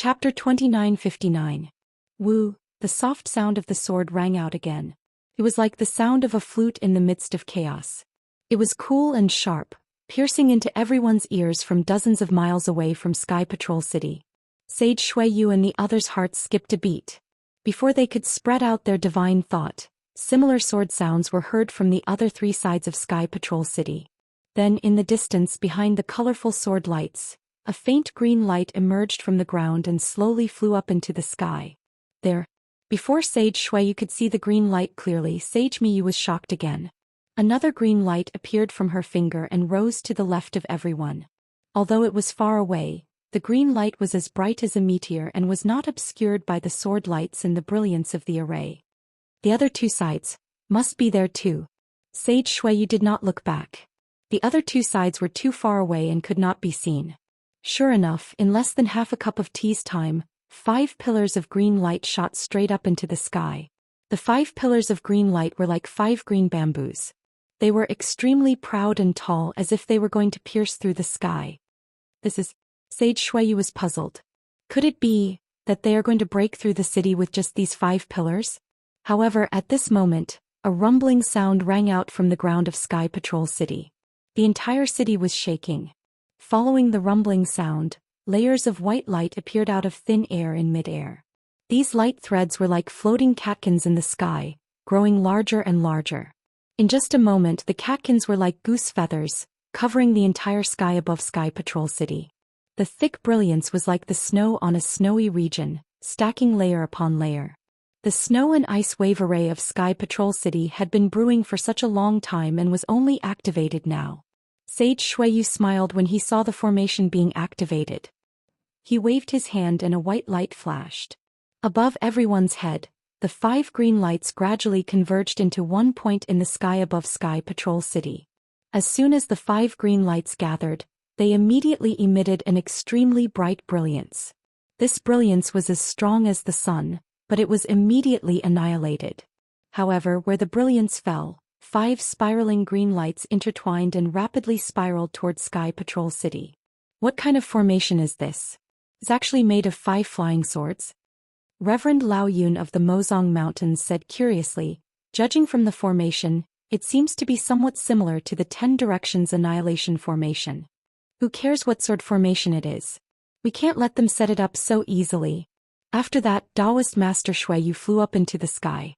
Chapter 2959. Woo, the soft sound of the sword rang out again. It was like the sound of a flute in the midst of chaos. It was cool and sharp, piercing into everyone's ears from dozens of miles away from Sky Patrol City. Sage Xueyu and the others' hearts skipped a beat. Before they could spread out their divine thought, similar sword sounds were heard from the other three sides of Sky Patrol City. Then in the distance behind the colorful sword lights, a faint green light emerged from the ground and slowly flew up into the sky. There. Before Sage Xueyu could see the green light clearly, Sage Miyu was shocked again. Another green light appeared from her finger and rose to the left of everyone. Although it was far away, the green light was as bright as a meteor and was not obscured by the sword lights and the brilliance of the array. The other two sides must be there too. Sage Xueyu did not look back. The other two sides were too far away and could not be seen. Sure enough, in less than half a cup of tea's time, 5 pillars of green light shot straight up into the sky. The 5 pillars of green light were like 5 green bamboos. They were extremely proud and tall, as if they were going to pierce through the sky. Sage Xueyu was puzzled. Could it be that they are going to break through the city with just these 5 pillars? However, at this moment, a rumbling sound rang out from the ground of Sky Patrol City. The entire city was shaking. Following the rumbling sound, layers of white light appeared out of thin air in mid-air. These light threads were like floating catkins in the sky, growing larger and larger. In just a moment, the catkins were like goose feathers, covering the entire sky above Sky Patrol City. The thick brilliance was like the snow on a snowy region, stacking layer upon layer. The snow and ice wave array of Sky Patrol City had been brewing for such a long time and was only activated now. Sage Xueyu smiled when he saw the formation being activated. He waved his hand and a white light flashed. Above everyone's head, the 5 green lights gradually converged into one point in the sky above Sky Patrol City. As soon as the 5 green lights gathered, they immediately emitted an extremely bright brilliance. This brilliance was as strong as the sun, but it was immediately annihilated. However, where the brilliance fell, 5 spiraling green lights intertwined and rapidly spiraled towards Sky Patrol City. What kind of formation is this? It's actually made of 5 flying swords? Reverend Lao Yun of the Mozong Mountains said curiously. Judging from the formation, it seems to be somewhat similar to the 10 Directions Annihilation formation. Who cares what sword formation it is? We can't let them set it up so easily. After that, Taoist Master Xueyu flew up into the sky.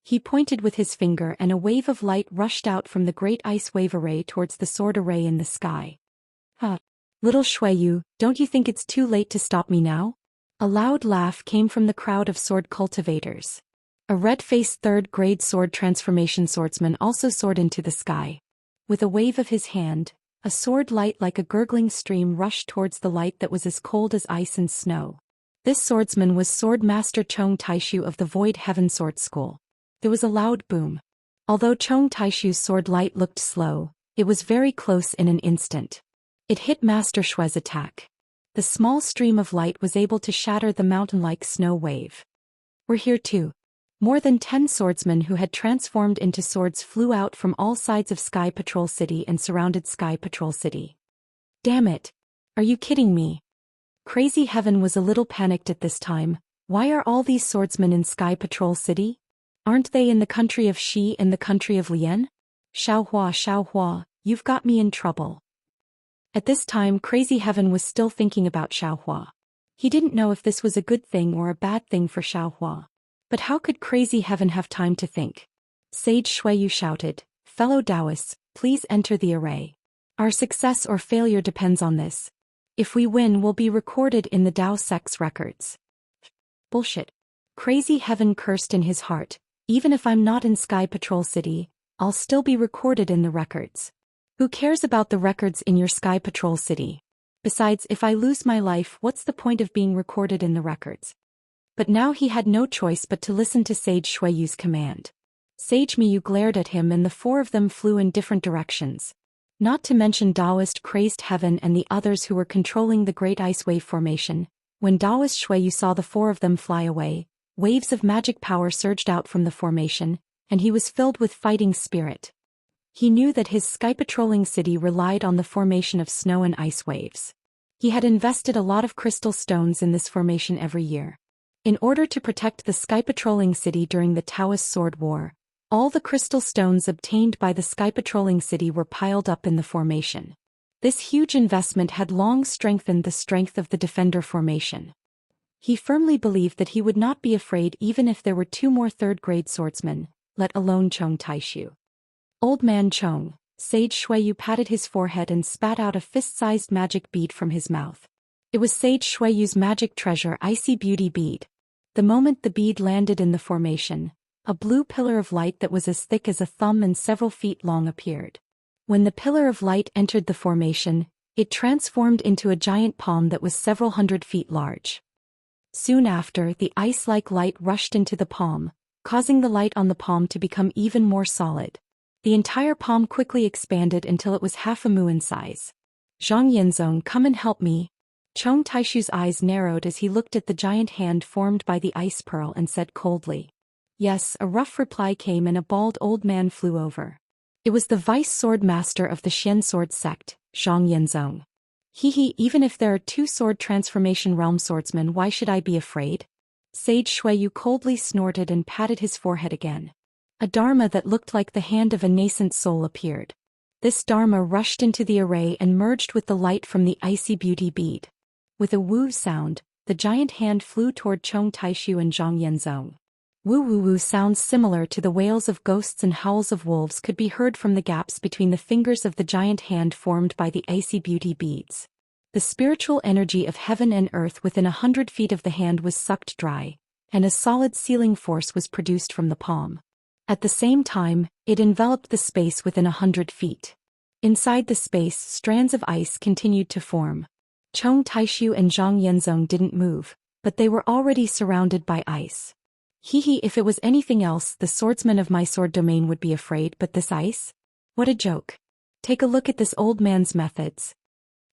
He pointed with his finger and a wave of light rushed out from the great ice wave array towards the sword array in the sky. Little Xueyu, don't you think it's too late to stop me now? A loud laugh came from the crowd of sword cultivators. A red-faced 3rd-grade sword transformation swordsman also soared into the sky. With a wave of his hand, a sword light like a gurgling stream rushed towards the light that was as cold as ice and snow. This swordsman was Sword Master Chong Taishu of the Void Heaven Sword School. There was a loud boom. Although Chong Taishu's sword light looked slow, it was very close in an instant. It hit Master Xue's attack. The small stream of light was able to shatter the mountain-like snow wave. We're here too. More than 10 swordsmen who had transformed into swords flew out from all sides of Sky Patrol City and surrounded Sky Patrol City. Damn it! Are you kidding me? Crazy Heaven was a little panicked at this time. Why are all these swordsmen in Sky Patrol City? Aren't they in the country of Shi and the country of Lian? Xiaohua, you've got me in trouble. At this time, Crazy Heaven was still thinking about Xiaohua. He didn't know if this was a good thing or a bad thing for Xiaohua. But how could Crazy Heaven have time to think? Sage Xueyu shouted, "Fellow Taoists, please enter the array. Our success or failure depends on this. If we win, we'll be recorded in the Tao Sect's records." Bullshit. Crazy Heaven cursed in his heart. Even if I'm not in Sky Patrol City, I'll still be recorded in the records. Who cares about the records in your Sky Patrol City? Besides, if I lose my life, what's the point of being recorded in the records? But now he had no choice but to listen to Sage Xueyu's command. Sage Miyu glared at him and the 4 of them flew in different directions. Not to mention Taoist Crazed Heaven and the others who were controlling the Great Ice Wave formation. When Taoist Xueyu saw the 4 of them fly away, waves of magic power surged out from the formation, and he was filled with fighting spirit. He knew that his sky patrolling city relied on the formation of snow and ice waves. He had invested a lot of crystal stones in this formation every year. In order to protect the Sky Patrolling City during the Taoist Sword War, all the crystal stones obtained by the Sky Patrolling City were piled up in the formation. This huge investment had long strengthened the strength of the Defender formation. He firmly believed that he would not be afraid even if there were 2 more third-grade swordsmen, let alone Chong Taishu. Old Man Chong, Sage Shuiyu patted his forehead and spat out a fist-sized magic bead from his mouth. It was Sage Shuiyu's magic treasure Icy Beauty Bead. The moment the bead landed in the formation, a blue pillar of light that was as thick as a thumb and several feet long appeared. When the pillar of light entered the formation, it transformed into a giant palm that was several hundred feet large. Soon after, the ice-like light rushed into the palm, causing the light on the palm to become even more solid. The entire palm quickly expanded until it was half a mu in size. Zhang Yanzong, come and help me. Chong Taishu's eyes narrowed as he looked at the giant hand formed by the ice pearl and said coldly. Yes, a rough reply came and a bald old man flew over. It was the vice sword master of the Xian sword sect, Zhang Yanzong. Even if there are 2 sword transformation realm swordsmen, why should I be afraid? Sage Shuiyu coldly snorted and patted his forehead again. A dharma that looked like the hand of a nascent soul appeared. This dharma rushed into the array and merged with the light from the icy beauty bead. With a woo sound, the giant hand flew toward Chong Taishu and Zhang Yanzong. Woo woo woo sounds similar to the wails of ghosts and howls of wolves could be heard from the gaps between the fingers of the giant hand formed by the icy beauty beads. The spiritual energy of heaven and earth within 100 feet of the hand was sucked dry, and a solid sealing force was produced from the palm. At the same time, it enveloped the space within 100 feet. Inside the space, strands of ice continued to form. Chong Taishu and Zhang Yanzong didn't move, but they were already surrounded by ice. If it was anything else, the swordsmen of my sword domain would be afraid, but this ice? What a joke. Take a look at this old man's methods.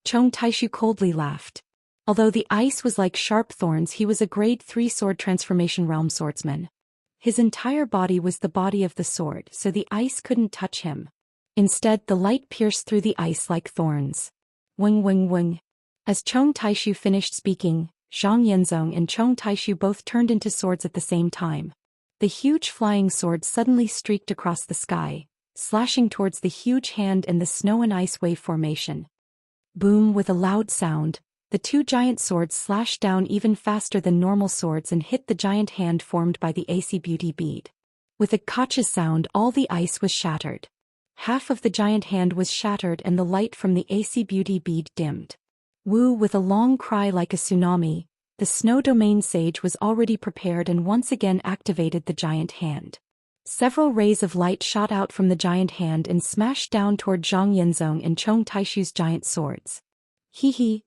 Chong Taishu coldly laughed. Although the ice was like sharp thorns, he was a grade 3 sword transformation realm swordsman. His entire body was the body of the sword, so the ice couldn't touch him. Instead, the light pierced through the ice like thorns. Wing wing wing. As Chong Taishu finished speaking, Zhang Yanzong and Chong Taishu both turned into swords at the same time. The huge flying sword suddenly streaked across the sky, slashing towards the huge hand and the snow and ice wave formation. Boom! With a loud sound, the 2 giant swords slashed down even faster than normal swords and hit the giant hand formed by the icy beauty bead. With a gotcha sound, all the ice was shattered. Half of the giant hand was shattered and the light from the icy beauty bead dimmed. Woo! With a long cry like a tsunami, the snow domain sage was already prepared and once again activated the giant hand. Several rays of light shot out from the giant hand and smashed down toward Zhang Yanzong and Chong Taishu's giant swords. Zhang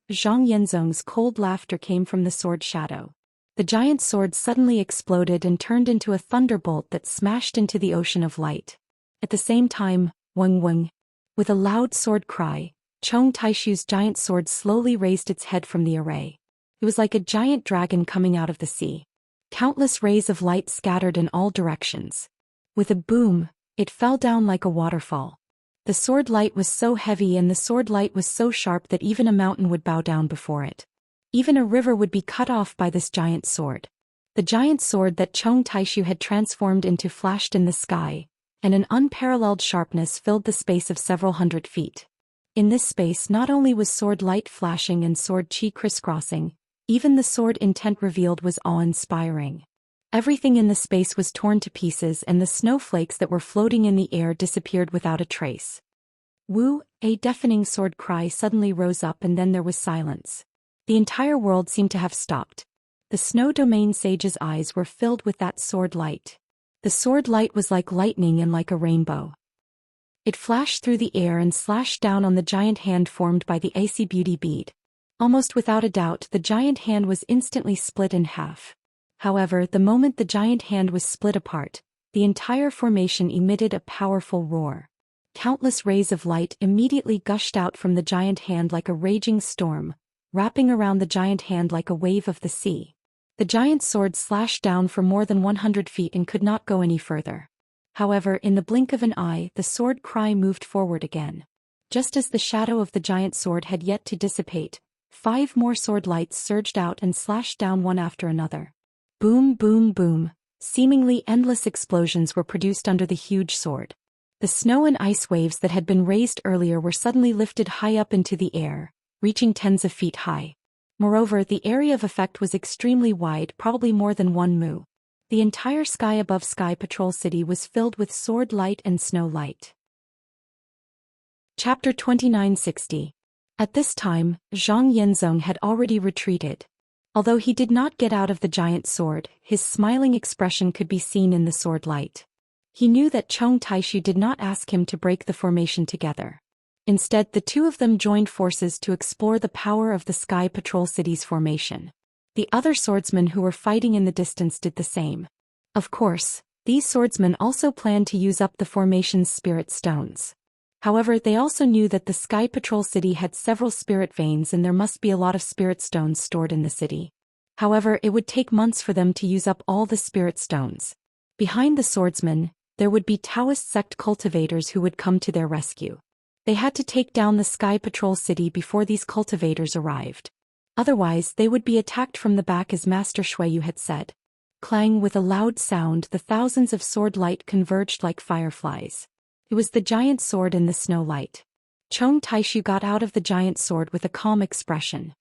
Yanzong's cold laughter came from the sword shadow. The giant sword suddenly exploded and turned into a thunderbolt that smashed into the ocean of light. At the same time, weng weng. With a loud sword cry, Chong Taishu's giant sword slowly raised its head from the array. It was like a giant dragon coming out of the sea. Countless rays of light scattered in all directions. With a boom, it fell down like a waterfall. The sword light was so heavy and the sword light was so sharp that even a mountain would bow down before it. Even a river would be cut off by this giant sword. The giant sword that Chong Taishu had transformed into flashed in the sky, and an unparalleled sharpness filled the space of several hundred feet. In this space not only was sword light flashing and sword chi crisscrossing, even the sword intent revealed was awe-inspiring. Everything in the space was torn to pieces and the snowflakes that were floating in the air disappeared without a trace. Woo! A deafening sword cry suddenly rose up and then there was silence. The entire world seemed to have stopped. The snow domain sage's eyes were filled with that sword light. The sword light was like lightning and like a rainbow. It flashed through the air and slashed down on the giant hand formed by the icy beauty bead. Almost without a doubt, the giant hand was instantly split in half. However, the moment the giant hand was split apart, the entire formation emitted a powerful roar. Countless rays of light immediately gushed out from the giant hand like a raging storm, wrapping around the giant hand like a wave of the sea. The giant sword slashed down for more than 100 feet and could not go any further. However, in the blink of an eye, the sword cry moved forward again. Just as the shadow of the giant sword had yet to dissipate, 5 more sword lights surged out and slashed down one after another. Boom, boom, boom. Seemingly endless explosions were produced under the huge sword. The snow and ice waves that had been raised earlier were suddenly lifted high up into the air, reaching tens of feet high. Moreover, the area of effect was extremely wide, probably more than 1 mu. The entire sky above Sky Patrol City was filled with sword light and snow light. Chapter 2960. At this time, Zhang Yenzong had already retreated. Although he did not get out of the giant sword, his smiling expression could be seen in the sword light. He knew that Chong Taishu did not ask him to break the formation together. Instead, the two of them joined forces to explore the power of the Sky Patrol City's formation. The other swordsmen who were fighting in the distance did the same. Of course, these swordsmen also planned to use up the formation's spirit stones. However, they also knew that the Sky Patrol City had several spirit veins and there must be a lot of spirit stones stored in the city. However, it would take months for them to use up all the spirit stones. Behind the swordsmen, there would be Taoist sect cultivators who would come to their rescue. They had to take down the Sky Patrol City before these cultivators arrived. Otherwise, they would be attacked from the back as Master Shuiyu had said. Clang, with a loud sound, the thousands of sword light converged like fireflies. It was the giant sword in the snow light. Chong Taishu got out of the giant sword with a calm expression.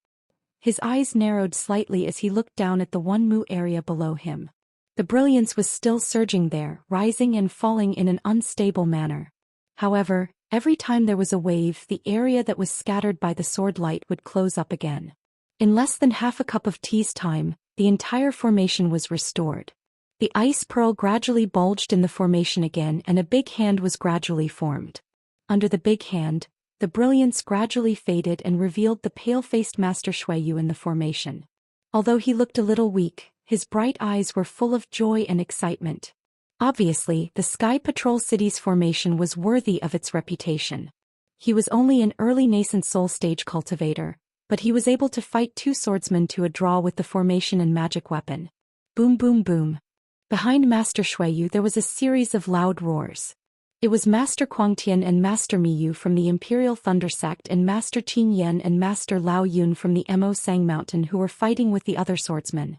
His eyes narrowed slightly as he looked down at the 1 mu area below him. The brilliance was still surging there, rising and falling in an unstable manner. However, every time there was a wave, the area that was scattered by the sword light would close up again. In less than half a cup of tea's time, the entire formation was restored. The ice pearl gradually bulged in the formation again and a big hand was gradually formed. Under the big hand, the brilliance gradually faded and revealed the pale-faced Master Shuiyu in the formation. Although he looked a little weak, his bright eyes were full of joy and excitement. Obviously, the Sky Patrol City's formation was worthy of its reputation. He was only an early nascent soul stage cultivator, but he was able to fight 2 swordsmen to a draw with the formation and magic weapon. Boom, boom, boom. Behind Master Shuiyu there was a series of loud roars. It was Master Quangtian and Master Miyu from the Imperial Thunder Sect and Master Qin Yan and Master Lao Yun from the Mo Sang Mountain who were fighting with the other swordsmen.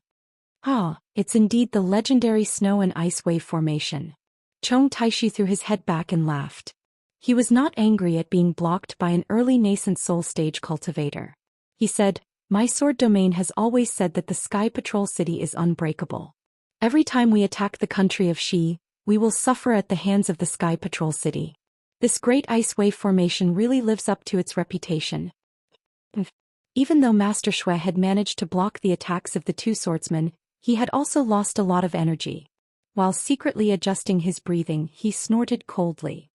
Ah, it's indeed the legendary snow and ice wave formation. Chong Taishu threw his head back and laughed. He was not angry at being blocked by an early nascent soul stage cultivator. He said, "My sword domain has always said that the Sky Patrol City is unbreakable. Every time we attack the country of Xi, we will suffer at the hands of the Sky Patrol City. This great ice wave formation really lives up to its reputation." Even though Master Shui had managed to block the attacks of the 2 swordsmen, he had also lost a lot of energy. While secretly adjusting his breathing, he snorted coldly.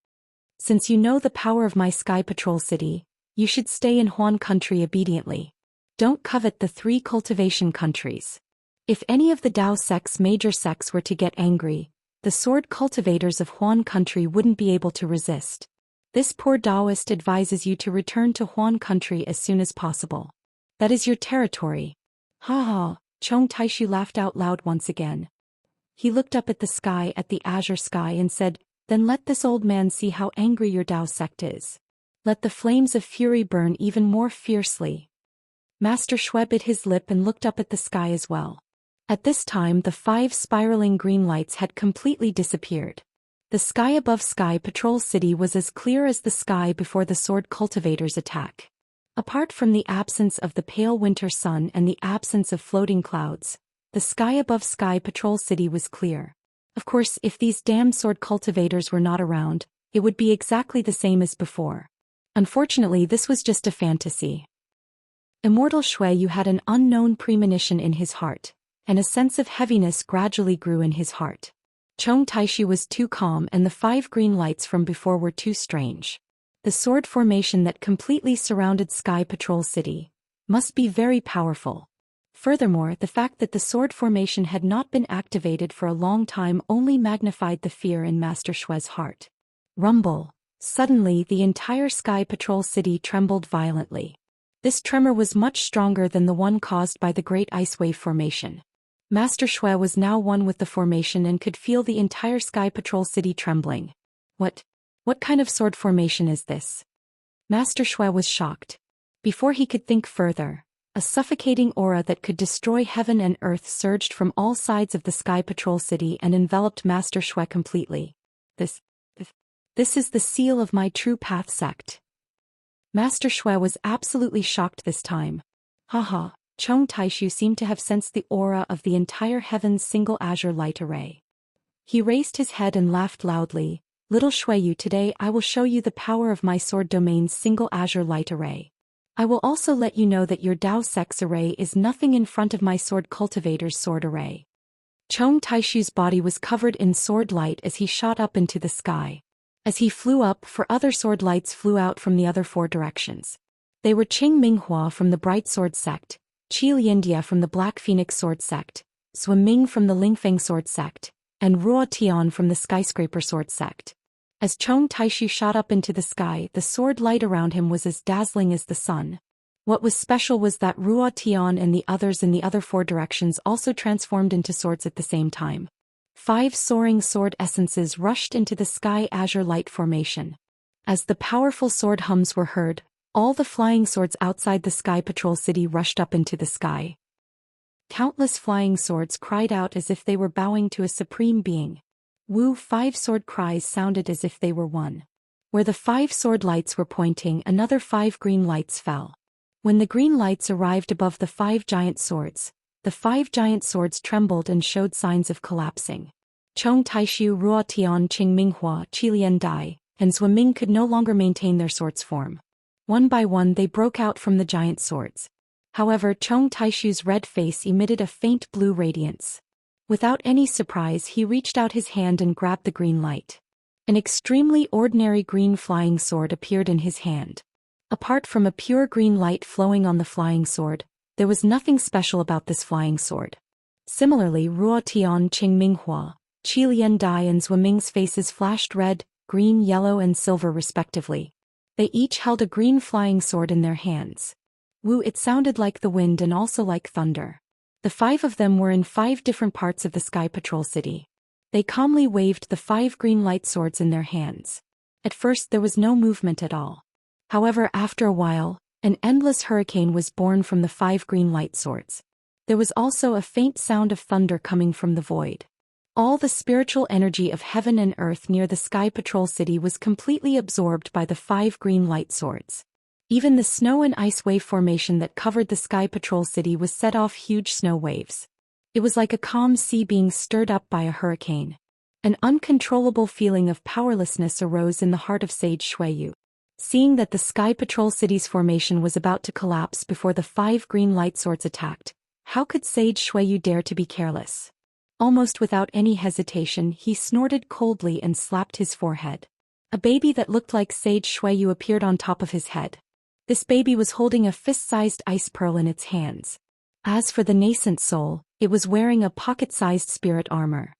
"Since you know the power of my Sky Patrol City, you should stay in Huan country obediently. Don't covet the 3 cultivation countries. If any of the Dao sect's major sects were to get angry, the sword cultivators of Huan country wouldn't be able to resist. This poor Taoist advises you to return to Huan country as soon as possible. That is your territory." Ha ha, Chong Taishu laughed out loud once again. He looked up at the sky, at the azure sky, and said, "Then let this old man see how angry your Dao sect is. Let the flames of fury burn even more fiercely." Master Shui bit his lip and looked up at the sky as well. At this time the 5 spiraling green lights had completely disappeared. The sky above Sky Patrol City was as clear as the sky before the sword cultivators' attack. Apart from the absence of the pale winter sun and the absence of floating clouds, the sky above Sky Patrol City was clear. Of course, if these damn sword cultivators were not around, it would be exactly the same as before. Unfortunately, this was just a fantasy. Immortal Shuiyu had an unknown premonition in his heart, and a sense of heaviness gradually grew in his heart. Chong Taishu was too calm and the 5 green lights from before were too strange. The sword formation that completely surrounded Sky Patrol City must be very powerful. Furthermore, the fact that the sword formation had not been activated for a long time only magnified the fear in Master Shui's heart. Rumble. Suddenly the entire Sky Patrol City trembled violently. This tremor was much stronger than the one caused by the Great Ice Wave formation. Master Shui was now one with the formation and could feel the entire Sky Patrol City trembling. What kind of sword formation is this? Master Shui was shocked. Before he could think further, A suffocating aura that could destroy heaven and earth surged from all sides of the Sky Patrol City and enveloped Master Shui completely. This is the seal of my true path sect. Master Shui was absolutely shocked this time. Haha, Chong Taishu seemed to have sensed the aura of the entire heaven's single azure light array. He raised his head and laughed loudly. Little Shuiyu, today I will show you the power of my sword domain's single azure light array. I will also let you know that your Dao Sex array is nothing in front of my sword cultivator's sword array. Chong Taishu's body was covered in sword light as he shot up into the sky. As he flew up, 4 other sword lights flew out from the other 4 directions. They were Qing Minghua from the Bright Sword Sect, Qi Liandia from the Black Phoenix Sword Sect, Sui Ming from the Lingfeng Sword Sect, and Ruo Tian from the Skyscraper Sword Sect. As Chong Taishu shot up into the sky, the sword light around him was as dazzling as the sun. What was special was that Ruo Tian and the others in the other 4 directions also transformed into swords at the same time. 5 soaring sword essences rushed into the sky azure light formation. As the powerful sword hums were heard, all the flying swords outside the Sky Patrol City rushed up into the sky. Countless flying swords cried out as if they were bowing to a supreme being. Wu 5 sword cries sounded as if they were one. Where the 5 sword lights were pointing, another 5 green lights fell. When the green lights arrived above the 5 giant swords, the 5 giant swords trembled and showed signs of collapsing. Chong Taishu, Ruo Tian, Qing Minghua, Qilian Dai, and Sui Ming could no longer maintain their swords form. One by one they broke out from the giant swords. However, Chong Taishu's red face emitted a faint blue radiance. Without any surprise, he reached out his hand and grabbed the green light. An extremely ordinary green flying sword appeared in his hand. Apart from a pure green light flowing on the flying sword, there was nothing special about this flying sword. Similarly, Ruo Tian, Qing Minghua, Qilian Dai and Sui Ming's faces flashed red, green, yellow and silver respectively. They each held a green flying sword in their hands. Wu, it sounded like the wind and also like thunder. The 5 of them were in 5 different parts of the Sky Patrol City. They calmly waved the 5 green light swords in their hands. At first there was no movement at all. However, after a while, an endless hurricane was born from the 5 green light swords. There was also a faint sound of thunder coming from the void. All the spiritual energy of heaven and earth near the Sky Patrol City was completely absorbed by the 5 green light swords. Even the snow and ice wave formation that covered the Sky Patrol City was set off huge snow waves. It was like a calm sea being stirred up by a hurricane. An uncontrollable feeling of powerlessness arose in the heart of Sage Shuiyu. Seeing that the Sky Patrol City's formation was about to collapse before the 5 green light swords attacked, how could Sage Shuiyu dare to be careless? Almost without any hesitation, he snorted coldly and slapped his forehead. A baby that looked like Sage Shuiyu appeared on top of his head. This baby was holding a fist-sized ice pearl in its hands. As for the nascent soul, it was wearing a pocket-sized spirit armor.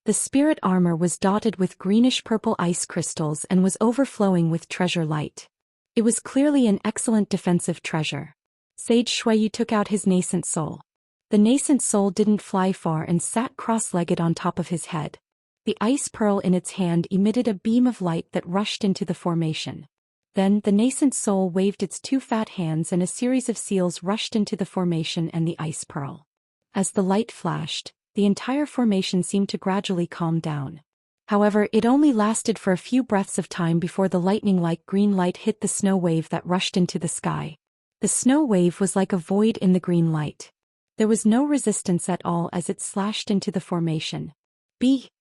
The spirit armor was dotted with greenish-purple ice crystals and was overflowing with treasure light. It was clearly an excellent defensive treasure. Sage Shuiyu took out his nascent soul. The nascent soul didn't fly far and sat cross-legged on top of his head. The ice pearl in its hand emitted a beam of light that rushed into the formation. Then the nascent soul waved its 2 fat hands and a series of seals rushed into the formation and the ice pearl. As the light flashed, the entire formation seemed to gradually calm down. However, it only lasted for a few breaths of time before the lightning-like green light hit the snow wave that rushed into the sky. The snow wave was like a void in the green light. There was no resistance at all as it slashed into the formation.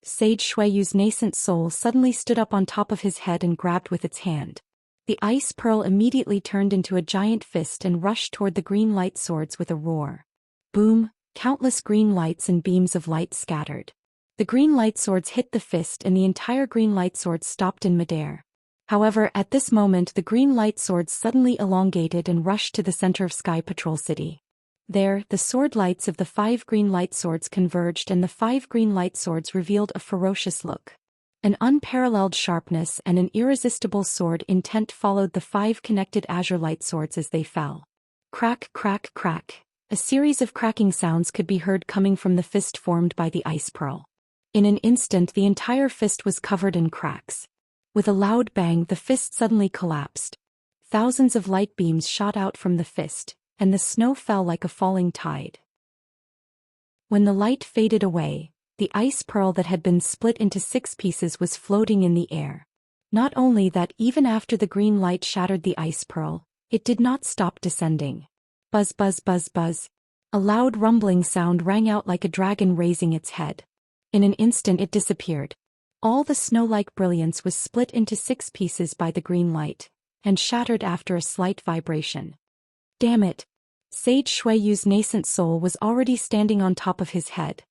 Sage Shuiyu's nascent soul suddenly stood up on top of his head and grabbed with its hand. The ice pearl immediately turned into a giant fist and rushed toward the green light swords with a roar. Boom! Countless green lights and beams of light scattered. The green light swords hit the fist and the entire green light sword stopped in midair. However, at this moment the green light swords suddenly elongated and rushed to the center of Sky Patrol City. There, the sword lights of the 5 green light swords converged and the 5 green light swords revealed a ferocious look. An unparalleled sharpness and an irresistible sword intent followed the 5 connected azure light swords as they fell. Crack, crack, crack. A series of cracking sounds could be heard coming from the fist formed by the ice pearl. In an instant the entire fist was covered in cracks. With a loud bang the fist suddenly collapsed. Thousands of light beams shot out from the fist, and the snow fell like a falling tide. When the light faded away, the ice pearl that had been split into 6 pieces was floating in the air. Not only that, even after the green light shattered the ice pearl, it did not stop descending. Buzz buzz buzz buzz. A loud rumbling sound rang out like a dragon raising its head. In an instant it disappeared. All the snow-like brilliance was split into 6 pieces by the green light, and shattered after a slight vibration. Damn it! Sage Xueyu's nascent soul was already standing on top of his head.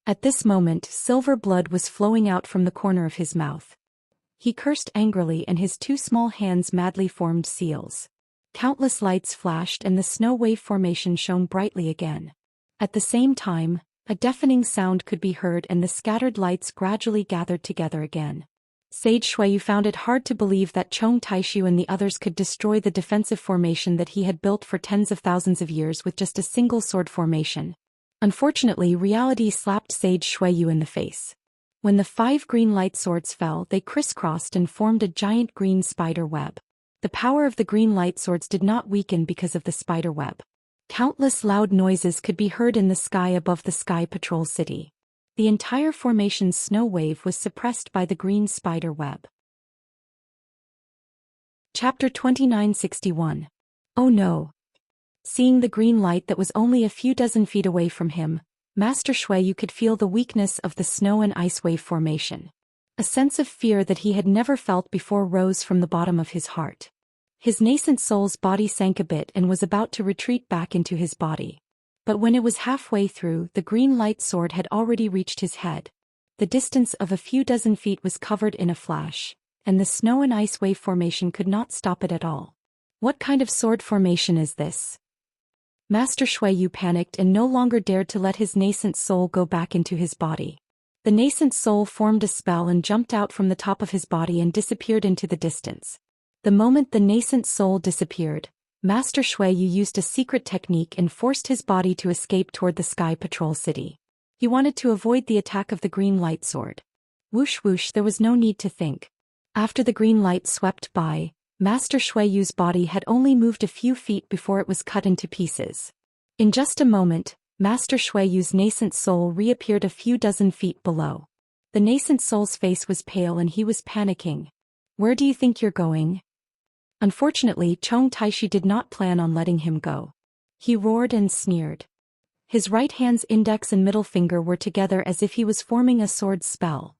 At this moment, silver blood was flowing out from the corner of his mouth. He cursed angrily and his 2 small hands madly formed seals. Countless lights flashed and the snow wave formation shone brightly again. At the same time, a deafening sound could be heard and the scattered lights gradually gathered together again. Sage Xueyu found it hard to believe that Chong Taishu and the others could destroy the defensive formation that he had built for tens of thousands of years with just a single sword formation. Unfortunately, reality slapped Sage Xueyu in the face. When the 5 green light swords fell, they crisscrossed and formed a giant green spider web. The power of the green light swords did not weaken because of the spider web. Countless loud noises could be heard in the sky above the Sky Patrol City. The entire formation's snow wave was suppressed by the green spider web. Chapter 2961. Oh no! Seeing the green light that was only a few dozen feet away from him, Master Xueyu could feel the weakness of the snow and ice wave formation. A sense of fear that he had never felt before rose from the bottom of his heart. His nascent soul's body sank a bit and was about to retreat back into his body. But when it was halfway through, the green light sword had already reached his head. The distance of a few dozen feet was covered in a flash, and the snow and ice wave formation could not stop it at all. What kind of sword formation is this? Master Xueyu panicked and no longer dared to let his nascent soul go back into his body. The nascent soul formed a spell and jumped out from the top of his body and disappeared into the distance. The moment the nascent soul disappeared, Master Xueyu used a secret technique and forced his body to escape toward the Sky Patrol City. He wanted to avoid the attack of the green light sword. Whoosh whoosh, there was no need to think. After the green light swept by, Master Xueyu's body had only moved a few feet before it was cut into pieces. In just a moment, Master Xueyu's nascent soul reappeared a few dozen feet below. The nascent soul's face was pale and he was panicking. Where do you think you're going? Unfortunately, Chong Taishi did not plan on letting him go. He roared and sneered. His right hand's index and middle finger were together as if he was forming a sword spell.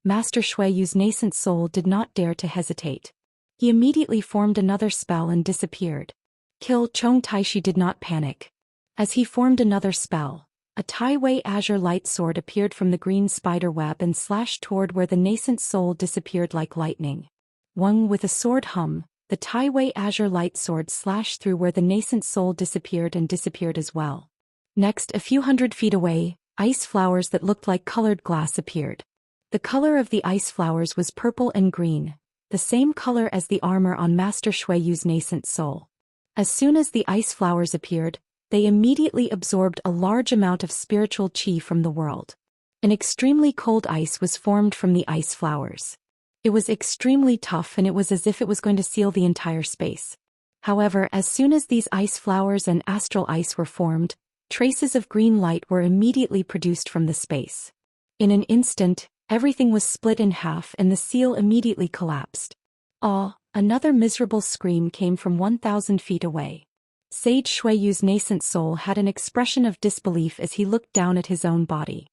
Master Xueyu's nascent soul did not dare to hesitate. He immediately formed another spell and disappeared. Kill. Chong Taishi did not panic. As he formed another spell, a Tai-Wei azure light sword appeared from the green spider web and slashed toward where the nascent soul disappeared like lightning. Wung, with a sword hum, the Tai-Wei azure light sword slashed through where the nascent soul disappeared and disappeared as well. Next, a few hundred feet away, ice flowers that looked like colored glass appeared. The color of the ice flowers was purple and green, the same color as the armor on Master Xueyu's nascent soul. As soon as the ice flowers appeared, they immediately absorbed a large amount of spiritual qi from the world. An extremely cold ice was formed from the ice flowers. It was extremely tough and it was as if it was going to seal the entire space. However, as soon as these ice flowers and astral ice were formed, traces of green light were immediately produced from the space. In an instant, everything was split in half and the seal immediately collapsed. Ah! Another miserable scream came from 1,000 feet away. Sage Xueyu's nascent soul had an expression of disbelief as he looked down at his own body.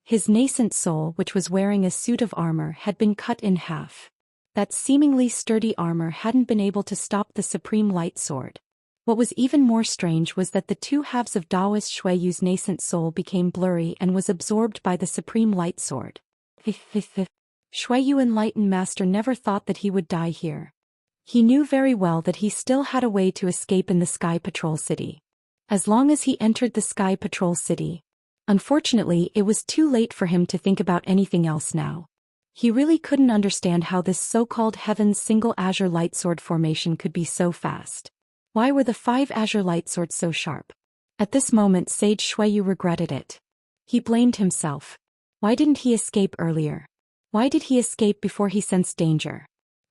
His nascent soul, which was wearing a suit of armor, had been cut in half. That seemingly sturdy armor hadn't been able to stop the supreme light sword. What was even more strange was that the 2 halves of Taoist Xueyu's nascent soul became blurry and was absorbed by the supreme light sword. Xueyu Enlightened Master never thought that he would die here. He knew very well that he still had a way to escape in the Sky Patrol City. As long as he entered the Sky Patrol City. Unfortunately, it was too late for him to think about anything else now. He really couldn't understand how this so-called Heaven's single azure light sword formation could be so fast. Why were the 5 azure light swords so sharp? At this moment, Sage Xueyu regretted it. He blamed himself. Why didn't he escape earlier? Why did he escape before he sensed danger?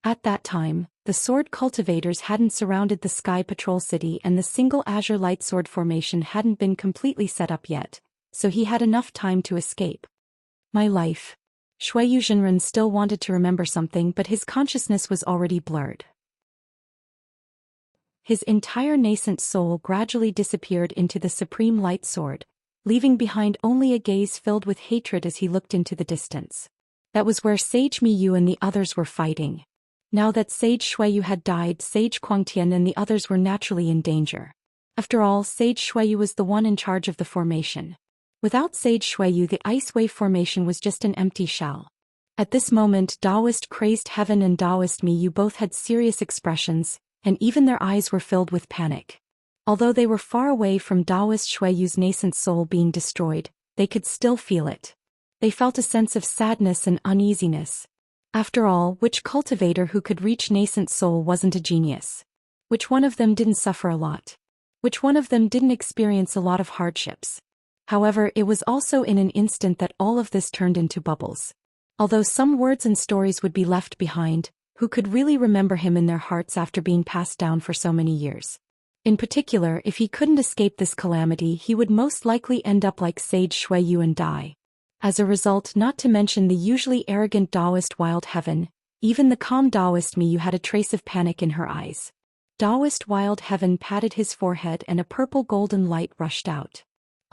At that time, the sword cultivators hadn't surrounded the Sky Patrol City and the single Azure Light Sword formation hadn't been completely set up yet, so he had enough time to escape. My life. Shuiyu Zhenren still wanted to remember something, but his consciousness was already blurred. His entire nascent soul gradually disappeared into the Supreme Light Sword, leaving behind only a gaze filled with hatred as he looked into the distance. That was where Sage Miyu and the others were fighting. Now that Sage Shuiyu had died, Sage Quangtian and the others were naturally in danger. After all, Sage Shuiyu was the one in charge of the formation. Without Sage Shuiyu, the Ice Wave formation was just an empty shell. At this moment, Taoist Crazed Heaven and Taoist Miyu both had serious expressions, and even their eyes were filled with panic. Although they were far away from Taoist Shuiyu's nascent soul being destroyed, they could still feel it. They felt a sense of sadness and uneasiness. After all, which cultivator who could reach nascent soul wasn't a genius? Which one of them didn't suffer a lot? Which one of them didn't experience a lot of hardships? However, it was also in an instant that all of this turned into bubbles. Although some words and stories would be left behind, who could really remember him in their hearts after being passed down for so many years? In particular, if he couldn't escape this calamity, he would most likely end up like Sage Shuiyu and die. As a result, not to mention the usually arrogant Taoist Wild Heaven, even the calm Taoist Miyu had a trace of panic in her eyes. Taoist Wild Heaven patted his forehead and a purple golden light rushed out.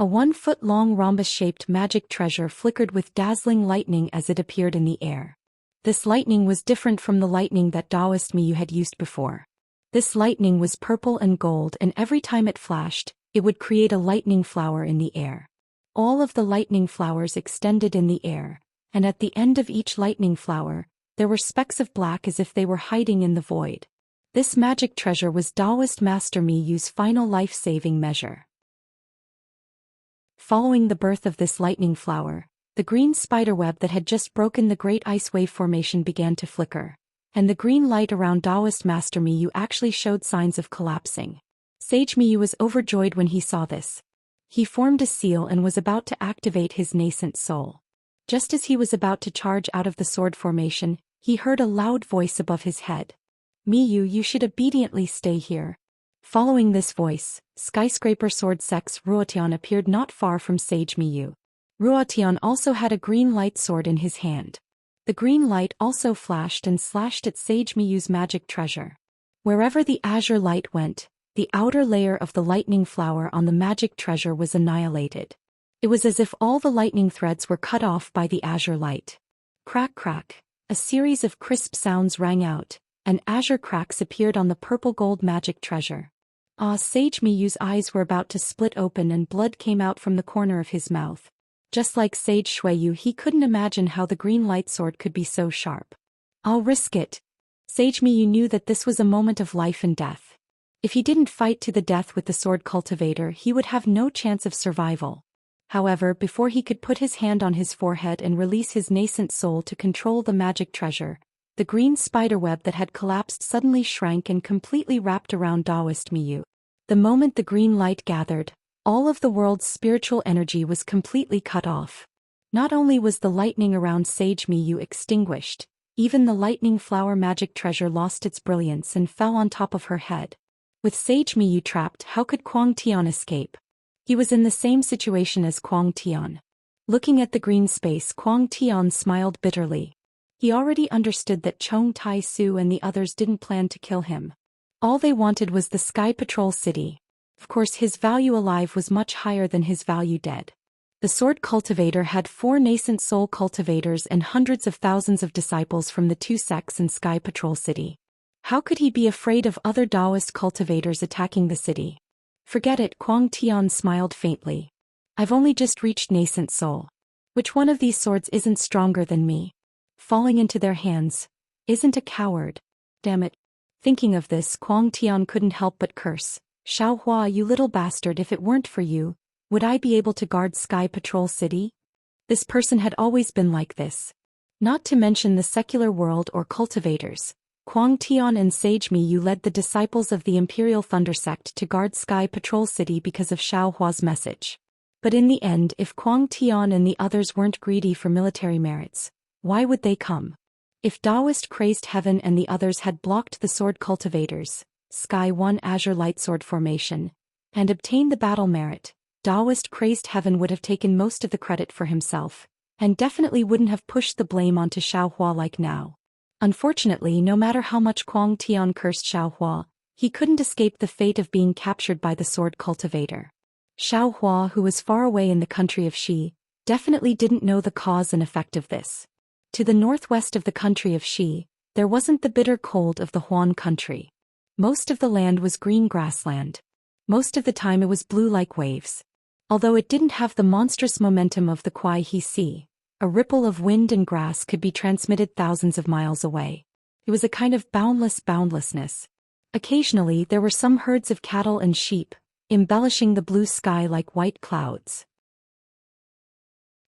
A 1-foot-long rhombus-shaped magic treasure flickered with dazzling lightning as it appeared in the air. This lightning was different from the lightning that Taoist Miyu had used before. This lightning was purple and gold, and every time it flashed, it would create a lightning flower in the air. All of the lightning flowers extended in the air, and at the end of each lightning flower, there were specks of black as if they were hiding in the void. This magic treasure was Taoist Master Miyu's final life-saving measure. Following the birth of this lightning flower, the green spiderweb that had just broken the Great Ice Wave formation began to flicker, and the green light around Taoist Master Miyu actually showed signs of collapsing. Sage Miyu was overjoyed when he saw this. He formed a seal and was about to activate his nascent soul. Just as he was about to charge out of the sword formation, he heard a loud voice above his head. Miyu, you should obediently stay here. Following this voice, skyscraper sword sex Ruotian appeared not far from Sage Miyu. Ruotian also had a green light sword in his hand. The green light also flashed and slashed at Sage Miyu's magic treasure. Wherever the azure light went, the outer layer of the lightning flower on the magic treasure was annihilated. It was as if all the lightning threads were cut off by the azure light. Crack crack, a series of crisp sounds rang out, and azure cracks appeared on the purple gold magic treasure. Sage Miyu's eyes were about to split open and blood came out from the corner of his mouth. Just like Sage Shuiyu, he couldn't imagine how the green light sword could be so sharp. I'll risk it. Sage Miyu knew that this was a moment of life and death. If he didn't fight to the death with the sword cultivator, he would have no chance of survival. However, before he could put his hand on his forehead and release his nascent soul to control the magic treasure, the green spiderweb that had collapsed suddenly shrank and completely wrapped around Taoist Miyu. The moment the green light gathered, all of the world's spiritual energy was completely cut off. Not only was the lightning around Sage Miyu extinguished, even the lightning flower magic treasure lost its brilliance and fell on top of her head. With Sage Miyu trapped, how could Quang Tian escape? He was in the same situation as Quang Tian. Looking at the green space, Quang Tian smiled bitterly. He already understood that Chong Tai Su and the others didn't plan to kill him. All they wanted was the Sky Patrol City. Of course, his value alive was much higher than his value dead. The sword cultivator had 4 nascent soul cultivators and hundreds of thousands of disciples from the 2 sects in Sky Patrol City. How could he be afraid of other Taoist cultivators attacking the city? Forget it, Quang Tian smiled faintly. I've only just reached nascent soul. Which one of these swords isn't stronger than me? Falling into their hands, isn't a coward. Damn it. Thinking of this, Quang Tian couldn't help but curse. Xiao Hua, you little bastard, if it weren't for you, would I be able to guard Sky Patrol City? This person had always been like this. Not to mention the secular world or cultivators. Quang Tian and Sage Miyu led the disciples of the Imperial Thunder Sect to guard Sky Patrol City because of Xiao Hua's message. But in the end, if Quang Tian and the others weren't greedy for military merits, why would they come? If Taoist crazed heaven and the others had blocked the sword cultivators, Sky 1 Azure Lightsword formation, and obtained the battle merit, Taoist crazed heaven would have taken most of the credit for himself, and definitely wouldn't have pushed the blame onto Xiaohua like now. Unfortunately, no matter how much Kuang Tian cursed Xiaohua, he couldn't escape the fate of being captured by the sword cultivator. Xiaohua, who was far away in the country of Xi, definitely didn't know the cause and effect of this. To the northwest of the country of Xi, there wasn't the bitter cold of the Huan country. Most of the land was green grassland. Most of the time it was blue like waves. Although it didn't have the monstrous momentum of the Kuai He Sea, a ripple of wind and grass could be transmitted thousands of miles away. It was a kind of boundlessness. Occasionally there were some herds of cattle and sheep, embellishing the blue sky like white clouds.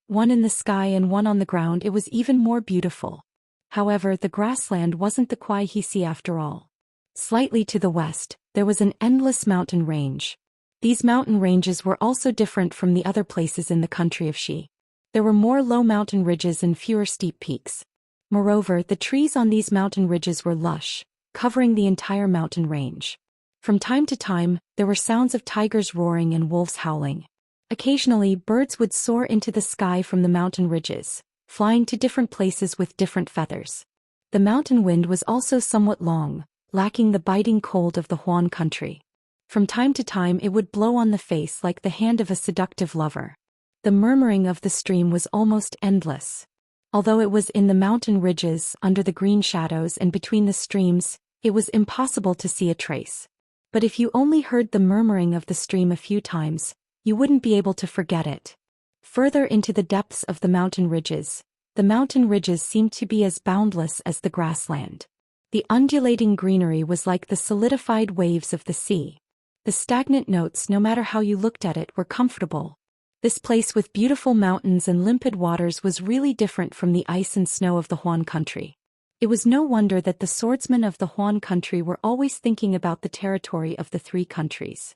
One in the sky and one on the ground, it was even more beautiful. However, the grassland wasn't the Kuai He Sea after all. Slightly to the west, there was an endless mountain range. These mountain ranges were also different from the other places in the country of Xi. There were more low mountain ridges and fewer steep peaks. Moreover, the trees on these mountain ridges were lush, covering the entire mountain range. From time to time, there were sounds of tigers roaring and wolves howling. Occasionally, birds would soar into the sky from the mountain ridges, flying to different places with different feathers. The mountain wind was also somewhat long, lacking the biting cold of the Huan country. From time to time it would blow on the face like the hand of a seductive lover. The murmuring of the stream was almost endless. Although it was in the mountain ridges, under the green shadows and between the streams, it was impossible to see a trace. But if you only heard the murmuring of the stream a few times, you wouldn't be able to forget it. Further into the depths of the mountain ridges seemed to be as boundless as the grassland. The undulating greenery was like the solidified waves of the sea. The stagnant notes, no matter how you looked at it, were comfortable. This place with beautiful mountains and limpid waters was really different from the ice and snow of the Huan country. It was no wonder that the swordsmen of the Huan country were always thinking about the territory of the three countries.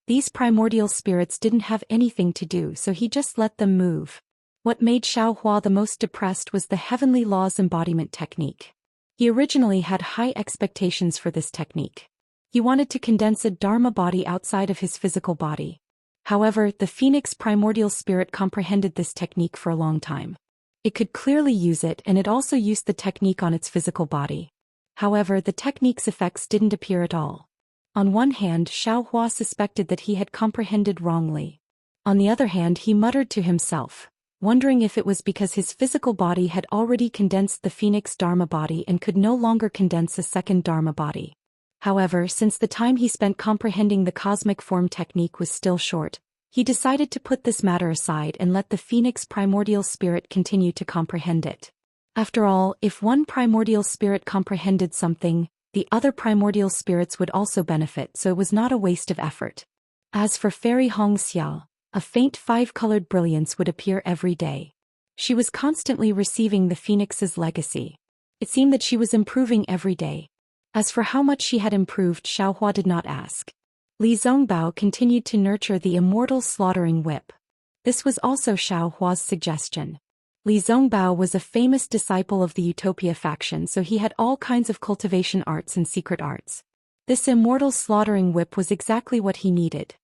These primordial spirits didn't have anything to do, so he just let them move. What made Xiaohua the most depressed was the heavenly laws embodiment technique. He originally had high expectations for this technique. He wanted to condense a Dharma body outside of his physical body. However, the Phoenix primordial spirit comprehended this technique for a long time. It could clearly use it, and it also used the technique on its physical body. However, the technique's effects didn't appear at all. On one hand, Xiaohua suspected that he had comprehended wrongly. On the other hand, he muttered to himself, wondering if it was because his physical body had already condensed the Phoenix Dharma body and could no longer condense a second Dharma body. However, since the time he spent comprehending the cosmic form technique was still short, he decided to put this matter aside and let the Phoenix primordial spirit continue to comprehend it. After all, if one primordial spirit comprehended something, the other primordial spirits would also benefit, so it was not a waste of effort. As for Fairy Hongxia, a faint five-colored brilliance would appear every day. She was constantly receiving the Phoenix's legacy. It seemed that she was improving every day. As for how much she had improved, Xiaohua did not ask. Li Zongbao continued to nurture the immortal slaughtering whip. This was also Xiaohua's suggestion. Li Zongbao was a famous disciple of the Utopia faction, so he had all kinds of cultivation arts and secret arts. This immortal slaughtering whip was exactly what he needed.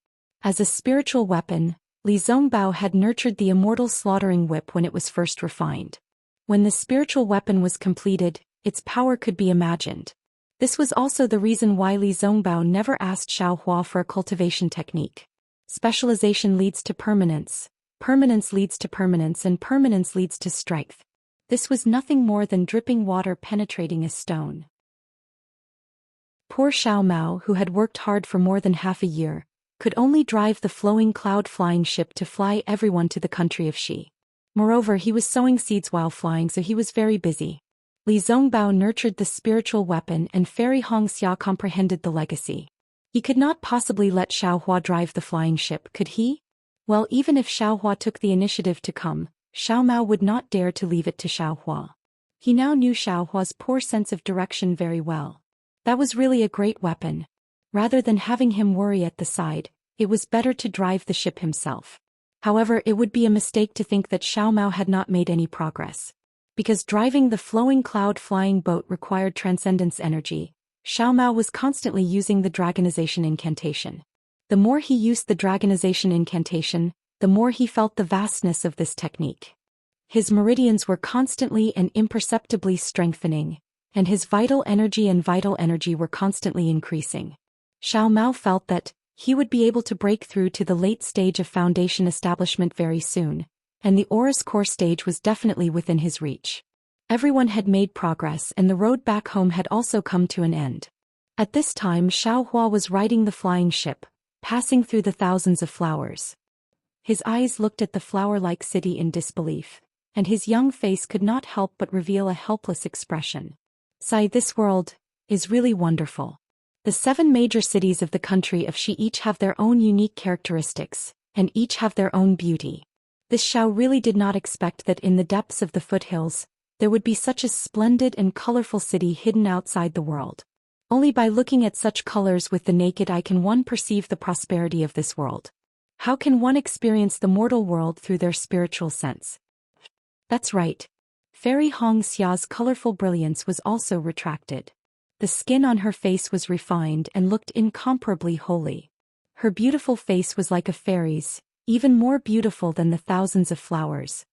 As a spiritual weapon, Li Zongbao had nurtured the immortal slaughtering whip when it was first refined. When the spiritual weapon was completed, its power could be imagined. This was also the reason why Li Zongbao never asked Xiaohua for a cultivation technique. Specialization leads to permanence, permanence leads to permanence, and permanence leads to strength. This was nothing more than dripping water penetrating a stone. Poor Xiao Mao, who had worked hard for more than half a year, could only drive the flowing cloud-flying ship to fly everyone to the country of Xi. Moreover, he was sowing seeds while flying, so he was very busy. Li Zongbao nurtured the spiritual weapon and Fairy Hongxia comprehended the legacy. He could not possibly let Xiaohua drive the flying ship, could he? Well, even if Xiaohua took the initiative to come, Xiao Mao would not dare to leave it to Xiaohua. He now knew Xiaohua's poor sense of direction very well. That was really a great weapon. Rather than having him worry at the side, it was better to drive the ship himself. However, it would be a mistake to think that Xiao Mao had not made any progress. Because driving the flowing cloud-flying boat required transcendence energy, Xiao Mao was constantly using the dragonization incantation. The more he used the dragonization incantation, the more he felt the vastness of this technique. His meridians were constantly and imperceptibly strengthening, and his vital energy were constantly increasing. Xiao Mao felt that he would be able to break through to the late stage of foundation establishment very soon, and the Aura's core stage was definitely within his reach. Everyone had made progress and the road back home had also come to an end. At this time Xiao Hua was riding the flying ship, passing through the thousands of flowers. His eyes looked at the flower-like city in disbelief, and his young face could not help but reveal a helpless expression. "Sai, this world is really wonderful. The 7 major cities of the country of Xi each have their own unique characteristics, and each have their own beauty. This Xiao really did not expect that in the depths of the foothills, there would be such a splendid and colorful city hidden outside the world. Only by looking at such colors with the naked eye can one perceive the prosperity of this world. How can one experience the mortal world through their spiritual sense?" That's right. Fairy Hong Xia's colorful brilliance was also retracted. The skin on her face was refined and looked incomparably holy. Her beautiful face was like a fairy's, even more beautiful than the thousands of flowers.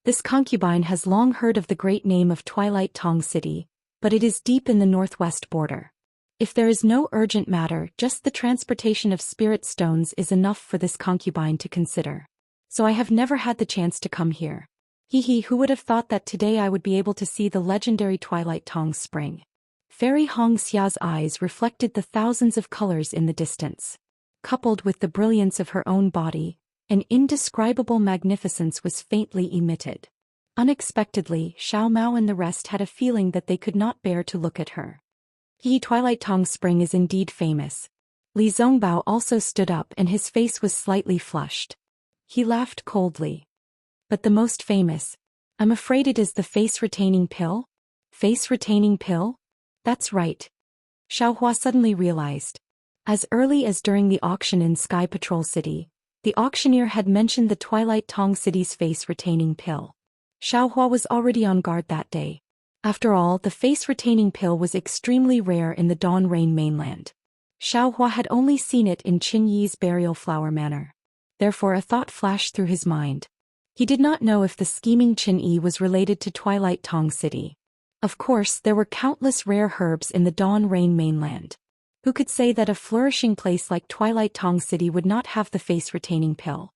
This concubine has long heard of the great name of Twilight Tong City, but it is deep in the northwest border. If there is no urgent matter, just the transportation of spirit stones is enough for this concubine to consider. So I have never had the chance to come here. Who would have thought that today I would be able to see the legendary Twilight Tong Spring? Fairy Hong Xia's eyes reflected the thousands of colors in the distance. Coupled with the brilliance of her own body, an indescribable magnificence was faintly emitted. Unexpectedly, Xiao Mao and the rest had a feeling that they could not bear to look at her. Twilight Tong Spring is indeed famous. Li Zongbao also stood up and his face was slightly flushed. He laughed coldly. But the most famous? I'm afraid it is the face-retaining pill? Face-retaining pill? That's right. Xiao Hua suddenly realized. As early as during the auction in Sky Patrol City, the auctioneer had mentioned the Twilight Tong City's face-retaining pill. Xiao Hua was already on guard that day. After all, the face-retaining pill was extremely rare in the Dawn Rain mainland. Xiao Hua had only seen it in Qin Yi's burial flower manor. Therefore a thought flashed through his mind. He did not know if the scheming Qin Yi was related to Twilight Tong City. Of course, there were countless rare herbs in the Dawn Rain mainland. Who could say that a flourishing place like Twilight Tong City would not have the face-retaining pill?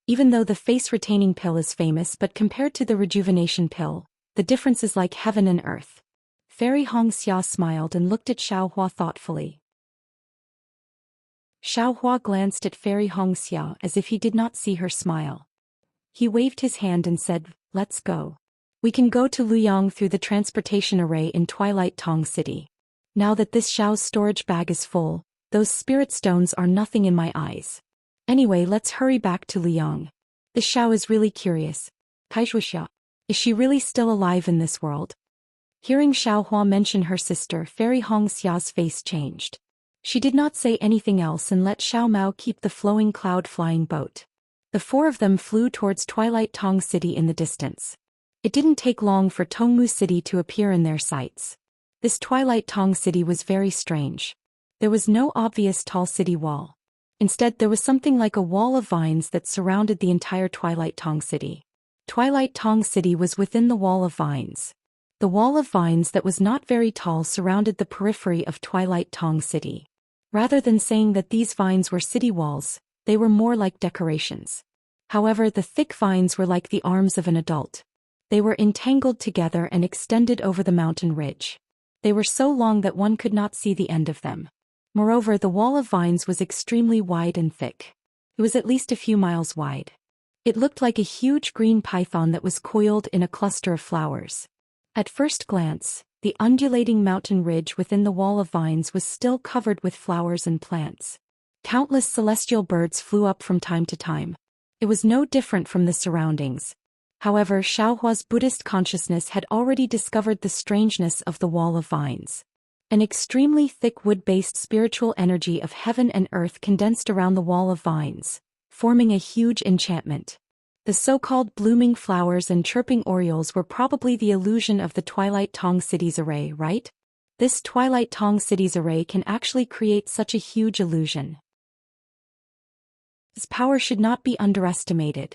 Even though the face-retaining pill is famous, but compared to the rejuvenation pill, the difference is like heaven and earth. Fairy Hong Xia smiled and looked at Xiao Hua thoughtfully. Xiao Hua glanced at Fairy Hong Xia as if he did not see her smile. He waved his hand and said, "Let's go. We can go to Luyang through the transportation array in Twilight Tong City. Now that this Xiao's storage bag is full, those spirit stones are nothing in my eyes. Anyway, let's hurry back to Luyang. This Xiao is really curious. Kaixuxia, is she really still alive in this world?" Hearing Xiao Hua mention her sister, Fairy Hong Xia's face changed. She did not say anything else and let Xiao Mao keep the flowing cloud-flying boat. The 4 of them flew towards Twilight Tong City in the distance. It didn't take long for Tongmu City to appear in their sights. This Twilight Tong City was very strange. There was no obvious tall city wall. Instead, there was something like a wall of vines that surrounded the entire Twilight Tong City. Twilight Tong City was within the wall of vines. The wall of vines that was not very tall surrounded the periphery of Twilight Tong City. Rather than saying that these vines were city walls, they were more like decorations. However, the thick vines were like the arms of an adult. They were entangled together and extended over the mountain ridge. They were so long that one could not see the end of them. Moreover, the wall of vines was extremely wide and thick. It was at least a few miles wide. It looked like a huge green python that was coiled in a cluster of flowers. At first glance, the undulating mountain ridge within the wall of vines was still covered with flowers and plants. Countless celestial birds flew up from time to time. It was no different from the surroundings. However, Xiao Hua's Buddhist consciousness had already discovered the strangeness of the wall of vines. An extremely thick wood-based spiritual energy of heaven and earth condensed around the wall of vines, forming a huge enchantment. The so-called blooming flowers and chirping orioles were probably the illusion of the Twilight Tongue City's array, right? This Twilight Tongue City's array can actually create such a huge illusion. Its power should not be underestimated,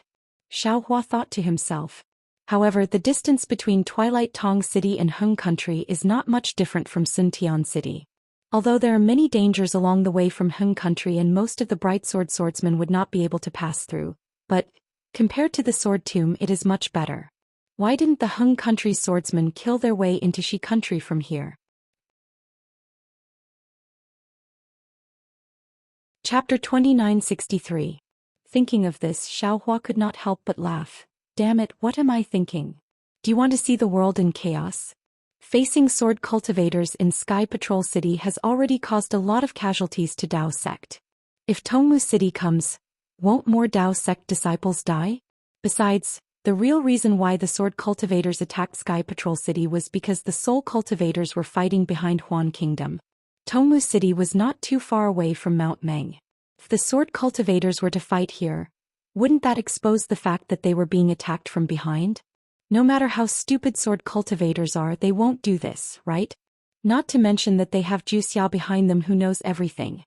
Xiaohua thought to himself. However, the distance between Twilight Tongue City and Heng Country is not much different from Suntian City. Although there are many dangers along the way from Heng Country and most of the bright sword swordsmen would not be able to pass through, but compared to the Sword Tomb, it is much better. Why didn't the Heng Country swordsmen kill their way into Shi Country from here? Chapter 2963. Thinking of this, Xiaohua could not help but laugh. Damn it, what am I thinking? Do you want to see the world in chaos? Facing sword cultivators in Sky Patrol City has already caused a lot of casualties to Dao sect. If Tongmu City comes, won't more Dao sect disciples die? Besides, the real reason why the sword cultivators attacked Sky Patrol City was because the soul cultivators were fighting behind Huan Kingdom. Tongmu City was not too far away from Mount Meng. If the sword cultivators were to fight here, wouldn't that expose the fact that they were being attacked from behind? No matter how stupid sword cultivators are, they won't do this, right? Not to mention that they have Jiuxia behind them who knows everything.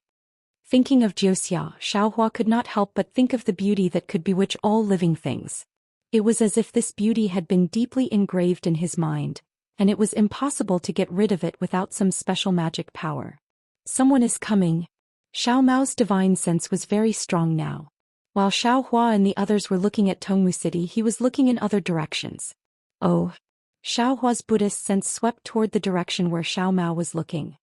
Thinking of Jiuxia, Xiaohua could not help but think of the beauty that could bewitch all living things. It was as if this beauty had been deeply engraved in his mind, and it was impossible to get rid of it without some special magic power. Someone is coming. Xiao Mao's divine sense was very strong now. While Xiaohua and the others were looking at Tongmu City, he was looking in other directions. Oh. Xiaohua's Buddhist sense swept toward the direction where Xiao Mao was looking.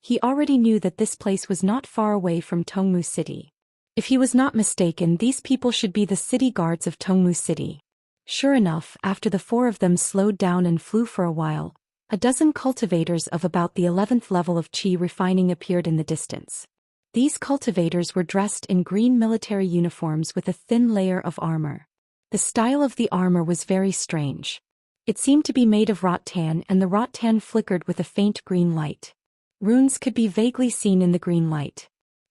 He already knew that this place was not far away from Tongmu City. If he was not mistaken, these people should be the city guards of Tongmu City. Sure enough, after the four of them slowed down and flew for a while, a dozen cultivators of about the 11th level of Qi refining appeared in the distance. These cultivators were dressed in green military uniforms with a thin layer of armor. The style of the armor was very strange. It seemed to be made of rattan, and the rattan flickered with a faint green light. Runes could be vaguely seen in the green light.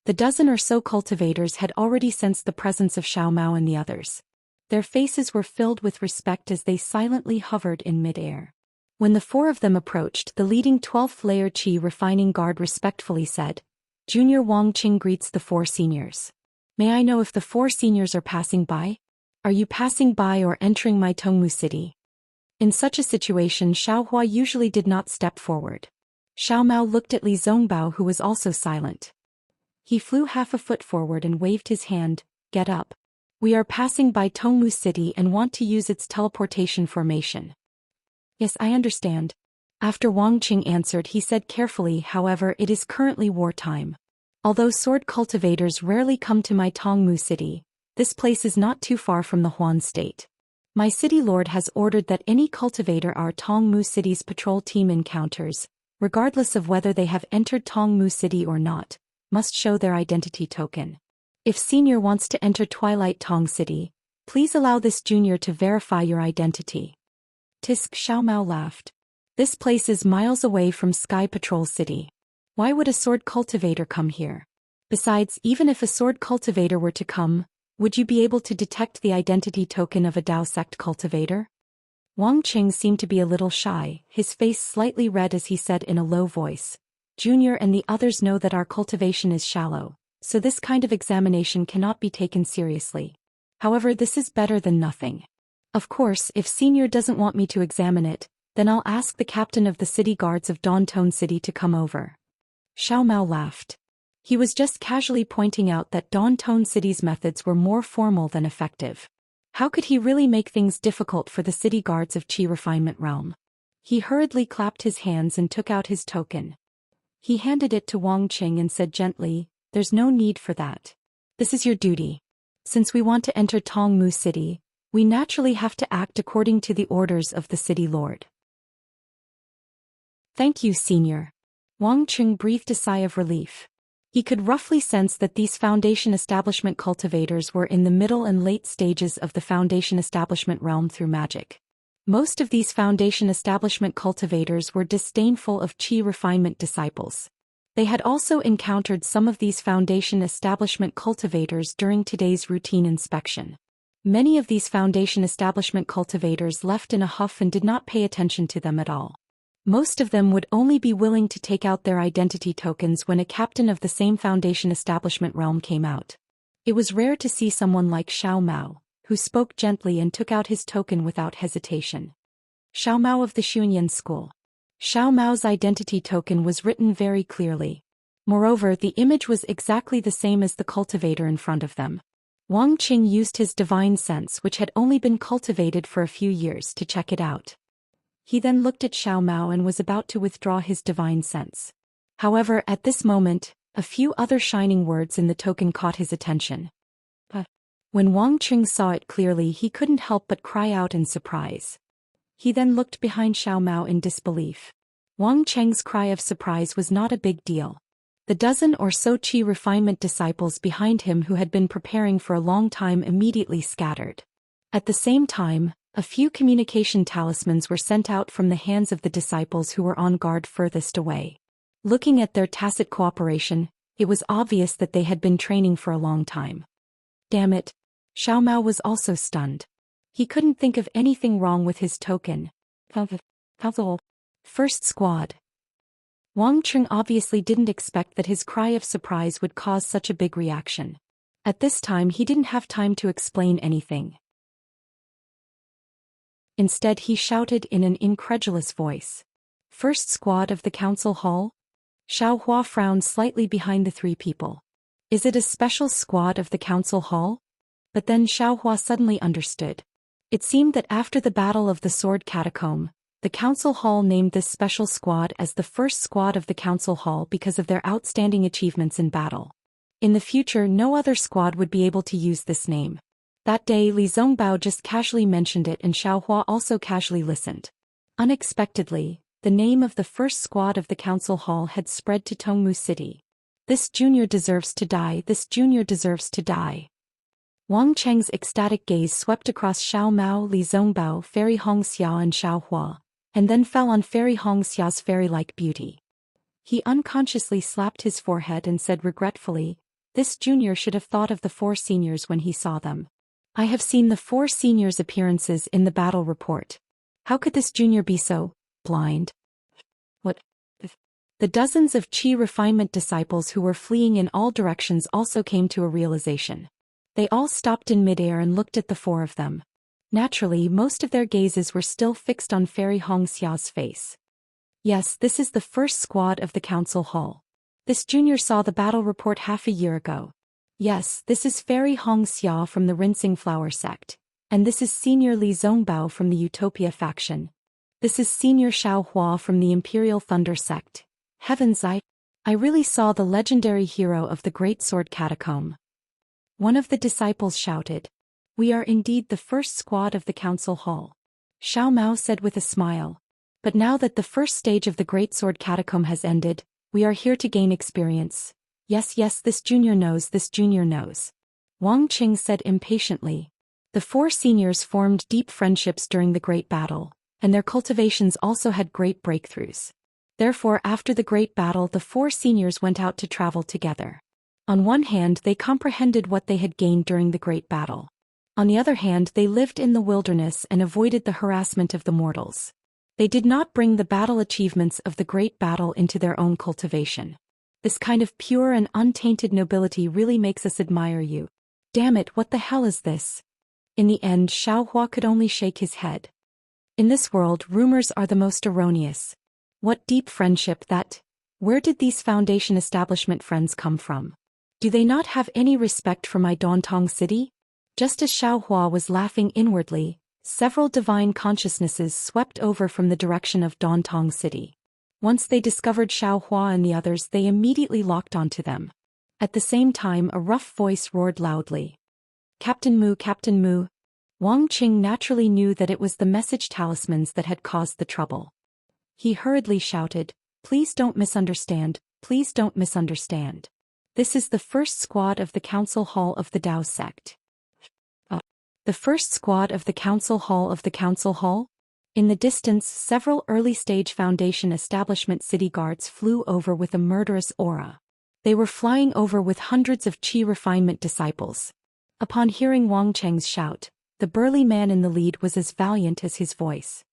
The dozen or so cultivators had already sensed the presence of Xiao Mao and the others. Their faces were filled with respect as they silently hovered in mid-air. When the four of them approached, the leading 12th layer Qi refining guard respectfully said, "Junior Wang Qing greets the four seniors. May I know if the four seniors are passing by? Are you passing by or entering my Tongmu City?" In such a situation, Xiaohua usually did not step forward. Xiao Mao looked at Li Zongbao, who was also silent. He flew half a foot forward and waved his hand. "Get up. We are passing by Tongmu City and want to use its teleportation formation." "Yes, I understand." After Wang Qing answered, he said carefully, "However, it is currently wartime. Although sword cultivators rarely come to my Tongmu City, this place is not too far from the Huan state. My city lord has ordered that any cultivator our Tongmu City's patrol team encounters, regardless of whether they have entered Tongmu City or not, must show their identity token. If senior wants to enter Twilight Tong City, please allow this junior to verify your identity." Tisk, Xiao Mao laughed. This place is miles away from Sky Patrol City. Why would a sword cultivator come here? Besides, even if a sword cultivator were to come, would you be able to detect the identity token of a Dao sect cultivator? Wang Qing seemed to be a little shy, his face slightly red as he said in a low voice, "Junior and the others know that our cultivation is shallow, so this kind of examination cannot be taken seriously. However, this is better than nothing. Of course, if senior doesn't want me to examine it, then I'll ask the captain of the city guards of Dantone City to come over." Xiao Mao laughed. He was just casually pointing out that Dantone City's methods were more formal than effective. How could he really make things difficult for the city guards of Qi Refinement Realm? He hurriedly clapped his hands and took out his token. He handed it to Wang Qing and said gently, "There's no need for that. This is your duty. Since we want to enter Tongmu City, we naturally have to act according to the orders of the city lord." "Thank you, senior." Wang Qing breathed a sigh of relief. He could roughly sense that these Foundation Establishment cultivators were in the middle and late stages of the Foundation Establishment realm through magic. Most of these Foundation Establishment cultivators were disdainful of Qi refinement disciples. They had also encountered some of these Foundation establishment cultivators during today's routine inspection. Many of these Foundation establishment cultivators left in a huff and did not pay attention to them at all. Most of them would only be willing to take out their identity tokens when a captain of the same Foundation establishment realm came out. It was rare to see someone like Xiao Mao, who spoke gently and took out his token without hesitation. Xiao Mao of the Xuanyan School. Xiao Mao's identity token was written very clearly. Moreover, the image was exactly the same as the cultivator in front of them. Wang Qing used his divine sense, which had only been cultivated for a few years, to check it out. He then looked at Xiao Mao and was about to withdraw his divine sense. However, at this moment, a few other shining words in the token caught his attention. When Wang Qing saw it clearly, he couldn't help but cry out in surprise. He then looked behind Xiao Mao in disbelief. Wang Cheng's cry of surprise was not a big deal. The dozen or so qi refinement disciples behind him who had been preparing for a long time immediately scattered. At the same time, a few communication talismans were sent out from the hands of the disciples who were on guard furthest away. Looking at their tacit cooperation, it was obvious that they had been training for a long time. Damn it! Xiao Mao was also stunned. He couldn't think of anything wrong with his token. First squad. Wang Qing obviously didn't expect that his cry of surprise would cause such a big reaction. At this time he didn't have time to explain anything. Instead he shouted in an incredulous voice. First squad of the council hall? Xiao Hua frowned slightly behind the three people. Is it a special squad of the council hall? But then Xiao Hua suddenly understood. It seemed that after the Battle of the Sword Catacomb, the council hall named this special squad as the first squad of the council hall because of their outstanding achievements in battle. In the future, no other squad would be able to use this name. That day Li Zongbao just casually mentioned it and Xiao Hua also casually listened. Unexpectedly, the name of the first squad of the council hall had spread to Tongmu City. This junior deserves to die, this junior deserves to die. Wang Cheng's ecstatic gaze swept across Xiao Mao, Li Zongbao, Fairy Hongxia and Xiao Hua, and then fell on Fairy Hongxia's fairy-like beauty. He unconsciously slapped his forehead and said regretfully, this junior should have thought of the 4 seniors when he saw them. I have seen the 4 seniors' appearances in the battle report. How could this junior be so blind? What? The dozens of qi refinement disciples who were fleeing in all directions also came to a realization. They all stopped in midair and looked at the 4 of them. Naturally, most of their gazes were still fixed on Fairy Hongxia's face. Yes, this is the first squad of the council hall. This junior saw the battle report half a year ago. Yes, this is Fairy Hongxia from the Rinsing Flower sect. And this is Senior Li Zongbao from the Utopia faction. This is Senior Xiao Hua from the Imperial Thunder sect. Heavens, I really saw the legendary hero of the Great Sword Catacomb. One of the disciples shouted. We are indeed the first squad of the council hall. Xiao Mao said with a smile. But now that the first stage of the Great Sword Catacomb has ended, we are here to gain experience. Yes, this junior knows, this junior knows. Wang Qing said impatiently. The 4 seniors formed deep friendships during the Great Battle, and their cultivations also had great breakthroughs. Therefore, after the Great Battle, the 4 seniors went out to travel together. On one hand, they comprehended what they had gained during the Great Battle. On the other hand, they lived in the wilderness and avoided the harassment of the mortals. They did not bring the battle achievements of the Great Battle into their own cultivation. This kind of pure and untainted nobility really makes us admire you. Damn it, what the hell is this? In the end, Xiao Hua could only shake his head. In this world, rumors are the most erroneous. What deep friendship that? Where did these Foundation establishment friends come from? Do they not have any respect for my Dantong city? Just as Xiao Hua was laughing inwardly, several divine consciousnesses swept over from the direction of Dantong city. Once they discovered Xiao Hua and the others, they immediately locked onto them. At the same time, a rough voice roared loudly. Captain Mu, Captain Mu. Wang Qing naturally knew that it was the message talismans that had caused the trouble. He hurriedly shouted, please don't misunderstand, please don't misunderstand. This is the first squad of the council hall of the Dao sect. The first squad of the council hall of the council hall? In the distance, several early-stage Foundation establishment city guards flew over with a murderous aura. They were flying over with hundreds of Qi refinement disciples. Upon hearing Wang Cheng's shout, the burly man in the lead was as valiant as his voice.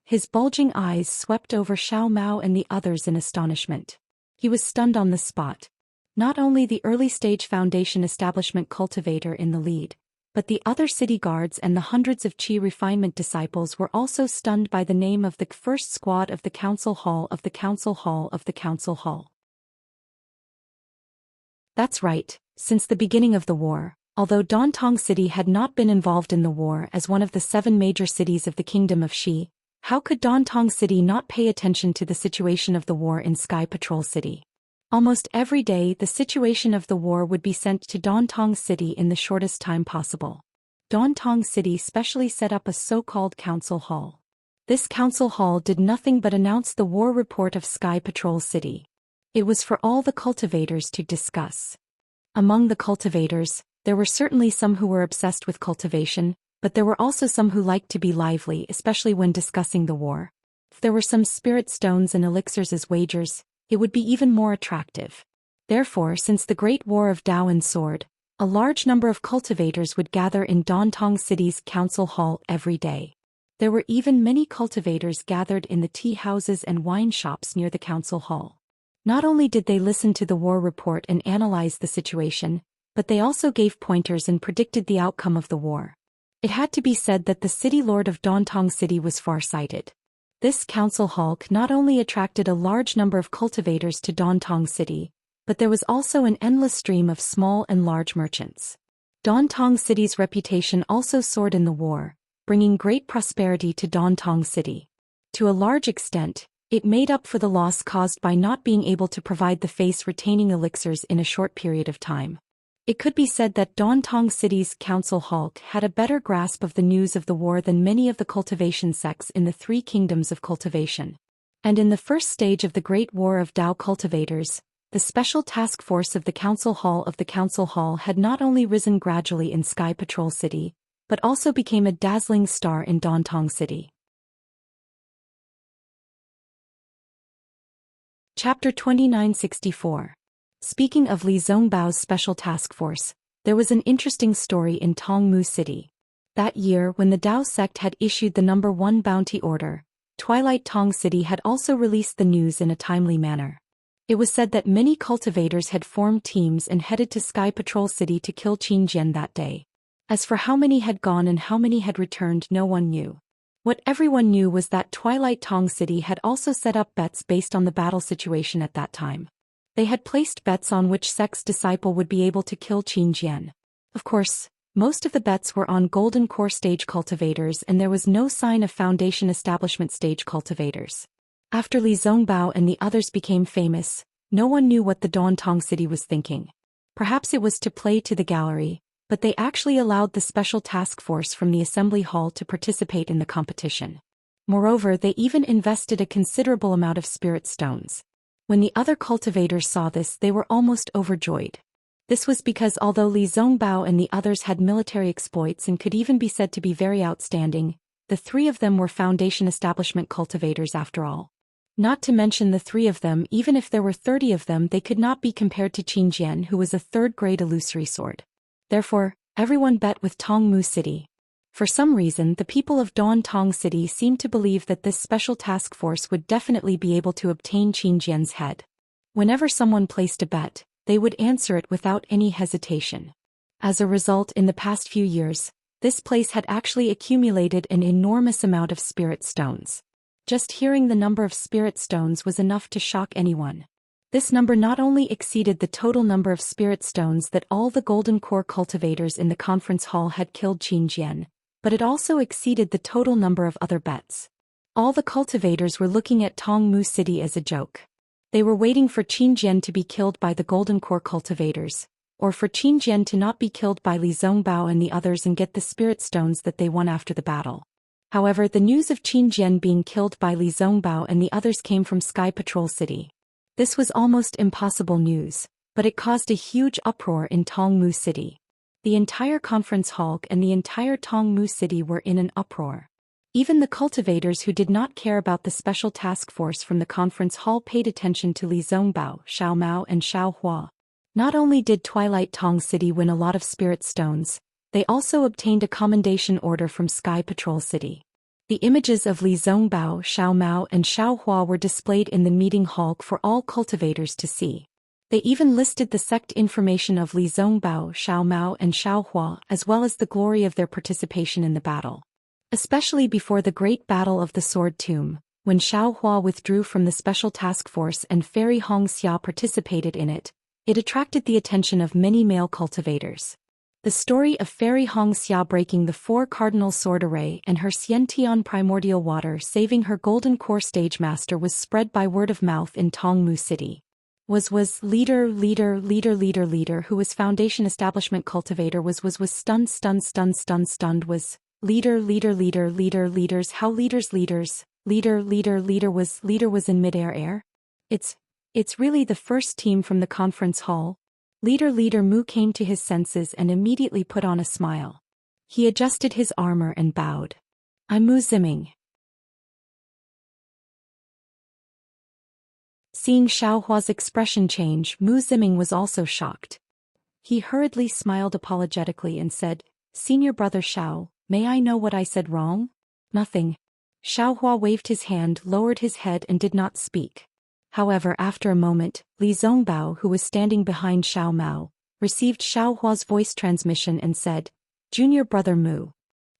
His bulging eyes swept over Xiao Mao and the others in astonishment. He was stunned on the spot. Not only the early-stage Foundation establishment cultivator in the lead, but the other city guards and the hundreds of Qi refinement disciples were also stunned by the name of the first squad of the Council Hall of the Council Hall of the Council Hall. That's right, since the beginning of the war, although Dantong City had not been involved in the war as one of the 7 major cities of the Kingdom of Xi, how could Dantong City not pay attention to the situation of the war in Sky Patrol City? Almost every day the situation of the war would be sent to Dantong City in the shortest time possible. Dantong City specially set up a so-called council hall. This council hall did nothing but announce the war report of Sky Patrol City. It was for all the cultivators to discuss. Among the cultivators, there were certainly some who were obsessed with cultivation, but there were also some who liked to be lively, especially when discussing the war. If there were some spirit stones and elixirs as wagers, it would be even more attractive. Therefore, since the Great War of Tao and Sword, a large number of cultivators would gather in Dantong City's council hall every day. There were even many cultivators gathered in the tea houses and wine shops near the council hall. Not only did they listen to the war report and analyze the situation, but they also gave pointers and predicted the outcome of the war. It had to be said that the city lord of Dantong City was far-sighted. This council hall not only attracted a large number of cultivators to Dantong City, but there was also an endless stream of small and large merchants. Dantong City's reputation also soared in the war, bringing great prosperity to Dantong City. To a large extent, it made up for the loss caused by not being able to provide the face-retaining elixirs in a short period of time. It could be said that Dantong City's council hall had a better grasp of the news of the war than many of the cultivation sects in the 3 kingdoms of cultivation. And in the first stage of the Great War of Tao cultivators, the special task force of the Council Hall had not only risen gradually in Sky Patrol City, but also became a dazzling star in Dantong City. Chapter 2964. Speaking of Li Zongbao's special task force, there was an interesting story in Tongmu City. That year, when the Dao sect had issued the number 1 bounty order, Twilight Tong City had also released the news in a timely manner. It was said that many cultivators had formed teams and headed to Sky Patrol City to kill Qin Jian that day. As for how many had gone and how many had returned, no one knew. What everyone knew was that Twilight Tong City had also set up bets based on the battle situation at that time. They had placed bets on which sect's disciple would be able to kill Qin Jian. Of course, most of the bets were on Golden Core stage cultivators, and there was no sign of Foundation establishment stage cultivators. After Li Zongbao and the others became famous, no one knew what the Dantong City was thinking. Perhaps it was to play to the gallery, but they actually allowed the special task force from the assembly hall to participate in the competition. Moreover, they even invested a considerable amount of spirit stones. When the other cultivators saw this, they were almost overjoyed. This was because although Li Zongbao and the others had military exploits and could even be said to be very outstanding, the 3 of them were Foundation establishment cultivators after all. Not to mention the 3 of them, even if there were 30 of them, they could not be compared to Qin Jian, who was a 3rd-grade illusory sword. Therefore, everyone bet with Tongmu City. For some reason, the people of Dantong City seemed to believe that this special task force would definitely be able to obtain Qin Jian's head. Whenever someone placed a bet, they would answer it without any hesitation. As a result, in the past few years, this place had actually accumulated an enormous amount of spirit stones. Just hearing the number of spirit stones was enough to shock anyone. This number not only exceeded the total number of spirit stones that all the Golden Core cultivators in the conference hall had killed Qin Jian, but it also exceeded the total number of other bets. All the cultivators were looking at Tongmu City as a joke. They were waiting for Qin Jian to be killed by the Golden Core cultivators, or for Qin Jian to not be killed by Li Zongbao and the others and get the spirit stones that they won after the battle. However, the news of Qin Jian being killed by Li Zongbao and the others came from Sky Patrol City. This was almost impossible news, but it caused a huge uproar in Tongmu City. The entire conference hall and the entire Tongmu City were in an uproar. Even the cultivators who did not care about the special task force from the conference hall paid attention to Li Zongbao, Xiao Mao and Xiao Hua. Not only did Twilight Tong City win a lot of spirit stones, they also obtained a commendation order from Sky Patrol City. The images of Li Zongbao, Xiao Mao and Xiao Hua were displayed in the meeting hall for all cultivators to see. They even listed the sect information of Li Zongbao, Xiao Mao and Xiao Hua as well as the glory of their participation in the battle. Especially before the Great Battle of the Sword Tomb, when Xiao Hua withdrew from the Special Task Force and Fairy Hong Xia participated in it, it attracted the attention of many male cultivators. The story of Fairy Hong Xia breaking the 4 cardinal sword array and her Xiantian primordial water saving her golden core stage master was spread by word of mouth in Tongmu City. Was leader who was foundation establishment cultivator was stunned was leaders how leader was in midair. It's really the first team from the conference hall. Leader Mu came to his senses and immediately put on a smile. He adjusted his armor and bowed. I'm Mu Ziming. Seeing Xiao Hua's expression change, Mu Ziming was also shocked. He hurriedly smiled apologetically and said, Senior brother Xiao, may I know what I said wrong? Nothing. Xiao Hua waved his hand, lowered his head and did not speak. However, after a moment, Li Zongbao, who was standing behind Xiao Mao, received Xiao Hua's voice transmission and said, Junior brother Mu.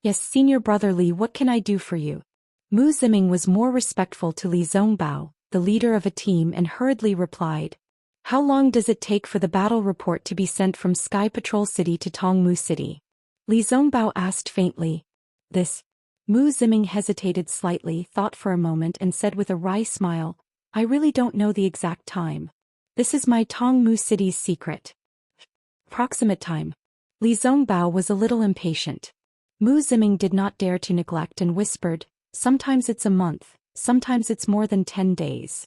Yes, senior brother Li, what can I do for you? Mu Ziming was more respectful to Li Zongbao, the leader of a team, and hurriedly replied, How long does it take for the battle report to be sent from Sky Patrol City to Tongmu City? Li Zongbao asked faintly. This. Mu Ziming hesitated slightly, thought for a moment and said with a wry smile, I really don't know the exact time. This is my Tongmu City's secret. Approximate time. Li Zongbao was a little impatient. Mu Ziming did not dare to neglect and whispered, Sometimes it's a month, sometimes it's more than 10 days.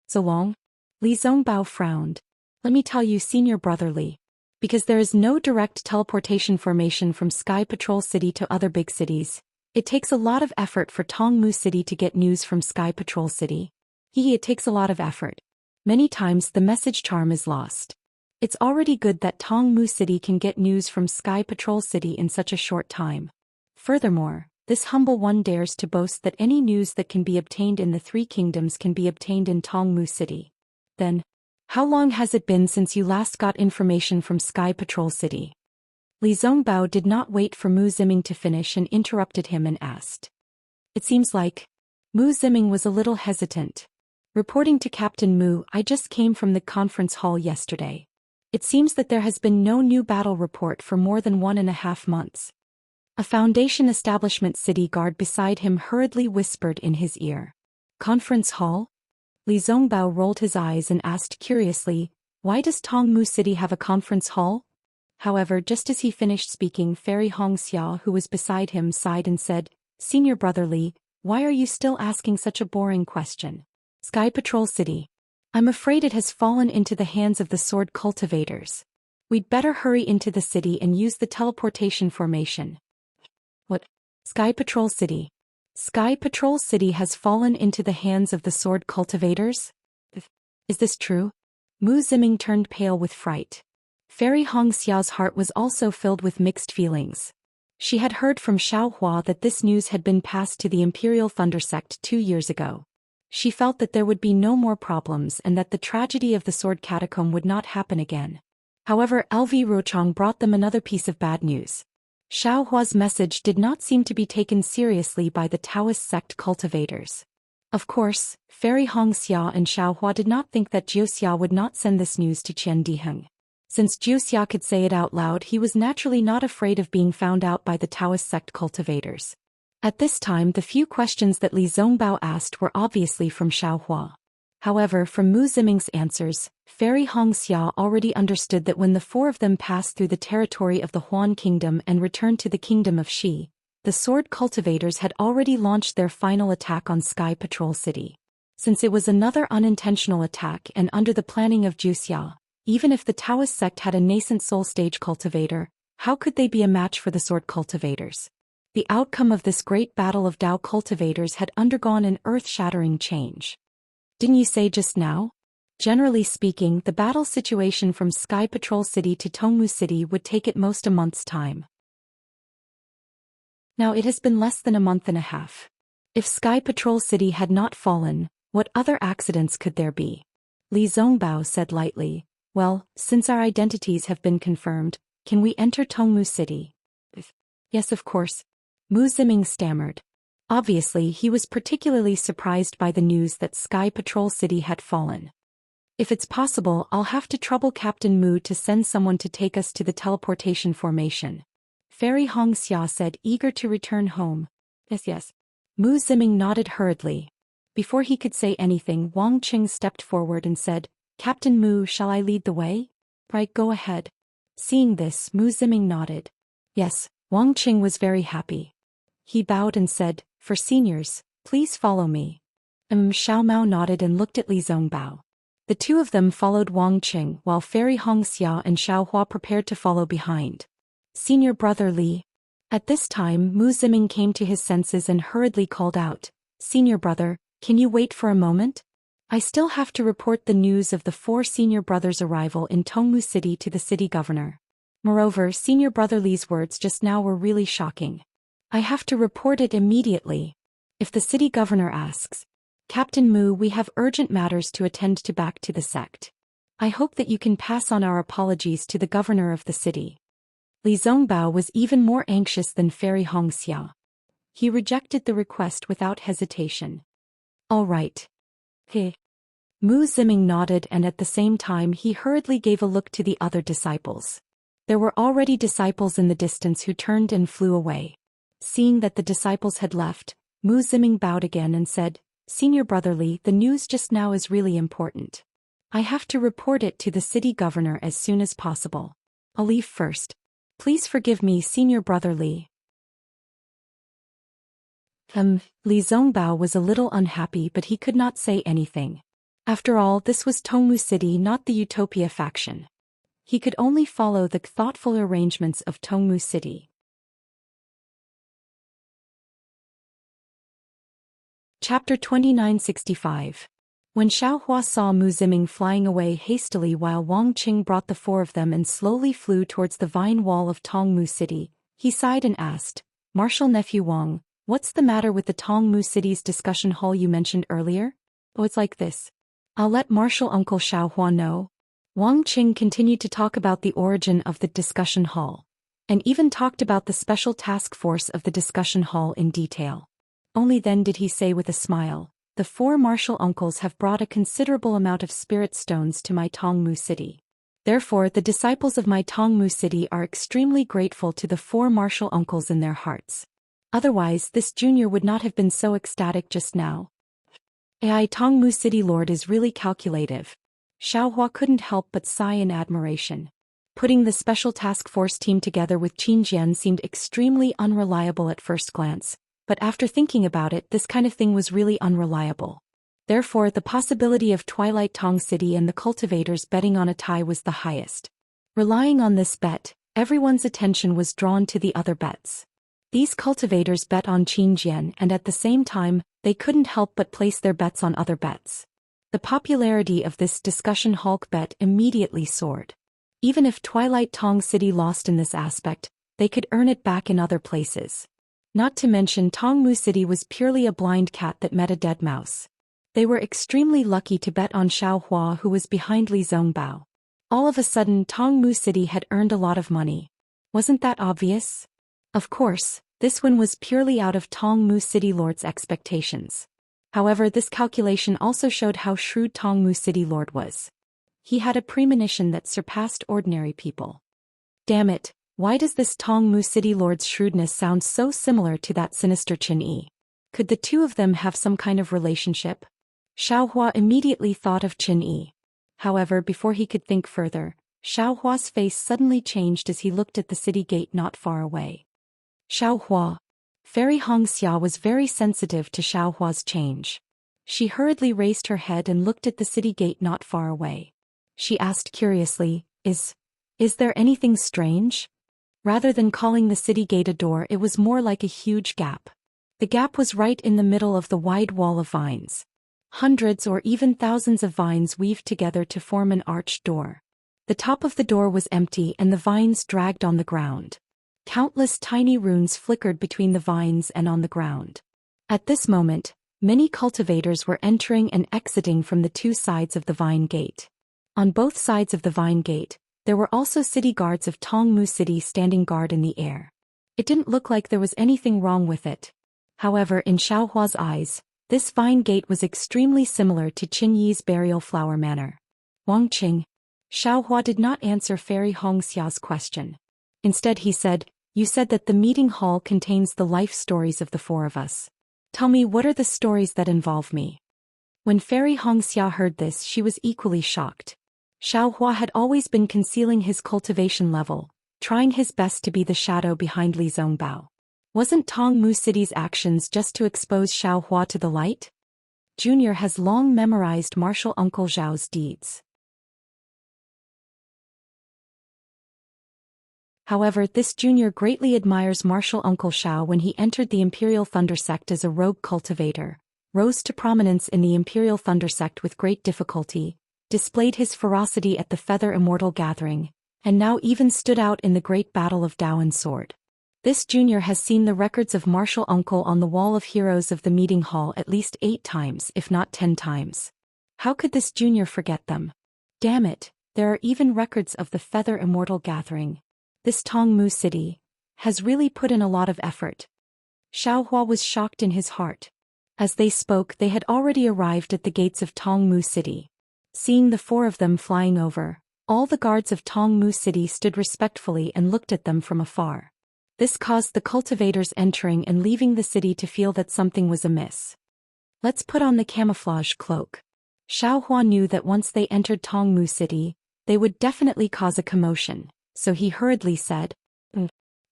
So long? Li Zongbao frowned. Let me tell you, senior brother Li. Because there is no direct teleportation formation from Sky Patrol City to other big cities, it takes a lot of effort for Tongmu City to get news from Sky Patrol City. It takes a lot of effort. Many times the message charm is lost. It's already good that Tongmu City can get news from Sky Patrol City in such a short time. Furthermore, this humble one dares to boast that any news that can be obtained in the 3 kingdoms can be obtained in Tongmu City. Then, how long has it been since you last got information from Sky Patrol City? Li Zongbao did not wait for Mu Ziming to finish and interrupted him and asked. It seems like. Mu Ziming was a little hesitant. Reporting to Captain Mu, I just came from the conference hall yesterday. It seems that there has been no new battle report for more than 1.5 months. A Foundation establishment city guard beside him hurriedly whispered in his ear. Conference hall? Li Zongbao rolled his eyes and asked curiously, Why does Tongmu City have a conference hall? However, just as he finished speaking, Fairy Hong Xia, who was beside him, sighed and said, Senior brother Li, why are you still asking such a boring question? Sky Patrol City. I'm afraid it has fallen into the hands of the sword cultivators. We'd better hurry into the city and use the teleportation formation. What? Sky Patrol City. Sky Patrol City has fallen into the hands of the sword cultivators? Is this true? Mu Ziming turned pale with fright. Fairy Hong Xiao's heart was also filled with mixed feelings. She had heard from Xiao Hua that this news had been passed to the Imperial Thunder Sect 2 years ago. She felt that there would be no more problems and that the tragedy of the Sword Catacomb would not happen again. However, LV Rochong brought them another piece of bad news. Xiao Hua's message did not seem to be taken seriously by the Taoist sect cultivators. Of course, Fairy Hong Xia and Xiao Hua did not think that Jiuxia would not send this news to Qian Diheng. Since Jiuxia could say it out loud, he was naturally not afraid of being found out by the Taoist sect cultivators. At this time, the few questions that Li Zongbao asked were obviously from Xiao Hua. However, from Mu Ziming's answers, Fairy Hong Xia already understood that when the 4 of them passed through the territory of the Huan Kingdom and returned to the Kingdom of Xi, the sword cultivators had already launched their final attack on Sky Patrol City. Since it was another unintentional attack and under the planning of Jiuxia, even if the Taoist sect had a nascent soul stage cultivator, how could they be a match for the sword cultivators? The outcome of this great battle of Dao cultivators had undergone an earth-shattering change. Didn't you say just now? Generally speaking, the battle situation from Sky Patrol City to Tongmu City would take at most a month's time. Now it has been less than a month and a half. If Sky Patrol City had not fallen, what other accidents could there be? Li Zongbao said lightly, well, since our identities have been confirmed, can we enter Tongmu City? Yes, of course. Mu Ziming stammered. Obviously, he was particularly surprised by the news that Sky Patrol City had fallen. If it's possible, I'll have to trouble Captain Mu to send someone to take us to the teleportation formation. Fairy Hongxia said, eager to return home. Yes. Mu Ziming nodded hurriedly. Before he could say anything, Wang Qing stepped forward and said, Captain Mu, shall I lead the way? Right, go ahead. Seeing this, Mu Ziming nodded. Yes, Wang Qing was very happy. He bowed and said, for seniors, please follow me. Xiao Mao nodded and looked at Li Zongbao. The two of them followed Wang Qing while Fairy Hongxia and Xiao Hua prepared to follow behind. Senior brother Li. At this time, Mu Ziming came to his senses and hurriedly called out, Senior brother, can you wait for a moment? I still have to report the news of the 4 senior brothers' arrival in Tongmu City to the city governor. Moreover, senior brother Li's words just now were really shocking. I have to report it immediately. If the city governor asks, Captain Mu, we have urgent matters to attend to back to the sect. I hope that you can pass on our apologies to the governor of the city. Li Zongbao was even more anxious than Fairy Hongxia. He rejected the request without hesitation. All right. He. Mu Ziming nodded and at the same time he hurriedly gave a look to the other disciples. There were already disciples in the distance who turned and flew away. Seeing that the disciples had left, Mu Ziming bowed again and said, Senior brother Li, the news just now is really important. I have to report it to the city governor as soon as possible. I'll leave first. Please forgive me, senior brother Li. Li Zongbao was a little unhappy but he could not say anything. After all, this was Tongmu City, not the Utopia faction. He could only follow the thoughtful arrangements of Tongmu City. Chapter 2965. When Xiaohua saw Mu Ziming flying away hastily while Wang Qing brought the 4 of them and slowly flew towards the vine wall of Tongmu City, he sighed and asked, Martial Nephew Wang, what's the matter with the Tongmu City's discussion hall you mentioned earlier? Oh, it's like this. I'll let Martial Uncle Xiaohua know. Wang Qing continued to talk about the origin of the discussion hall, and even talked about the special task force of the discussion hall in detail. Only then did he say with a smile, the 4 martial uncles have brought a considerable amount of spirit stones to my Tongmu City. Therefore, the disciples of my Tongmu City are extremely grateful to the 4 martial uncles in their hearts. Otherwise, this junior would not have been so ecstatic just now. AI Tongmu City Lord is really calculative. Xiaohua couldn't help but sigh in admiration. Putting the special task force team together with Qin Jian seemed extremely unreliable at first glance. But after thinking about it, this kind of thing was really unreliable. Therefore, the possibility of Twilight Tong City and the cultivators betting on a tie was the highest. Relying on this bet, everyone's attention was drawn to the other bets. These cultivators bet on Qin Jian and at the same time, they couldn't help but place their bets on other bets. The popularity of this discussion Hulk bet immediately soared. Even if Twilight Tong City lost in this aspect, they could earn it back in other places. Not to mention Tongmu City was purely a blind cat that met a dead mouse. They were extremely lucky to bet on Xiaohua, who was behind Li Zongbao. All of a sudden Tongmu City had earned a lot of money. Wasn't that obvious? Of course, this win was purely out of Tongmu City Lord's expectations. However, this calculation also showed how shrewd Tongmu City Lord was. He had a premonition that surpassed ordinary people. Damn it, why does this Tongmu City Lord's shrewdness sound so similar to that sinister Qin Yi? Could the two of them have some kind of relationship? Xiaohua immediately thought of Qin Yi. However, before he could think further, Xiaohua's face suddenly changed as he looked at the city gate not far away. Xiaohua. Fairy Hongxia was very sensitive to Xiaohua's change. She hurriedly raised her head and looked at the city gate not far away. She asked curiously, Is there anything strange? Rather than calling the city gate a door, it was more like a huge gap. The gap was right in the middle of the wide wall of vines. Hundreds or even thousands of vines weaved together to form an arched door. The top of the door was empty and the vines dragged on the ground. Countless tiny runes flickered between the vines and on the ground. At this moment, many cultivators were entering and exiting from the two sides of the vine gate. On both sides of the vine gate, there were also city guards of Tongmu City standing guard in the air. It didn't look like there was anything wrong with it. However, in Xiaohua's eyes, this vine gate was extremely similar to Qingyi's burial flower manor. Wang Qing. Xiaohua did not answer Fairy Hongxia's question. Instead he said, "You said that the meeting hall contains the life stories of the four of us. Tell me, what are the stories that involve me?" When Fairy Hongxia heard this, she was equally shocked. Xiaohua had always been concealing his cultivation level, trying his best to be the shadow behind Li Zongbao. Wasn't Tongmu City's actions just to expose Xiaohua to the light? Junior has long memorized Martial Uncle Zhao's deeds. However, this junior greatly admires Martial Uncle Zhao. When he entered the Imperial Thunder Sect as a rogue cultivator, rose to prominence in the Imperial Thunder Sect with great difficulty, displayed his ferocity at the Feather Immortal Gathering, and now even stood out in the Great Battle of Daoan Sword. This junior has seen the records of Martial Uncle on the wall of heroes of the meeting hall at least 8 times, if not 10 times. How could this junior forget them? Damn it, there are even records of the Feather Immortal Gathering. This Tongmu City has really put in a lot of effort. Xiaohua was shocked in his heart. As they spoke, they had already arrived at the gates of Tongmu City. Seeing the four of them flying over, all the guards of Tongmu City stood respectfully and looked at them from afar. This caused the cultivators entering and leaving the city to feel that something was amiss. Let's put on the camouflage cloak. Xiaohua knew that once they entered Tongmu City, they would definitely cause a commotion, so he hurriedly said,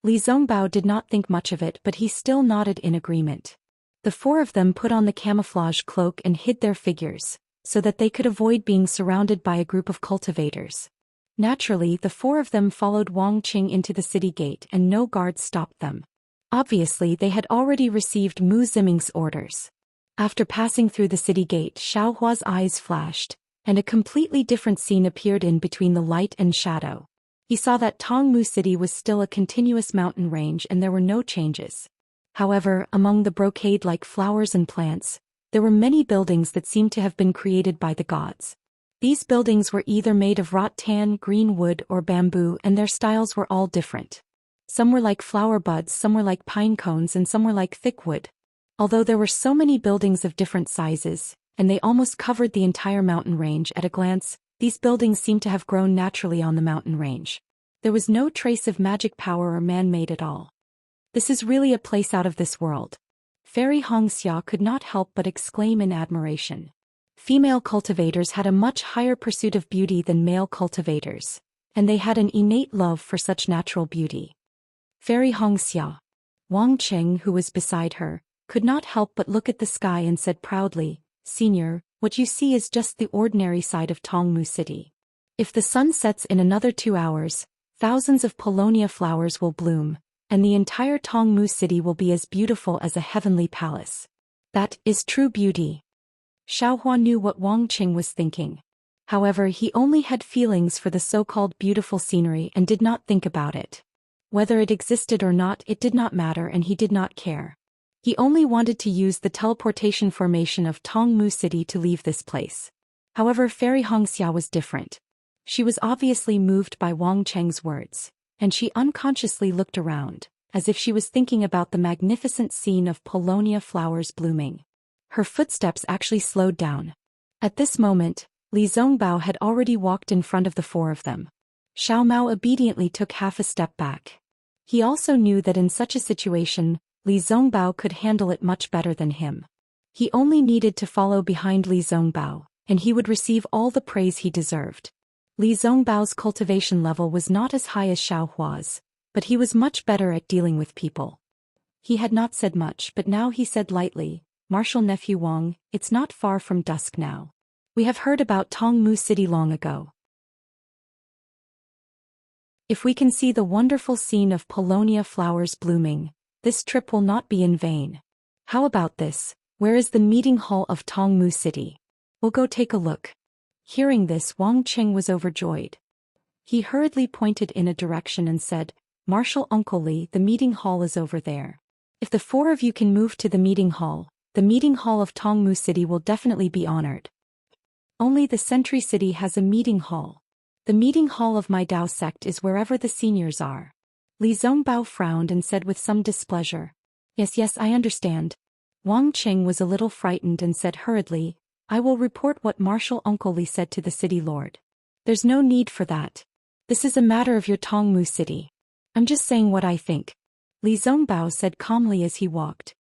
Li Zongbao did not think much of it, but he still nodded in agreement. The four of them put on the camouflage cloak and hid their figures, so that they could avoid being surrounded by a group of cultivators. Naturally, the four of them followed Wang Qing into the city gate and no guards stopped them. Obviously, they had already received Mu Ziming's orders. After passing through the city gate, Xiaohua's eyes flashed, and a completely different scene appeared in between the light and shadow. He saw that Tongmu City was still a continuous mountain range and there were no changes. However, among the brocade-like flowers and plants, there were many buildings that seemed to have been created by the gods. These buildings were either made of rattan, green wood, or bamboo, and their styles were all different. Some were like flower buds, some were like pine cones, and some were like thick wood. Although there were so many buildings of different sizes, and they almost covered the entire mountain range at a glance, these buildings seemed to have grown naturally on the mountain range. There was no trace of magic power or man-made at all. This is really a place out of this world. Fairy Hongxia could not help but exclaim in admiration. Female cultivators had a much higher pursuit of beauty than male cultivators, and they had an innate love for such natural beauty. Fairy Hongxia. Wang Qing, who was beside her, could not help but look at the sky and said proudly, "Senior, what you see is just the ordinary side of Tongmu City. If the sun sets in another 2 hours, thousands of Paulownia flowers will bloom, and the entire Tongmu City will be as beautiful as a heavenly palace. That is true beauty." Xiaohua knew what Wang Qing was thinking. However, he only had feelings for the so-called beautiful scenery and did not think about it. Whether it existed or not, it did not matter and he did not care. He only wanted to use the teleportation formation of Tongmu City to leave this place. However, Fairy Hongxia was different. She was obviously moved by Wang Qing's words, and she unconsciously looked around, as if she was thinking about the magnificent scene of Paulownia flowers blooming. Her footsteps actually slowed down. At this moment, Li Zongbao had already walked in front of the four of them. Xiao Mao obediently took half a step back. He also knew that in such a situation, Li Zongbao could handle it much better than him. He only needed to follow behind Li Zongbao, and he would receive all the praise he deserved. Li Zongbao's cultivation level was not as high as Xiaohua's, but he was much better at dealing with people. He had not said much, but now he said lightly, "Martial nephew Wang, it's not far from dusk now. We have heard about Tongmu City long ago. If we can see the wonderful scene of Paulownia flowers blooming, this trip will not be in vain. How about this? Where is the meeting hall of Tongmu City? We'll go take a look. Hearing this, Wang Qing was overjoyed. He hurriedly pointed in a direction and said, Marshal Uncle Li, the meeting hall is over there. If the four of you can move to the meeting hall of Tongmu City will definitely be honored. Only the Century City has a meeting hall. The meeting hall of my Dao sect is wherever the seniors are. Li Zongbao frowned and said with some displeasure. Yes, I understand. Wang Qing was a little frightened and said hurriedly, I will report what Marshal Uncle Li said to the city lord. There's no need for that. This is a matter of your Tongmu City. I'm just saying what I think. Li Zongbao said calmly as he walked.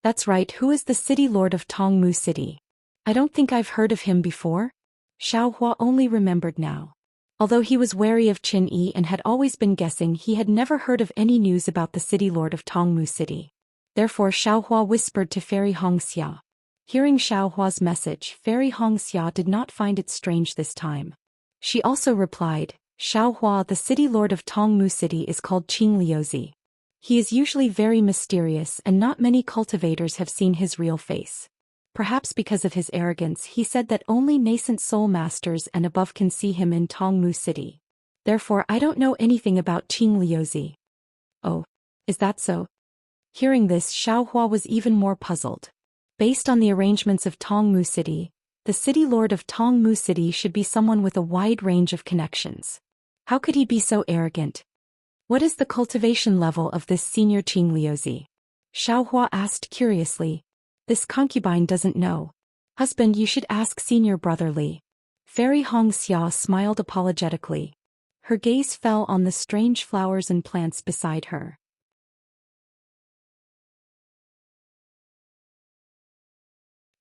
That's right, who is the city lord of Tongmu City? I don't think I've heard of him before. Xiao Hua only remembered now. Although he was wary of Qin Yi and had always been guessing, he had never heard of any news about the city lord of Tongmu City. Therefore Xiao Hua whispered to Fairy Hongxia. Hearing Xiao Hua's message, Fairy Hongxia did not find it strange this time. She also replied, Xiao Hua, the city lord of Tongmu City is called Qing Liuzi. He is usually very mysterious and not many cultivators have seen his real face. Perhaps because of his arrogance, he said that only nascent soul masters and above can see him in Tongmu City. Therefore I don't know anything about Qing Liuzi. Oh, is that so? Hearing this, Xiao Hua was even more puzzled. Based on the arrangements of Tongmu City, the city lord of Tongmu City should be someone with a wide range of connections. How could he be so arrogant? What is the cultivation level of this senior Qing Liuzi? Xiao Hua asked curiously. This concubine doesn't know. Husband, you should ask senior brother Li. Fairy Hongxia smiled apologetically. Her gaze fell on the strange flowers and plants beside her.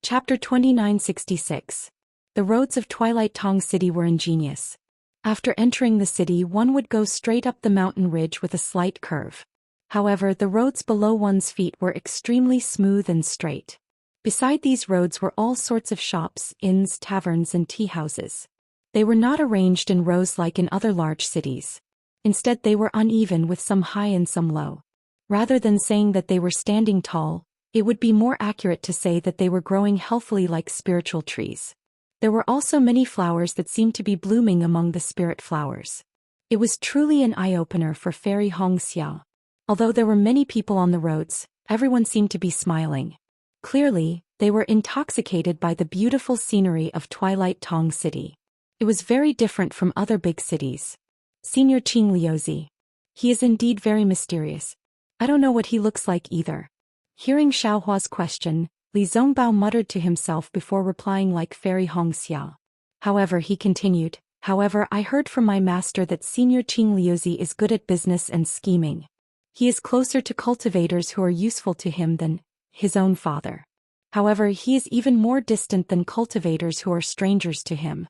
Chapter 2966. The roads of Twilight Tong City were ingenious. After entering the city, one would go straight up the mountain ridge with a slight curve. However, the roads below one's feet were extremely smooth and straight. Beside these roads were all sorts of shops, inns, taverns, and tea houses. They were not arranged in rows like in other large cities. Instead, they were uneven with some high and some low. Rather than saying that they were standing tall, it would be more accurate to say that they were growing healthily like spiritual trees. There were also many flowers that seemed to be blooming among the spirit flowers. It was truly an eye-opener for Fairy Hongxia. Although there were many people on the roads, everyone seemed to be smiling. Clearly, they were intoxicated by the beautiful scenery of Twilight Tong City. It was very different from other big cities. Senior Qing Liuzi. He is indeed very mysterious. I don't know what he looks like either. Hearing Xiao Hua's question, Li Zongbao muttered to himself before replying like Fairy Hongxia. However, he continued, I heard from my master that Senior Qing Liuzi is good at business and scheming. He is closer to cultivators who are useful to him than his own father. However, he is even more distant than cultivators who are strangers to him.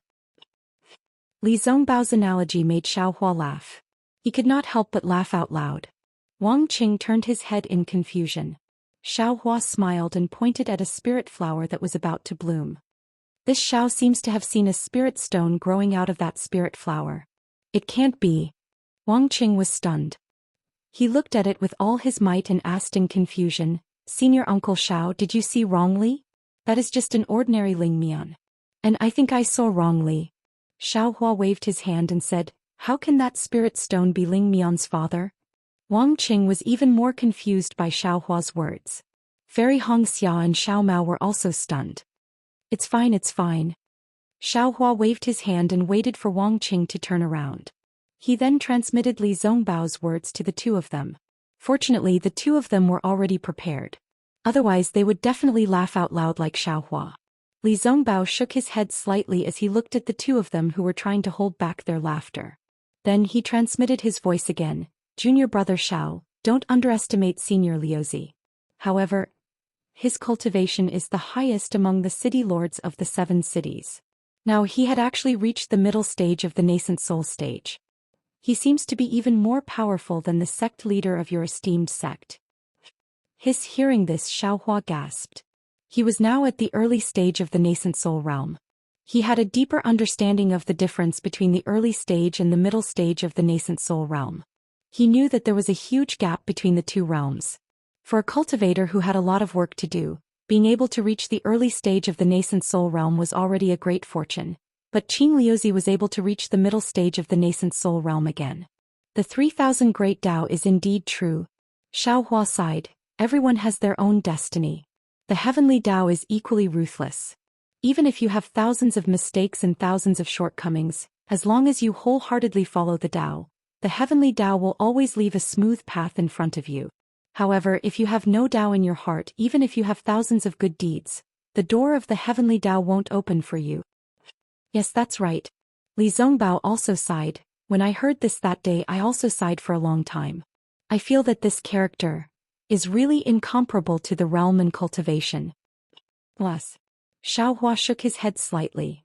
Li Zongbao's analogy made Xiao Hua laugh. He could not help but laugh out loud. Wang Qing turned his head in confusion. Xiao Hua smiled and pointed at a spirit flower that was about to bloom. This Xiao seems to have seen a spirit stone growing out of that spirit flower. It can't be. Wang Qing was stunned. He looked at it with all his might and asked in confusion, Senior Uncle Xiao, did you see wrongly? That is just an ordinary Lingmian. And I think I saw wrongly. Xiao Hua waved his hand and said, how can that spirit stone be Lingmian's father? Wang Qing was even more confused by Xiao Hua's words. Fairy Hongxia and Xiao Mao were also stunned. It's fine. Xiao Hua waved his hand and waited for Wang Qing to turn around. He then transmitted Li Zongbao's words to the two of them. Fortunately, the two of them were already prepared. Otherwise, they would definitely laugh out loud like Xiao Hua. Li Zongbao shook his head slightly as he looked at the two of them who were trying to hold back their laughter. Then he transmitted his voice again. Junior brother Xiao, don't underestimate Senior Liuzi. However, his cultivation is the highest among the city lords of the 7 cities. Now he had actually reached the middle stage of the nascent soul stage. He seems to be even more powerful than the sect leader of your esteemed sect. Hearing this, Xiao Hua gasped. He was now at the early stage of the nascent soul realm. He had a deeper understanding of the difference between the early stage and the middle stage of the nascent soul realm. He knew that there was a huge gap between the two realms. For a cultivator who had a lot of work to do, being able to reach the early stage of the nascent soul realm was already a great fortune. But Qing Liuzi was able to reach the middle stage of the nascent soul realm again. The 3,000 Great Tao is indeed true. Xiao Hua sighed. Everyone has their own destiny. The heavenly Tao is equally ruthless. Even if you have thousands of mistakes and thousands of shortcomings, as long as you wholeheartedly follow the Tao, the heavenly Tao will always leave a smooth path in front of you. However, if you have no Tao in your heart, even if you have thousands of good deeds, the door of the heavenly Tao won't open for you. Yes, that's right. Li Zongbao also sighed. When I heard this that day, I also sighed for a long time. I feel that this character is really incomparable to the realm and cultivation. Plus, Xiao Hua shook his head slightly.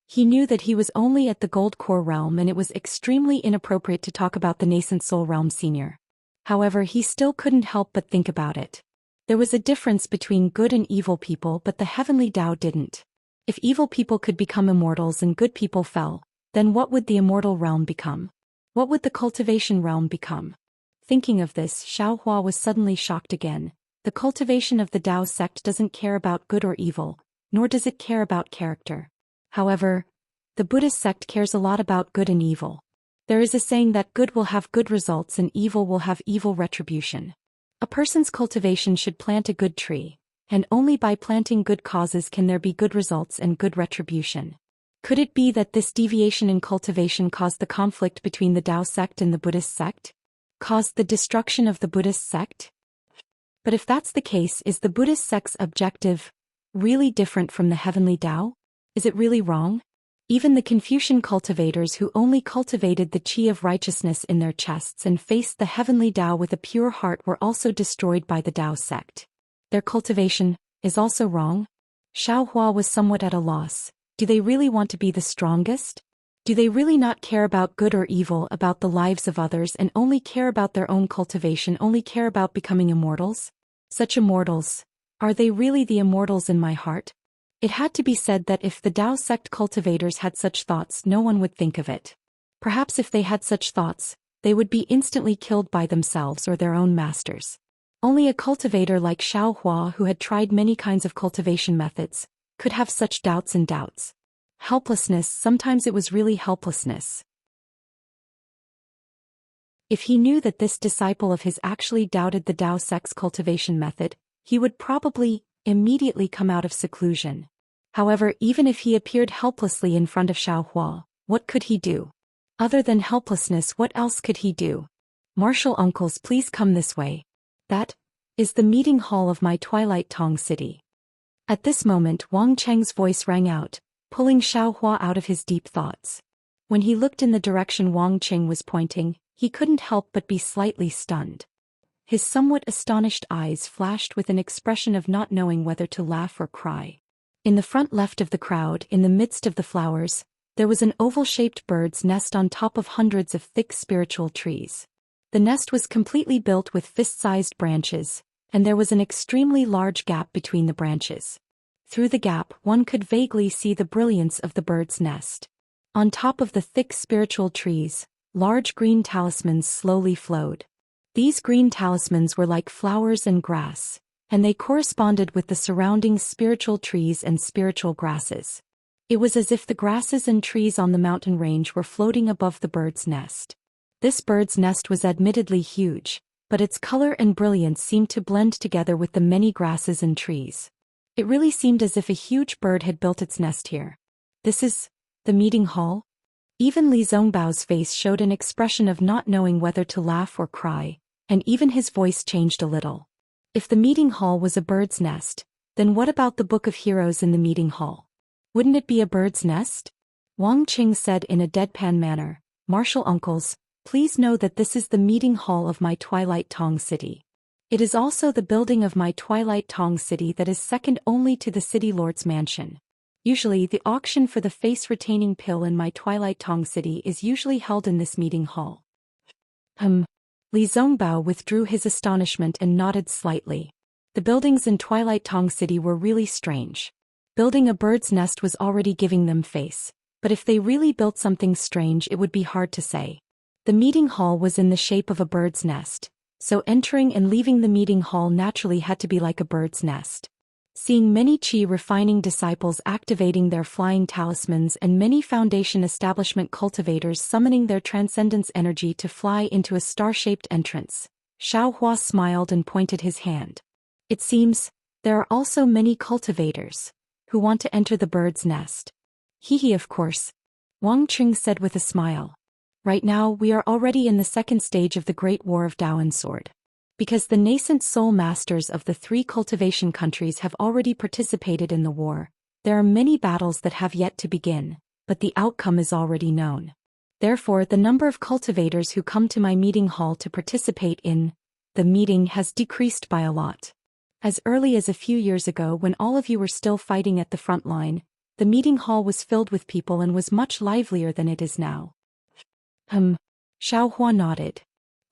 He knew that he was only at the Gold Core realm and it was extremely inappropriate to talk about the nascent soul realm senior. However, he still couldn't help but think about it. There was a difference between good and evil people, but the heavenly Tao didn't. If evil people could become immortals and good people fell, then what would the immortal realm become? What would the cultivation realm become? Thinking of this, Xiao Hua was suddenly shocked again. The cultivation of the Tao sect doesn't care about good or evil, nor does it care about character. However, the Buddhist sect cares a lot about good and evil. There is a saying that good will have good results and evil will have evil retribution. A person's cultivation should plant a good tree, and only by planting good causes can there be good results and good retribution. Could it be that this deviation in cultivation caused the conflict between the Tao sect and the Buddhist sect? Caused the destruction of the Buddhist sect? But if that's the case, is the Buddhist sect's objective really different from the heavenly Tao? Is it really wrong? Even the Confucian cultivators who only cultivated the qi of righteousness in their chests and faced the heavenly Tao with a pure heart were also destroyed by the Tao sect. Their cultivation is also wrong? Xiao Hua was somewhat at a loss. Do they really want to be the strongest? Do they really not care about good or evil, about the lives of others, and only care about their own cultivation, only care about becoming immortals? Such immortals, are they really the immortals in my heart? It had to be said that if the Tao sect cultivators had such thoughts, no one would think of it. Perhaps if they had such thoughts, they would be instantly killed by themselves or their own masters. Only a cultivator like Xiao Hua, who had tried many kinds of cultivation methods, could have such doubts and doubts. Helplessness, sometimes it was really helplessness. If he knew that this disciple of his actually doubted the Tao sect's cultivation method, he would probably immediately come out of seclusion. However, even if he appeared helplessly in front of Xiao Hua, what could he do? Other than helplessness, what else could he do? Martial uncles, please come this way. That is the meeting hall of my Twilight Tong City. At this moment, Wang Cheng's voice rang out, pulling Xiao Hua out of his deep thoughts. When he looked in the direction Wang Cheng was pointing, he couldn't help but be slightly stunned. His somewhat astonished eyes flashed with an expression of not knowing whether to laugh or cry. In the front left of the crowd, in the midst of the flowers, there was an oval-shaped bird's nest on top of hundreds of thick spiritual trees. The nest was completely built with fist-sized branches, and there was an extremely large gap between the branches. Through the gap, one could vaguely see the brilliance of the bird's nest. On top of the thick spiritual trees, large green talismans slowly flowed. These green talismans were like flowers and grass, and they corresponded with the surrounding spiritual trees and spiritual grasses. It was as if the grasses and trees on the mountain range were floating above the bird's nest. This bird's nest was admittedly huge, but its color and brilliance seemed to blend together with the many grasses and trees. It really seemed as if a huge bird had built its nest here. This is the meeting hall? Even Li Zongbao's face showed an expression of not knowing whether to laugh or cry, and even his voice changed a little. If the meeting hall was a bird's nest, then what about the Book of Heroes in the meeting hall? Wouldn't it be a bird's nest? Wang Qing said in a deadpan manner, "Martial uncles, please know that this is the meeting hall of my Twilight Tong City. It is also the building of my Twilight Tong City that is second only to the City Lord's mansion. Usually the auction for the face-retaining pill in my Twilight Tong City is usually held in this meeting hall." Li Zongbao withdrew his astonishment and nodded slightly. The buildings in Twilight Tong City were really strange. Building a bird's nest was already giving them face, but if they really built something strange it would be hard to say. The meeting hall was in the shape of a bird's nest, so entering and leaving the meeting hall naturally had to be like a bird's nest. Seeing many chi refining disciples activating their flying talismans and many foundation establishment cultivators summoning their transcendence energy to fly into a star-shaped entrance, Xiao Hua smiled and pointed his hand. It seems, there are also many cultivators who want to enter the bird's nest. Hehe, of course, Wang Qing said with a smile. Right now we are already in the second stage of the Great War of Dao and Sword. Because the nascent soul masters of the 3 cultivation countries have already participated in the war, there are many battles that have yet to begin, but the outcome is already known. Therefore, the number of cultivators who come to my meeting hall to participate in the meeting has decreased by a lot. As early as a few years ago when all of you were still fighting at the front line, the meeting hall was filled with people and was much livelier than it is now. Xiao Hua nodded.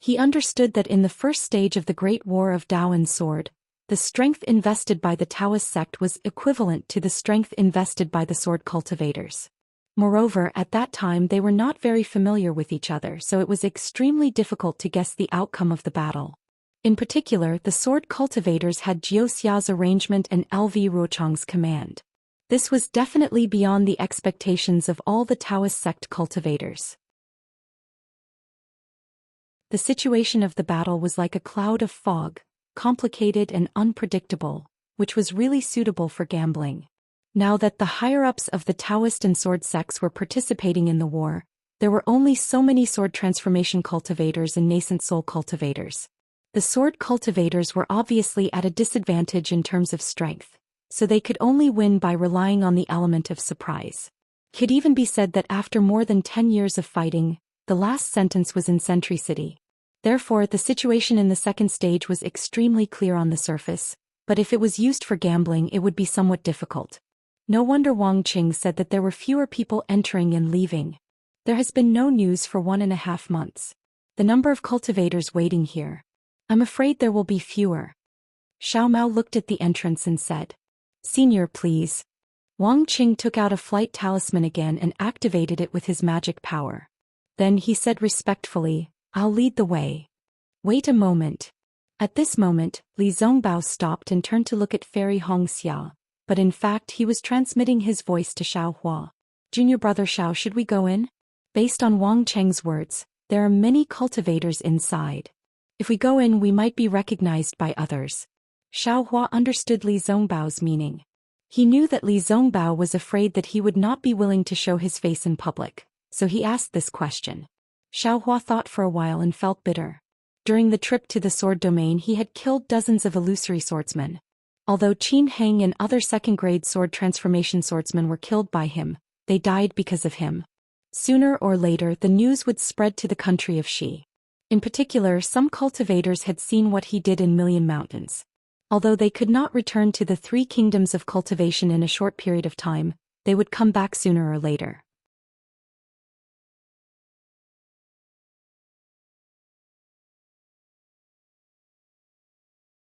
He understood that in the first stage of the Great War of Dao and Sword, the strength invested by the Taoist sect was equivalent to the strength invested by the sword cultivators. Moreover, at that time they were not very familiar with each other, so it was extremely difficult to guess the outcome of the battle. In particular, the sword cultivators had Jiu Xia's arrangement and LV Ruochang's command. This was definitely beyond the expectations of all the Taoist sect cultivators. The situation of the battle was like a cloud of fog, complicated and unpredictable, which was really suitable for gambling. Now that the higher-ups of the Taoist and sword sects were participating in the war, there were only so many sword transformation cultivators and nascent soul cultivators. The sword cultivators were obviously at a disadvantage in terms of strength, so they could only win by relying on the element of surprise. It could even be said that after more than 10 years of fighting, the last sentence was in Sentry City. Therefore, the situation in the second stage was extremely clear on the surface, but if it was used for gambling it would be somewhat difficult. No wonder Wang Qing said that there were fewer people entering and leaving. There has been no news for 1.5 months. The number of cultivators waiting here. I'm afraid there will be fewer. Xiao Mao looked at the entrance and said, "Senior, please." Wang Qing took out a flight talisman again and activated it with his magic power. Then he said respectfully, "I'll lead the way." Wait a moment. At this moment, Li Zongbao stopped and turned to look at Fairy Hongxia, but in fact he was transmitting his voice to Xiao Hua. "Junior brother Xiao, should we go in?" Based on Wang Cheng's words, there are many cultivators inside. If we go in we might be recognized by others. Xiao Hua understood Li Zongbao's meaning. He knew that Li Zongbao was afraid that he would not be willing to show his face in public, so he asked this question. Xiao Hua thought for a while and felt bitter. During the trip to the sword domain he had killed dozens of illusory swordsmen. Although Qin Heng and other second-grade sword transformation swordsmen were killed by him, they died because of him. Sooner or later the news would spread to the country of Xi. In particular, some cultivators had seen what he did in Million Mountains. Although they could not return to the 3 kingdoms of cultivation in a short period of time, they would come back sooner or later.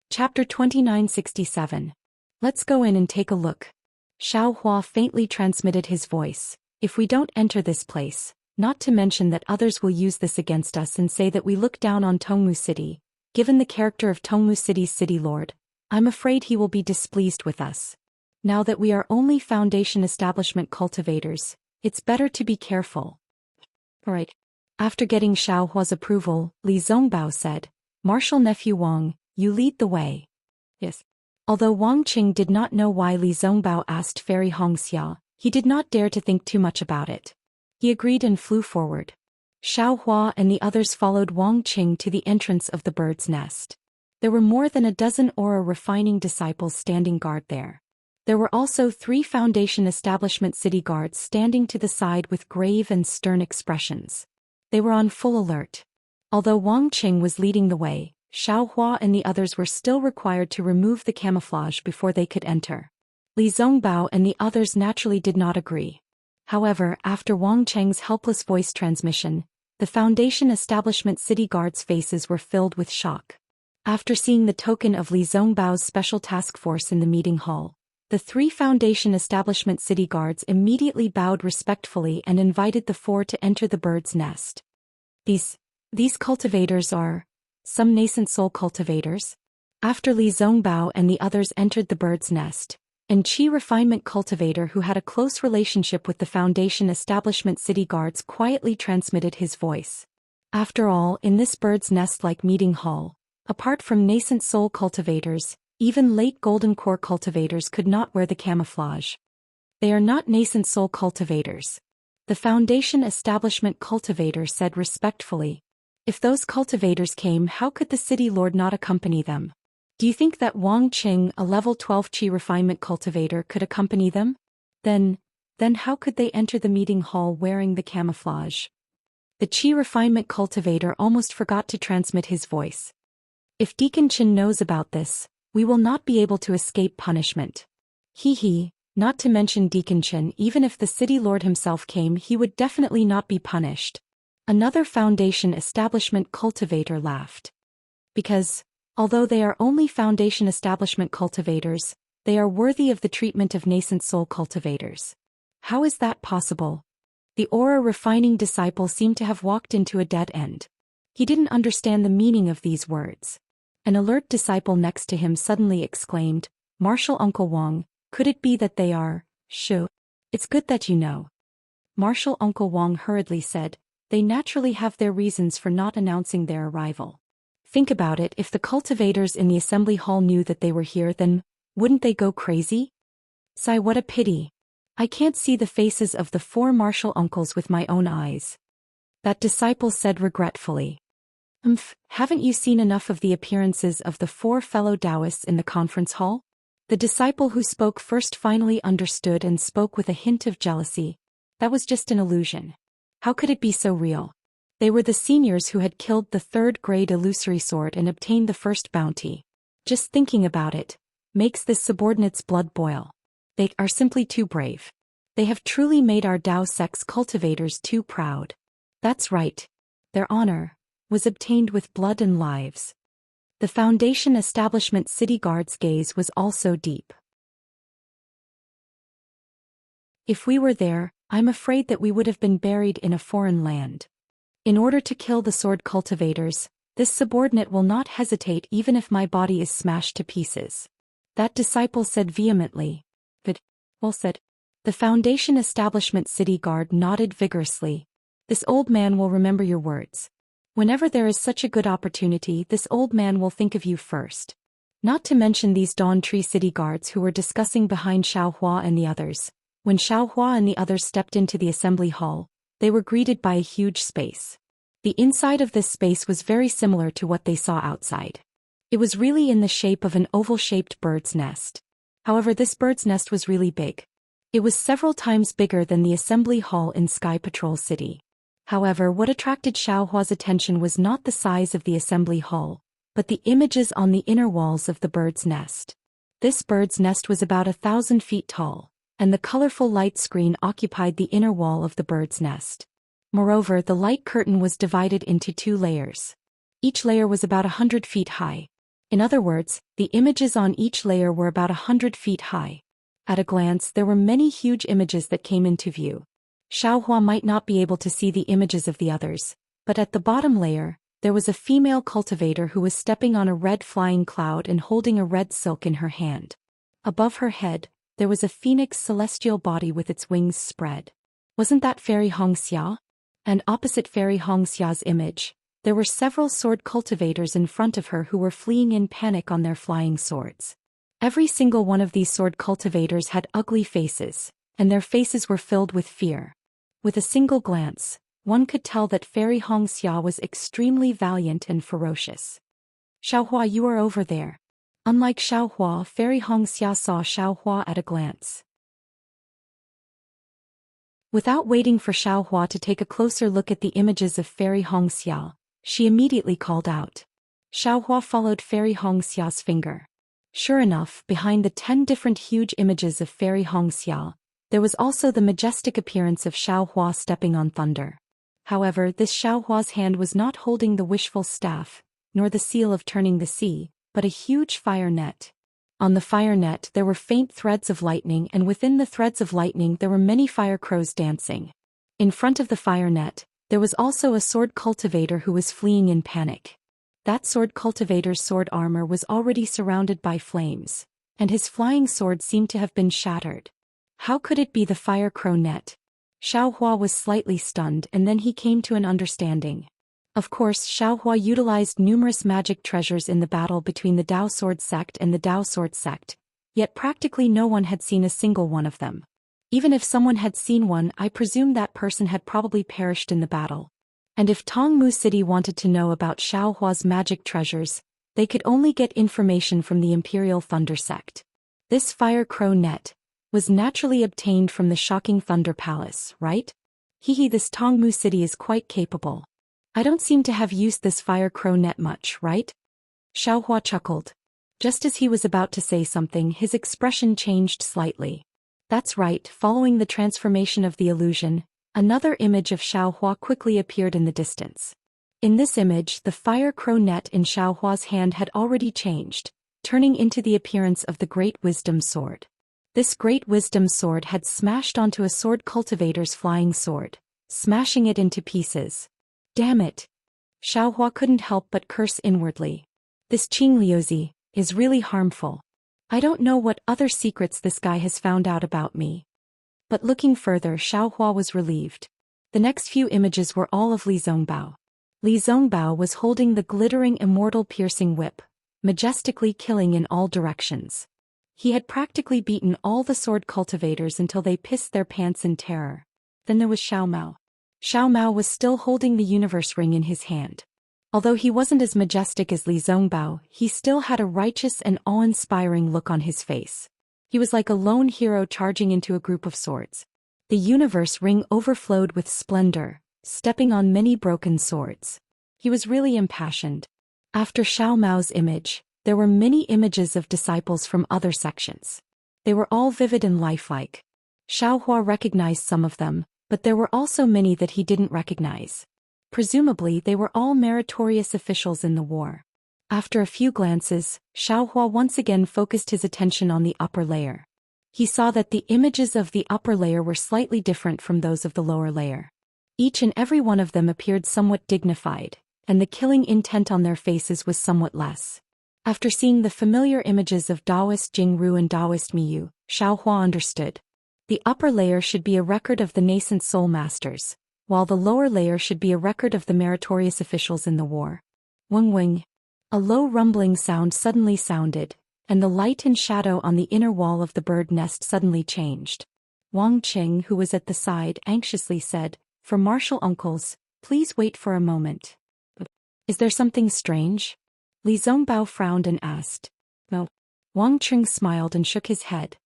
Chapter 2967. Let's go in and take a look. Xiao Hua faintly transmitted his voice. If we don't enter this place, not to mention that others will use this against us and say that we look down on Tongmu City, given the character of Tongmu City's city lord, I'm afraid he will be displeased with us. Now that we are only foundation establishment cultivators, it's better to be careful. Right. After getting Xiao Hua's approval, Li Zongbao said, "Marshal nephew Wang, you lead the way." Yes. Although Wang Qing did not know why Li Zongbao asked Fairy Hongxia, he did not dare to think too much about it. He agreed and flew forward. Xiao Hua and the others followed Wang Qing to the entrance of the bird's nest. There were more than a dozen aura refining disciples standing guard there. There were also 3 foundation establishment city guards standing to the side with grave and stern expressions. They were on full alert. Although Wang Qing was leading the way, Xiao Hua and the others were still required to remove the camouflage before they could enter. Li Zongbao and the others naturally did not agree. However, after Wang Cheng's helpless voice transmission, the foundation establishment city guards' faces were filled with shock. After seeing the token of Li Zongbao's special task force in the meeting hall, The 3 Foundation establishment city guards immediately bowed respectfully and invited the 4 to enter the bird's nest. These cultivators are some nascent soul cultivators. After Li Zongbao and the others entered the bird's nest, and Qi refinement cultivator who had a close relationship with the Foundation establishment city guards quietly transmitted his voice. After all, in this bird's nest-like meeting hall, apart from nascent soul cultivators, even late golden core cultivators could not wear the camouflage. They are not nascent soul cultivators. The Foundation establishment cultivator said respectfully. If those cultivators came, how could the city lord not accompany them? Do you think that Wang Qing, a level 12 Qi refinement cultivator, could accompany them? Then how could they enter the meeting hall wearing the camouflage? The Qi refinement cultivator almost forgot to transmit his voice. If Deacon Chen knows about this, we will not be able to escape punishment. Not to mention Deacon Chen, even if the city lord himself came, he would definitely not be punished. Another Foundation establishment cultivator laughed. Because, although they are only Foundation establishment cultivators, they are worthy of the treatment of nascent soul cultivators. How is that possible? The aura refining disciple seemed to have walked into a dead end. He didn't understand the meaning of these words. An alert disciple next to him suddenly exclaimed, "Martial Uncle Wang, could it be that they are, Shu? It's good that you know." Martial Uncle Wang hurriedly said, "They naturally have their reasons for not announcing their arrival. Think about it, if the cultivators in the assembly hall knew that they were here, then wouldn't they go crazy? Sigh, what a pity. I can't see the faces of the 4 martial uncles with my own eyes." That disciple said regretfully. Haven't you seen enough of the appearances of the 4 fellow Taoists in the conference hall? The disciple who spoke first finally understood and spoke with a hint of jealousy. That was just an illusion. How could it be so real? They were the seniors who had killed the 3rd-grade illusory sword and obtained the first bounty. Just thinking about it makes this subordinate's blood boil. They are simply too brave. They have truly made our Tao sex cultivators too proud. That's right. Their honor was obtained with blood and lives. The Foundation establishment city guard's gaze was also deep. If we were there, I'm afraid that we would have been buried in a foreign land. In order to kill the sword cultivators, this subordinate will not hesitate even if my body is smashed to pieces. That disciple said vehemently. Well said. The Foundation establishment city guard nodded vigorously. This old man will remember your words. Whenever there is such a good opportunity, this old man will think of you first. Not to mention these Dawn Tree city guards who were discussing behind Xiao Hua and the others. When Xiao Hua and the others stepped into the assembly hall, they were greeted by a huge space. The inside of this space was very similar to what they saw outside. It was really in the shape of an oval-shaped bird's nest. However, this bird's nest was really big. It was several times bigger than the assembly hall in Sky Patrol City. However, what attracted Xiao Hua's attention was not the size of the assembly hall, but the images on the inner walls of the bird's nest. This bird's nest was about 1,000 feet tall, and the colorful light screen occupied the inner wall of the bird's nest. Moreover, the light curtain was divided into 2 layers. Each layer was about 100 feet high. In other words, the images on each layer were about 100 feet high. At a glance, there were many huge images that came into view. Xiao Hua might not be able to see the images of the others, but at the bottom layer, there was a female cultivator who was stepping on a red flying cloud and holding a red silk in her hand. Above her head, there was a phoenix celestial body with its wings spread. Wasn't that Fairy Hongxia? And opposite Fairy Hongxia's image, there were several sword cultivators in front of her who were fleeing in panic on their flying swords. Every single one of these sword cultivators had ugly faces, and their faces were filled with fear. With a single glance, one could tell that Fairy Hongxia was extremely valiant and ferocious. "Xiao Hua, you are over there." Unlike Xiao Hua, Fairy Hongxia saw Xiao Hua at a glance. Without waiting for Xiao Hua to take a closer look at the images of Fairy Hongxia, she immediately called out. Xiao Hua followed Fairy Hongxia's finger. Sure enough, behind the 10 different huge images of Fairy Hongxia, there was also the majestic appearance of Xiao Hua stepping on thunder. However, this Xiao Hua's hand was not holding the wishful staff, nor the seal of turning the sea, but a huge fire net. On the fire net there were faint threads of lightning, and within the threads of lightning there were many fire crows dancing. In front of the fire net, there was also a sword cultivator who was fleeing in panic. That sword cultivator's sword armor was already surrounded by flames, and his flying sword seemed to have been shattered. How could it be the fire crow net? Xiaohua was slightly stunned, and then he came to an understanding. Of course, Xiaohua utilized numerous magic treasures in the battle between the Dao Sword Sect and the Dao Sword Sect, yet practically no one had seen a single one of them. Even if someone had seen one, I presume that person had probably perished in the battle. And if Tongmu City wanted to know about Xiaohua's magic treasures, they could only get information from the Imperial Thunder Sect. This fire crow net was naturally obtained from the shocking Thunder Palace, right? This Tongmu City is quite capable. I don't seem to have used this fire crow net much, right? Xiaohua chuckled. Just as he was about to say something, his expression changed slightly. That's right, following the transformation of the illusion, another image of Xiaohua quickly appeared in the distance. In this image, the fire crow net in Xiaohua's hand had already changed, turning into the appearance of the Great Wisdom Sword. This Great Wisdom Sword had smashed onto a sword cultivator's flying sword, smashing it into pieces. Damn it! Xiaohua couldn't help but curse inwardly. This Qingliuzi is really harmful. I don't know what other secrets this guy has found out about me. But looking further, Xiaohua was relieved. The next few images were all of Li Zongbao. Li Zongbao was holding the glittering immortal piercing whip, majestically killing in all directions. He had practically beaten all the sword cultivators until they pissed their pants in terror. Then there was Xiao Mao. Xiao Mao was still holding the universe ring in his hand. Although he wasn't as majestic as Li Zongbao, he still had a righteous and awe-inspiring look on his face. He was like a lone hero charging into a group of swords. The universe ring overflowed with splendor, stepping on many broken swords. He was really impassioned. After Xiao Mao's image, there were many images of disciples from other sections. They were all vivid and lifelike. Xiaohua recognized some of them, but there were also many that he didn't recognize. Presumably they were all meritorious officials in the war. After a few glances, Xiaohua once again focused his attention on the upper layer. He saw that the images of the upper layer were slightly different from those of the lower layer. Each and every one of them appeared somewhat dignified, and the killing intent on their faces was somewhat less. After seeing the familiar images of Taoist Jingru and Taoist Miyu, Xiaohua understood. The upper layer should be a record of the nascent soul masters, while the lower layer should be a record of the meritorious officials in the war. Wing wing. A low rumbling sound suddenly sounded, and the light and shadow on the inner wall of the bird nest suddenly changed. Wang Qing, who was at the side, anxiously said, "For martial uncles, please wait for a moment." Is there something strange? Li Zongbao frowned and asked. No. Wang Qing smiled and shook his head.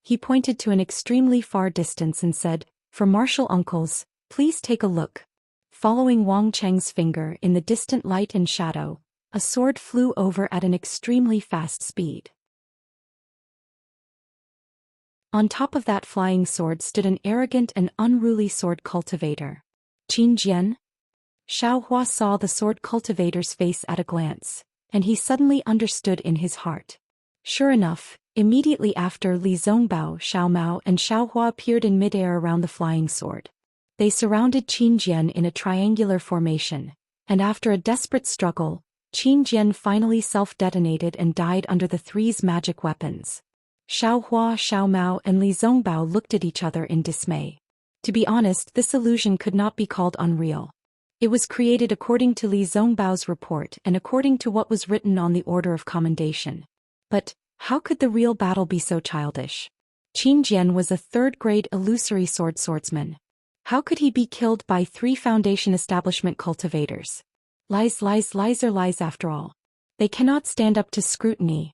He pointed to an extremely far distance and said, "For martial uncles, please take a look." Following Wang Cheng's finger in the distant light and shadow, a sword flew over at an extremely fast speed. On top of that flying sword stood an arrogant and unruly sword cultivator. Qin Jian? Xiaohua saw the sword cultivator's face at a glance, and he suddenly understood in his heart. Sure enough, immediately after Li Zongbao, Xiao Mao and Xiaohua appeared in midair around the flying sword. They surrounded Qin Jian in a triangular formation, and after a desperate struggle, Qin Jian finally self-detonated and died under the three's magic weapons. Xiaohua, Xiao Mao and Li Zongbao looked at each other in dismay. To be honest, this illusion could not be called unreal. It was created according to Li Zongbao's report and according to what was written on the Order of Commendation. But how could the real battle be so childish? Qin Jian was a third-grade illusory swordsman. How could he be killed by 3 Foundation establishment cultivators? Lies after all. They cannot stand up to scrutiny.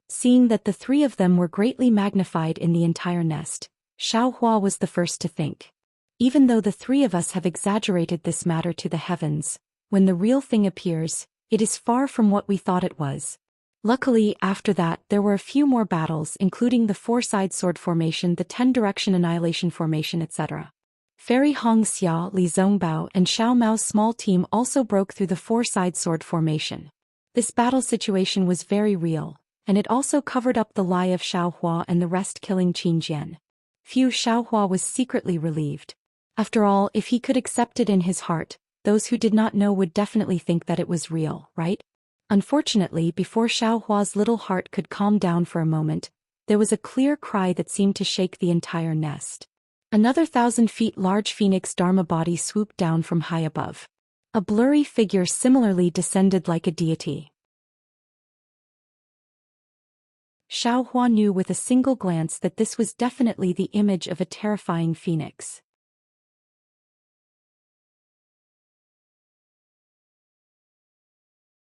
Seeing that the 3 of them were greatly magnified in the entire nest, Xiaohua was the first to think. Even though the 3 of us have exaggerated this matter to the heavens, when the real thing appears, it is far from what we thought it was. Luckily, after that, there were a few more battles, including the 4-side sword formation, the 10-direction annihilation formation, etc. Fairy Hong Xia, Li Zongbao, and Xiao Mao's small team also broke through the 4-side sword formation. This battle situation was very real, and it also covered up the lie of Xiaohua and the rest, killing Qin Jian. Phew, Xiaohua was secretly relieved. After all, if he could accept it in his heart, those who did not know would definitely think that it was real, right? Unfortunately, before Xiaohua's little heart could calm down for a moment, there was a clear cry that seemed to shake the entire nest. Another 1,000 feet large phoenix Dharma body swooped down from high above. A blurry figure similarly descended like a deity. Xiaohua knew with a single glance that this was definitely the image of a terrifying phoenix.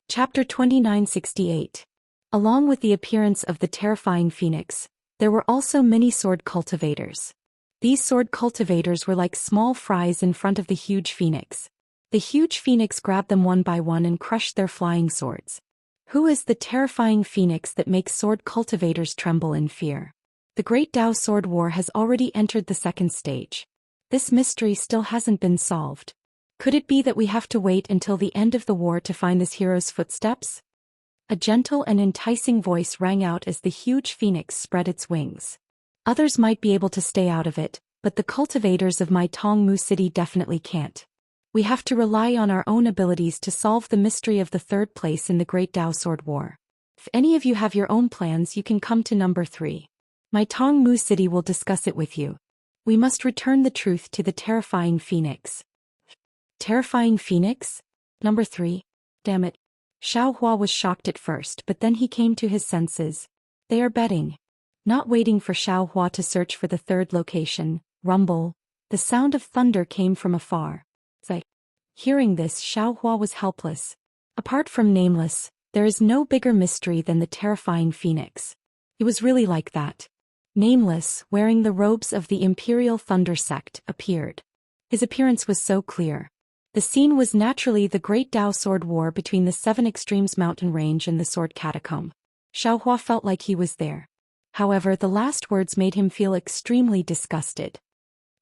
Chapter 2968. Along with the appearance of the terrifying phoenix, there were also many sword cultivators. These sword cultivators were like small fries in front of the huge phoenix. The huge phoenix grabbed them one by one and crushed their flying swords. Who is the terrifying phoenix that makes sword cultivators tremble in fear? The Great Tao Sword War has already entered the second stage. This mystery still hasn't been solved. Could it be that we have to wait until the end of the war to find this hero's footsteps? A gentle and enticing voice rang out as the huge phoenix spread its wings. Others might be able to stay out of it, but the cultivators of my Tongmu city definitely can't. We have to rely on our own abilities to solve the mystery of the third place in the Great Tao Sword War. If any of you have your own plans, you can come to number 3. My Tongmu city will discuss it with you. We must return the truth to the terrifying phoenix. Terrifying phoenix? Number 3? Damn it. Xiaohua was shocked at first, but then he came to his senses. They are betting. Not waiting for Xiaohua to search for the third location, rumble, the sound of thunder came from afar. Hearing this, Xiaohua was helpless. Apart from Nameless, there is no bigger mystery than the terrifying phoenix. It was really like that. Nameless, wearing the robes of the Imperial Thunder Sect, appeared. His appearance was so clear. The scene was naturally the Great Tao Sword War between the Seven Extremes mountain range and the Sword Catacomb. Xiaohua felt like he was there. However, the last words made him feel extremely disgusted.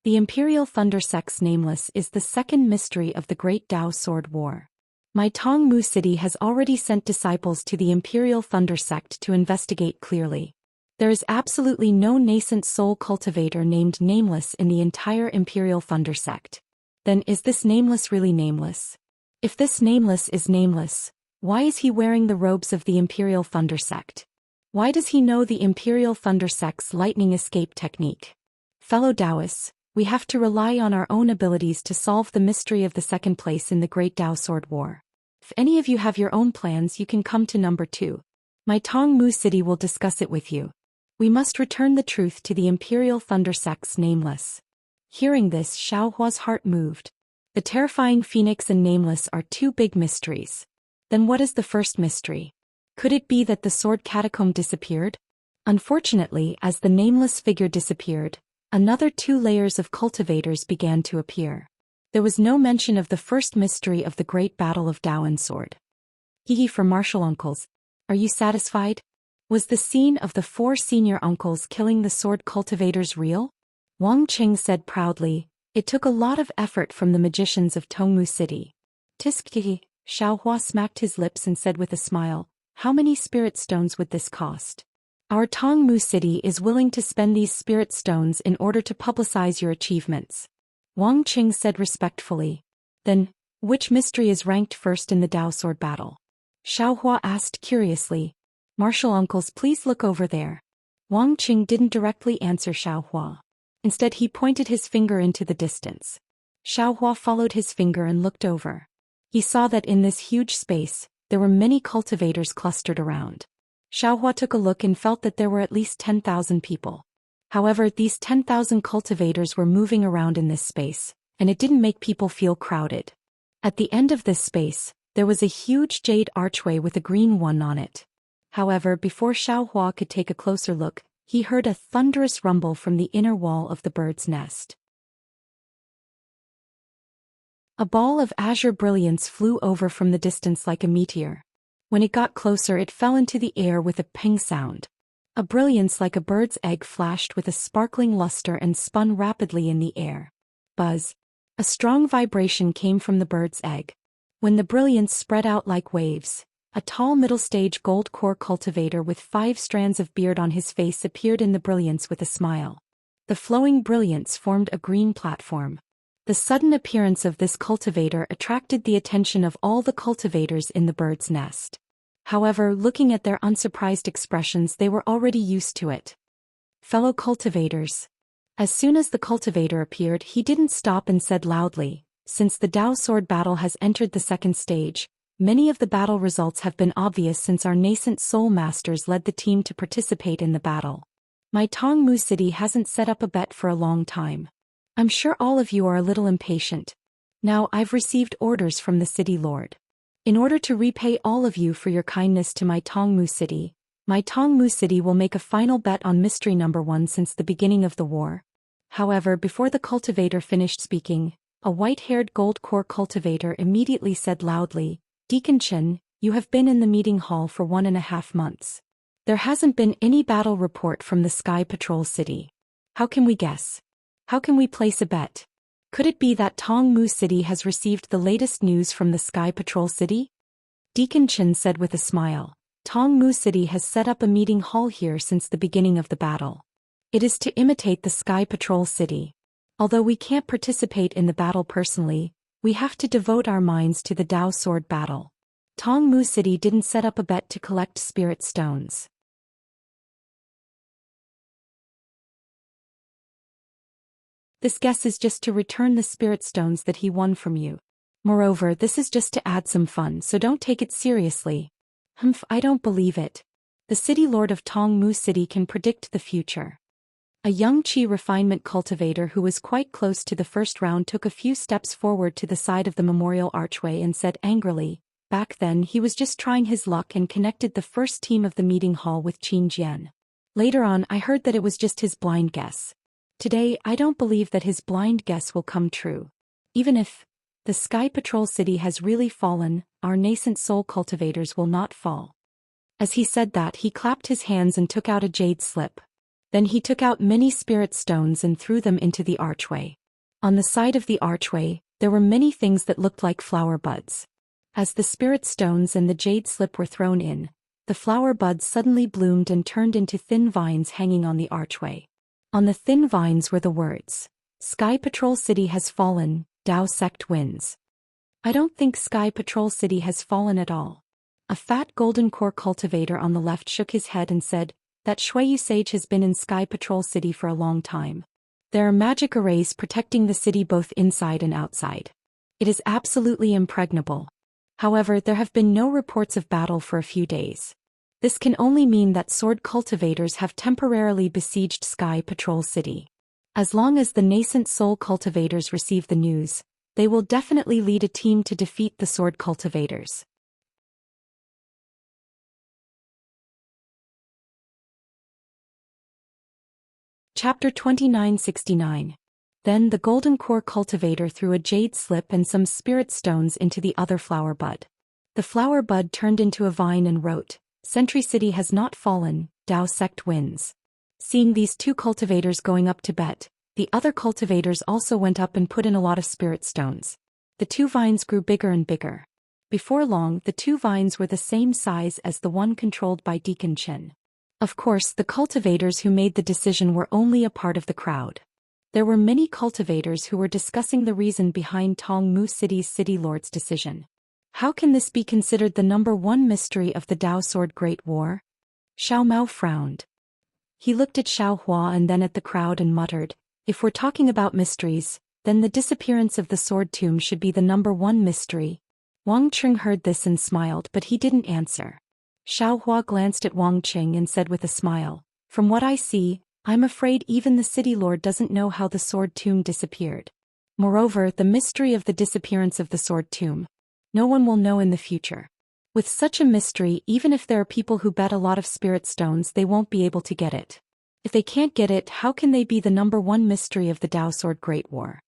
The Imperial Thunder Sect's Nameless is the second mystery of the Great Tao Sword War. My Tongmu city has already sent disciples to the Imperial Thunder Sect to investigate clearly. There is absolutely no nascent soul cultivator named Nameless in the entire Imperial Thunder Sect. Then is this Nameless really nameless? If this Nameless is nameless, why is he wearing the robes of the Imperial Thunder Sect? Why does he know the Imperial Thunder Sect's lightning escape technique? Fellow Taoists, we have to rely on our own abilities to solve the mystery of the second place in the Great Tao Sword War. If any of you have your own plans, you can come to number 2. My Tongmu city will discuss it with you. We must return the truth to the Imperial Thunder Sect's Nameless. Hearing this, Xiaohua's heart moved. The terrifying phoenix and Nameless are two big mysteries. Then what is the first mystery? Could it be that the sword catacomb disappeared? Unfortunately, as the Nameless figure disappeared, another 2 layers of cultivators began to appear. There was no mention of the first mystery of the Great Battle of Tao and Sword. Hehe for martial uncles. Are you satisfied? Was the scene of the 4 senior uncles killing the sword cultivators real? Wang Qing said proudly, it took a lot of effort from the magicians of Tongmu City. Tiski, Xiaohua smacked his lips and said with a smile, how many spirit stones would this cost? Our Tongmu City is willing to spend these spirit stones in order to publicize your achievements. Wang Qing said respectfully. Then, which mystery is ranked first in the Tao Sword battle? Xiaohua asked curiously. Martial uncles, please look over there. Wang Qing didn't directly answer Xiaohua. Instead, he pointed his finger into the distance. Xiaohua followed his finger and looked over. He saw that in this huge space, there were many cultivators clustered around. Xiaohua took a look and felt that there were at least 10,000 people. However, these 10,000 cultivators were moving around in this space, and it didn't make people feel crowded. At the end of this space, there was a huge jade archway with a green one on it. However, before Xiaohua could take a closer look, he heard a thunderous rumble from the inner wall of the bird's nest. A ball of azure brilliance flew over from the distance like a meteor. When it got closer, it fell into the air with a ping sound. A brilliance like a bird's egg flashed with a sparkling luster and spun rapidly in the air. Buzz. A strong vibration came from the bird's egg. When the brilliance spread out like waves, A tall middle-stage gold core cultivator with 5 strands of beard on his face appeared in the brilliance with a smile. The flowing brilliance formed a green platform. The sudden appearance of this cultivator attracted the attention of all the cultivators in the bird's nest. However, looking at their unsurprised expressions, they were already used to it. Fellow cultivators. As soon as the cultivator appeared, he didn't stop and said loudly, "Since the Dao sword battle has entered the second stage, many of the battle results have been obvious since our nascent soul masters led the team to participate in the battle. My Tongmu city hasn't set up a bet for a long time. I'm sure all of you are a little impatient. Now I've received orders from the city lord. In order to repay all of you for your kindness to my Tongmu city will make a final bet on mystery number 1 since the beginning of the war." However, before the cultivator finished speaking, a white-haired gold core cultivator immediately said loudly, "Deacon Chen, you have been in the meeting hall for 1.5 months. There hasn't been any battle report from the Sky Patrol City. How can we guess? How can we place a bet? Could it be that Tongmu City has received the latest news from the Sky Patrol City?" Deacon Chen said with a smile, "Tongmu City has set up a meeting hall here since the beginning of the battle. It is to imitate the Sky Patrol City. Although we can't participate in the battle personally, we have to devote our minds to the Dao sword battle. Tongmu City didn't set up a bet to collect spirit stones. This guess is just to return the spirit stones that he won from you. Moreover, this is just to add some fun, so don't take it seriously." "Humph, I don't believe it. The city lord of Tongmu City can predict the future." A young Qi refinement cultivator who was quite close to the first round took a few steps forward to the side of the memorial archway and said angrily, "Back then he was just trying his luck and connected the first team of the meeting hall with Qin Jian. Later on I heard that it was just his blind guess. Today I don't believe that his blind guess will come true. Even if the Sky Patrol City has really fallen, our nascent soul cultivators will not fall." As he said that, he clapped his hands and took out a jade slip. Then he took out many spirit stones and threw them into the archway. On the side of the archway, there were many things that looked like flower buds. As the spirit stones and the jade slip were thrown in, the flower buds suddenly bloomed and turned into thin vines hanging on the archway. On the thin vines were the words, "Sky Patrol City has fallen, Dao Sect wins." "I don't think Sky Patrol City has fallen at all." A fat golden core cultivator on the left shook his head and said, "That Shuiyu sage has been in Sky Patrol City for a long time. There are magic arrays protecting the city both inside and outside. It is absolutely impregnable. However, there have been no reports of battle for a few days. This can only mean that sword cultivators have temporarily besieged Sky Patrol City. As long as the nascent soul cultivators receive the news, they will definitely lead a team to defeat the sword cultivators." Chapter 2969. Then the golden core cultivator threw a jade slip and some spirit stones into the other flower bud. The flower bud turned into a vine and wrote, "Sentry City has not fallen, Dao Sect wins." Seeing these two cultivators going up to bet, the other cultivators also went up and put in a lot of spirit stones. The two vines grew bigger and bigger. Before long, the two vines were the same size as the one controlled by Deacon Chen. Of course, the cultivators who made the decision were only a part of the crowd. There were many cultivators who were discussing the reason behind Tongmu City's city lord's decision. How can this be considered the number 1 mystery of the Dao Sword Great War? Xiao Mao frowned. He looked at Xiao Hua and then at the crowd and muttered, "If we're talking about mysteries, then the disappearance of the sword tomb should be the number 1 mystery." Wang Qing heard this and smiled, but he didn't answer. Xiao Hua glanced at Wang Qing and said with a smile, "From what I see, I'm afraid even the city lord doesn't know how the sword tomb disappeared. Moreover, the mystery of the disappearance of the sword tomb, no one will know in the future. With such a mystery, even if there are people who bet a lot of spirit stones, they won't be able to get it. If they can't get it, how can they be the number 1 mystery of the Dao Sword Great War?"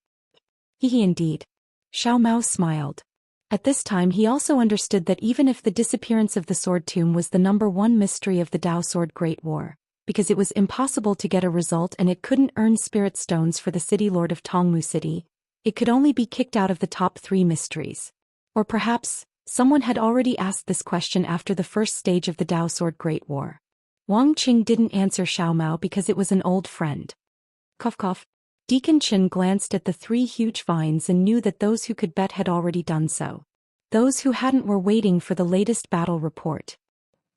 He indeed. Xiao Mao smiled. At this time he also understood that even if the disappearance of the sword tomb was the number 1 mystery of the Dao Sword Great War, because it was impossible to get a result and it couldn't earn spirit stones for the city lord of Tongmu City, it could only be kicked out of the top 3 mysteries. Or perhaps, Someone had already asked this question after the first stage of the Dao Sword Great War. Wang Qing didn't answer Xiao Mao because it was an old friend. Cough cough. Deacon Chen glanced at the 3 huge vines and knew that those who could bet had already done so. Those who hadn't were waiting for the latest battle report.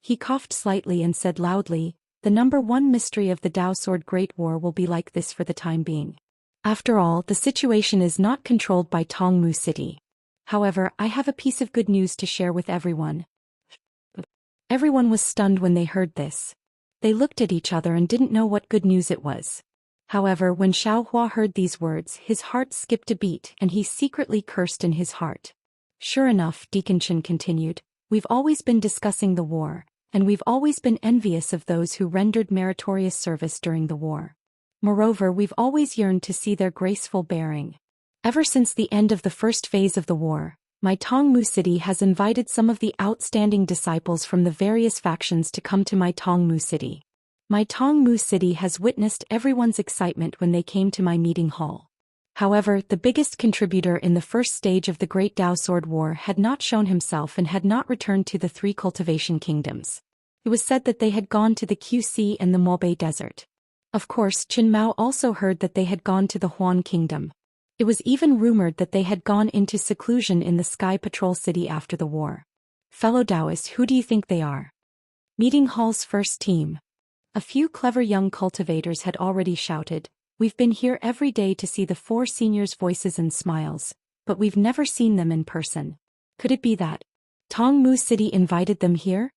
He coughed slightly and said loudly, "The number 1 mystery of the Dao Sword Great War will be like this for the time being. After all, the situation is not controlled by Tongmu City. However, I have a piece of good news to share with everyone." Everyone was stunned when they heard this. They looked at each other and didn't know what good news it was. However, when Xiao Hua heard these words, his heart skipped a beat and he secretly cursed in his heart. "Sure enough," Deacon Chen continued, "we've always been discussing the war, and we've always been envious of those who rendered meritorious service during the war. Moreover, we've always yearned to see their graceful bearing. Ever since the end of the first phase of the war, my Tongmu City has invited some of the outstanding disciples from the various factions to come to my Tongmu City. My Tongmu City has witnessed everyone's excitement when they came to my meeting hall. However, the biggest contributor in the first stage of the Great Dao Sword War had not shown himself and had not returned to the 3 cultivation kingdoms. It was said that they had gone to the QC and the Mobei Desert. Of course, Qin Mao also heard that they had gone to the Huan Kingdom. It was even rumored that they had gone into seclusion in the Sky Patrol City after the war. Fellow Taoists, who do you think they are? Meeting hall's first team. A few clever young cultivators had already shouted, "We've been here every day to see the 4 seniors' voices and smiles, but we've never seen them in person. Could it be that Tongmu City invited them here?"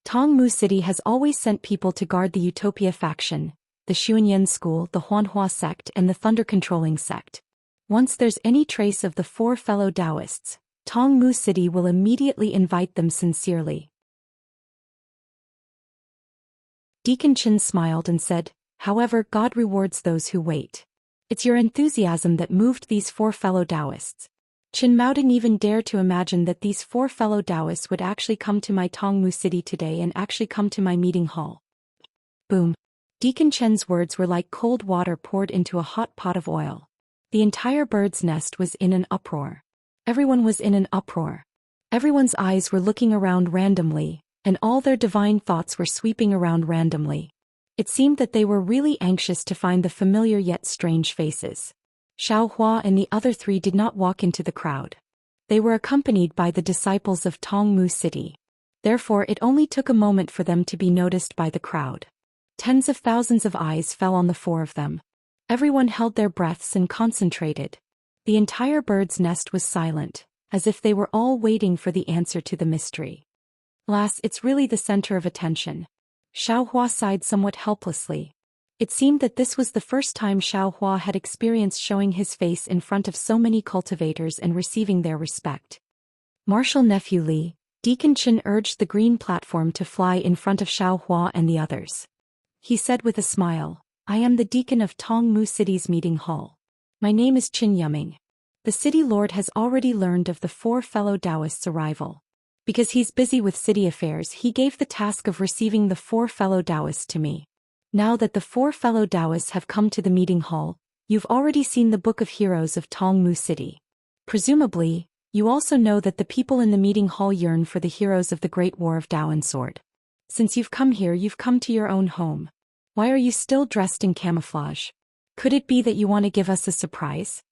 Tongmu City has always sent people to guard the Utopia faction, the Xuanyan school, the Huanhua sect and the thunder-controlling sect. Once there's any trace of the 4 fellow Taoists, Tongmu City will immediately invite them sincerely. Deacon Chen smiled and said, "However, God rewards those who wait. It's your enthusiasm that moved these 4 fellow Taoists." Qin Mao didn't even dare to imagine that these 4 fellow Taoists would actually come to my Tongmu City today and actually come to my meeting hall. Boom. Deacon Chen's words were like cold water poured into a hot pot of oil. The entire bird's nest was in an uproar. Everyone was in an uproar. Everyone's eyes were looking around randomly, and all their divine thoughts were sweeping around randomly. It seemed that they were really anxious to find the familiar yet strange faces. Xiao Hua and the other 3 did not walk into the crowd. They were accompanied by the disciples of Tongmu City. Therefore, it only took a moment for them to be noticed by the crowd. Tens of thousands of eyes fell on the 4 of them. Everyone held their breaths and concentrated. The entire bird's nest was silent, as if they were all waiting for the answer to the mystery. Alas, it's really the center of attention. Xiao Hua sighed somewhat helplessly. It seemed that this was the first time Xiao Hua had experienced showing his face in front of so many cultivators and receiving their respect. Martial Nephew Li, Deacon Chen urged the green platform to fly in front of Xiao Hua and the others. He said with a smile, "I am the deacon of Tongmu City's meeting hall. My name is Qin Yuming. The city lord has already learned of the 4 fellow Taoists' arrival. Because he's busy with city affairs, he gave the task of receiving the 4 fellow Taoists to me. Now that the 4 fellow Taoists have come to the meeting hall, you've already seen the Book of Heroes of Tongmu City. Presumably, you also know that the people in the meeting hall yearn for the heroes of the Great War of Dao and Sword. Since you've come here, you've come to your own home. Why are you still dressed in camouflage? Could it be that you want to give us a surprise?"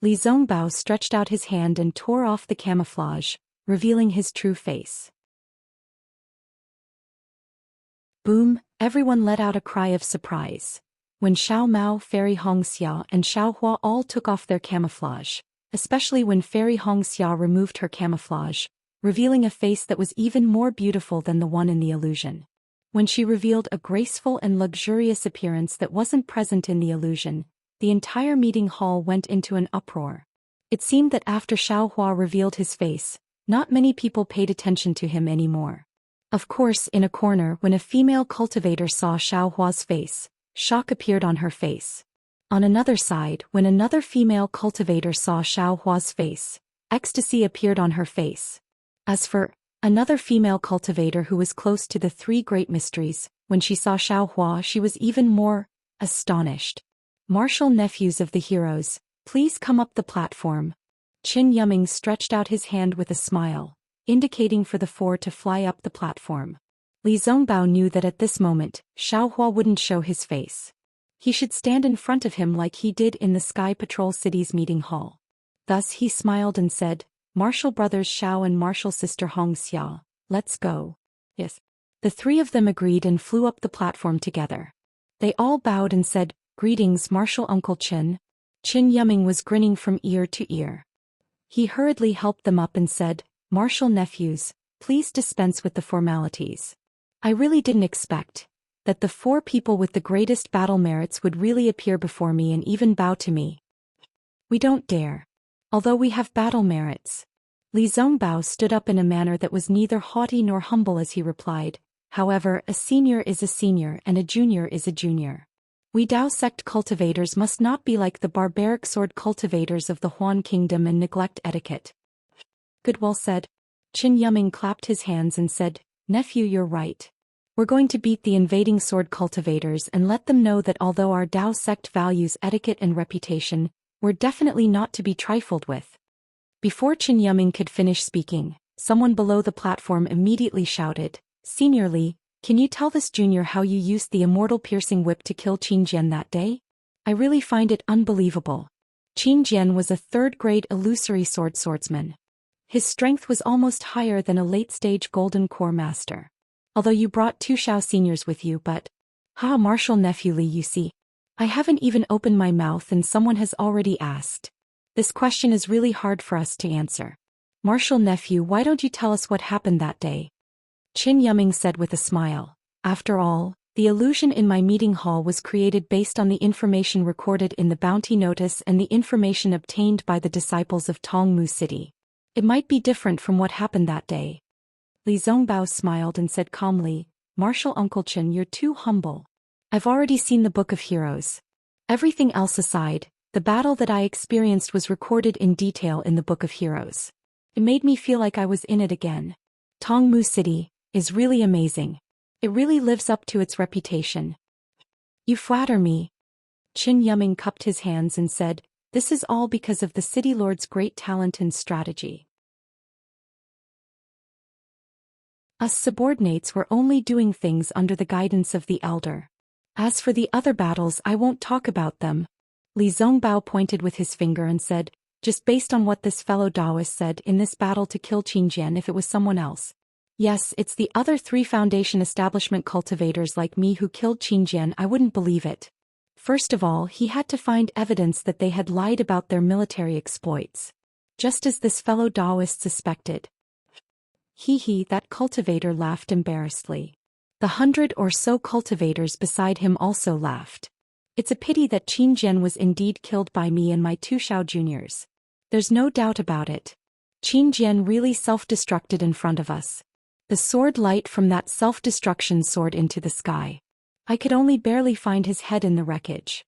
Li Zongbao stretched out his hand and tore off the camouflage, revealing his true face. Boom, everyone let out a cry of surprise. When Xiao Mao, Fairy Hongxia and Xiao Hua all took off their camouflage, especially when Fairy Hongxia removed her camouflage, revealing a face that was even more beautiful than the one in the illusion. When she revealed a graceful and luxurious appearance that wasn't present in the illusion, the entire meeting hall went into an uproar. It seemed that after Xiao Hua revealed his face, not many people paid attention to him anymore. Of course, in a corner, when a female cultivator saw Xiao Hua's face, shock appeared on her face. On another side, when another female cultivator saw Xiao Hua's face, ecstasy appeared on her face. As for another female cultivator who was close to the 3 great mysteries, when she saw Xiao Hua, she was even more astonished. "Martial nephews of the heroes, please come up the platform." Qin Yuming stretched out his hand with a smile, indicating for the four to fly up the platform. Li Zongbao knew that at this moment, Xiaohua wouldn't show his face. He should stand in front of him like he did in the Sky Patrol City's meeting hall. Thus he smiled and said, "Martial brothers Xiao and martial sister Hong Xia, let's go." Yes. The three of them agreed and flew up the platform together. They all bowed and said, "Greetings, martial Uncle Qin." Qin Yuming was grinning from ear to ear. He hurriedly helped them up and said, "Martial nephews, please dispense with the formalities. I really didn't expect that the four people with the greatest battle merits would really appear before me and even bow to me. We don't dare. Although we have battle merits." Li Zongbao stood up in a manner that was neither haughty nor humble as he replied, "However, a senior is a senior and a junior is a junior. We Dao sect cultivators must not be like the barbaric sword cultivators of the Huan Kingdom and neglect etiquette." "Good, well said." Qin Yuming clapped his hands and said, "Nephew, you're right. We're going to beat the invading sword cultivators and let them know that although our Dao sect values etiquette and reputation, we're definitely not to be trifled with." Before Qin Yuming could finish speaking, someone below the platform immediately shouted, "Senior Li, can you tell this junior how you used the immortal piercing whip to kill Qin Jian that day? I really find it unbelievable." Qin Jian was a third-grade illusory swordsman. His strength was almost higher than a late-stage golden core master. "Although you brought two Shao seniors with you, but..." Martial nephew Li, you see. I haven't even opened my mouth and someone has already asked. This question is really hard for us to answer. Martial nephew, why don't you tell us what happened that day?" Qin Yuming said with a smile. "After all, the illusion in my meeting hall was created based on the information recorded in the bounty notice and the information obtained by the disciples of Tongmu City. It might be different from what happened that day." Li Zongbao smiled and said calmly, "Martial Uncle Qin, you're too humble. I've already seen the Book of Heroes. Everything else aside, the battle that I experienced was recorded in detail in the Book of Heroes. It made me feel like I was in it again. Tongmu City is really amazing. It really lives up to its reputation." "You flatter me." Qin Yuming cupped his hands and said, "This is all because of the city lord's great talent and strategy. Us subordinates were only doing things under the guidance of the elder. As for the other battles, I won't talk about them." Li Zongbao pointed with his finger and said, "Just based on what this fellow Taoist said in this battle to kill Qin Jian, if it was someone else. Yes, it's the other three Foundation establishment cultivators like me who killed Qin Jian, I wouldn't believe it. First of all, he had to find evidence that they had lied about their military exploits. Just as this fellow Taoist suspected." That cultivator laughed embarrassedly. The 100 or so cultivators beside him also laughed. "It's a pity that Qin Jian was indeed killed by me and my two Shao juniors. There's no doubt about it. Qin Jian really self-destructed in front of us. The sword light from that self-destruction soared into the sky. I could only barely find his head in the wreckage."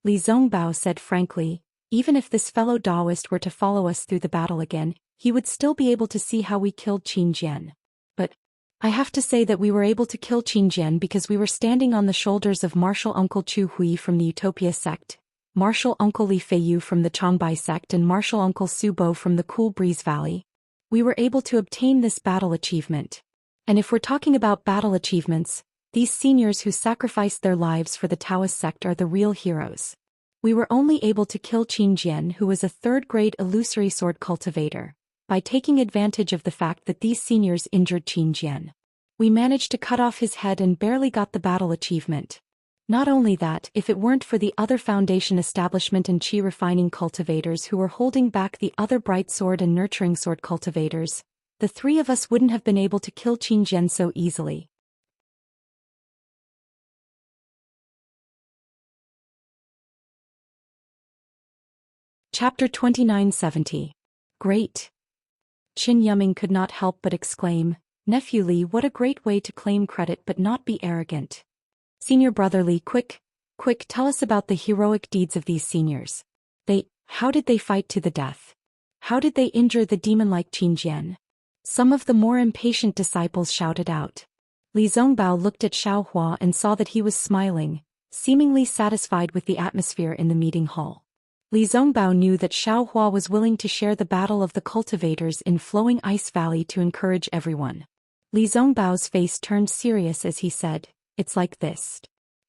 Li Zongbao said frankly, "Even if this fellow Taoist were to follow us through the battle again, he would still be able to see how we killed Qin Jian. But I have to say that we were able to kill Qin Jian because we were standing on the shoulders of Martial Uncle Chu Hui from the Utopia sect, Martial Uncle Li Feiyu from the Changbai sect and Martial Uncle Su Bo from the Cool Breeze Valley. We were able to obtain this battle achievement. And if we're talking about battle achievements, these seniors who sacrificed their lives for the Taoist sect are the real heroes. We were only able to kill Qin Jian, who was a third-grade illusory sword cultivator, by taking advantage of the fact that these seniors injured Qin Jian. We managed to cut off his head and barely got the battle achievement. Not only that, if it weren't for the other Foundation establishment and Qi refining cultivators who were holding back the other bright sword and nurturing sword cultivators, the three of us wouldn't have been able to kill Qin Jian so easily." Chapter 2970. Great. Qin Yuming could not help but exclaim, "Nephew Li, what a great way to claim credit but not be arrogant. Senior brother Li, quick, tell us about the heroic deeds of these seniors. How did they fight to the death? How did they injure the demon-like Qin Jian?" Some of the more impatient disciples shouted out. Li Zongbao looked at Xiaohua and saw that he was smiling, seemingly satisfied with the atmosphere in the meeting hall. Li Zongbao knew that Xiao Hua was willing to share the battle of the cultivators in Flowing Ice Valley to encourage everyone. Li Zongbao's face turned serious as he said, "It's like this."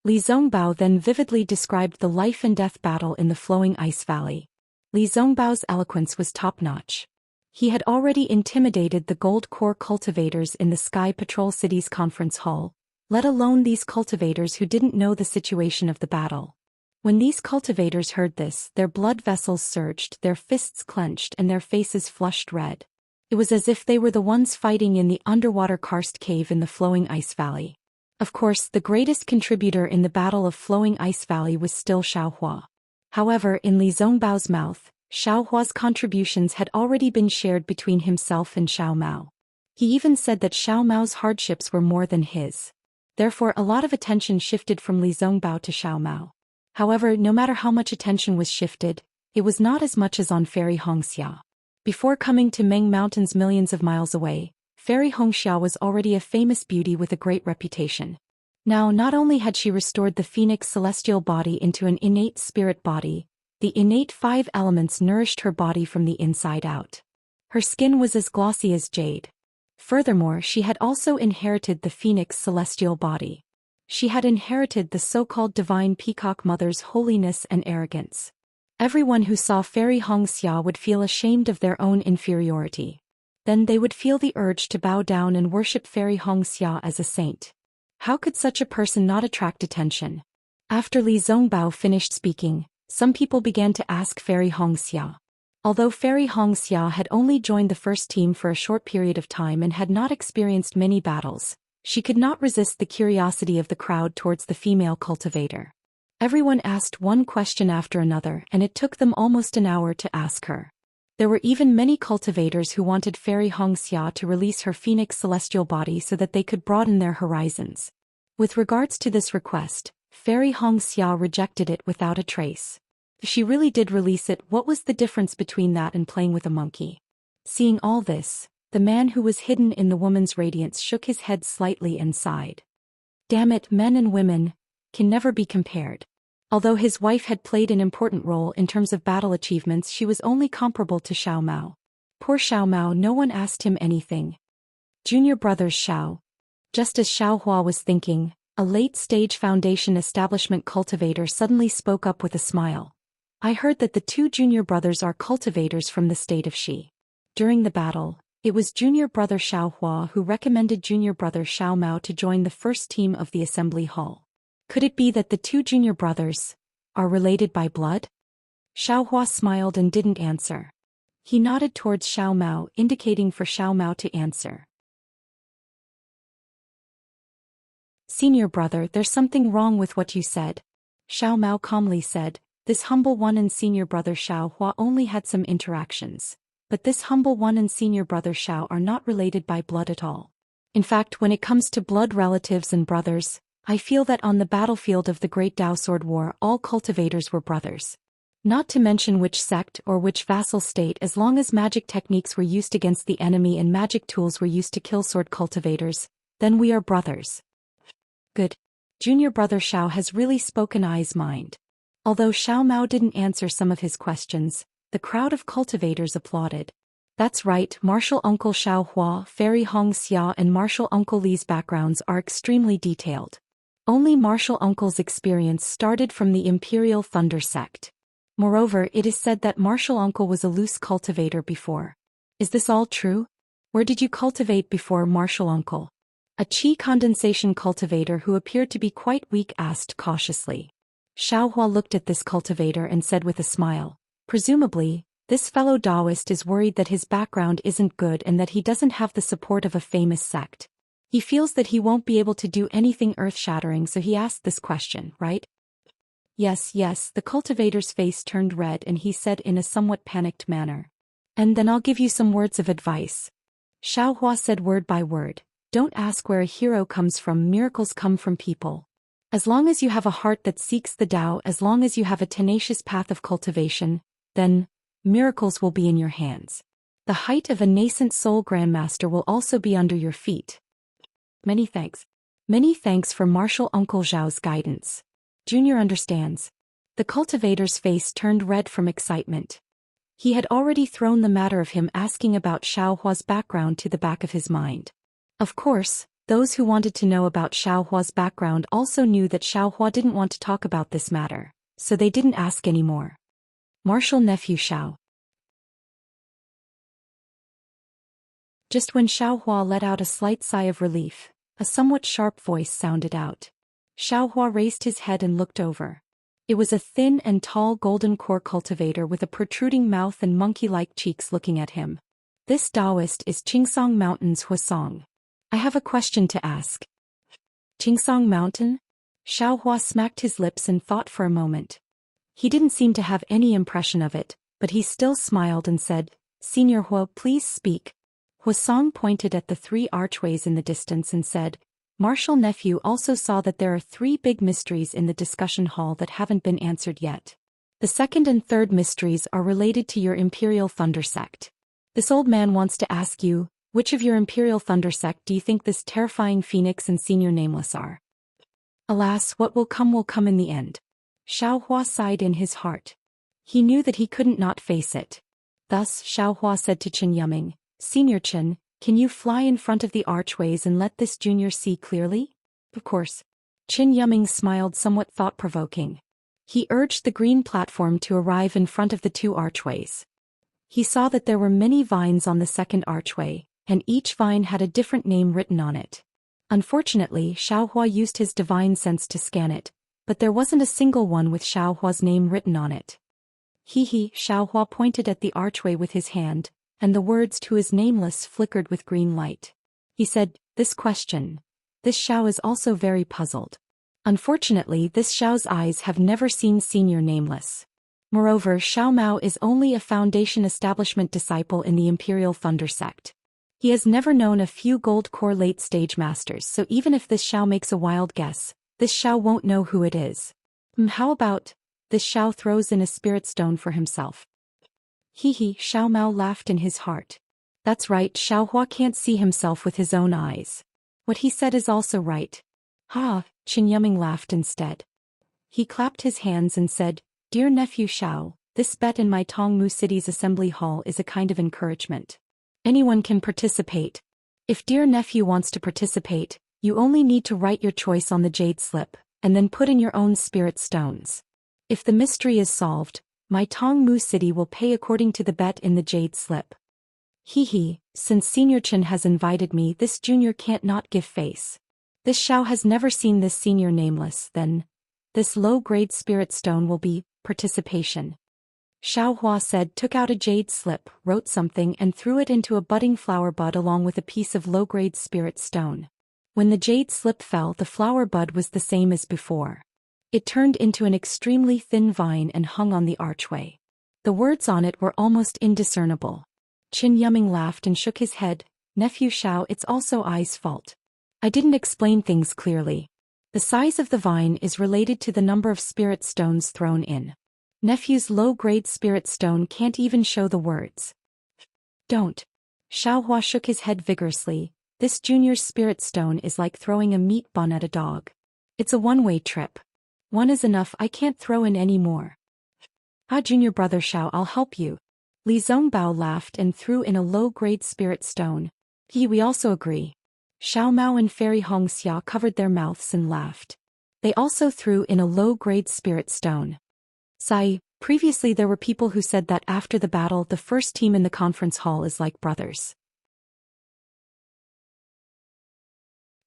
Li Zongbao then vividly described the life and death battle in the Flowing Ice Valley. Li Zongbao's eloquence was top-notch. He had already intimidated the Gold Core cultivators in the Sky Patrol City's conference hall, let alone these cultivators who didn't know the situation of the battle. When these cultivators heard this, their blood vessels surged, their fists clenched, and their faces flushed red. It was as if they were the ones fighting in the underwater karst cave in the Flowing Ice Valley. Of course, the greatest contributor in the Battle of Flowing Ice Valley was still Xiao Hua. However, in Li Zongbao's mouth, Xiao Hua's contributions had already been shared between himself and Xiao Mao. He even said that Xiao Mao's hardships were more than his. Therefore, a lot of attention shifted from Li Zongbao to Xiao Mao. However, no matter how much attention was shifted, it was not as much as on Fairy Hongxia. Before coming to Meng Mountains millions of miles away, Fairy Hongxia was already a famous beauty with a great reputation. Now, not only had she restored the phoenix celestial body into an innate spirit body, the innate 5 elements nourished her body from the inside out. Her skin was as glossy as jade. Furthermore, she had also inherited the phoenix celestial body. She had inherited the so-called divine peacock mother's holiness and arrogance. Everyone who saw Fairy Hongxia would feel ashamed of their own inferiority. Then they would feel the urge to bow down and worship Fairy Hongxia as a saint. How could such a person not attract attention? After Li Zongbao finished speaking, some people began to ask Fairy Hongxia. Although Fairy Hongxia had only joined the first team for a short period of time and had not experienced many battles, she could not resist the curiosity of the crowd towards the female cultivator. Everyone asked one question after another, and it took them almost an hour to ask her. There were even many cultivators who wanted Fairy Hongxia to release her phoenix celestial body so that they could broaden their horizons. With regards to this request, Fairy Hongxia rejected it without a trace. If she really did release it, what was the difference between that and playing with a monkey? Seeing all this, the man who was hidden in the woman's radiance shook his head slightly and sighed. Damn it, men and women can never be compared. Although his wife had played an important role in terms of battle achievements, she was only comparable to Xiao Mao. Poor Xiao Mao, no one asked him anything. Junior brothers Xiao. Just as Xiao Hua was thinking, a late-stage foundation establishment cultivator suddenly spoke up with a smile. I heard that the 2 junior brothers are cultivators from the state of Xi. During the battle, it was junior brother Xiao Hua who recommended junior brother Xiao Mao to join the first team of the assembly hall. Could it be that the 2 junior brothers are related by blood? Xiao Hua smiled and didn't answer. He nodded towards Xiao Mao, indicating for Xiao Mao to answer. Senior brother, there's something wrong with what you said. Xiao Mao calmly said. This humble one and senior brother Xiao Hua only had some interactions. But this humble one and senior brother Xiao are not related by blood at all. In fact, when it comes to blood relatives and brothers, I feel that on the battlefield of the Great Dao Sword War all cultivators were brothers. Not to mention which sect or which vassal state, as long as magic techniques were used against the enemy and magic tools were used to kill sword cultivators, then we are brothers. Good. Junior brother Xiao has really spoken I's mind. Although Xiao Mao didn't answer some of his questions, the crowd of cultivators applauded. That's right, Martial Uncle Xiao Hua, Fairy Hongxia and Martial Uncle Li's backgrounds are extremely detailed. Only Martial Uncle's experience started from the Imperial Thunder sect. Moreover, it is said that Martial Uncle was a loose cultivator before. Is this all true? Where did you cultivate before, Martial Uncle? A chi condensation cultivator who appeared to be quite weak asked cautiously. Xiao Hua looked at this cultivator and said with a smile, presumably, this fellow Taoist is worried that his background isn't good and that he doesn't have the support of a famous sect. He feels that he won't be able to do anything earth-shattering, so he asked this question, right? Yes, the cultivator's face turned red and he said in a somewhat panicked manner. And then I'll give you some words of advice. Xiao Hua said word by word, don't ask where a hero comes from, miracles come from people. As long as you have a heart that seeks the Tao, as long as you have a tenacious path of cultivation, then miracles will be in your hands. The height of a nascent soul grandmaster will also be under your feet. Many thanks. Many thanks for Martial Uncle Zhao's guidance. Junior understands. The cultivator's face turned red from excitement. He had already thrown the matter of him asking about Xiaohua's background to the back of his mind. Of course, those who wanted to know about Xiaohua's background also knew that Xiaohua didn't want to talk about this matter, so they didn't ask anymore. Martial nephew Xiao. Just when Xiaohua let out a slight sigh of relief, a somewhat sharp voice sounded out. Xiaohua raised his head and looked over. It was a thin and tall golden core cultivator with a protruding mouth and monkey-like cheeks looking at him. This Taoist is Qingsong Mountain's Huasong. I have a question to ask. Qingsong Mountain? Xiaohua smacked his lips and thought for a moment. He didn't seem to have any impression of it, but he still smiled and said, Senior Hua, please speak. Huasong pointed at the 3 archways in the distance and said, Martial nephew also saw that there are 3 big mysteries in the discussion hall that haven't been answered yet. The second and third mysteries are related to your Imperial Thunder Sect. This old man wants to ask you, which of your Imperial Thunder Sect do you think this terrifying Phoenix and Senior Nameless are? Alas, what will come in the end. Xiaohua sighed in his heart. He knew that he couldn't not face it. Thus, Xiaohua said to Chen Yuming, Senior Chen, can you fly in front of the archways and let this junior see clearly? Of course. Chen Yuming smiled somewhat thought-provoking. He urged the green platform to arrive in front of the 2 archways. He saw that there were many vines on the second archway, and each vine had a different name written on it. Unfortunately, Xiaohua used his divine sense to scan it, but there wasn't a single one with Xiaohua's name written on it. Xiaohua pointed at the archway with his hand, and the words to his nameless flickered with green light. He said, this question. This Xiao is also very puzzled. Unfortunately, this Xiao's eyes have never seen Senior Nameless. Moreover, Xiao Mao is only a Foundation Establishment disciple in the Imperial Thunder Sect. He has never known a few gold core late-stage masters, so even if this Xiao makes a wild guess, this Xiao won't know who it is. How about, this Xiao throws in a spirit stone for himself? Xiao Mao laughed in his heart. That's right, Xiaohua can't see himself with his own eyes. What he said is also right. Chen Yuming laughed instead. He clapped his hands and said, Dear nephew Xiao, this bet in my Tongmu City's assembly hall is a kind of encouragement. Anyone can participate. If dear nephew wants to participate, you only need to write your choice on the jade slip, and then put in your own spirit stones. If the mystery is solved, my Tongmu City will pay according to the bet in the jade slip. Since Senior Chen has invited me, this junior can't not give face. This Xiao has never seen this Senior Nameless, then. This low-grade spirit stone will be participation. Xiaohua said, took out a jade slip, wrote something and threw it into a budding flower bud along with a piece of low-grade spirit stone. When the jade slip fell, the flower bud was the same as before. It turned into an extremely thin vine and hung on the archway. The words on it were almost indiscernible. Chen Yuming laughed and shook his head. Nephew Xiao, it's also I's fault. I didn't explain things clearly. The size of the vine is related to the number of spirit stones thrown in. Nephew's low-grade spirit stone can't even show the words. Don't. Xiaohua shook his head vigorously. This junior's spirit stone is like throwing a meat bun at a dog. It's a one-way trip. One is enough, I can't throw in any more. Junior brother Xiao, I'll help you. Li Zongbao laughed and threw in a low-grade spirit stone. We also agree. Xiao Mao and Fairy Hongxia covered their mouths and laughed. They also threw in a low-grade spirit stone. Previously there were people who said that after the battle the first team in the conference hall is like brothers.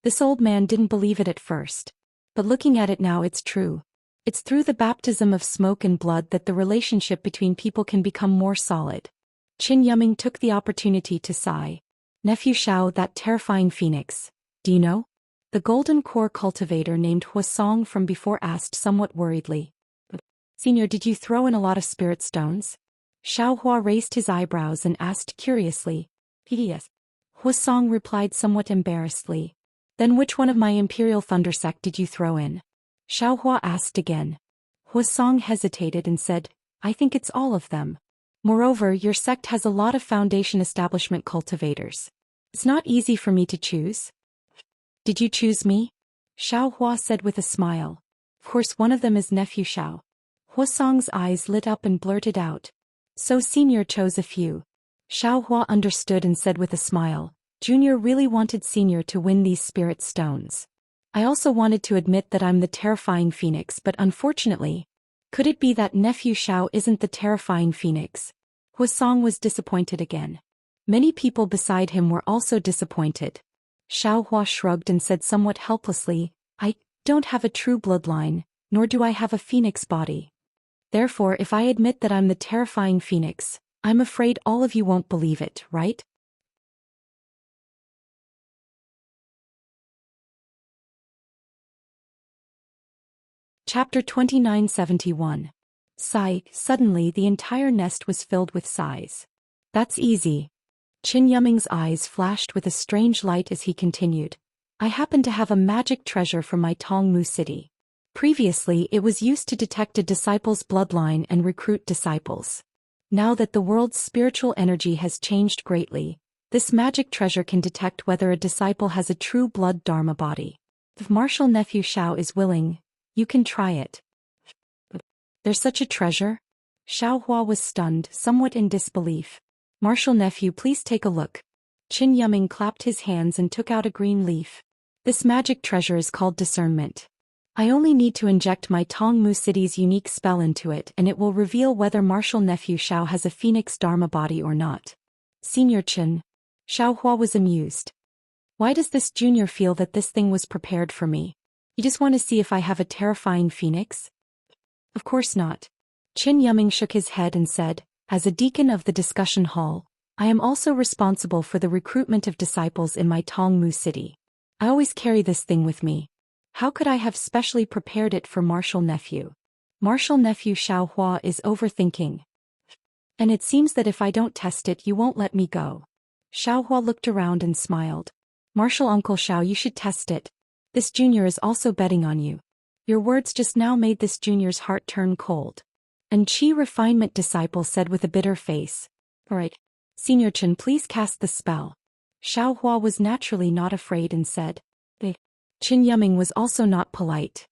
This old man didn't believe it at first. But looking at it now, it's true. It's through the baptism of smoke and blood that the relationship between people can become more solid. Chen Yuming took the opportunity to sigh. Nephew Xiao, that terrifying phoenix. Do you know? The golden core cultivator named Huasong from before asked somewhat worriedly. Senior, did you throw in a lot of spirit stones? Xiaohua raised his eyebrows and asked curiously. Yes. Huasong replied somewhat embarrassedly. Then which one of my Imperial Thunder Sect did you throw in? Xiaohua asked again. Huasong hesitated and said, I think it's all of them. Moreover, your sect has a lot of Foundation Establishment cultivators. It's not easy for me to choose. Did you choose me? Xiaohua said with a smile. Of course one of them is Nephew Xiao. Huasong's eyes lit up and blurted out. So Senior chose a few. Xiaohua understood and said with a smile, Junior really wanted Senior to win these spirit stones. I also wanted to admit that I'm the terrifying phoenix, but unfortunately, could it be that nephew Xiao isn't the terrifying phoenix? Huasong was disappointed again. Many people beside him were also disappointed. Xiaohua shrugged and said somewhat helplessly, I don't have a true bloodline, nor do I have a phoenix body. Therefore, if I admit that I'm the terrifying phoenix, I'm afraid all of you won't believe it, right? Chapter 2971. Sigh. Suddenly the entire nest was filled with sighs. That's easy. Qin Yuming's eyes flashed with a strange light as he continued. I happen to have a magic treasure from my Tongmu city. Previously it was used to detect a disciple's bloodline and recruit disciples. Now that the world's spiritual energy has changed greatly, this magic treasure can detect whether a disciple has a true blood dharma body. If martial nephew Xiao is willing, you can try it. There's such a treasure? Xiaohua was stunned, somewhat in disbelief. Martial nephew, please take a look. Qin Yuming clapped his hands and took out a green leaf. This magic treasure is called discernment. I only need to inject my Tongmu city's unique spell into it and it will reveal whether martial nephew Xiao has a phoenix dharma body or not. Senior Qin. Xiaohua was amused. Why does this junior feel that this thing was prepared for me? You just want to see if I have a terrifying phoenix? Of course not. Qin Yuming shook his head and said, as a deacon of the discussion hall, I am also responsible for the recruitment of disciples in my Tongmu city. I always carry this thing with me. How could I have specially prepared it for martial nephew? Martial nephew Xiaohua is overthinking. And it seems that if I don't test it you won't let me go. Xiaohua looked around and smiled. Martial uncle Xiao, you should test it. This junior is also betting on you. Your words just now made this junior's heart turn cold. And Qi refinement disciple said with a bitter face. Alright. Senior Qin, please cast the spell. Xiaohua was naturally not afraid and said. Qin Yuming was also not polite.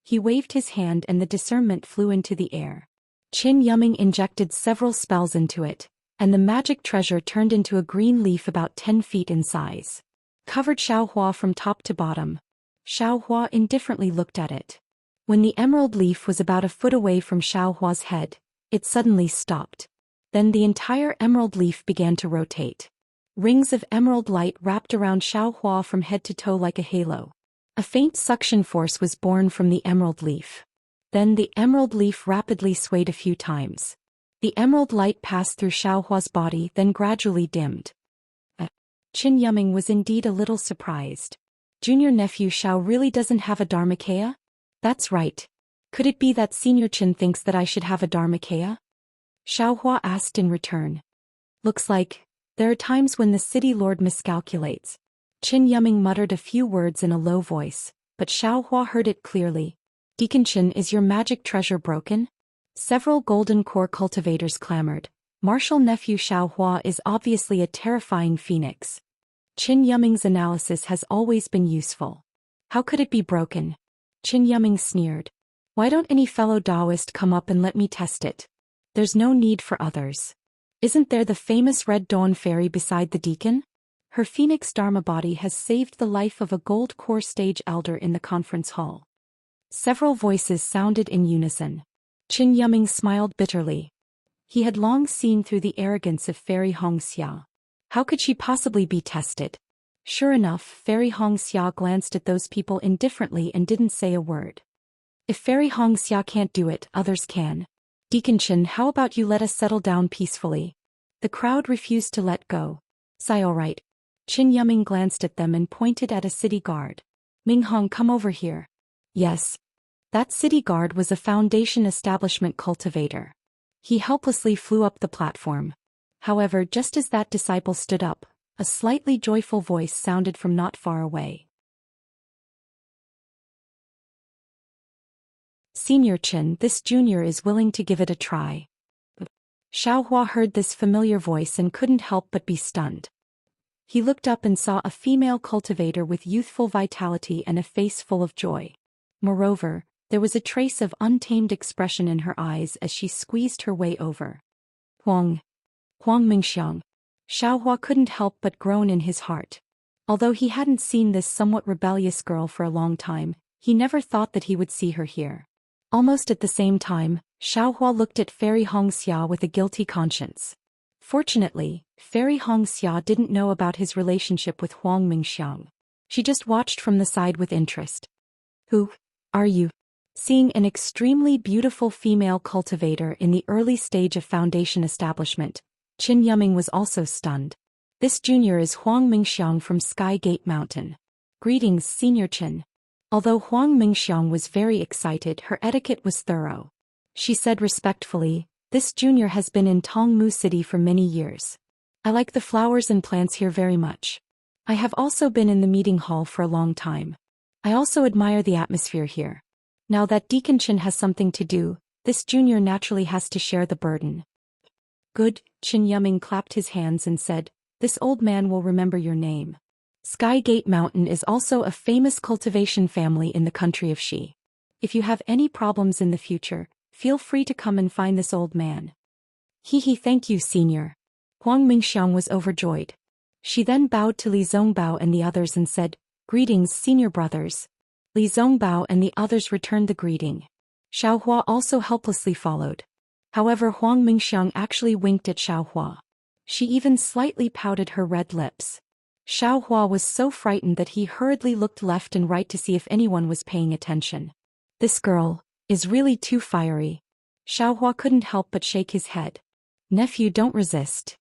He waved his hand and the discernment flew into the air. Qin Yuming injected several spells into it, and the magic treasure turned into a green leaf about 10 feet in size. Covered Xiaohua from top to bottom. Xiaohua indifferently looked at it. When the emerald leaf was about a foot away from Xiaohua's head, it suddenly stopped. Then the entire emerald leaf began to rotate. Rings of emerald light wrapped around Xiaohua from head to toe like a halo. A faint suction force was born from the emerald leaf. Then the emerald leaf rapidly swayed a few times. The emerald light passed through Xiaohua's body, then gradually dimmed. Qin Yuming was indeed a little surprised. Junior nephew Xiao really doesn't have a Dharmakaya? That's right. Could it be that Senior Qin thinks that I should have a Dharmakaya? Xiaohua asked in return. Looks like, there are times when the city lord miscalculates. Qin Yuming muttered a few words in a low voice, but Xiaohua heard it clearly. Deacon Qin, is your magic treasure broken? Several golden core cultivators clamored. Martial nephew Xiaohua is obviously a terrifying phoenix. Qin Yuming's analysis has always been useful. How could it be broken? Qin Yuming sneered. Why don't any fellow Taoist come up and let me test it? There's no need for others. Isn't there the famous Red Dawn fairy beside the deacon? Her phoenix dharma body has saved the life of a gold core stage elder in the conference hall. Several voices sounded in unison. Qin Yuming smiled bitterly. He had long seen through the arrogance of Fairy Hongxia. How could she possibly be tested? Sure enough, Fairy Hongxia glanced at those people indifferently and didn't say a word. If Fairy Hongxia can't do it, others can. Deacon Qin, how about you let us settle down peacefully? The crowd refused to let go. Sigh, all right. Qin Yuming glanced at them and pointed at a city guard. Ming Hong, come over here. Yes. That city guard was a Foundation establishment cultivator. He helplessly flew up the platform. However, just as that disciple stood up, a slightly joyful voice sounded from not far away. Senior Qin, this junior is willing to give it a try. Xiaohua heard this familiar voice and couldn't help but be stunned. He looked up and saw a female cultivator with youthful vitality and a face full of joy. Moreover, There was a trace of untamed expression in her eyes as she squeezed her way over. Huang Mingxiang. Xiaohua couldn't help but groan in his heart. Although he hadn't seen this somewhat rebellious girl for a long time, he never thought that he would see her here. Almost at the same time, Xiaohua looked at Fairy Hongxia with a guilty conscience. Fortunately, Fairy Hongxia didn't know about his relationship with Huang Mingxiang. She just watched from the side with interest. Who are you? Seeing an extremely beautiful female cultivator in the early stage of foundation establishment, Qin Yuming was also stunned. This junior is Huang Mingxiang from Sky Gate Mountain. Greetings, Senior Qin. Although Huang Mingxiang was very excited, her etiquette was thorough. She said respectfully, "This junior has been in Tongmu City for many years. I like the flowers and plants here very much. I have also been in the meeting hall for a long time. I also admire the atmosphere here. Now that Deacon Qin has something to do, this junior naturally has to share the burden." Good, Qin Yuming clapped his hands and said, "This old man will remember your name. Sky Gate Mountain is also a famous cultivation family in the country of Shi. If you have any problems in the future, feel free to come and find this old man." Thank you, senior. Huang Mingxiang was overjoyed. She then bowed to Li Zongbao and the others and said, "Greetings, senior brothers." Li Zongbao and the others returned the greeting. Xiaohua also helplessly followed. However, Huang Mingxiang actually winked at Xiaohua. She even slightly pouted her red lips. Xiaohua was so frightened that he hurriedly looked left and right to see if anyone was paying attention. This girl is really too fiery. Xiaohua couldn't help but shake his head. Nephew, don't resist.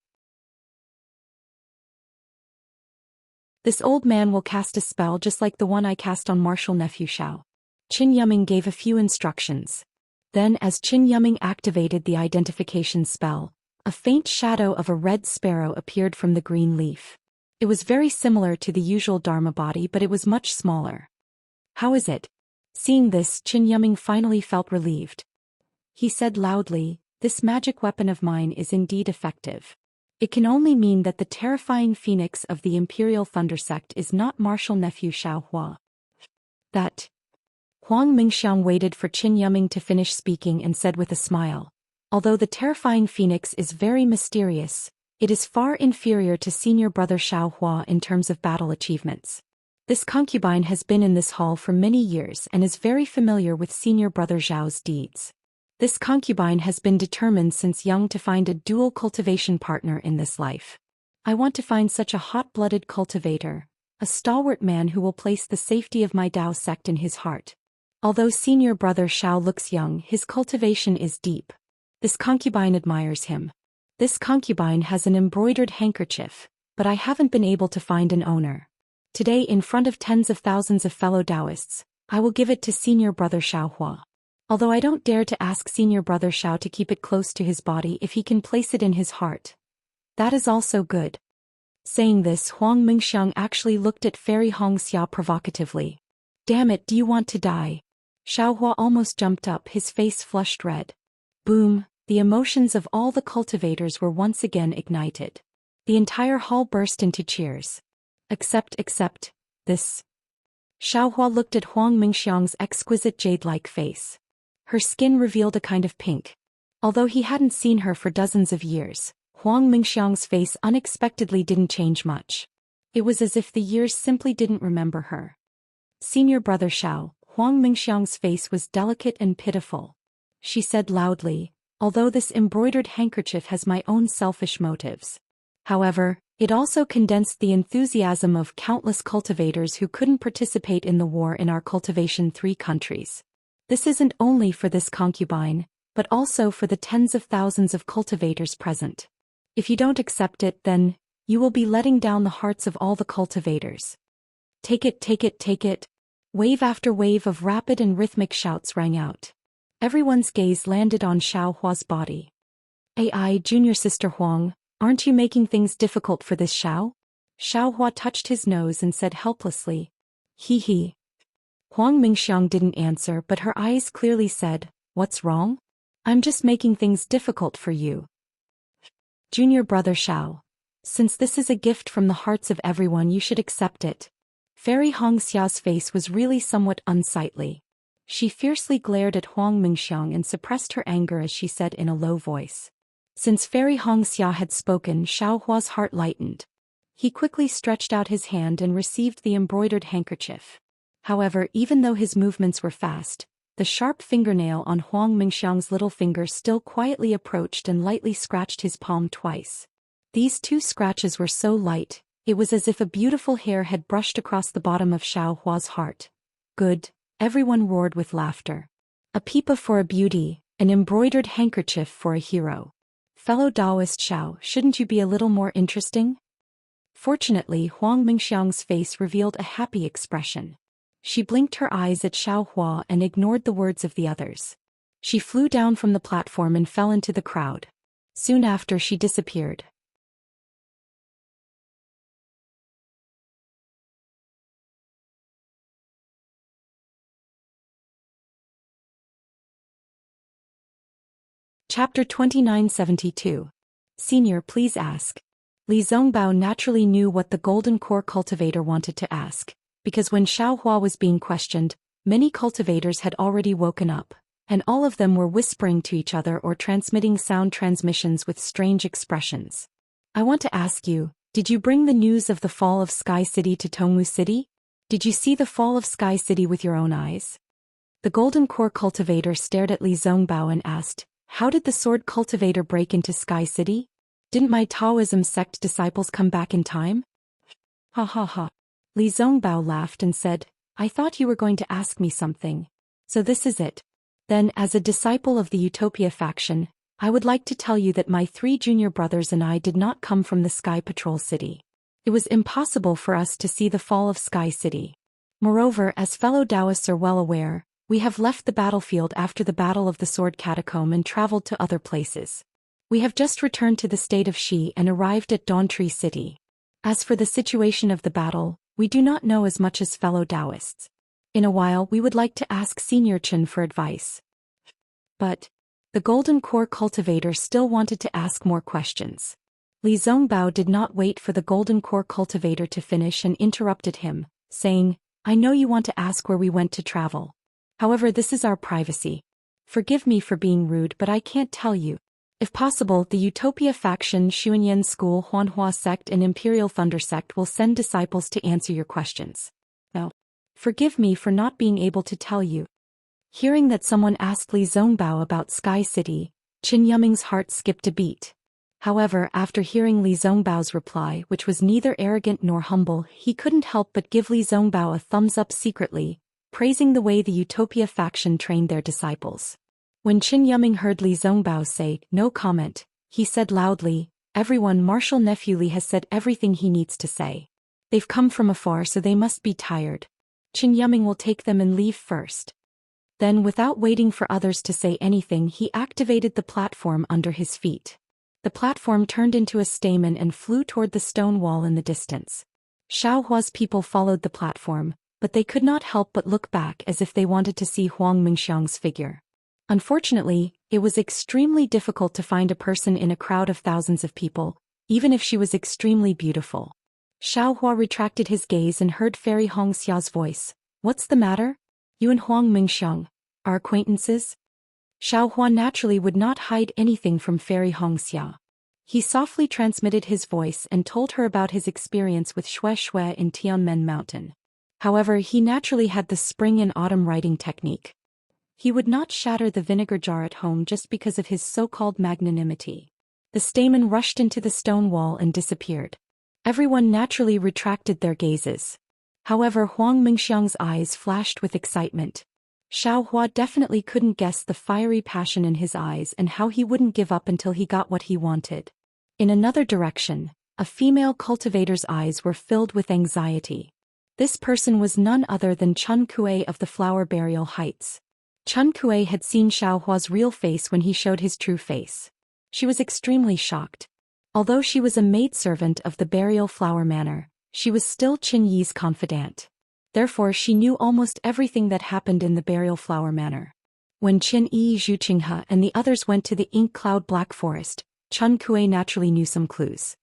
This old man will cast a spell just like the one I cast on Martial Nephew Xiao. Qin Yuming gave a few instructions. Then as Qin Yuming activated the identification spell, a faint shadow of a red sparrow appeared from the green leaf. It was very similar to the usual Dharma body, but it was much smaller. How is it? Seeing this, Qin Yuming finally felt relieved. He said loudly, "This magic weapon of mine is indeed effective. It can only mean that the terrifying phoenix of the Imperial Thunder Sect is not Martial Nephew Xiaohua." That. Huang Mingxiang waited for Qin Yuming to finish speaking and said with a smile, "Although the terrifying phoenix is very mysterious, it is far inferior to senior brother Xiaohua in terms of battle achievements. This concubine has been in this hall for many years and is very familiar with senior brother Zhao's deeds. This concubine has been determined since young to find a dual cultivation partner in this life. I want to find such a hot-blooded cultivator, a stalwart man who will place the safety of my Dao sect in his heart. Although senior brother Xiao looks young, his cultivation is deep. This concubine admires him. This concubine has an embroidered handkerchief, but I haven't been able to find an owner. Today, in front of tens of thousands of fellow Taoists, I will give it to senior brother Xiaohua. Although I don't dare to ask senior brother Xiao to keep it close to his body if he can place it in his heart. That is also good." Saying this, Huang Mingxiang actually looked at Fairy Hongxia provocatively. "Damn it, do you want to die?" Xiaohua almost jumped up, his face flushed red. Boom, the emotions of all the cultivators were once again ignited. The entire hall burst into cheers. Except this. Xiaohua looked at Huang Mingxiang's exquisite jade-like face. Her skin revealed a kind of pink. Although he hadn't seen her for dozens of years, Huang Mingxiang's face unexpectedly didn't change much. It was as if the years simply didn't remember her. "Senior brother Xiao," Huang Mingxiang's face was delicate and pitiful. She said loudly, "Although this embroidered handkerchief has my own selfish motives. However, it also condensed the enthusiasm of countless cultivators who couldn't participate in the war in our Cultivation 3 countries. This isn't only for this concubine, but also for the tens of thousands of cultivators present. If you don't accept it, then you will be letting down the hearts of all the cultivators. Take it, take it, take it." Wave after wave of rapid and rhythmic shouts rang out. Everyone's gaze landed on Xiaohua's body. "AI junior sister Huang, aren't you making things difficult for this Xiao?" Xiaohua touched his nose and said helplessly. He. Huang Mingxiang didn't answer, but her eyes clearly said, "What's wrong? I'm just making things difficult for you." "Junior brother Xiao, since this is a gift from the hearts of everyone, you should accept it." Fairy Hongxia's face was really somewhat unsightly. She fiercely glared at Huang Mingxiang and suppressed her anger as she said in a low voice. Since Fairy Hongxia had spoken, Xiaohua's heart lightened. He quickly stretched out his hand and received the embroidered handkerchief. However, even though his movements were fast, the sharp fingernail on Huang Mingxiang's little finger still quietly approached and lightly scratched his palm twice. These two scratches were so light, it was as if a beautiful hair had brushed across the bottom of Xiaohua's heart. Good, everyone roared with laughter. A pipa for a beauty, an embroidered handkerchief for a hero. Fellow Taoist Xiao, shouldn't you be a little more interesting? Fortunately, Huang Mingxiang's face revealed a happy expression. She blinked her eyes at Xiaohua and ignored the words of the others. She flew down from the platform and fell into the crowd. Soon after, she disappeared. Chapter 2972. Senior, please ask. Li Zongbao naturally knew what the Golden Core cultivator wanted to ask, because when Xiaohua was being questioned, many cultivators had already woken up, and all of them were whispering to each other or transmitting sound transmissions with strange expressions. I want to ask you, did you bring the news of the fall of Sky City to Tongmu City? Did you see the fall of Sky City with your own eyes? The Golden Core cultivator stared at Li Zongbao and asked, how did the sword cultivator break into Sky City? Didn't my Taoism sect disciples come back in time? Ha ha ha. Li Zongbao laughed and said, I thought you were going to ask me something. So this is it. Then, as a disciple of the Utopia faction, I would like to tell you that my 3 junior brothers and I did not come from the Sky Patrol City. It was impossible for us to see the fall of Sky City. Moreover, as fellow Taoists are well aware, we have left the battlefield after the Battle of the Sword Catacomb and traveled to other places. We have just returned to the state of Shi and arrived at Dawn Tree City. As for the situation of the battle, we do not know as much as fellow Taoists. In a while we would like to ask Senior Chen for advice. But the Golden Core cultivator still wanted to ask more questions. Li Zongbao did not wait for the Golden Core cultivator to finish and interrupted him, saying, I know you want to ask where we went to travel. However, this is our privacy. Forgive me for being rude, but I can't tell you. If possible, the Utopia faction, Xuanyan School, Huanhua sect and Imperial Thunder sect will send disciples to answer your questions. Now, forgive me for not being able to tell you. Hearing that someone asked Li Zongbao about Sky City, Qin Yuming's heart skipped a beat. However, after hearing Li Zongbao's reply, which was neither arrogant nor humble, he couldn't help but give Li Zongbao a thumbs up secretly, praising the way the Utopia faction trained their disciples. When Qin Yuming heard Li Zongbao say, no comment, he said loudly, everyone, Marshal Nephew Li has said everything he needs to say. They've come from afar, so they must be tired. Qin Yuming will take them and leave first. Then, without waiting for others to say anything, he activated the platform under his feet. The platform turned into a stamen and flew toward the stone wall in the distance. Xiaohua's people followed the platform, but they could not help but look back as if they wanted to see Huang Mingxiang's figure. Unfortunately, it was extremely difficult to find a person in a crowd of thousands of people, even if she was extremely beautiful. Xiaohua retracted his gaze and heard Fairy Hongxia's voice. What's the matter? You and Huang Mingxiang are acquaintances? Xiaohua naturally would not hide anything from Fairy Hongxia. He softly transmitted his voice and told her about his experience with Xue Xue in Tianmen Mountain. However, he naturally had the spring and autumn writing technique. He would not shatter the vinegar jar at home just because of his so-called magnanimity. The stamen rushed into the stone wall and disappeared. Everyone naturally retracted their gazes. However, Huang Mingxiang's eyes flashed with excitement. Xiaohua definitely couldn't guess the fiery passion in his eyes and how he wouldn't give up until he got what he wanted. In another direction, a female cultivator's eyes were filled with anxiety. This person was none other than Chun Kuei of the Flower Burial Heights. Chun Kuei had seen Xiaohua's real face when he showed his true face. She was extremely shocked. Although she was a maidservant of the Burial Flower Manor, she was still Qin Yi's confidant. Therefore, she knew almost everything that happened in the Burial Flower Manor. When Qin Yi, Zhu Qinghe and the others went to the Ink Cloud Black Forest, Chun Kuei naturally knew some clues.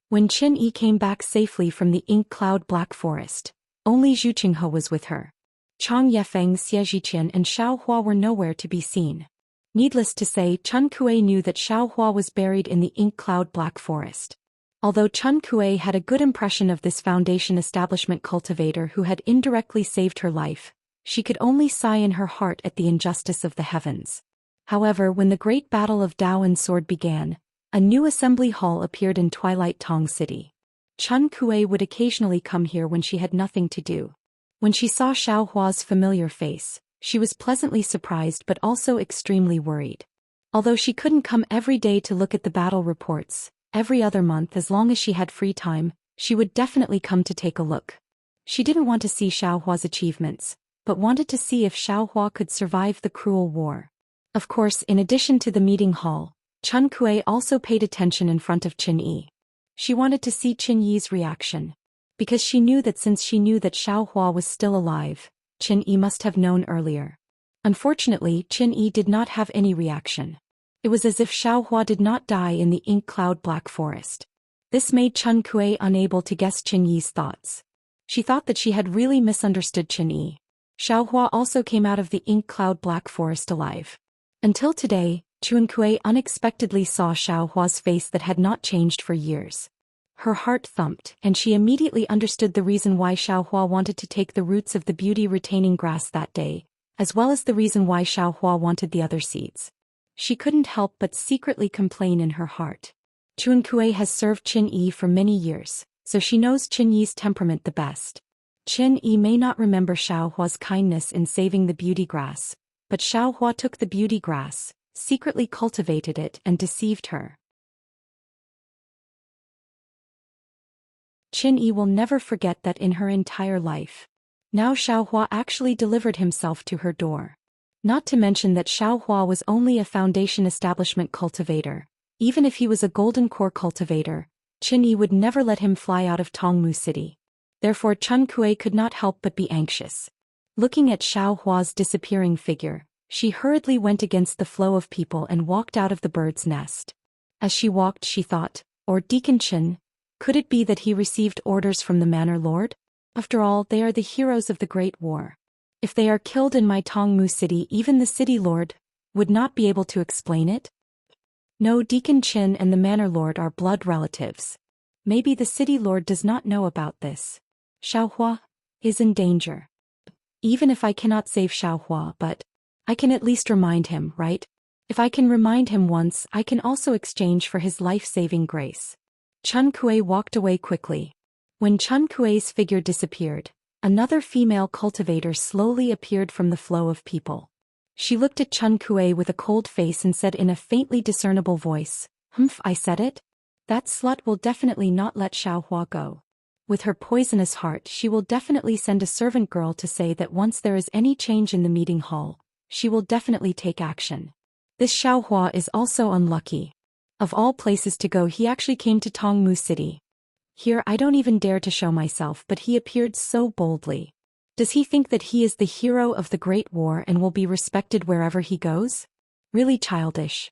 When Qin Yi came back safely from the Ink Cloud Black Forest, Only Zhu Qinghe was with her. Chang Yefeng, Xie Zhiqian and Xiao Hua were nowhere to be seen. Needless to say, Chen Kuei knew that Xiao Hua was buried in the ink cloud black forest. Although Chen Kuei had a good impression of this Foundation establishment cultivator who had indirectly saved her life, she could only sigh in her heart at the injustice of the heavens. However, when the great battle of Dao and Sword began, a new assembly hall appeared in Twilight Tong City. Chen Kuei would occasionally come here when she had nothing to do. When she saw Xiao Hua's familiar face, she was pleasantly surprised but also extremely worried. Although she couldn't come every day to look at the battle reports, every other month as long as she had free time, she would definitely come to take a look. She didn't want to see Xiao Hua's achievements, but wanted to see if Xiao Hua could survive the cruel war. Of course, in addition to the meeting hall, Chen Kuei also paid attention in front of Qin Yi. She wanted to see Qin Yi's reaction. Because she knew that since she knew that Xiao Hua was still alive, Qin Yi must have known earlier. Unfortunately, Qin Yi did not have any reaction. It was as if Xiao Hua did not die in the ink cloud black forest. This made Chen Kuei unable to guess Qin Yi's thoughts. She thought that she had really misunderstood Qin Yi. Xiao Hua also came out of the ink cloud black forest alive. Until today, Chen Kuei unexpectedly saw Xiao Hua's face that had not changed for years. Her heart thumped, and she immediately understood the reason why Xiao Hua wanted to take the roots of the beauty-retaining grass that day, as well as the reason why Xiao Hua wanted the other seeds. She couldn't help but secretly complain in her heart. Chen Kuei has served Qin Yi for many years, so she knows Qin Yi's temperament the best. Qin Yi may not remember Xiao Hua's kindness in saving the beauty grass, but Xiao Hua took the beauty grass, secretly cultivated it and deceived her. Qin Yi will never forget that in her entire life. Now Xiao Hua actually delivered himself to her door. Not to mention that Xiao Hua was only a Foundation establishment cultivator. Even if he was a golden core cultivator, Qin Yi would never let him fly out of Tongmu City. Therefore Chen Kuei could not help but be anxious. Looking at Xiao Hua's disappearing figure, she hurriedly went against the flow of people and walked out of the bird's nest. As she walked she thought, or Deacon Chen, could it be that he received orders from the Manor Lord? After all, they are the heroes of the Great War. If they are killed in my Tongmu City, even the City Lord would not be able to explain it? No, Deacon Chen and the Manor Lord are blood relatives. Maybe the City Lord does not know about this. Xiao Hua is in danger. Even if I cannot save Xiao Hua, but I can at least remind him, right? If I can remind him once, I can also exchange for his life-saving grace. Chen Kuei walked away quickly. When Chen Kuei's figure disappeared, another female cultivator slowly appeared from the flow of people. She looked at Chen Kuei with a cold face and said in a faintly discernible voice, "Humph, I said it? That slut will definitely not let Xiao Hua go. With her poisonous heart, she will definitely send a servant girl to say that once there is any change in the meeting hall, she will definitely take action. This Xiao Hua is also unlucky. Of all places to go, he actually came to Tongmu City. Here I don't even dare to show myself, but he appeared so boldly. Does he think that he is the hero of the Great War and will be respected wherever he goes? Really childish."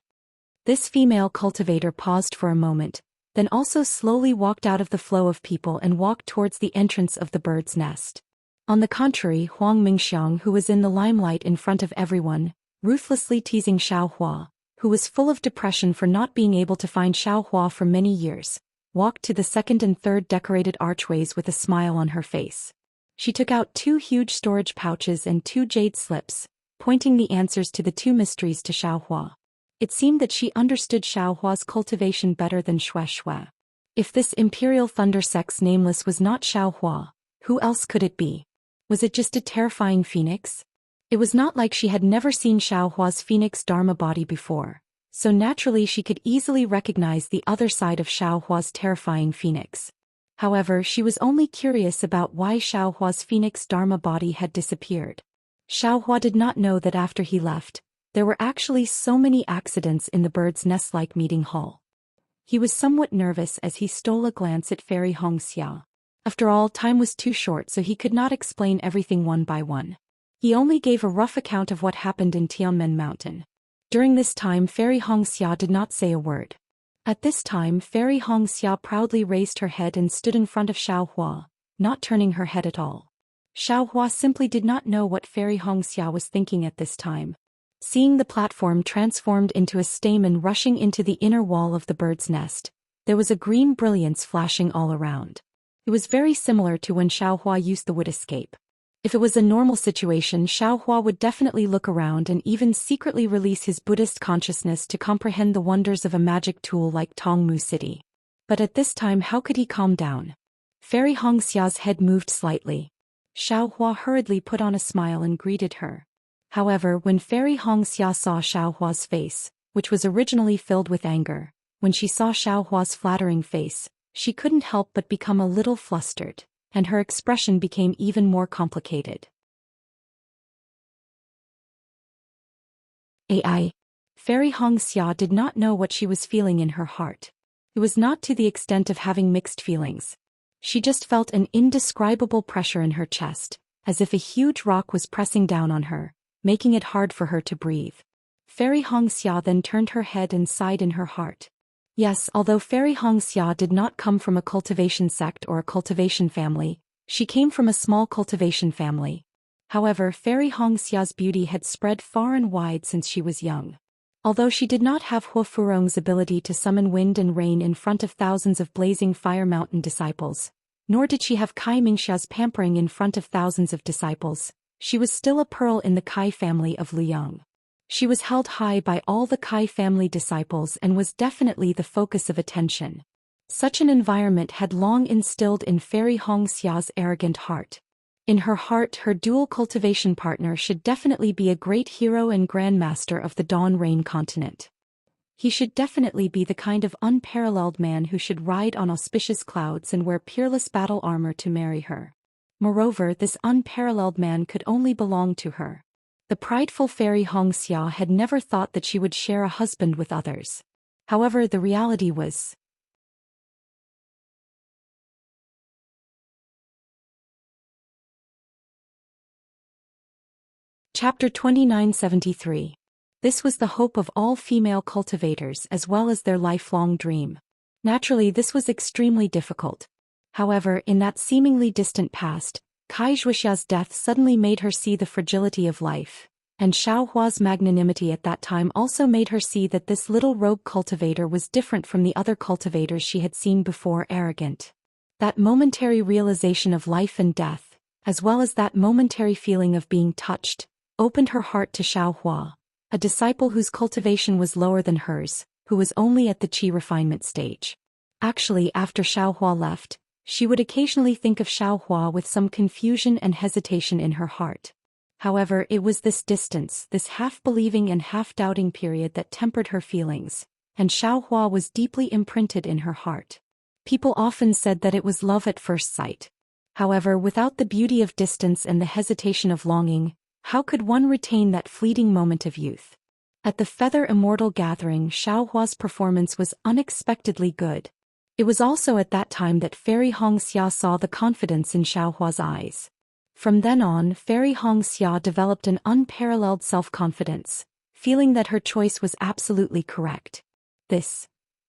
This female cultivator paused for a moment, then also slowly walked out of the flow of people and walked towards the entrance of the bird's nest. On the contrary, Huang Mingxiang, who was in the limelight in front of everyone, ruthlessly teasing Xiao Hua, who was full of depression for not being able to find Xiao Hua for many years, walked to the second and third decorated archways with a smile on her face. She took out 2 huge storage pouches and 2 jade slips, pointing the answers to the 2 mysteries to Xiao Hua. It seemed that she understood Xiao Hua's cultivation better than Xue Xue. If this Imperial Thunder Sex nameless was not Xiao Hua, who else could it be? Was it just a terrifying phoenix? It was not like she had never seen Xiao Hua's phoenix Dharma body before, so naturally she could easily recognize the other side of Xiao Hua's terrifying phoenix. However, she was only curious about why Xiao Hua's phoenix Dharma body had disappeared. Xiao Hua did not know that after he left, there were actually so many accidents in the bird's nest-like meeting hall. He was somewhat nervous as he stole a glance at Fairy Hongxia. After all, time was too short, so he could not explain everything one by one. He only gave a rough account of what happened in Tianmen Mountain. During this time, Fairy Hongxia did not say a word. At this time, Fairy Hongxia proudly raised her head and stood in front of Xiao Hua, not turning her head at all. Xiaohua simply did not know what Fairy Hongxia was thinking at this time. Seeing the platform transformed into a stamen rushing into the inner wall of the bird's nest, there was a green brilliance flashing all around. It was very similar to when Xiaohua used the wood escape. If it was a normal situation, Xiaohua would definitely look around and even secretly release his Buddhist consciousness to comprehend the wonders of a magic tool like Tongmu City. But at this time, how could he calm down? Fairy Hongxia's head moved slightly. Xiaohua hurriedly put on a smile and greeted her. However, when Fairy Hongxia saw Xiaohua's face, which was originally filled with anger, when she saw Xiaohua's flattering face, she couldn't help but become a little flustered, and her expression became even more complicated. AI. Fairy Hongxia did not know what she was feeling in her heart. It was not to the extent of having mixed feelings. She just felt an indescribable pressure in her chest, as if a huge rock was pressing down on her, making it hard for her to breathe. Fairy Hongxia then turned her head and sighed in her heart. Yes, although Fairy Hongxia did not come from a cultivation sect or a cultivation family, she came from a small cultivation family. However, Fairy Hongxia's beauty had spread far and wide since she was young. Although she did not have Hua Furong's ability to summon wind and rain in front of thousands of blazing fire mountain disciples, nor did she have Kai Mingxia's pampering in front of thousands of disciples, she was still a pearl in the Kai family of Liang. She was held high by all the Kai family disciples and was definitely the focus of attention. Such an environment had long instilled in Fairy Hongxia's arrogant heart. In her heart, her dual cultivation partner should definitely be a great hero and grandmaster of the Dawn Rain continent. He should definitely be the kind of unparalleled man who should ride on auspicious clouds and wear peerless battle armor to marry her. Moreover, this unparalleled man could only belong to her. The prideful Fairy Hongxia had never thought that she would share a husband with others. However, the reality was. Chapter 2973. This was the hope of all female cultivators as well as their lifelong dream. Naturally, this was extremely difficult. However, in that seemingly distant past, Kai Zhuxia's death suddenly made her see the fragility of life, and Xiaohua's magnanimity at that time also made her see that this little rogue cultivator was different from the other cultivators she had seen before, arrogant. That momentary realization of life and death, as well as that momentary feeling of being touched, opened her heart to Xiaohua, a disciple whose cultivation was lower than hers, who was only at the qi refinement stage. Actually, after Xiaohua left, she would occasionally think of Xiaohua with some confusion and hesitation in her heart. However, it was this distance, this half-believing and half-doubting period that tempered her feelings, and Xiaohua was deeply imprinted in her heart. People often said that it was love at first sight. However, without the beauty of distance and the hesitation of longing, how could one retain that fleeting moment of youth? At the Feather Immortal Gathering, Xiaohua's performance was unexpectedly good. It was also at that time that Fairy Hongxia saw the confidence in Xiaohua's eyes. From then on, Fairy Hongxia developed an unparalleled self-confidence, feeling that her choice was absolutely correct. This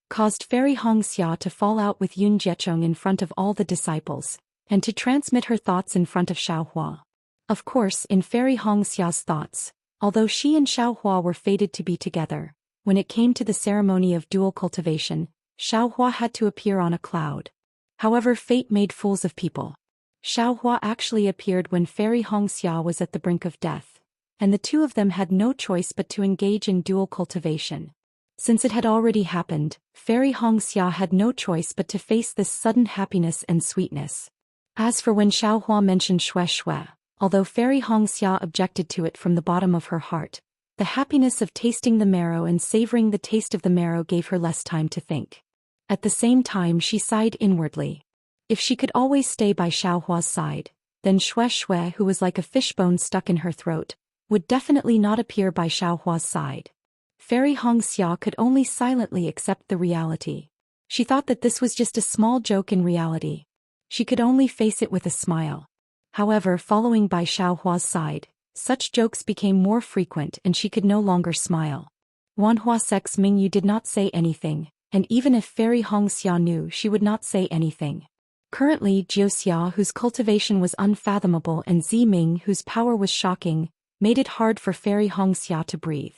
caused Fairy Hongxia to fall out with Yun Jiecheng in front of all the disciples, and to transmit her thoughts in front of Xiaohua. Of course, in Fairy Hongxia's thoughts, although she and Xiaohua were fated to be together, when it came to the ceremony of dual cultivation, Xiaohua had to appear on a cloud. However, fate made fools of people. Xiaohua actually appeared when Fairy Hongxia was at the brink of death, and the two of them had no choice but to engage in dual cultivation. Since it had already happened, Fairy Hongxia had no choice but to face this sudden happiness and sweetness. As for when Xiaohua mentioned Xue Xue, although Fairy Hongxia objected to it from the bottom of her heart, the happiness of tasting the marrow and savoring the taste of the marrow gave her less time to think. At the same time, she sighed inwardly. If she could always stay by Xiaohua's side, then Xue Xue, who was like a fishbone stuck in her throat, would definitely not appear by Xiaohua's side. Fairy Hongxia could only silently accept the reality. She thought that this was just a small joke in reality. She could only face it with a smile. However, following by Xiaohua's side, such jokes became more frequent and she could no longer smile. Wanhua Sex Mingyu did not say anything, and even if Fairy Hongxia knew, she would not say anything. Currently, Jiuxia, whose cultivation was unfathomable, and Ziming, whose power was shocking, made it hard for Fairy Hongxia to breathe.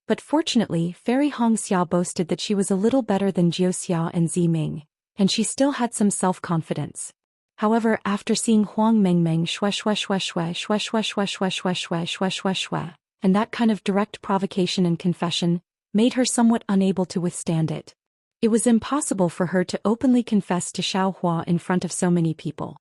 But fortunately, Fairy Hongxia boasted that she was a little better than Jiuxia and Ziming, and she still had some self-confidence. However, after seeing Huang Mengmeng shue, and that kind of direct provocation and confession made her somewhat unable to withstand it. It was impossible for her to openly confess to Xiaohua in front of so many people.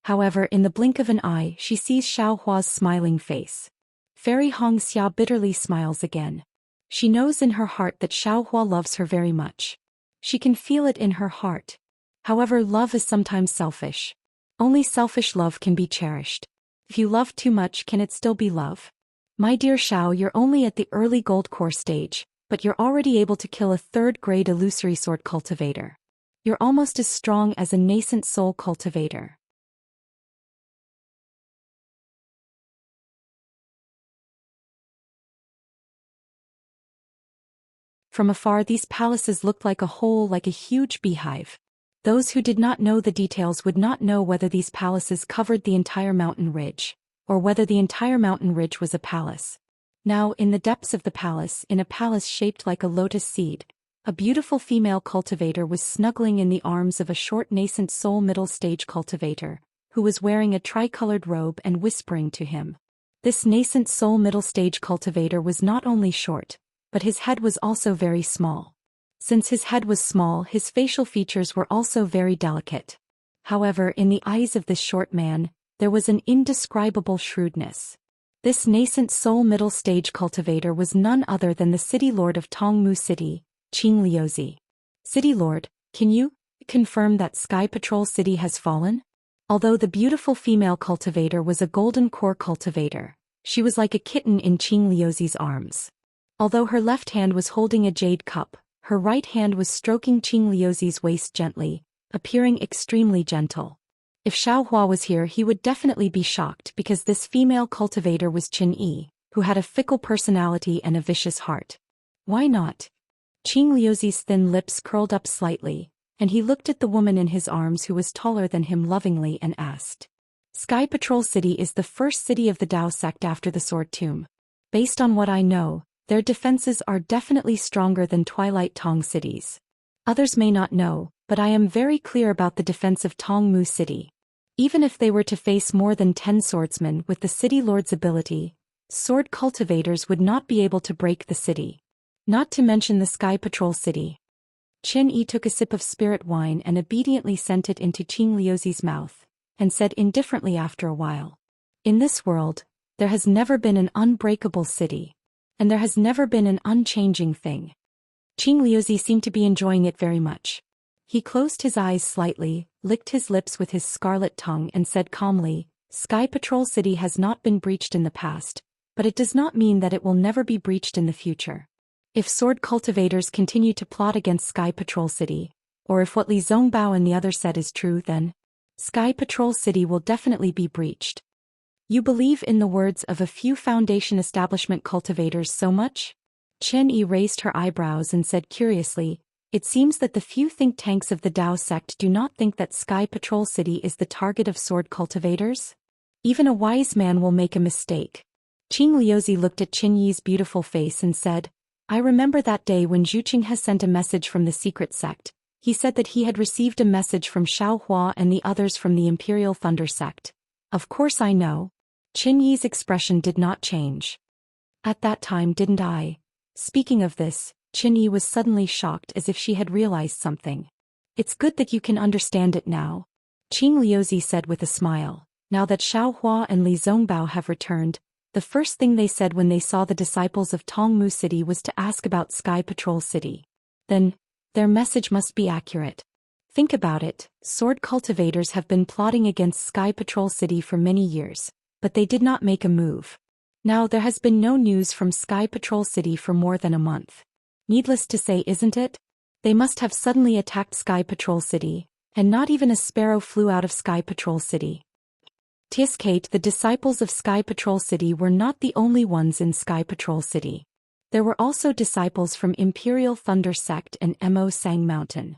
However, in the blink of an eye, she sees Xiaohua's smiling face. Fairy Hongxia bitterly smiles again. She knows in her heart that Xiaohua loves her very much. She can feel it in her heart. However, love is sometimes selfish. Only selfish love can be cherished. If you love too much, can it still be love? My dear Xiao, you're only at the early gold core stage, but you're already able to kill a third-grade illusory sword cultivator. You're almost as strong as a nascent soul cultivator. From afar, these palaces looked like a huge beehive. Those who did not know the details would not know whether these palaces covered the entire mountain ridge, or whether the entire mountain ridge was a palace. Now, in the depths of the palace, in a palace shaped like a lotus seed, a beautiful female cultivator was snuggling in the arms of a short nascent soul middle-stage cultivator, who was wearing a tricolored robe and whispering to him. This nascent soul middle-stage cultivator was not only short, but his head was also very small. Since his head was small, his facial features were also very delicate. However, in the eyes of this short man, there was an indescribable shrewdness. This nascent soul middle-stage cultivator was none other than the city lord of Tongmu City, Qing Liuzi. City lord, can you confirm that Sky Patrol City has fallen? Although the beautiful female cultivator was a golden core cultivator, she was like a kitten in Qing Liuzi's arms. Although her left hand was holding a jade cup, her right hand was stroking Qing Liuzi's waist gently, appearing extremely gentle. If Xiaohua was here, he would definitely be shocked because this female cultivator was Qin Yi, who had a fickle personality and a vicious heart. Why not? Qing Liuzi's thin lips curled up slightly, and he looked at the woman in his arms who was taller than him lovingly and asked. Sky Patrol City is the first city of the Dao sect after the Sword Tomb. Based on what I know, their defenses are definitely stronger than Twilight Tong cities. Others may not know, but I am very clear about the defense of Tongmu City. Even if they were to face more than 10 swordsmen with the city lord's ability, sword cultivators would not be able to break the city. Not to mention the Sky Patrol City. Qin Yi took a sip of spirit wine and obediently sent it into Qing Liuzi's mouth, and said indifferently after a while. In this world, there has never been an unbreakable city. And there has never been an unchanging thing. Qing Liuzi seemed to be enjoying it very much. He closed his eyes slightly, licked his lips with his scarlet tongue and said calmly, Sky Patrol City has not been breached in the past, but it does not mean that it will never be breached in the future. If sword cultivators continue to plot against Sky Patrol City, or if what Li Zongbao and the others said is true, then Sky Patrol City will definitely be breached. You believe in the words of a few Foundation establishment cultivators so much? Chen Yi raised her eyebrows and said curiously, it seems that the few think tanks of the Dao sect do not think that Sky Patrol City is the target of sword cultivators? Even a wise man will make a mistake. Qing Liuzi looked at Qin Yi's beautiful face and said, I remember that day when Zhuqing has sent a message from the secret sect. He said that he had received a message from Xiaohua and the others from the Imperial Thunder sect. Of course I know. Qin Yi's expression did not change. At that time, didn't I? Speaking of this, Qin Yi was suddenly shocked as if she had realized something. It's good that you can understand it now. Qing Liuzi said with a smile. Now that Xiaohua and Li Zongbao have returned, the first thing they said when they saw the disciples of Tongmu City was to ask about Sky Patrol City. Then, their message must be accurate. Think about it, sword cultivators have been plotting against Sky Patrol City for many years, but they did not make a move. Now there has been no news from Sky Patrol City for more than a month. Needless to say, isn't it? They must have suddenly attacked Sky Patrol City, and not even a sparrow flew out of Sky Patrol City. Tiskate, the disciples of Sky Patrol City were not the only ones in Sky Patrol City. There were also disciples from Imperial Thunder Sect and Sang Mountain.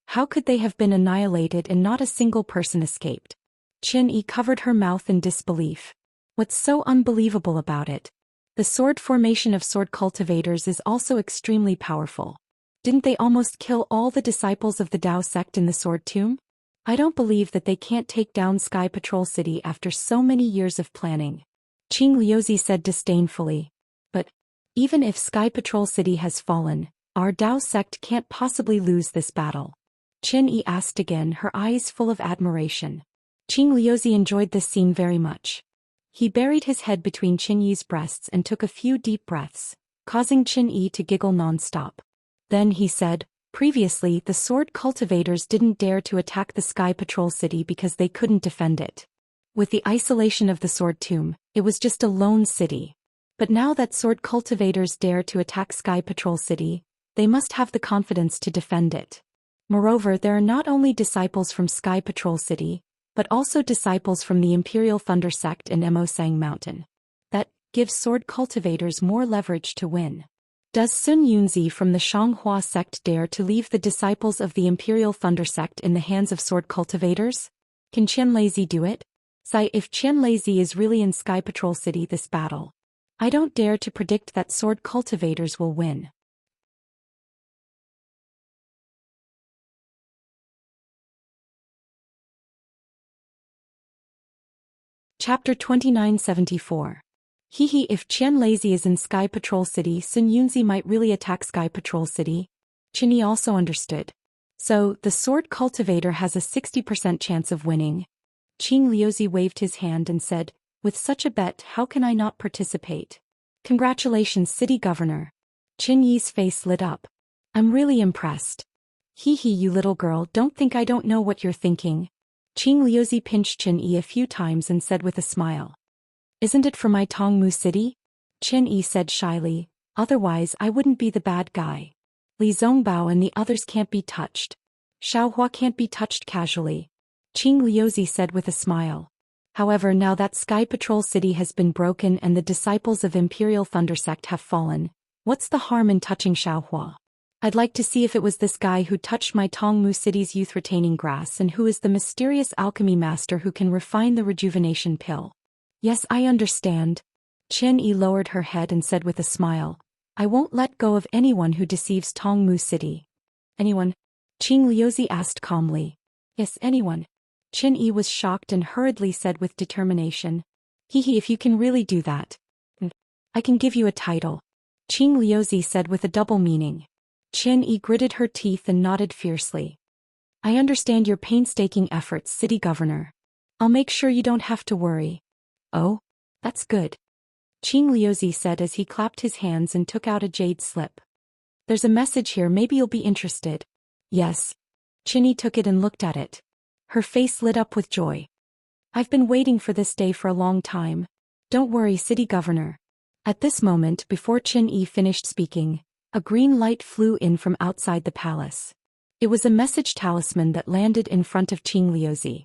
How could they have been annihilated and not a single person escaped? Qin-Yi covered her mouth in disbelief. What's so unbelievable about it? The sword formation of sword cultivators is also extremely powerful. Didn't they almost kill all the disciples of the Dao sect in the Sword Tomb? I don't believe that they can't take down Sky Patrol City after so many years of planning. Qing Liuzi said disdainfully. But even if Sky Patrol City has fallen, our Dao sect can't possibly lose this battle. Qin-Yi asked again, her eyes full of admiration. Qing Liuzi enjoyed this scene very much. He buried his head between Qin-Yi's breasts and took a few deep breaths, causing Qin-Yi to giggle non-stop. Then he said, previously the sword cultivators didn't dare to attack the Sky Patrol City because they couldn't defend it. With the isolation of the Sword Tomb, it was just a lone city. But now that sword cultivators dare to attack Sky Patrol City, they must have the confidence to defend it. Moreover, there are not only disciples from Sky Patrol City, but also disciples from the Imperial Thunder Sect and Sang Mountain. That gives sword cultivators more leverage to win. Does Sun Yunzi from the Shanghua sect dare to leave the disciples of the Imperial Thunder sect in the hands of sword cultivators? Can Qian Lazy do it? Say, if Qian Lazy is really in Sky Patrol City this battle, I don't dare to predict that sword cultivators will win. Chapter 2974. Hehe, if Qian Lazy is in Sky Patrol City, Sun Yunzi might really attack Sky Patrol City. Qin-Yi also understood. So, the sword cultivator has a 60% chance of winning. Qing Liuzi waved his hand and said, with such a bet, how can I not participate? Congratulations, City Governor. Qin-Yi's face lit up. I'm really impressed. Hehe, you little girl, don't think I don't know what you're thinking. Qing Liuzi pinched Qin-Yi a few times and said with a smile. Isn't it for my Tongmu City? Qin-Yi said shyly, otherwise I wouldn't be the bad guy. Li Zongbao and the others can't be touched. Xiaohua can't be touched casually. Qing Liuzi said with a smile. However, now that Sky Patrol City has been broken and the disciples of Imperial Thunder Sect have fallen, what's the harm in touching Xiaohua? I'd like to see if it was this guy who touched my Tongmu City's youth-retaining grass and who is the mysterious alchemy master who can refine the rejuvenation pill. Yes, I understand. Qin-Yi lowered her head and said with a smile, I won't let go of anyone who deceives Tongmu City. Anyone? Qing Liuzi asked calmly. Yes, anyone. Qin-Yi was shocked and hurriedly said with determination. Hehe, if you can really do that, I can give you a title. Qing Liuzi said with a double meaning. Qin-Yi gritted her teeth and nodded fiercely. I understand your painstaking efforts, City Governor. I'll make sure you don't have to worry. Oh? That's good. Qing Liuzi said as he clapped his hands and took out a jade slip. There's a message here, maybe you'll be interested. Yes. Qin-Yi took it and looked at it. Her face lit up with joy. I've been waiting for this day for a long time. Don't worry, City Governor. At this moment, before Qin-Yi finished speaking, a green light flew in from outside the palace. It was a message talisman that landed in front of Qing Liuzi.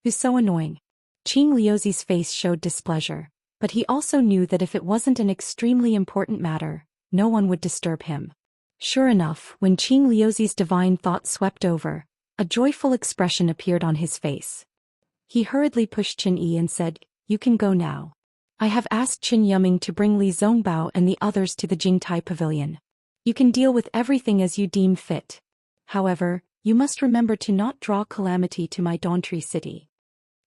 Who's so annoying? Qing Liuzi's face showed displeasure, but he also knew that if it wasn't an extremely important matter, no one would disturb him. Sure enough, when Qing Liuzi's divine thought swept over, a joyful expression appeared on his face. He hurriedly pushed Qin-Yi and said, You can go now. I have asked Qin Yuming to bring Li Zongbao and the others to the Jingtai Pavilion. You can deal with everything as you deem fit. However, you must remember to not draw calamity to my Dawntree City.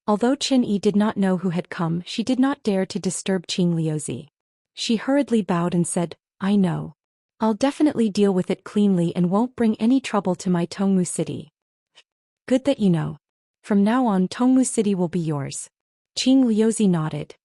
Although Qin-Yi did not know who had come, she did not dare to disturb Qing Liuzi. She hurriedly bowed and said, I know. I'll definitely deal with it cleanly and won't bring any trouble to my Tongmu City. Good that you know. From now on, Tongmu City will be yours. Qing Liuzi nodded.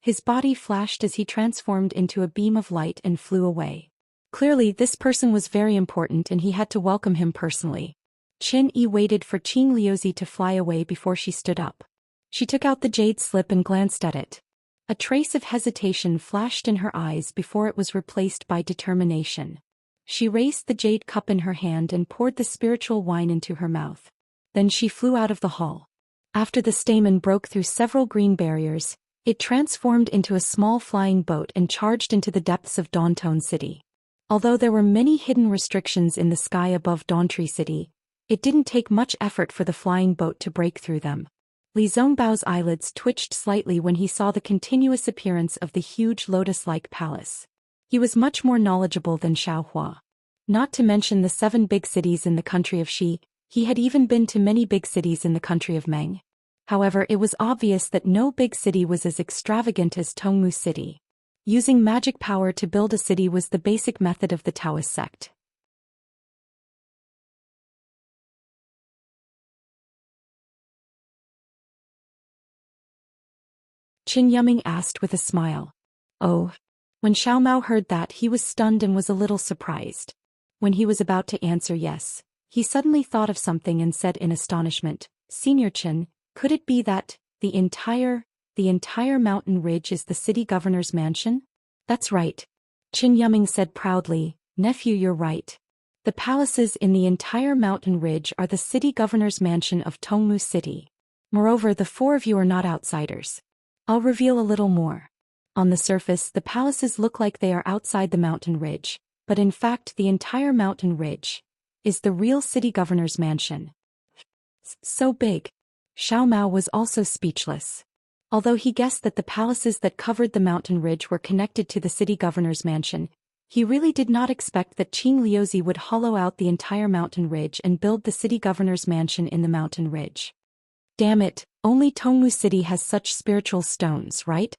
His body flashed as he transformed into a beam of light and flew away. Clearly, this person was very important and he had to welcome him personally. Qin-Yi waited for Qing Liuzi to fly away before she stood up. She took out the jade slip and glanced at it. A trace of hesitation flashed in her eyes before it was replaced by determination. She raised the jade cup in her hand and poured the spiritual wine into her mouth. Then she flew out of the hall. After the stamen broke through several green barriers, it transformed into a small flying boat and charged into the depths of Dawnstone City. Although there were many hidden restrictions in the sky above Dawntree City, it didn't take much effort for the flying boat to break through them. Li Zongbao's eyelids twitched slightly when he saw the continuous appearance of the huge lotus-like palace. He was much more knowledgeable than Xiaohua. Not to mention the 7 big cities in the country of Xi, he had even been to many big cities in the country of Meng. However, it was obvious that no big city was as extravagant as Tongmu City. Using magic power to build a city was the basic method of the Taoist sect. Qin Yuming asked with a smile. Oh. When Xiao Mao heard that, he was stunned and was a little surprised. When he was about to answer yes, he suddenly thought of something and said in astonishment, Senior Qin, could it be that the entire mountain ridge is the city governor's mansion? That's right. Qin Yuming said proudly, nephew, you're right. The palaces in the entire mountain ridge are the city governor's mansion of Tongmu City. Moreover, the 4 of you are not outsiders. I'll reveal a little more. On the surface, the palaces look like they are outside the mountain ridge, but in fact the entire mountain ridge is the real city governor's mansion. So big. Xiao Mao was also speechless. Although he guessed that the palaces that covered the mountain ridge were connected to the city governor's mansion, he really did not expect that Qing Liuzi would hollow out the entire mountain ridge and build the city governor's mansion in the mountain ridge. Damn it, only Tongmu City has such spiritual stones, right?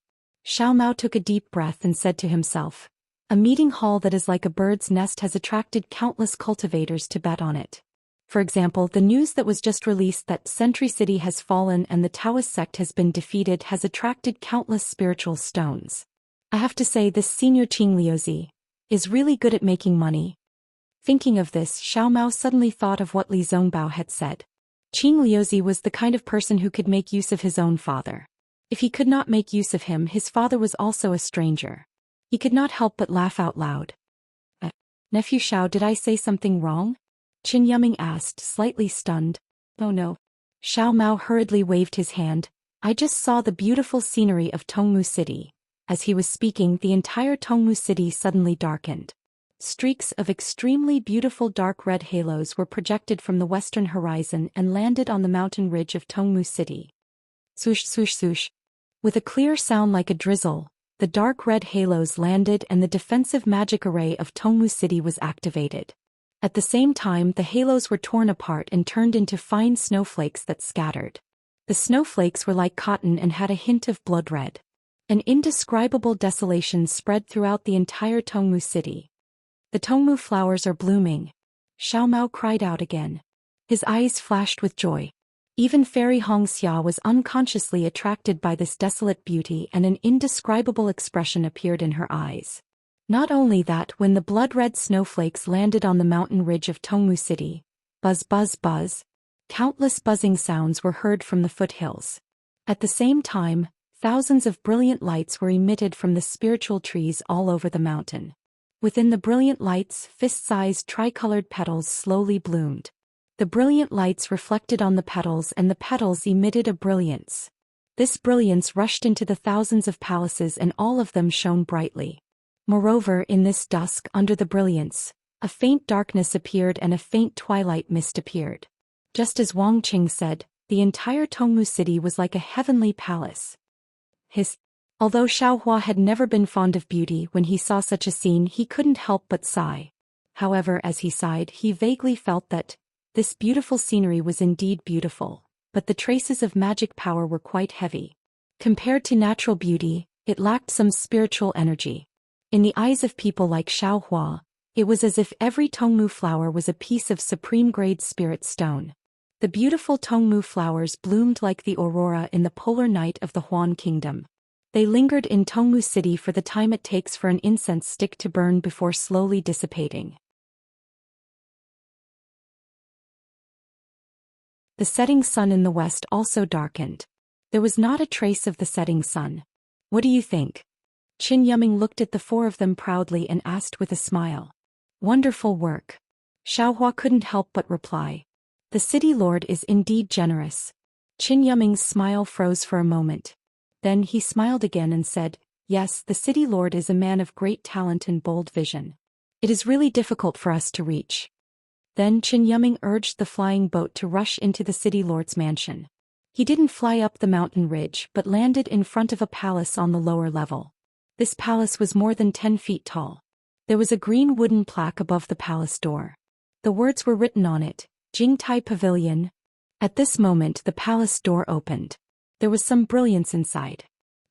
Xiao Mao took a deep breath and said to himself, a meeting hall that is like a bird's nest has attracted countless cultivators to bet on it. For example, the news that was just released that Sentry City has fallen and the Taoist sect has been defeated has attracted countless spiritual stones. I have to say this senior Qing Liuzi is really good at making money. Thinking of this, Xiao Mao suddenly thought of what Li Zongbao had said. Qing Liuzi was the kind of person who could make use of his own father. If he could not make use of him, his father was also a stranger. He could not help but laugh out loud. Nephew Xiao, did I say something wrong? Qin Yuming asked, slightly stunned. Oh no. Xiao Mao hurriedly waved his hand. I just saw the beautiful scenery of Tongmu City. As he was speaking, the entire Tongmu City suddenly darkened. Streaks of extremely beautiful dark red halos were projected from the western horizon and landed on the mountain ridge of Tongmu City. Swoosh swoosh swoosh. With a clear sound like a drizzle, the dark red halos landed and the defensive magic array of Tongmu City was activated. At the same time, the halos were torn apart and turned into fine snowflakes that scattered. The snowflakes were like cotton and had a hint of blood red. An indescribable desolation spread throughout the entire Tongmu City. The Tongmu flowers are blooming. Xiao Mao cried out again. His eyes flashed with joy. Even Fairy Hongxia was unconsciously attracted by this desolate beauty, and an indescribable expression appeared in her eyes. Not only that, when the blood-red snowflakes landed on the mountain ridge of Tongmu City, buzz buzz buzz, countless buzzing sounds were heard from the foothills. At the same time, thousands of brilliant lights were emitted from the spiritual trees all over the mountain. Within the brilliant lights, fist-sized tricolored petals slowly bloomed. The brilliant lights reflected on the petals and the petals emitted a brilliance. This brilliance rushed into the thousands of palaces and all of them shone brightly. Moreover, in this dusk under the brilliance, a faint darkness appeared and a faint twilight mist appeared. Just as Wang Qing said, the entire Tongmu City was like a heavenly palace. Although Xiaohua had never been fond of beauty, when he saw such a scene he couldn't help but sigh. However, as he sighed, he vaguely felt that this beautiful scenery was indeed beautiful, but the traces of magic power were quite heavy. Compared to natural beauty, it lacked some spiritual energy. In the eyes of people like Xiaohua, it was as if every Tongmu flower was a piece of supreme-grade spirit stone. The beautiful Tongmu flowers bloomed like the aurora in the polar night of the Huan Kingdom. They lingered in Tongmu City for the time it takes for an incense stick to burn before slowly dissipating. The setting sun in the west also darkened. There was not a trace of the setting sun. What do you think? Qin Yuming looked at the 4 of them proudly and asked with a smile. Wonderful work. Xiaohua couldn't help but reply. The city lord is indeed generous. Qin Yuming's smile froze for a moment. Then he smiled again and said, "Yes, the city lord is a man of great talent and bold vision. It is really difficult for us to reach." Then Qin Yuming urged the flying boat to rush into the city lord's mansion. He didn't fly up the mountain ridge but landed in front of a palace on the lower level. This palace was more than 10 feet tall. There was a green wooden plaque above the palace door. The words were written on it, "Jingtai Pavilion." At this moment the palace door opened. There was some brilliance inside.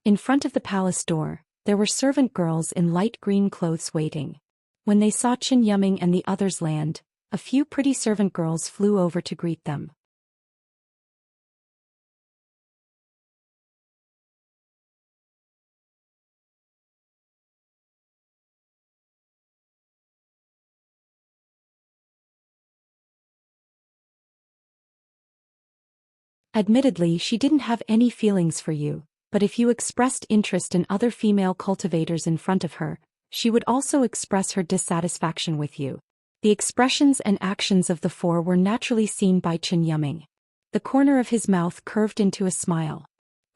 In front of the palace door, there were servant girls in light green clothes waiting. When they saw Qin Yuming and the others land, a few pretty servant girls flew over to greet them. Admittedly, she didn't have any feelings for you, but if you expressed interest in other female cultivators in front of her, she would also express her dissatisfaction with you. The expressions and actions of the four were naturally seen by Qin Yuming. The corner of his mouth curved into a smile.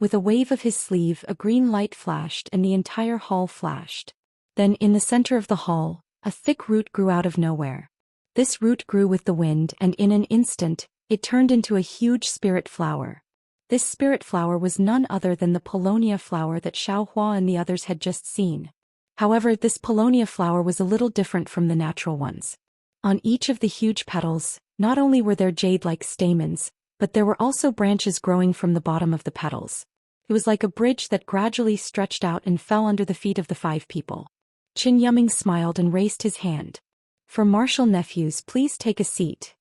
With a wave of his sleeve, a green light flashed and the entire hall flashed. Then in the center of the hall, a thick root grew out of nowhere. This root grew with the wind and in an instant, it turned into a huge spirit flower. This spirit flower was none other than the Paulownia flower that Xiaohua and the others had just seen. However, this Paulownia flower was a little different from the natural ones. On each of the huge petals, not only were there jade-like stamens, but there were also branches growing from the bottom of the petals. It was like a bridge that gradually stretched out and fell under the feet of the 5 people. Qin Yuming smiled and raised his hand. "For Martial nephews, please take a seat."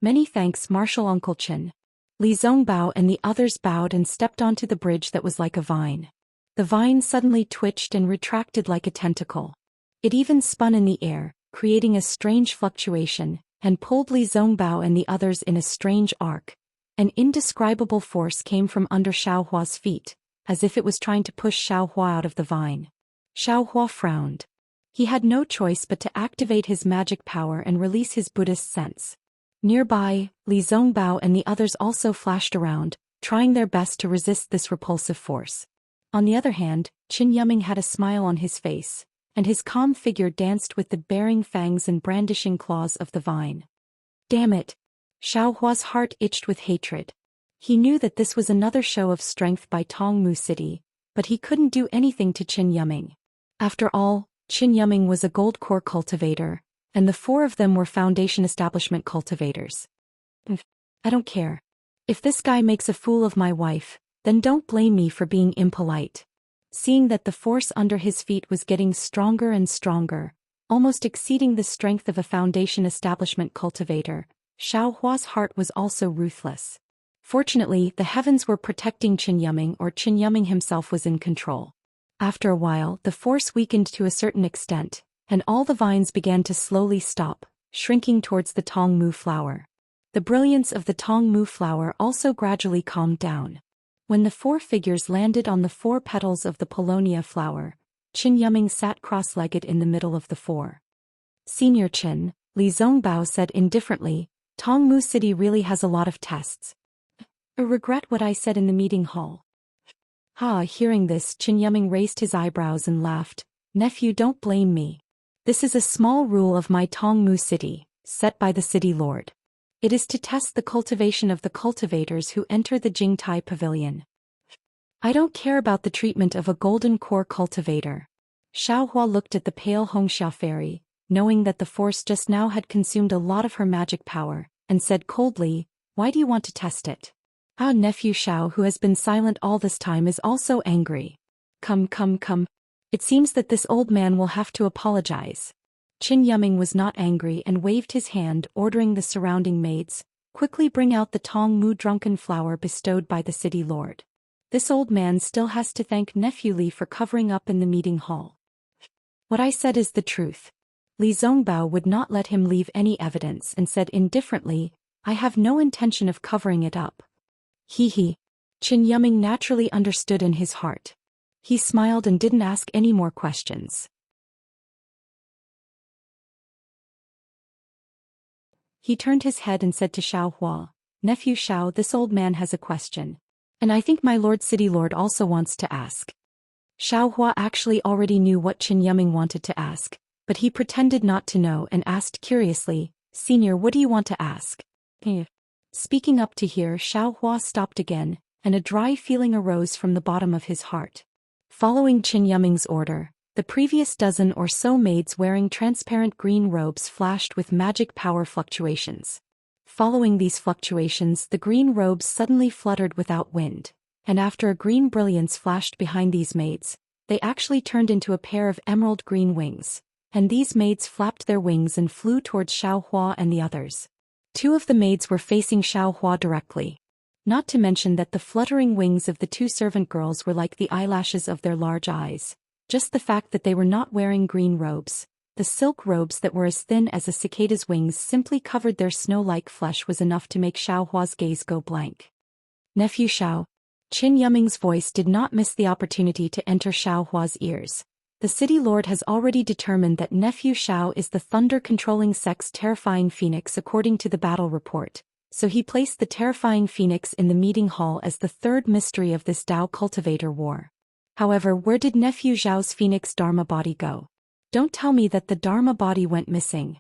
"Many thanks, Martial Uncle Qin." Li Zongbao and the others bowed and stepped onto the bridge that was like a vine. The vine suddenly twitched and retracted like a tentacle. It even spun in the air, creating a strange fluctuation, and pulled Li Zongbao and the others in a strange arc. An indescribable force came from under Xiaohua's feet, as if it was trying to push Xiaohua out of the vine. Xiaohua frowned. He had no choice but to activate his magic power and release his Buddhist sense. Nearby, Li Zongbao and the others also flashed around, trying their best to resist this repulsive force. On the other hand, Qin Yuming had a smile on his face, and his calm figure danced with the baring fangs and brandishing claws of the vine. Damn it! Xiaohua's heart itched with hatred. He knew that this was another show of strength by Tongmu City, but he couldn't do anything to Qin Yuming. After all, Qin Yuming was a gold core cultivator, and the 4 of them were foundation establishment cultivators. I don't care. If this guy makes a fool of my wife, then don't blame me for being impolite. Seeing that the force under his feet was getting stronger and stronger, almost exceeding the strength of a foundation establishment cultivator, Xiaohua's heart was also ruthless. Fortunately, the heavens were protecting Qin Yuming, or Qin Yuming himself was in control. After a while, the force weakened to a certain extent, and all the vines began to slowly stop, shrinking towards the Tongmu flower. The brilliance of the Tongmu flower also gradually calmed down. When the 4 figures landed on the 4 petals of the Paulownia flower, Qin Yuming sat cross-legged in the middle of the 4. "Senior Qin," Li Zongbao said indifferently, "Tongmu City really has a lot of tests. I regret what I said in the meeting hall." Hearing this, Qin Yuming raised his eyebrows and laughed. "Nephew, don't blame me. This is a small rule of my Tongmu City, set by the city lord. It is to test the cultivation of the cultivators who enter the Jingtai Pavilion. I don't care about the treatment of a golden core cultivator." Xiaohua looked at the pale Hongxia fairy, knowing that the force just now had consumed a lot of her magic power, and said coldly, "Why do you want to test it?" Nephew Xiao, who has been silent all this time, is also angry. Come. It seems that this old man will have to apologize." Qin Yuming was not angry and waved his hand, ordering the surrounding maids, "Quickly bring out the Tongmu drunken flower bestowed by the city lord. This old man still has to thank nephew Li for covering up in the meeting hall." "What I said is the truth." Li Zongbao would not let him leave any evidence and said indifferently, "I have no intention of covering it up." Qin Yuming naturally understood in his heart. He smiled and didn't ask any more questions. He turned his head and said to Xiaohua, Nephew Xiao, this old man has a question. And I think my Lord City Lord also wants to ask. Xiao Hua actually already knew what Qin Yiming wanted to ask, but he pretended not to know and asked curiously, Senior, what do you want to ask? Speaking up to hear, Xiao Hua stopped again, and a dry feeling arose from the bottom of his heart. Following Qin Yiming's order, the previous dozen or so maids wearing transparent green robes flashed with magic power fluctuations. Following these fluctuations, the green robes suddenly fluttered without wind, and after a green brilliance flashed behind these maids, they actually turned into a pair of emerald green wings, and these maids flapped their wings and flew towards Xiao Hua and the others. Two of the maids were facing Xiao Hua directly. Not to mention that the fluttering wings of the two servant girls were like the eyelashes of their large eyes. Just the fact that they were not wearing green robes, the silk robes that were as thin as a cicada's wings simply covered their snow-like flesh, was enough to make Xiao Hua's gaze go blank. Nephew Xiao. Qin Yiming's voice did not miss the opportunity to enter Xiao Hua's ears. The city lord has already determined that Nephew Xiao is the thunder-controlling sex terrifying phoenix according to the battle report, so he placed the terrifying phoenix in the meeting hall as the third mystery of this Dao cultivator war. However, where did Nephew Xiao's phoenix Dharma body go? Don't tell me that the Dharma body went missing.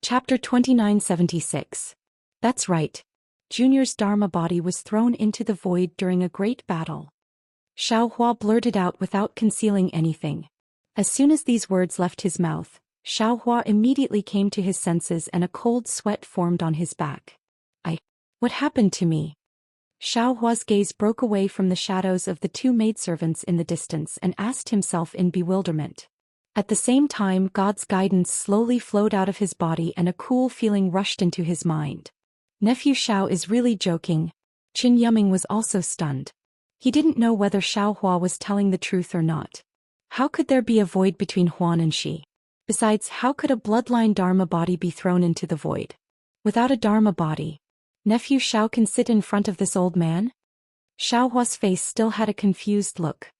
Chapter 2976. That's right. Junior's Dharma body was thrown into the void during a great battle. Xiao Hua blurted out without concealing anything. As soon as these words left his mouth, Xiao Hua immediately came to his senses and a cold sweat formed on his back. What happened to me? Xiao Hua's gaze broke away from the shadows of the two maidservants in the distance and asked himself in bewilderment. At the same time, God's guidance slowly flowed out of his body and a cool feeling rushed into his mind. Nephew Xiao is really joking. Qin Yiming was also stunned. He didn't know whether Xiao Hua was telling the truth or not. How could there be a void between Huan and Shi? Besides, how could a bloodline Dharma body be thrown into the void? Without a Dharma body, Nephew Xiao can sit in front of this old man? Xiao Hua's face still had a confused look.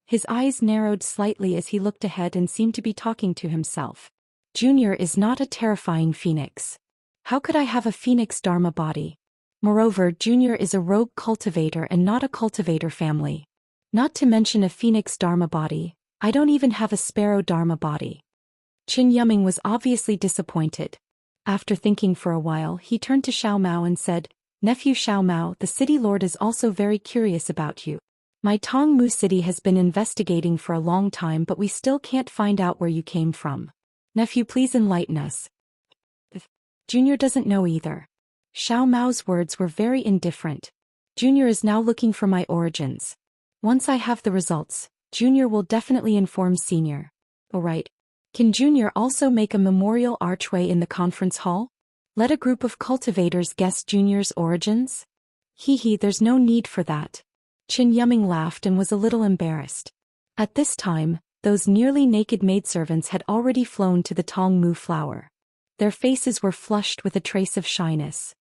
His eyes narrowed slightly as he looked ahead and seemed to be talking to himself. Junior is not a terrifying phoenix. How could I have a phoenix Dharma body? Moreover, Junior is a rogue cultivator and not a cultivator family. Not to mention a phoenix Dharma body, I don't even have a sparrow Dharma body. Qin Yiming was obviously disappointed. After thinking for a while, he turned to Xiao Mao and said, Nephew Xiao Mao, the city lord is also very curious about you. My Tongmu city has been investigating for a long time, but we still can't find out where you came from. Nephew, please enlighten us. Junior doesn't know either. Xiao Mao's words were very indifferent. Junior is now looking for my origins. Once I have the results, Junior will definitely inform Senior. Alright. Can Junior also make a memorial archway in the conference hall? Let a group of cultivators guess Junior's origins? There's no need for that. Qin Yiming laughed and was a little embarrassed. At this time, those nearly naked maidservants had already flown to the Tongmu flower. Their faces were flushed with a trace of shyness.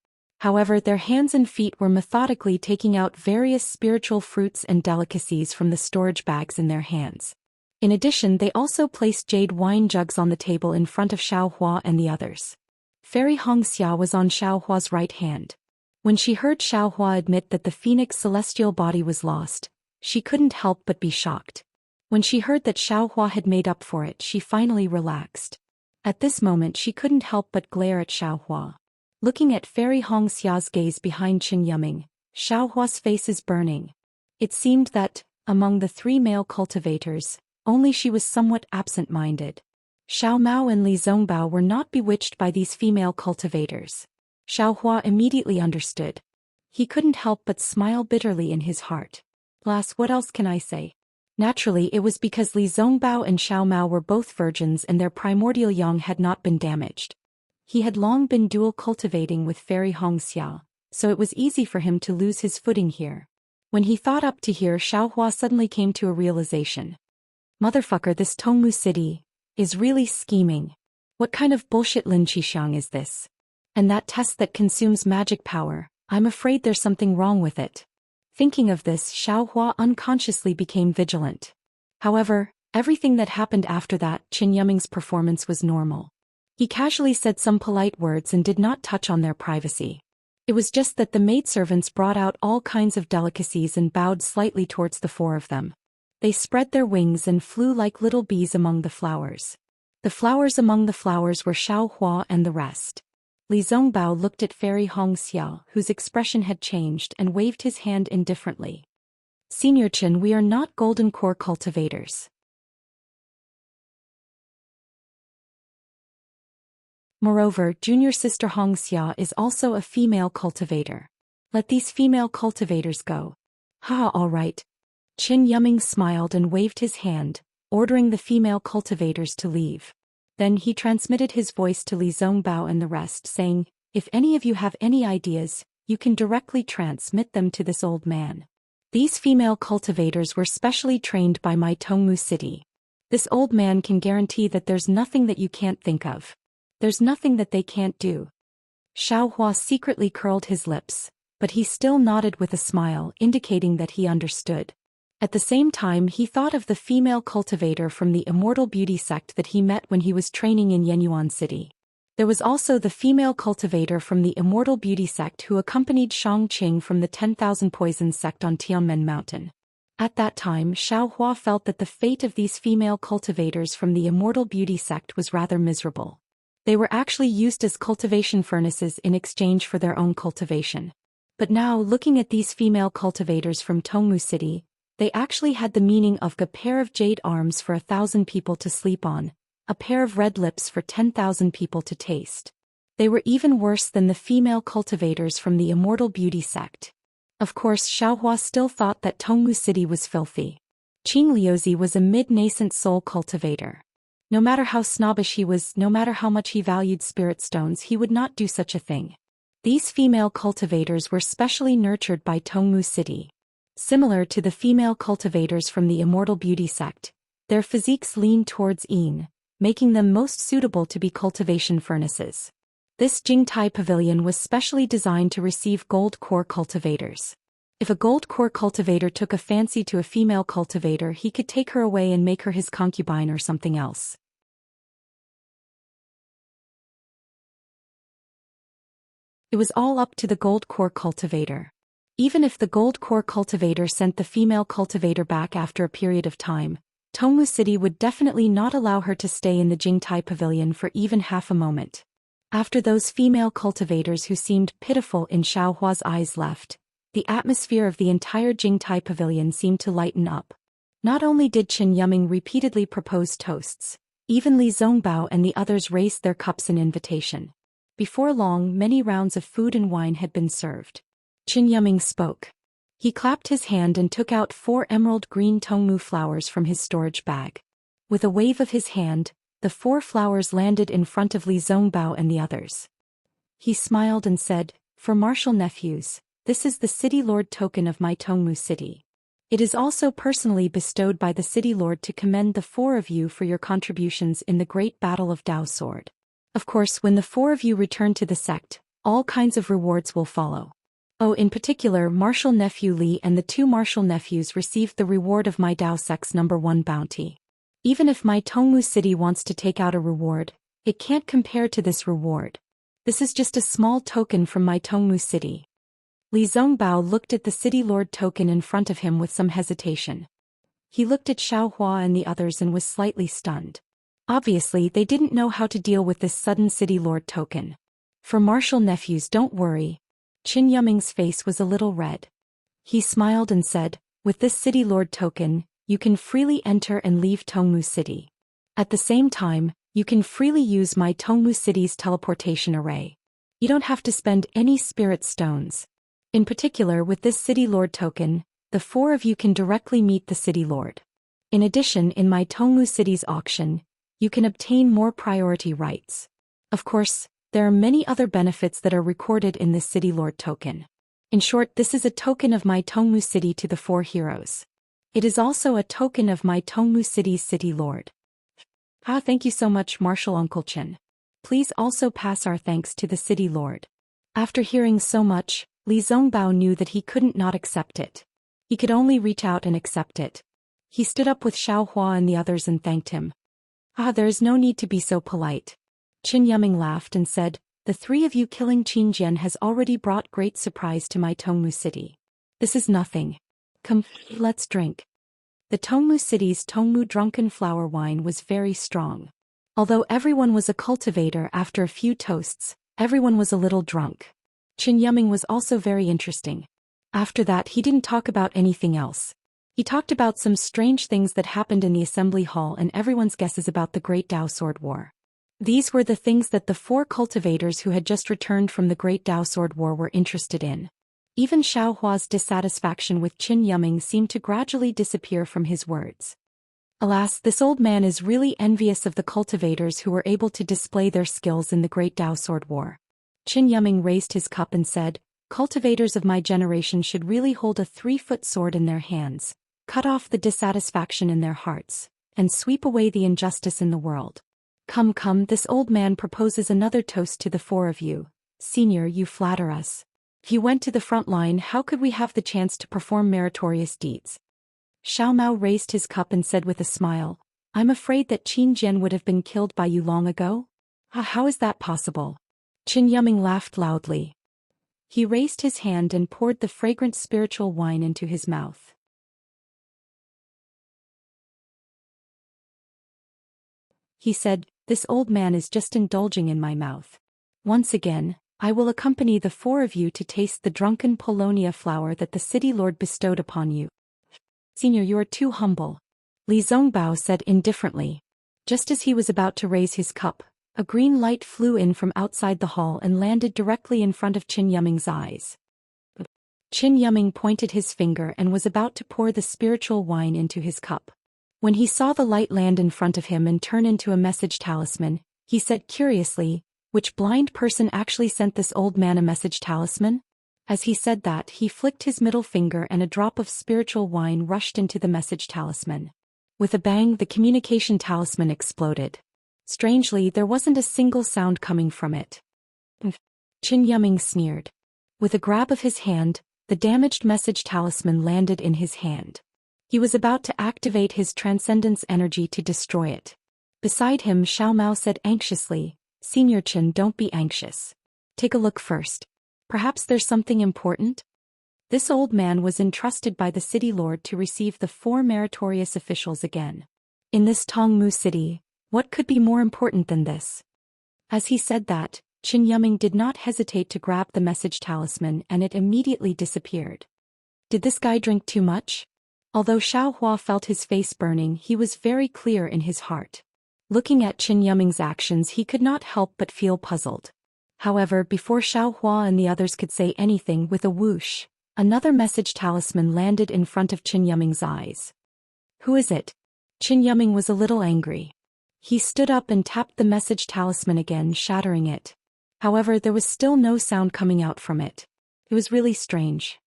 However, their hands and feet were methodically taking out various spiritual fruits and delicacies from the storage bags in their hands. In addition, they also placed jade wine jugs on the table in front of Xiao Hua and the others. Fairy Hongxia was on Xiao Hua's right hand. When she heard Xiao Hua admit that the phoenix celestial body was lost, she couldn't help but be shocked. When she heard that Xiao Hua had made up for it, she finally relaxed. At this moment she couldn't help but glare at Xiao Hua. Looking at Fairy Hongxia's gaze behind Qin Yiming, Xiao Hua's face is burning. It seemed that, among the three male cultivators, only she was somewhat absent-minded. Xiao Mao and Li Zongbao were not bewitched by these female cultivators. Xiao Hua immediately understood. He couldn't help but smile bitterly in his heart. Alas, what else can I say? Naturally, it was because Li Zongbao and Xiao Mao were both virgins and their primordial yang had not been damaged. He had long been dual cultivating with Fairy Hongxia, so it was easy for him to lose his footing here. When he thought up to here, Xiao Hua suddenly came to a realization. Motherfucker, this Tongmu city is really scheming. What kind of bullshit Lin Qishan is this? And that test that consumes magic power, I'm afraid there's something wrong with it. Thinking of this, Xiao Hua unconsciously became vigilant. However, everything that happened after that, Qin Yuming's performance was normal. He casually said some polite words and did not touch on their privacy. It was just that the maidservants brought out all kinds of delicacies and bowed slightly towards the four of them. They spread their wings and flew like little bees among the flowers. The flowers among the flowers were Xiao Hua and the rest. Li Zongbao looked at Fairy Hong Xiao, whose expression had changed, and waved his hand indifferently. Senior Chen, we are not golden core cultivators. Moreover, junior sister Hong Xia is also a female cultivator. Let these female cultivators go. Ha, all right. Qin Yuming smiled and waved his hand, ordering the female cultivators to leave. Then he transmitted his voice to Li Zongbao and the rest, saying, if any of you have any ideas, you can directly transmit them to this old man. These female cultivators were specially trained by my Tongmu city. This old man can guarantee that there's nothing that you can't think of. There's nothing that they can't do. Xiao Hua secretly curled his lips, but he still nodded with a smile, indicating that he understood. At the same time, he thought of the female cultivator from the Immortal Beauty sect that he met when he was training in Yenyuan City. There was also the female cultivator from the Immortal Beauty sect who accompanied Shang Qing from the 10,000 Poisons sect on Tianmen Mountain. At that time, Xiao Hua felt that the fate of these female cultivators from the Immortal Beauty sect was rather miserable. They were actually used as cultivation furnaces in exchange for their own cultivation. But now, looking at these female cultivators from Tongmu City, they actually had the meaning of a pair of jade arms for 1,000 people to sleep on, a pair of red lips for 10,000 people to taste. They were even worse than the female cultivators from the Immortal Beauty sect. Of course, Xiaohua still thought that Tongmu City was filthy. Qing Liuzi was a mid-nascent soul cultivator. No matter how snobbish he was, no matter how much he valued spirit stones, he would not do such a thing. These female cultivators were specially nurtured by Tongmu City. Similar to the female cultivators from the Immortal Beauty sect, their physiques leaned towards yin, making them most suitable to be cultivation furnaces. This Jingtai Pavilion was specially designed to receive gold core cultivators. If a gold core cultivator took a fancy to a female cultivator, he could take her away and make her his concubine or something else. It was all up to the gold core cultivator. Even if the gold core cultivator sent the female cultivator back after a period of time, Tongmu City would definitely not allow her to stay in the Jingtai Pavilion for even half a moment. After those female cultivators who seemed pitiful in Xiaohua's eyes left, the atmosphere of the entire Jingtai Pavilion seemed to lighten up. Not only did Qin Yuming repeatedly propose toasts, even Li Zongbao and the others raised their cups in invitation. Before long, many rounds of food and wine had been served. Qin Yuming spoke. He clapped his hand and took out 4 emerald green Tongmu flowers from his storage bag. With a wave of his hand, the 4 flowers landed in front of Li Zongbao and the others. He smiled and said, "For martial nephews, this is the City Lord token of my Tongmu City. It is also personally bestowed by the City Lord to commend the 4 of you for your contributions in the Great Battle of Dao Sword. Of course, when the 4 of you return to the sect, all kinds of rewards will follow. Oh, in particular, Martial Nephew Li and the 2 Martial Nephews received the reward of my Dao Sect's #1 bounty. Even if my Tongmu City wants to take out a reward, it can't compare to this reward. This is just a small token from my Tongmu City." Li Zongbao looked at the City Lord token in front of him with some hesitation. He looked at Xiaohua and the others and was slightly stunned. Obviously, they didn't know how to deal with this sudden City Lord token. "For Martial Nephews, don't worry." Qin Yuming's face was a little red. He smiled and said, "With this City Lord token, you can freely enter and leave Tongmu City. At the same time, you can freely use my Tongmu City's teleportation array. You don't have to spend any spirit stones. In particular, with this City Lord token, the 4 of you can directly meet the City Lord. In addition, in my Tongmu City's auction, you can obtain more priority rights. Of course, there are many other benefits that are recorded in this City Lord token. In short, this is a token of my Tongmu City to the 4 heroes. It is also a token of my Tongmu City's City Lord." "Ah, thank you so much, Martial Uncle Qin. Please also pass our thanks to the City Lord." After hearing so much, Li Zongbao knew that he couldn't not accept it. He could only reach out and accept it. He stood up with Xiao Hua and the others and thanked him. Ah, there is no need to be so polite. Qin Yiming laughed and said, the three of you killing Qin Jian has already brought great surprise to my Tongmu city. This is nothing. Come, let's drink. The Tongmu city's Tongmu drunken flower wine was very strong. Although everyone was a cultivator after a few toasts, everyone was a little drunk. Qin Yiming was also very interesting. After that he didn't talk about anything else. He talked about some strange things that happened in the assembly hall and everyone's guesses about the Great Dao Sword War. These were the things that the four cultivators who had just returned from the Great Dao Sword War were interested in. Even Xiao Hua's dissatisfaction with Qin Yiming seemed to gradually disappear from his words. Alas, this old man is really envious of the cultivators who were able to display their skills in the Great Dao Sword War. Qin Yiming raised his cup and said, cultivators of my generation should really hold a 3-foot sword in their hands, cut off the dissatisfaction in their hearts, and sweep away the injustice in the world. Come, come, this old man proposes another toast to the four of you. Senior, you flatter us. If you went to the front line, how could we have the chance to perform meritorious deeds? Xiao Mao raised his cup and said with a smile, I'm afraid that Qin Jian would have been killed by you long ago? How is that possible? Qin Yiming laughed loudly. He raised his hand and poured the fragrant spiritual wine into his mouth. He said, this old man is just indulging in my mouth. Once again, I will accompany the four of you to taste the drunken Polonia flower that the city lord bestowed upon you. Senior, you are too humble. Li Zongbao said indifferently. Just as he was about to raise his cup, a green light flew in from outside the hall and landed directly in front of Qin Yiming's eyes. Qin Yiming pointed his finger and was about to pour the spiritual wine into his cup. When he saw the light land in front of him and turn into a message talisman, he said curiously, which blind person actually sent this old man a message talisman? As he said that, he flicked his middle finger and a drop of spiritual wine rushed into the message talisman. With a bang, the communication talisman exploded. Strangely, there wasn't a single sound coming from it. Qin Yiming sneered. With a grab of his hand, the damaged message talisman landed in his hand. He was about to activate his transcendence energy to destroy it. Beside him, Xiao Mao said anxiously, Senior Qin, don't be anxious. Take a look first. Perhaps there's something important? This old man was entrusted by the city lord to receive the four meritorious officials again. In this Tongmu city, what could be more important than this? As he said that, Qin Yiming did not hesitate to grab the message talisman and it immediately disappeared. Did this guy drink too much? Although Xiao Hua felt his face burning, he was very clear in his heart. Looking at Qin Yiming's actions, he could not help but feel puzzled. However, before Xiao Hua and the others could say anything, with a whoosh, another message talisman landed in front of Qin Yiming's eyes. Who is it? Qin Yiming was a little angry. He stood up and tapped the message talisman again, shattering it. However, there was still no sound coming out from it. It was really strange.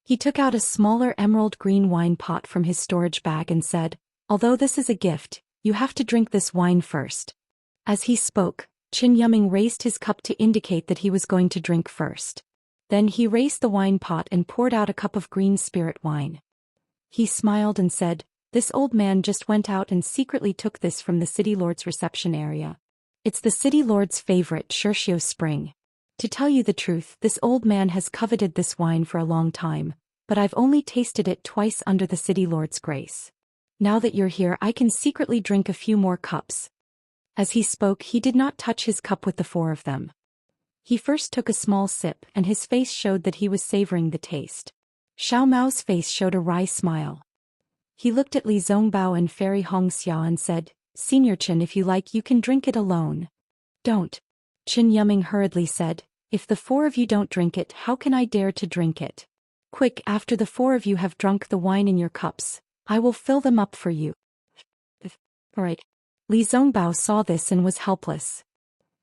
He took out a smaller emerald green wine pot from his storage bag and said, although this is a gift, you have to drink this wine first. As he spoke, Qin Yiming raised his cup to indicate that he was going to drink first. Then he raised the wine pot and poured out a cup of green spirit wine. He smiled and said, this old man just went out and secretly took this from the city lord's reception area. It's the city lord's favorite Shirshio Spring. To tell you the truth, this old man has coveted this wine for a long time, but I've only tasted it twice under the city lord's grace. Now that you're here, I can secretly drink a few more cups. As he spoke, he did not touch his cup with the four of them. He first took a small sip and his face showed that he was savoring the taste. Xiao Mao's face showed a wry smile. He looked at Li Zongbao and Fairy Hongxia and said, Senior Qin, if you like, you can drink it alone. Don't. Qin Yiming hurriedly said, if the four of you don't drink it, how can I dare to drink it? Quick, after the four of you have drunk the wine in your cups, I will fill them up for you. Alright. Li Zongbao saw this and was helpless.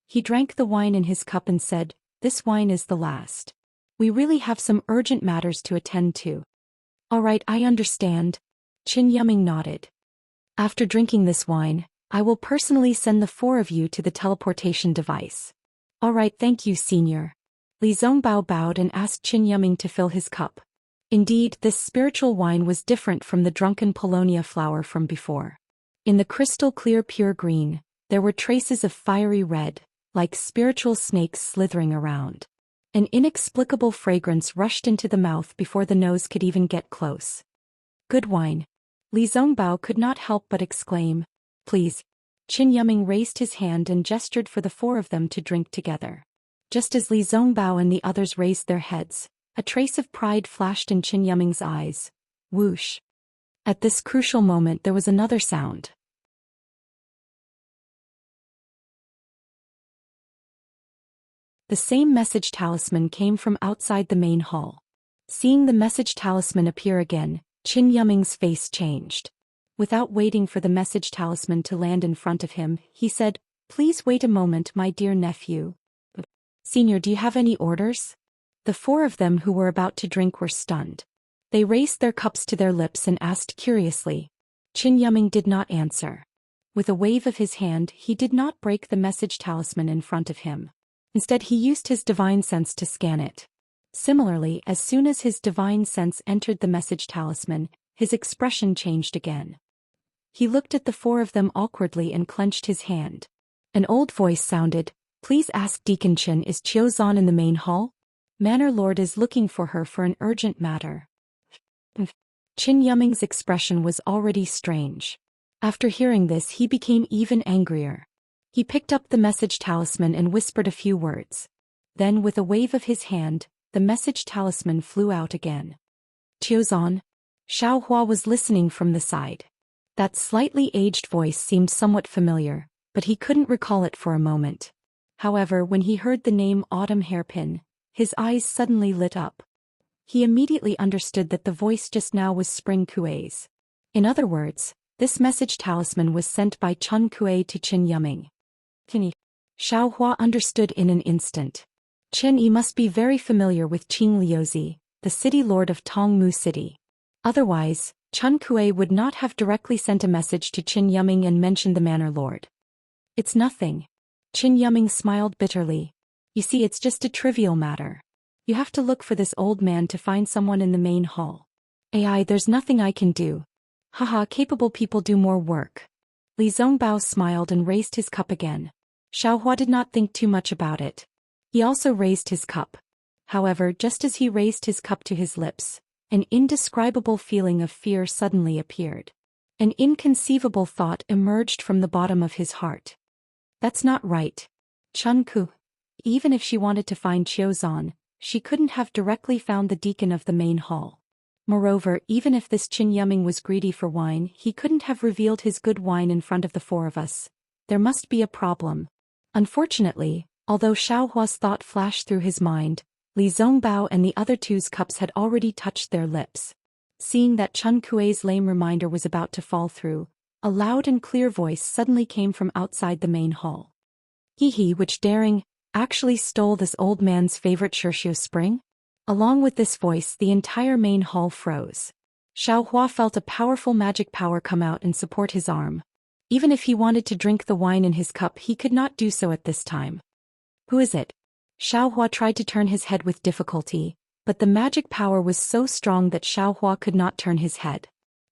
He drank the wine in his cup and said, this wine is the last. We really have some urgent matters to attend to. Alright, I understand. Qin Yiming nodded. After drinking this wine, I will personally send the four of you to the teleportation device. All right, thank you, Senior. Li Zongbao bowed and asked Qin Yuming to fill his cup. Indeed, this spiritual wine was different from the drunken Polonia flower from before. In the crystal clear pure green, there were traces of fiery red, like spiritual snakes slithering around. An inexplicable fragrance rushed into the mouth before the nose could even get close. Good wine. Li Zongbao could not help but exclaim, please. Qin Yuming raised his hand and gestured for the four of them to drink together. Just as Li Zongbao and the others raised their heads, a trace of pride flashed in Qin Yuming's eyes. Whoosh. At this crucial moment there was another sound. The same message talisman came from outside the main hall. Seeing the message talisman appear again, Qin Yuming's face changed. Without waiting for the message talisman to land in front of him, he said, "Please wait a moment, my dear nephew." "Senior, do you have any orders?" The four of them who were about to drink were stunned. They raised their cups to their lips and asked curiously. Qin Yuming did not answer. With a wave of his hand, he did not break the message talisman in front of him. Instead, he used his divine sense to scan it. Similarly, as soon as his divine sense entered the message talisman, his expression changed again. He looked at the four of them awkwardly and clenched his hand. An old voice sounded, "Please ask Deacon Chen, is Chiozan in the main hall? Manor Lord is looking for her for an urgent matter." Qin Yuming's expression was already strange. After hearing this, he became even angrier. He picked up the message talisman and whispered a few words. Then, with a wave of his hand, the message talisman flew out again. "Chiozan?" Xiao Hua was listening from the side. That slightly aged voice seemed somewhat familiar, but he couldn't recall it for a moment. However, when he heard the name Autumn Hairpin, his eyes suddenly lit up. He immediately understood that the voice just now was Spring Kuei's. In other words, this message talisman was sent by Chun Kuei to Qin Yuming. Xiao Hua understood in an instant. Chen Yi must be very familiar with Qing Liuzi, the city lord of Tongmu City. Otherwise, Chun Kuei would not have directly sent a message to Qin Yuming and mentioned the manor lord. "It's nothing." Qin Yuming smiled bitterly. "You see, it's just a trivial matter. You have to look for this old man to find someone in the main hall. AI, there's nothing I can do. Haha, capable people do more work." Li Zongbao smiled and raised his cup again. Xiao Hua did not think too much about it. He also raised his cup. However, just as he raised his cup to his lips, an indescribable feeling of fear suddenly appeared. An inconceivable thought emerged from the bottom of his heart. That's not right. Chun Ku. Even if she wanted to find Chiozan, she couldn't have directly found the deacon of the main hall. Moreover, even if this Qin Yuming was greedy for wine, he couldn't have revealed his good wine in front of the four of us. There must be a problem. Unfortunately, although Xiao Hua's thought flashed through his mind, Li Zongbao and the other two's cups had already touched their lips. Seeing that Chun Kuei's lame reminder was about to fall through, a loud and clear voice suddenly came from outside the main hall. "He which daring, actually stole this old man's favorite Shirshio spring?" Along with this voice, the entire main hall froze. Xiao Hua felt a powerful magic power come out and support his arm. Even if he wanted to drink the wine in his cup, he could not do so at this time. "Who is it?" Xiao Hua tried to turn his head with difficulty, but the magic power was so strong that Xiao Hua could not turn his head.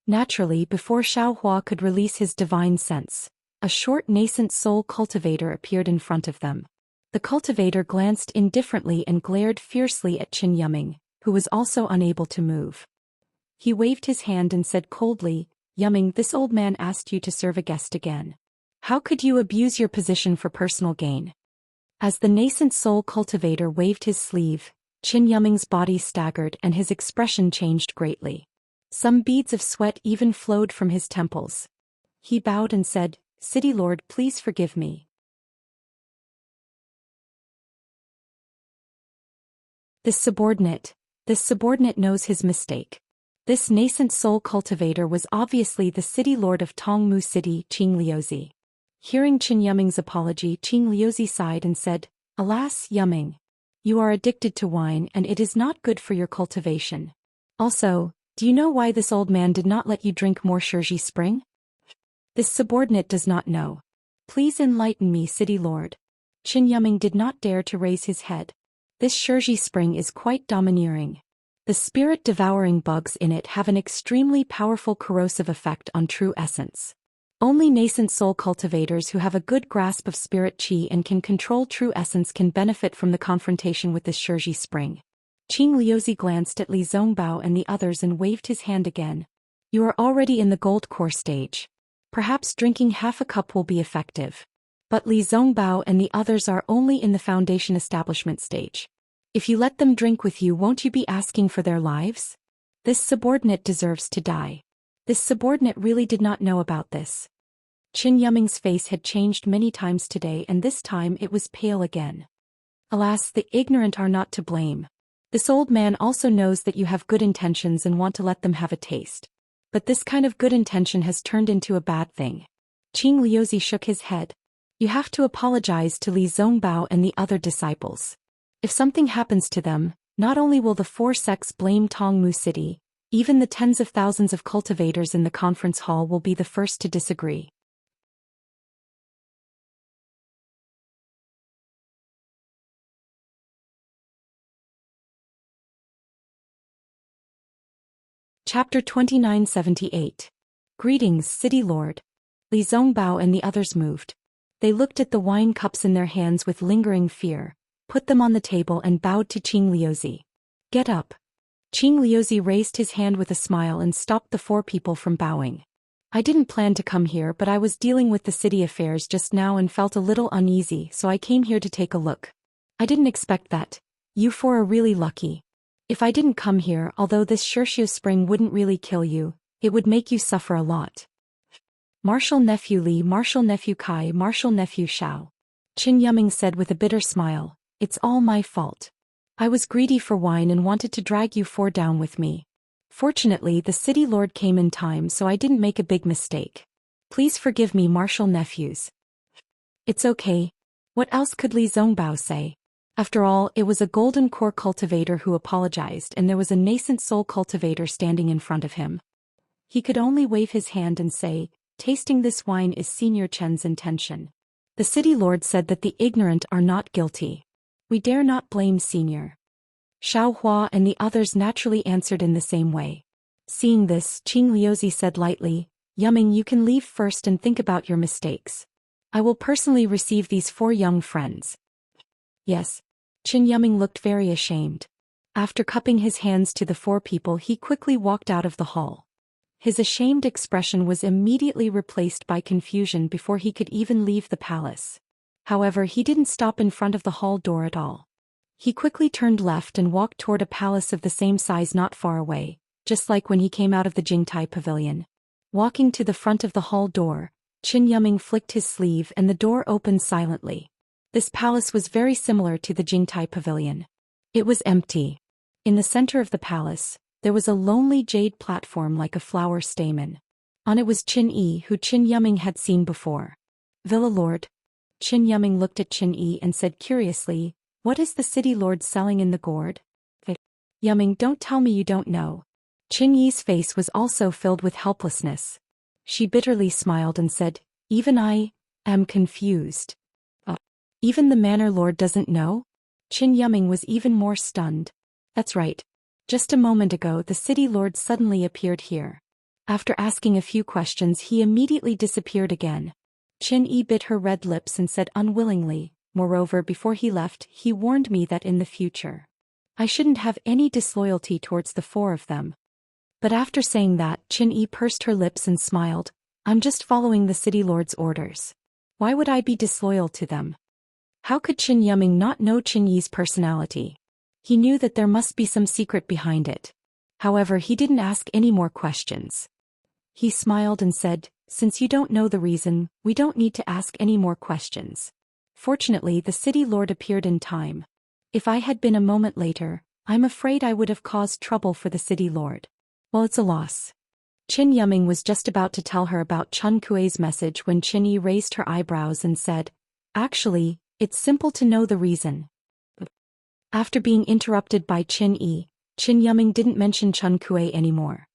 Naturally, before Xiao Hua could release his divine sense, a short nascent soul cultivator appeared in front of them. The cultivator glanced indifferently and glared fiercely at Qin Yuming, who was also unable to move. He waved his hand and said coldly, "Yuming, this old man asked you to serve a guest again. How could you abuse your position for personal gain?" As the nascent soul cultivator waved his sleeve, Qin Yuming's body staggered and his expression changed greatly. Some beads of sweat even flowed from his temples. He bowed and said, "City Lord, please forgive me. This subordinate knows his mistake." This nascent soul cultivator was obviously the city lord of Tongmu City, Qing Liuzi. Hearing Qin Yuming's apology, Qing Liuzi sighed and said, "Alas, Yuming. You are addicted to wine and it is not good for your cultivation. Also, do you know why this old man did not let you drink more Shirji spring?" This subordinate does not know. Please enlighten me, City Lord. Qin Yuming did not dare to raise his head. This Shurji spring is quite domineering. The spirit-devouring bugs in it have an extremely powerful corrosive effect on true essence. Only nascent soul cultivators who have a good grasp of spirit qi and can control true essence can benefit from the confrontation with this Shurji spring. Qing Liuzi glanced at Li Zongbao and the others and waved his hand again. You are already in the gold core stage. Perhaps drinking half a cup will be effective. But Li Zongbao and the others are only in the foundation establishment stage. If you let them drink with you, won't you be asking for their lives? This subordinate deserves to die. This subordinate really did not know about this. Qin Yuming's face had changed many times today, and this time it was pale again. Alas, the ignorant are not to blame. This old man also knows that you have good intentions and want to let them have a taste. But this kind of good intention has turned into a bad thing. Qing Liuzi shook his head. You have to apologize to Li Zongbao and the other disciples. If something happens to them, not only will the four sects blame Tongmu City, even the tens of thousands of cultivators in the conference hall will be the first to disagree. Chapter 2978. Greetings, City Lord. Li Zongbao and the others moved. They looked at the wine cups in their hands with lingering fear, put them on the table and bowed to Qing Liuzi. Get up. Qing Liuzi raised his hand with a smile and stopped the four people from bowing. I didn't plan to come here, but I was dealing with the city affairs just now and felt a little uneasy, so I came here to take a look. I didn't expect that. You four are really lucky. If I didn't come here, although this Shurshio spring wouldn't really kill you, it would make you suffer a lot. Martial Nephew Li, Martial Nephew Kai, Martial Nephew Shao. Qin Yuming said with a bitter smile, it's all my fault. I was greedy for wine and wanted to drag you four down with me. Fortunately, the City Lord came in time, so I didn't make a big mistake. Please forgive me, Martial Nephews. It's okay. What else could Li Zongbao say? After all, it was a golden core cultivator who apologized, and there was a nascent soul cultivator standing in front of him. He could only wave his hand and say, tasting this wine is Senior Chen's intention. The City Lord said that the ignorant are not guilty. We dare not blame Senior. Xiao Hua and the others naturally answered in the same way. Seeing this, Qing Liuzi said lightly, Yuming, you can leave first and think about your mistakes. I will personally receive these four young friends. Yes. Qin Yuming looked very ashamed. After cupping his hands to the four people, he quickly walked out of the hall. His ashamed expression was immediately replaced by confusion before he could even leave the palace. However, he didn't stop in front of the hall door at all. He quickly turned left and walked toward a palace of the same size not far away, just like when he came out of the Jingtai pavilion. Walking to the front of the hall door, Qin Yuming flicked his sleeve and the door opened silently. This palace was very similar to the Jingtai pavilion. It was empty. In the center of the palace, there was a lonely jade platform like a flower stamen. On it was Qin Yi, who Qin Yuming had seen before. Villa Lord. Qin Yuming looked at Qin Yi and said curiously, what is the City Lord selling in the gourd? Yuming, don't tell me you don't know. Qin Yi's face was also filled with helplessness. She bitterly smiled and said, even I am confused. Even the Manor Lord doesn't know? Qin Yuming was even more stunned. That's right. Just a moment ago the City Lord suddenly appeared here. After asking a few questions he immediately disappeared again. Qin Yi bit her red lips and said unwillingly, moreover before he left he warned me that in the future I shouldn't have any disloyalty towards the four of them. But after saying that, Qin Yi pursed her lips and smiled, I'm just following the City Lord's orders. Why would I be disloyal to them? How could Qin Yuming not know Qin Yi's personality? He knew that there must be some secret behind it. However, he didn't ask any more questions. He smiled and said, since you don't know the reason, we don't need to ask any more questions. Fortunately, the City Lord appeared in time. If I had been a moment later, I'm afraid I would have caused trouble for the City Lord. Well, it's a loss. Qin Yuming was just about to tell her about Chun Kuei's message when Qin Yi raised her eyebrows and said, actually, it's simple to know the reason. After being interrupted by Qin Yi, Qin Yuming didn't mention Chun Kuei anymore.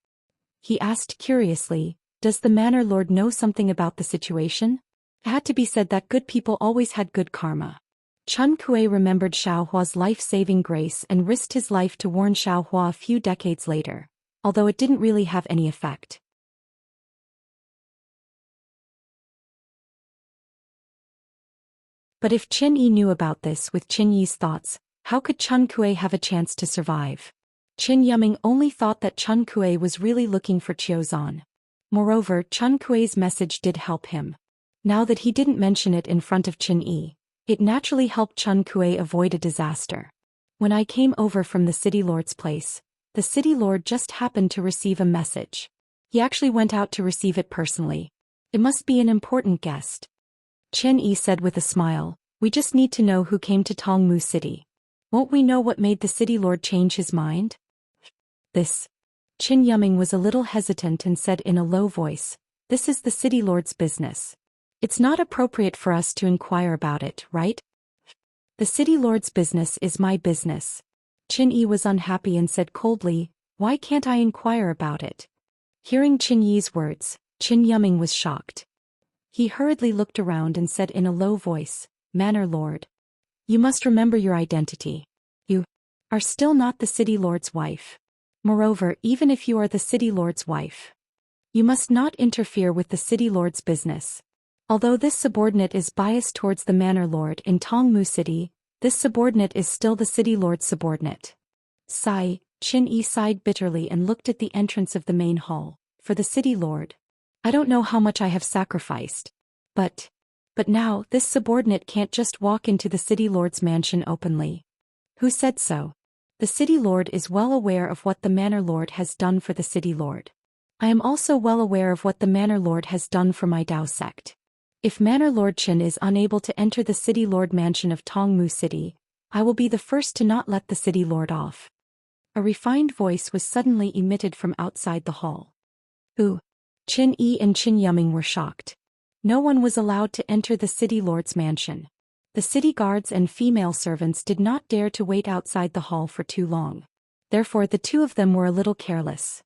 He asked curiously, Does the Manor Lord know something about the situation? It had to be said that good people always had good karma. Chen Kuei remembered Xiao Hua's life-saving grace and risked his life to warn Xiao Hua a few decades later, although it didn't really have any effect. But if Qin Yi knew about this with Qin Yi's thoughts, how could Chen Kuei have a chance to survive? Qin Yiming only thought that Chen Kuei was really looking for Qiuzhan. Moreover, Chen Kuei's message did help him. Now that he didn't mention it in front of Qin Yi, it naturally helped Chen Kuei avoid a disaster. When I came over from the city lord's place, the city lord just happened to receive a message. He actually went out to receive it personally. It must be an important guest. Qin Yi said with a smile, we just need to know who came to Tongmu City. Won't we know what made the city lord change his mind? This. Qin Yiming was a little hesitant and said in a low voice, this is the city lord's business. It's not appropriate for us to inquire about it, right? The city lord's business is my business. Qin Yi was unhappy and said coldly, why can't I inquire about it? Hearing Qin Yi's words, Qin Yiming was shocked. He hurriedly looked around and said in a low voice, Manor Lord. You must remember your identity. You are still not the city lord's wife. Moreover, even if you are the city lord's wife, you must not interfere with the city lord's business. Although this subordinate is biased towards the manor lord in Tongmu City, this subordinate is still the city lord's subordinate. Sigh, Qin Yi sighed bitterly and looked at the entrance of the main hall. For the city lord. I don't know how much I have sacrificed. But now, this subordinate can't just walk into the city lord's mansion openly. Who said so? The city lord is well aware of what the manor lord has done for the city lord. I am also well aware of what the manor lord has done for my Dao sect. If Manor Lord Qin is unable to enter the city lord mansion of Tongmu City, I will be the first to not let the city lord off. A refined voice was suddenly emitted from outside the hall. Ooh! Qin Yi and Qin Yiming were shocked. No one was allowed to enter the city lord's mansion. The city guards and female servants did not dare to wait outside the hall for too long. Therefore the two of them were a little careless.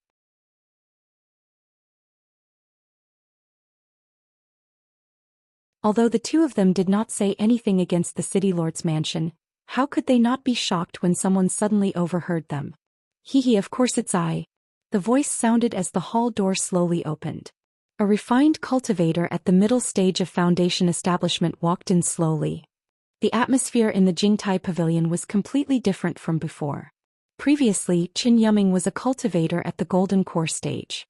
Although the two of them did not say anything against the city lord's mansion, how could they not be shocked when someone suddenly overheard them? Hee, of course it's I. The voice sounded as the hall door slowly opened. A refined cultivator at the middle stage of Foundation establishment walked in slowly. The atmosphere in the Jingtai Pavilion was completely different from before. Previously, Qin Yiming was a cultivator at the Golden Core stage.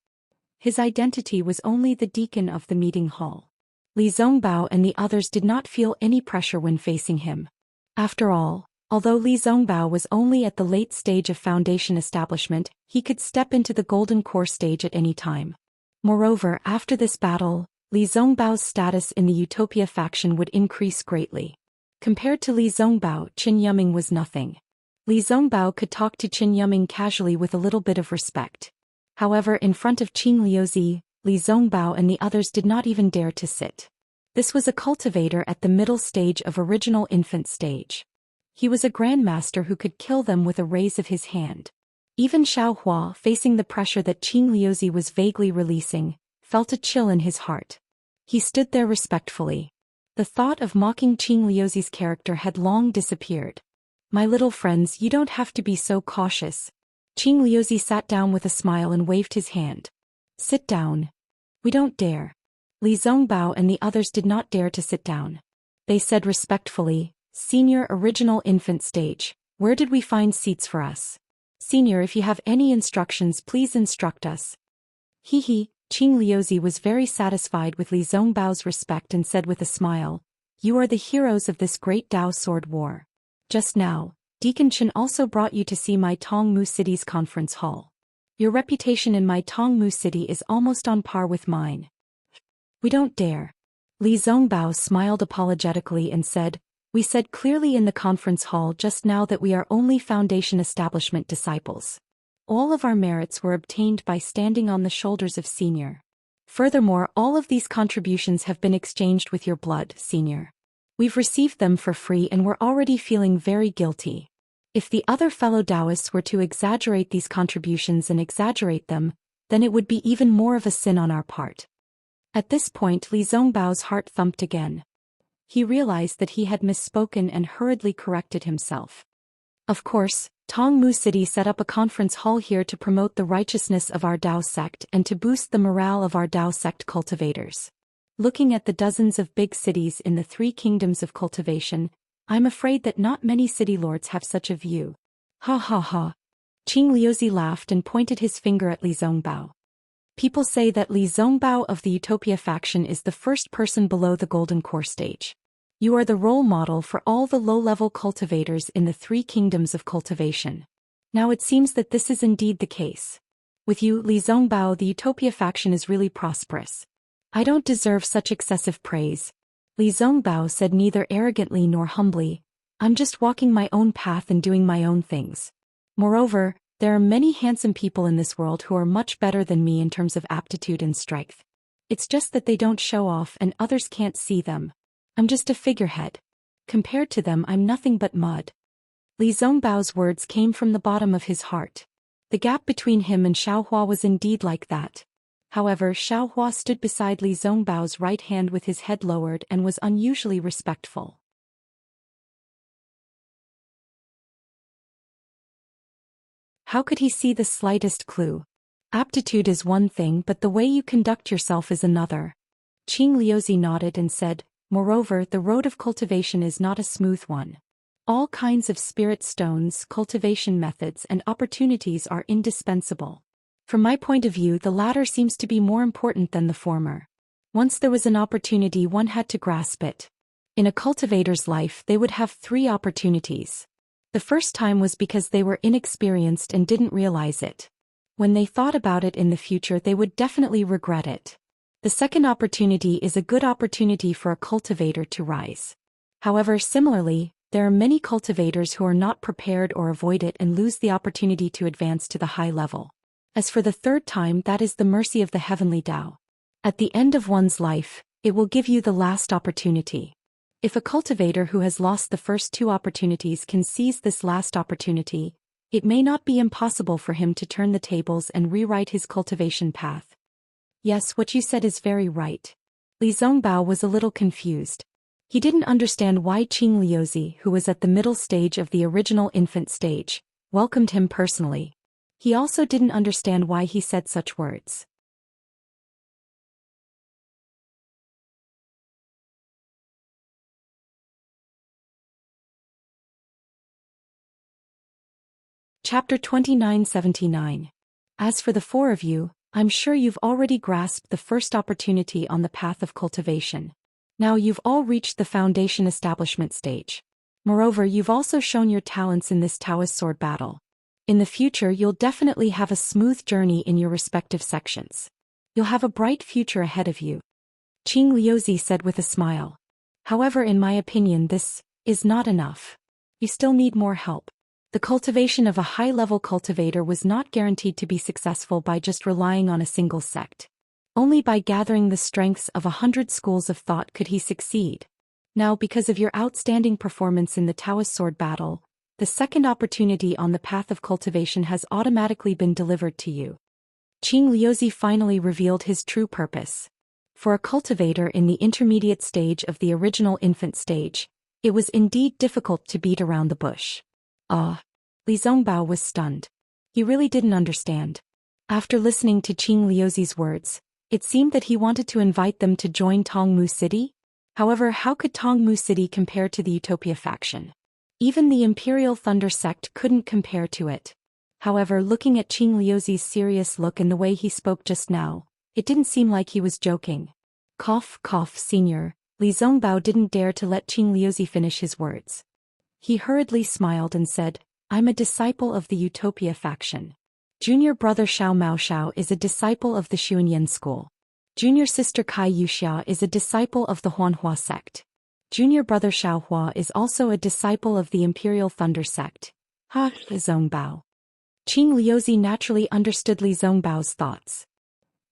His identity was only the deacon of the meeting hall. Li Zongbao and the others did not feel any pressure when facing him. After all, although Li Zongbao was only at the late stage of Foundation establishment, he could step into the Golden Core stage at any time. Moreover, after this battle, Li Zongbao's status in the Utopia faction would increase greatly. Compared to Li Zongbao, Qin Yiming was nothing. Li Zongbao could talk to Qin Yiming casually with a little bit of respect. However, in front of Qin Liuzi, Li Zongbao and the others did not even dare to sit. This was a cultivator at the middle stage of original infant stage. He was a grandmaster who could kill them with a raise of his hand. Even Xiao Hua, facing the pressure that Qin Liuzi was vaguely releasing, felt a chill in his heart. He stood there respectfully. The thought of mocking Qin Liuzi's character had long disappeared. My little friends, you don't have to be so cautious. Qin Liuzi sat down with a smile and waved his hand. Sit down. We don't dare. Li Zongbao and the others did not dare to sit down. They said respectfully, Senior Original Infant Stage, where did we find seats for us? Senior, if you have any instructions, please instruct us. Qin Liuzi was very satisfied with Li Zongbao's respect and said with a smile, you are the heroes of this great Dao sword war. Just now, Deacon Chen also brought you to see my Tongmu City's conference hall. Your reputation in my Tongmu City is almost on par with mine. We don't dare. Li Zongbao smiled apologetically and said, we said clearly in the conference hall just now that we are only Foundation establishment disciples. All of our merits were obtained by standing on the shoulders of Senior. Furthermore, all of these contributions have been exchanged with your blood, Senior. We've received them for free and we're already feeling very guilty. If the other fellow Taoists were to exaggerate these contributions and exaggerate them, then it would be even more of a sin on our part. At this point Li Zongbao's heart thumped again. He realized that he had misspoken and hurriedly corrected himself. Of course, Tongmu City set up a conference hall here to promote the righteousness of our Dao sect and to boost the morale of our Dao sect cultivators. Looking at the dozens of big cities in the 3 kingdoms of cultivation, I'm afraid that not many city lords have such a view. Ha ha ha. Qing Liuzi laughed and pointed his finger at Li Zongbao. People say that Li Zongbao of the Utopia faction is the first person below the Golden Core stage. You are the role model for all the low-level cultivators in the 3 kingdoms of cultivation. Now it seems that this is indeed the case. With you, Li Zongbao, the Utopia faction is really prosperous. I don't deserve such excessive praise. Li Zongbao said neither arrogantly nor humbly, I'm just walking my own path and doing my own things. Moreover, there are many handsome people in this world who are much better than me in terms of aptitude and strength. It's just that they don't show off and others can't see them. I'm just a figurehead. Compared to them, I'm nothing but mud. Li Zongbao's words came from the bottom of his heart. The gap between him and Xiaohua was indeed like that. However, Xiaohua stood beside Li Zongbao's right hand with his head lowered and was unusually respectful. How could he see the slightest clue? Aptitude is one thing, but the way you conduct yourself is another. Qing Liuzi nodded and said, moreover, the road of cultivation is not a smooth one. All kinds of spirit stones, cultivation methods, and opportunities are indispensable. From my point of view, the latter seems to be more important than the former. Once there was an opportunity, one had to grasp it. In a cultivator's life, they would have 3 opportunities. The first time was because they were inexperienced and didn't realize it. When they thought about it in the future, they would definitely regret it. The second opportunity is a good opportunity for a cultivator to rise. However, similarly, there are many cultivators who are not prepared or avoid it and lose the opportunity to advance to the high level. As for the third time, that is the mercy of the heavenly Tao. At the end of one's life, it will give you the last opportunity. If a cultivator who has lost the first 2 opportunities can seize this last opportunity, it may not be impossible for him to turn the tables and rewrite his cultivation path. Yes, what you said is very right. Li Zongbao was a little confused. He didn't understand why Qing Liuzi, who was at the middle stage of the original infant stage, welcomed him personally. He also didn't understand why he said such words. Chapter 2979. As for the 4 of you, I'm sure you've already grasped the first opportunity on the path of cultivation. Now you've all reached the foundation establishment stage. Moreover, you've also shown your talents in this Taoist sword battle. In the future, you'll definitely have a smooth journey in your respective sections. You'll have a bright future ahead of you. Qing Liuzi said with a smile. However, in my opinion, this is not enough. You still need more help. The cultivation of a high-level cultivator was not guaranteed to be successful by just relying on a single sect. Only by gathering the strengths of 100 schools of thought could he succeed. Now, because of your outstanding performance in the Taoist sword battle, the second opportunity on the path of cultivation has automatically been delivered to you. Qing Liuzi finally revealed his true purpose. For a cultivator in the intermediate stage of the original infant stage, it was indeed difficult to beat around the bush. Li Zongbao was stunned. He really didn't understand. After listening to Qing Liuzi's words, it seemed that he wanted to invite them to join Tongmu City. However, how could Tongmu City compare to the Utopia faction? Even the Imperial Thunder sect couldn't compare to it. However, looking at Qing Liuzi's serious look and the way he spoke just now, it didn't seem like he was joking. Cough, cough, senior. Li Zongbao didn't dare to let Qing Liuzi finish his words. He hurriedly smiled and said, I'm a disciple of the Utopia faction. Junior brother Xiao Maoxiao is a disciple of the Xuanyan school. Junior sister Kai Yuxia is a disciple of the Huanhua sect. Junior brother Xiaohua is also a disciple of the Imperial Thunder sect. Ha, Li Zongbao. Qing Liuzi naturally understood Li Zongbao's thoughts.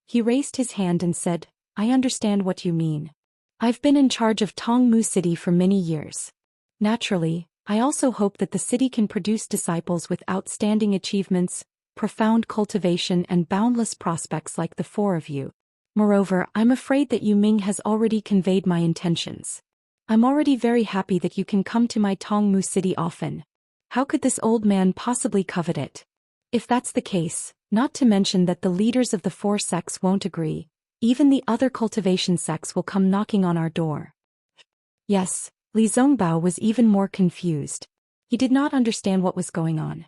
He raised his hand and said, I understand what you mean. I've been in charge of Tongmu City for many years. Naturally, I also hope that the city can produce disciples with outstanding achievements, profound cultivation and boundless prospects like the four of you. Moreover, I'm afraid that Yu Ming has already conveyed my intentions. I'm already very happy that you can come to my Tongmu city often. How could this old man possibly covet it? If that's the case, not to mention that the leaders of the four sects won't agree, even the other cultivation sects will come knocking on our door. Yes, Li Zongbao was even more confused. He did not understand what was going on.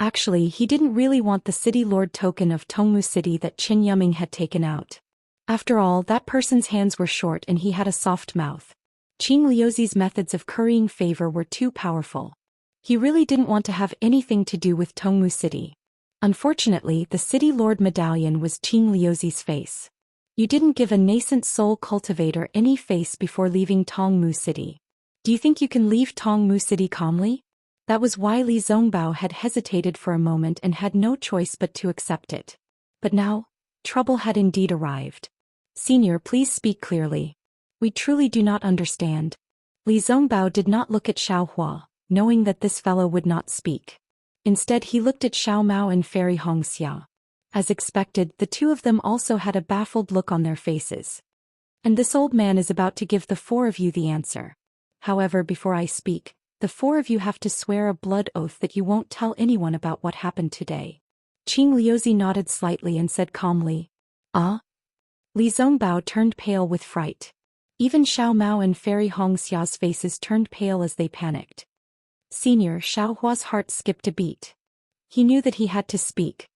Actually, he didn't really want the city lord token of Tongmu City that Qin Yuming had taken out. After all, that person's hands were short and he had a soft mouth. Qing Liuzi's methods of currying favor were too powerful. He really didn't want to have anything to do with Tongmu City. Unfortunately, the city lord medallion was Qing Liuzi's face. You didn't give a nascent soul cultivator any face before leaving Tongmu City. Do you think you can leave Tongmu City calmly? That was why Li Zongbao had hesitated for a moment and had no choice but to accept it. But now, trouble had indeed arrived. Senior, please speak clearly. We truly do not understand. Li Zongbao did not look at Xiao Hua, knowing that this fellow would not speak. Instead he looked at Xiao Mao and Fairy Hongxia. As expected, the two of them also had a baffled look on their faces. And this old man is about to give the four of you the answer. However, before I speak, the four of you have to swear a blood oath that you won't tell anyone about what happened today. Qing Liuzi nodded slightly and said calmly, "Ah?" Li Zongbao turned pale with fright. Even Xiao Mao and Fairy Hongxia's faces turned pale as they panicked. Senior, Xiao Hua's heart skipped a beat. He knew that he had to speak.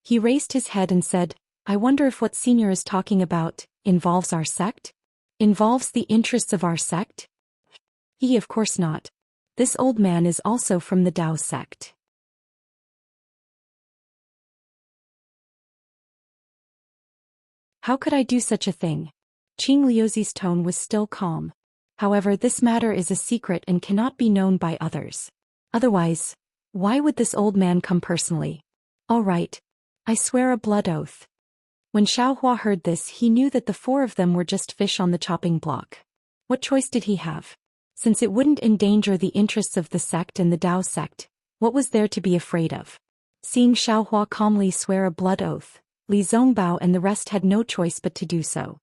He raised his head and said, "I wonder if what Senior is talking about involves our sect? Involves the interests of our sect?" Of course not. This old man is also from the Dao sect. How could I do such a thing? Qing Liuzi's tone was still calm. However, this matter is a secret and cannot be known by others. Otherwise, why would this old man come personally? All right. I swear a blood oath. When Xiao Hua heard this, he knew that the four of them were just fish on the chopping block. What choice did he have? Since it wouldn't endanger the interests of the sect and the Dao sect, what was there to be afraid of? Seeing Xiao Hua calmly swear a blood oath, Li Zongbao and the rest had no choice but to do so.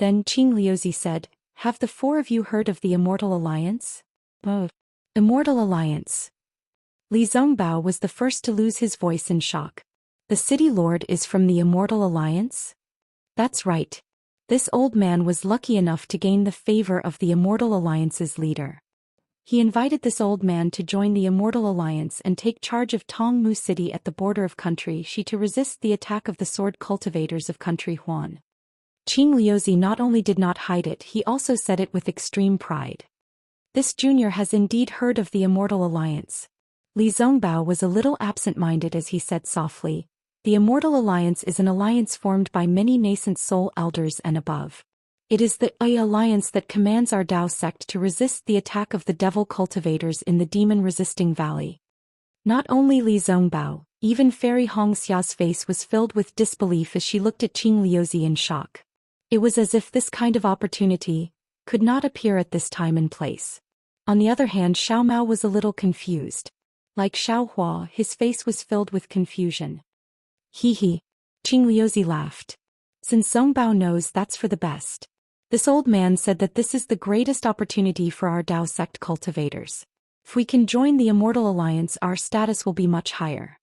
Then Qing Liuzi said, "Have the four of you heard of the Immortal Alliance?" "Oh, Immortal Alliance." Li Zongbao was the first to lose his voice in shock. The city lord is from the Immortal Alliance? That's right. This old man was lucky enough to gain the favor of the Immortal Alliance's leader. He invited this old man to join the Immortal Alliance and take charge of Tongmu City at the border of Country Shi to resist the attack of the sword cultivators of Country Huan. Qing Liuzi not only did not hide it, he also said it with extreme pride. This junior has indeed heard of the Immortal Alliance. Li Zongbao was a little absent-minded as he said softly, "The Immortal Alliance is an alliance formed by many nascent soul elders and above. It is the alliance that commands our Dao sect to resist the attack of the devil cultivators in the demon-resisting valley." Not only Li Zongbao, even Fairy Hongxia's face was filled with disbelief as she looked at Qing Liuzi in shock. It was as if this kind of opportunity could not appear at this time and place. On the other hand, Xiao Mao was a little confused. Like Xiao Hua, his face was filled with confusion. Qing Liuzi laughed. "Since Zongbao knows that's for the best. This old man said that this is the greatest opportunity for our Dao sect cultivators. If we can join the Immortal Alliance, our status will be much higher."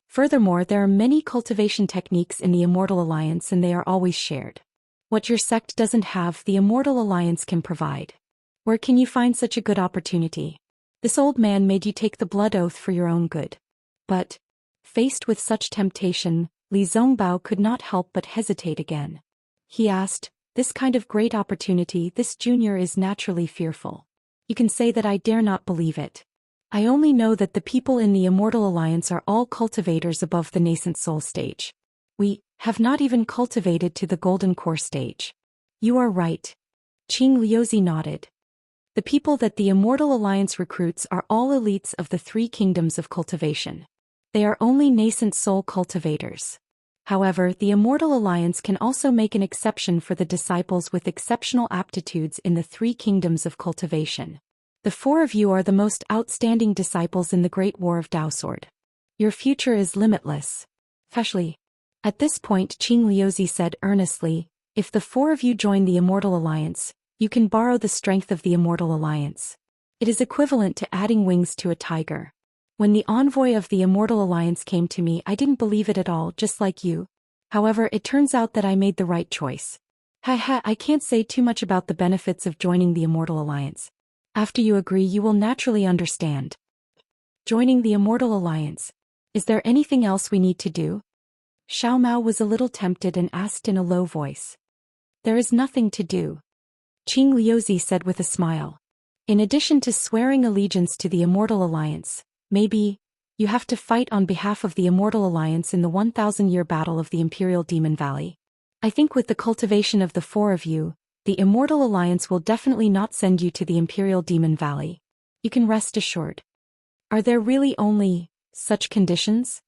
Furthermore, there are many cultivation techniques in the Immortal Alliance and they are always shared. What your sect doesn't have, the Immortal Alliance can provide. Where can you find such a good opportunity? This old man made you take the blood oath for your own good. But, faced with such temptation, Li Zongbao could not help but hesitate again. He asked, "This kind of great opportunity, this junior is naturally fearful. You can say that I dare not believe it. I only know that the people in the Immortal Alliance are all cultivators above the nascent soul stage. We have not even cultivated to the golden core stage." "You are right." Qing Liuzi nodded. "The people that the Immortal Alliance recruits are all elites of the three kingdoms of cultivation. They are only nascent soul cultivators. However, the Immortal Alliance can also make an exception for the disciples with exceptional aptitudes in the three kingdoms of cultivation. The four of you are the most outstanding disciples in the Great War of Daosword. Your future is limitless. Especially. At this point Qing Liuzi said earnestly, if the four of you join the Immortal Alliance, you can borrow the strength of the Immortal Alliance. It is equivalent to adding wings to a tiger. When the envoy of the Immortal Alliance came to me, I didn't believe it at all, just like you. However, it turns out that I made the right choice. Haha, I can't say too much about the benefits of joining the Immortal Alliance. After you agree, you will naturally understand. Joining the Immortal Alliance. Is there anything else we need to do? Xiao Mao was a little tempted and asked in a low voice. There is nothing to do. Qing Liuzi said with a smile. In addition to swearing allegiance to the Immortal Alliance, maybe, you have to fight on behalf of the Immortal Alliance in the 1,000-year battle of the Imperial Demon Valley. I think with the cultivation of the four of you, the Immortal Alliance will definitely not send you to the Imperial Demon Valley. You can rest assured. Are there really only such conditions?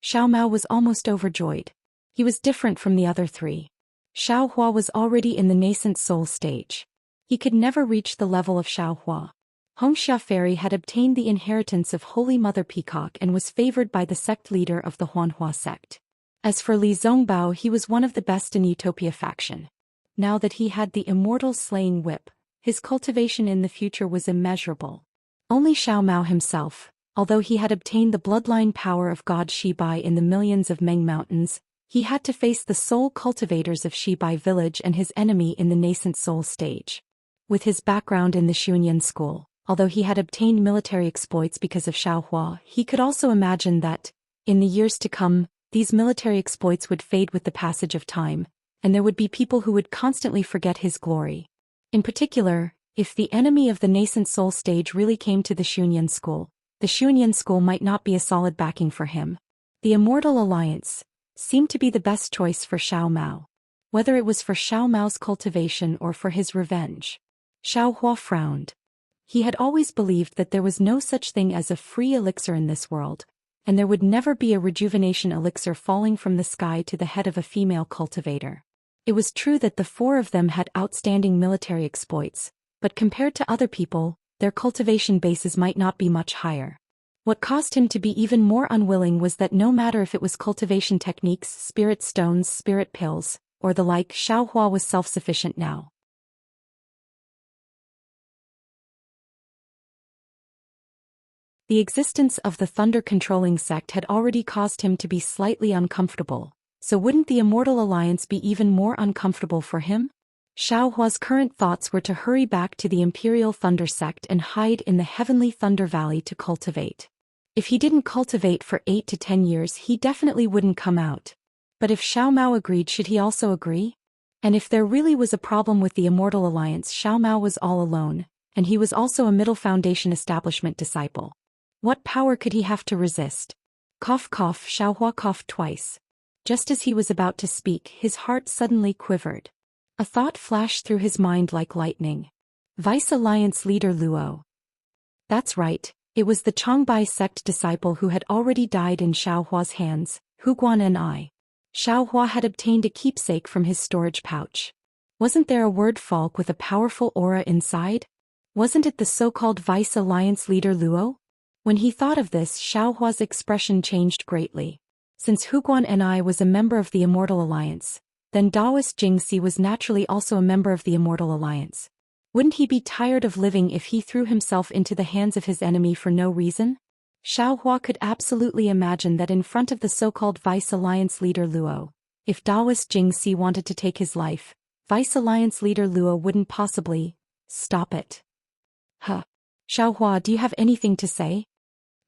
Xiao Mao was almost overjoyed. He was different from the other three. Xiao Hua was already in the nascent soul stage. He could never reach the level of Xiao Hua. Hongxia Fairy had obtained the inheritance of Holy Mother Peacock and was favored by the sect leader of the Huanhua sect. As for Li Zongbao, he was one of the best in Utopia faction. Now that he had the immortal slaying whip, his cultivation in the future was immeasurable. Only Xiao Mao himself, although he had obtained the bloodline power of God Shibai in the millions of Meng Mountains, he had to face the soul cultivators of Shibai village and his enemy in the nascent soul stage. With his background in the Xunyan school, although he had obtained military exploits because of Xiao Hua, he could also imagine that, in the years to come, these military exploits would fade with the passage of time, and there would be people who would constantly forget his glory. In particular, if the enemy of the nascent soul stage really came to the Xunyan school, the Xunyan school might not be a solid backing for him. The Immortal Alliance seemed to be the best choice for Xiao Mao. Whether it was for Xiao Mao's cultivation or for his revenge. Xiao Hua frowned. He had always believed that there was no such thing as a free elixir in this world, and there would never be a rejuvenation elixir falling from the sky to the head of a female cultivator. It was true that the four of them had outstanding military exploits, but compared to other people, their cultivation bases might not be much higher. What caused him to be even more unwilling was that no matter if it was cultivation techniques, spirit stones, spirit pills, or the like, Xiao Hua was self-sufficient now. The existence of the thunder-controlling sect had already caused him to be slightly uncomfortable, so wouldn't the Immortal Alliance be even more uncomfortable for him? Xiao Hua's current thoughts were to hurry back to the Imperial Thunder sect and hide in the Heavenly Thunder Valley to cultivate. If he didn't cultivate for 8 to 10 years, he definitely wouldn't come out. But if Xiao Mao agreed, should he also agree? And if there really was a problem with the Immortal Alliance, Xiao Mao was all alone, and he was also a Middle Foundation establishment disciple. What power could he have to resist? Cough cough, Xiao Hua coughed twice. Just as he was about to speak, his heart suddenly quivered. A thought flashed through his mind like lightning. Vice Alliance leader Luo. That's right, it was the Changbai sect disciple who had already died in Xiao Hua's hands, Huguan and I. Xiao Hua had obtained a keepsake from his storage pouch. Wasn't there a word falk with a powerful aura inside? Wasn't it the so-called Vice Alliance leader Luo? When he thought of this, Xiao Hua's expression changed greatly. Since Huguan and I was a member of the Immortal Alliance, then Daoist Jingxi was naturally also a member of the Immortal Alliance. Wouldn't he be tired of living if he threw himself into the hands of his enemy for no reason? Xiao Hua could absolutely imagine that in front of the so-called Vice Alliance leader Luo, if Daoist Jingxi wanted to take his life, Vice Alliance leader Luo wouldn't possibly stop it. Huh. Xiao Hua, do you have anything to say?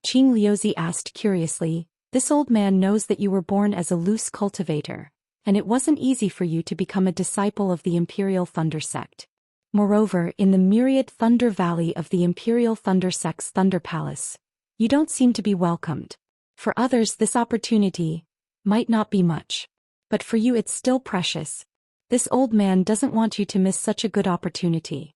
Qing Liuzi asked curiously. This old man knows that you were born as a loose cultivator, and it wasn't easy for you to become a disciple of the Imperial Thunder sect. Moreover, in the myriad Thunder Valley of the Imperial Thunder sect's Thunder Palace, you don't seem to be welcomed. For others, this opportunity might not be much, but for you it's still precious. This old man doesn't want you to miss such a good opportunity.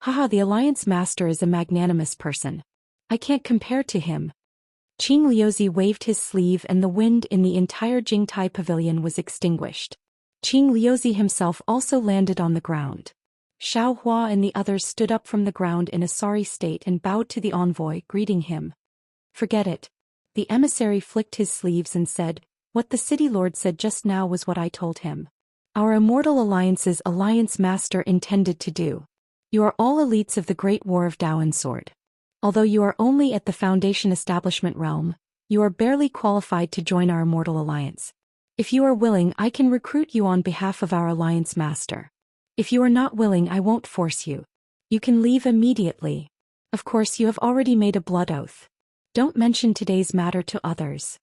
Haha, the Alliance Master is a magnanimous person. I can't compare to him. Qing Liuzi waved his sleeve and the wind in the entire Jingtai pavilion was extinguished. Qing Liuzi himself also landed on the ground. Xiao Hua and the others stood up from the ground in a sorry state and bowed to the envoy, greeting him. Forget it. The emissary flicked his sleeves and said, what the city lord said just now was what I told him. Our Immortal Alliance's Alliance Master intended to do. You are all elites of the Great War of Dao and Sword. Although you are only at the Foundation Establishment realm, you are barely qualified to join our Immortal Alliance. If you are willing, I can recruit you on behalf of our Alliance Master. If you are not willing, I won't force you. You can leave immediately. Of course, you have already made a blood oath. Don't mention today's matter to others.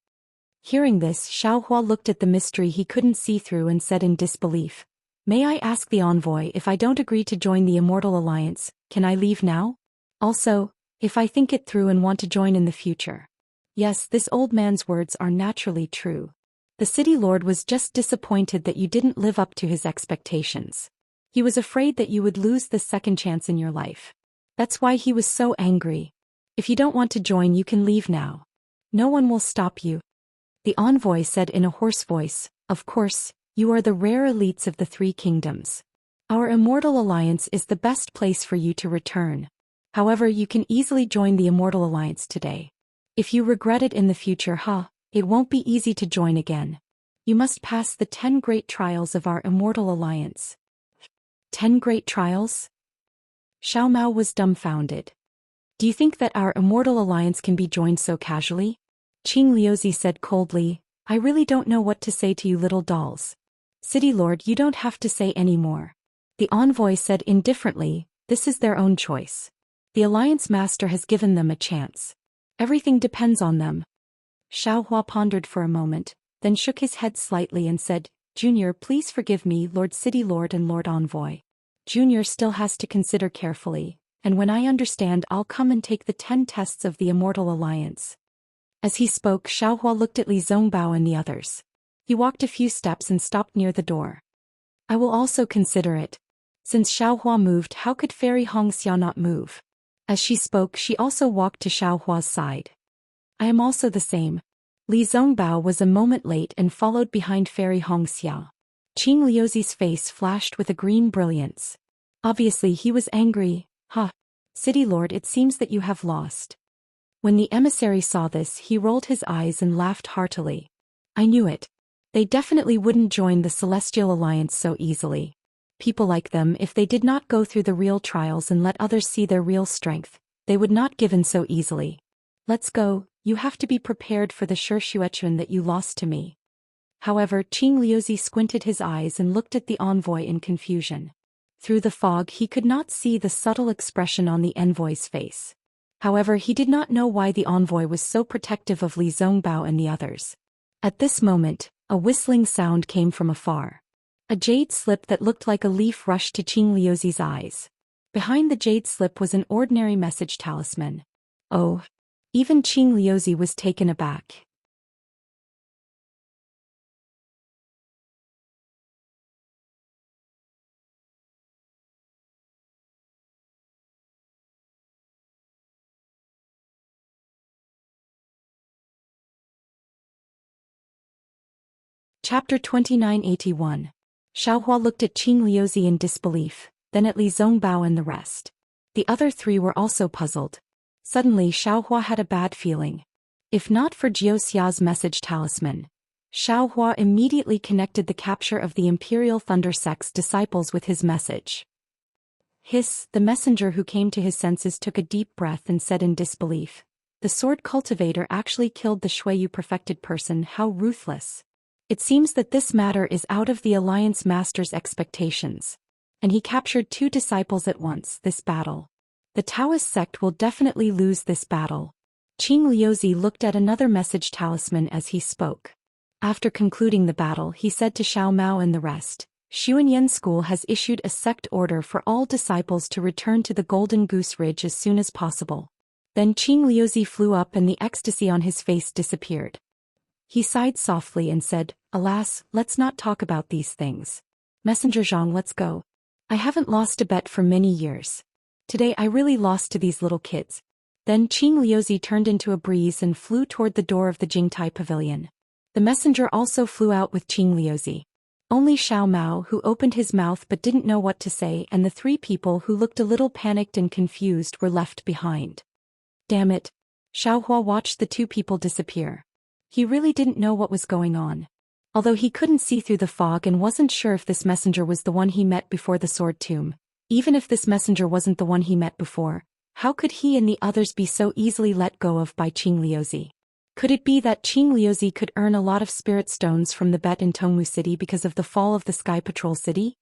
Hearing this, Xiao Hua looked at the mystery he couldn't see through and said in disbelief, may I ask the envoy, if I don't agree to join the Immortal Alliance, can I leave now? Also, if I think it through and want to join in the future. Yes, this old man's words are naturally true. The city lord was just disappointed that you didn't live up to his expectations. He was afraid that you would lose the second chance in your life. That's why he was so angry. If you don't want to join, you can leave now. No one will stop you. The envoy said in a hoarse voice, of course, you are the rare elites of the three kingdoms. Our Immortal Alliance is the best place for you to return. However, you can easily join the Immortal Alliance today. If you regret it in the future, it won't be easy to join again. You must pass the 10 great trials of our Immortal Alliance. 10 great trials? Xiao Mao was dumbfounded. Do you think that our Immortal Alliance can be joined so casually? Qing Liuzi said coldly, I really don't know what to say to you little dolls. City Lord, you don't have to say any more. The envoy said indifferently, this is their own choice. The Alliance Master has given them a chance. Everything depends on them. Xiao Hua pondered for a moment, then shook his head slightly and said, Junior, please forgive me, Lord City Lord and Lord Envoy. Junior still has to consider carefully, and when I understand, I'll come and take the 10 tests of the Immortal Alliance. As he spoke, Xiao Hua looked at Li Zongbao and the others. He walked a few steps and stopped near the door. I will also consider it. Since Xiao Hua moved, how could Fairy Hongxia not move? As she spoke, she also walked to Xiao Hua's side. I am also the same. Li Zongbao was a moment late and followed behind Fairy Hongxia. Qing Liuzi's face flashed with a green brilliance. Obviously he was angry. City Lord, it seems that you have lost. When the emissary saw this, he rolled his eyes and laughed heartily. I knew it. They definitely wouldn't join the Celestial Alliance so easily. People like them, if they did not go through the real trials and let others see their real strength, they would not give in so easily. Let's go, you have to be prepared for the Shuechuan that you lost to me. However, Qing Liuzi squinted his eyes and looked at the envoy in confusion. Through the fog he could not see the subtle expression on the envoy's face. However, he did not know why the envoy was so protective of Li Zongbao and the others. At this moment, a whistling sound came from afar. A jade slip that looked like a leaf rushed to Qing Liuzi's eyes. Behind the jade slip was an ordinary message talisman. Oh! Even Qing Liuzi was taken aback. Chapter 2981. Xiao Hua looked at Qing Liuzi in disbelief, then at Li Zongbao and the rest. The other three were also puzzled. Suddenly Xiao Hua had a bad feeling. If not for Jiao Xia's message talisman, Xiao Hua immediately connected the capture of the Imperial Thunder Sect's disciples with his message. Hiss, the messenger who came to his senses took a deep breath and said in disbelief, the sword cultivator actually killed the Shueyu perfected person, how ruthless. It seems that this matter is out of the Alliance Master's expectations. And he captured 2 disciples at once, this battle. The Taoist sect will definitely lose this battle. Qing Liuzi looked at another message talisman as he spoke. After concluding the battle, he said to Xiao Mao and the rest, Xuanyan School has issued a sect order for all disciples to return to the Golden Goose Ridge as soon as possible. Then Qing Liuzi flew up and the ecstasy on his face disappeared. He sighed softly and said, Alas, let's not talk about these things. Messenger Zhang, let's go. I haven't lost a bet for many years. Today I really lost to these little kids. Then Qing Liuzi turned into a breeze and flew toward the door of the Jingtai pavilion. The messenger also flew out with Qing Liuzi. Only Xiao Mao, who opened his mouth but didn't know what to say, and the three people who looked a little panicked and confused were left behind. Damn it. Xiao Hua watched the two people disappear. He really didn't know what was going on. Although he couldn't see through the fog and wasn't sure if this messenger was the one he met before the sword tomb. Even if this messenger wasn't the one he met before, how could he and the others be so easily let go of by Qing Liuzi? Could it be that Qing Liuzi could earn a lot of spirit stones from the bet in Tongmu City because of the fall of the Sky Patrol City?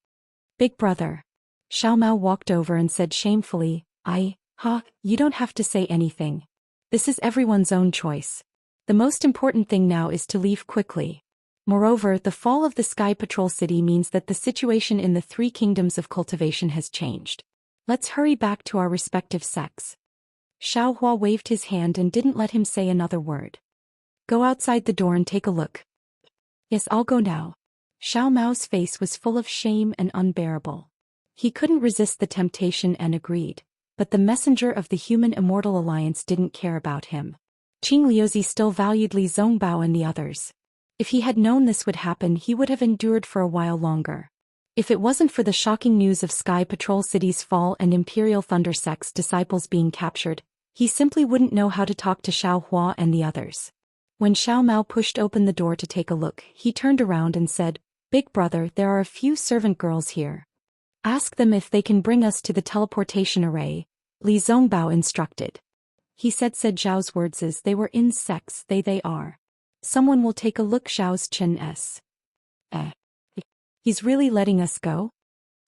Big brother. Xiao Mao walked over and said shamefully, you don't have to say anything. This is everyone's own choice. The most important thing now is to leave quickly. Moreover, the fall of the Sky Patrol City means that the situation in the three kingdoms of cultivation has changed. Let's hurry back to our respective sects. Xiao Hua waved his hand and didn't let him say another word. Go outside the door and take a look. Yes, I'll go now. Xiao Mao's face was full of shame and unbearable. He couldn't resist the temptation and agreed, but the messenger of the Human Immortal Alliance didn't care about him. Qing Liuzi still valued Li Zongbao and the others. If he had known this would happen, he would have endured for a while longer. If it wasn't for the shocking news of Sky Patrol City's fall and Imperial Thunder Sect's disciples being captured, he simply wouldn't know how to talk to Xiao Hua and the others. When Xiao Mao pushed open the door to take a look, he turned around and said, Big brother, there are a few servant girls here. Ask them if they can bring us to the teleportation array, Li Zongbao instructed. He said Zhao's words as they were insects, they are. Someone will take a look. Xiao's chin s. He's really letting us go?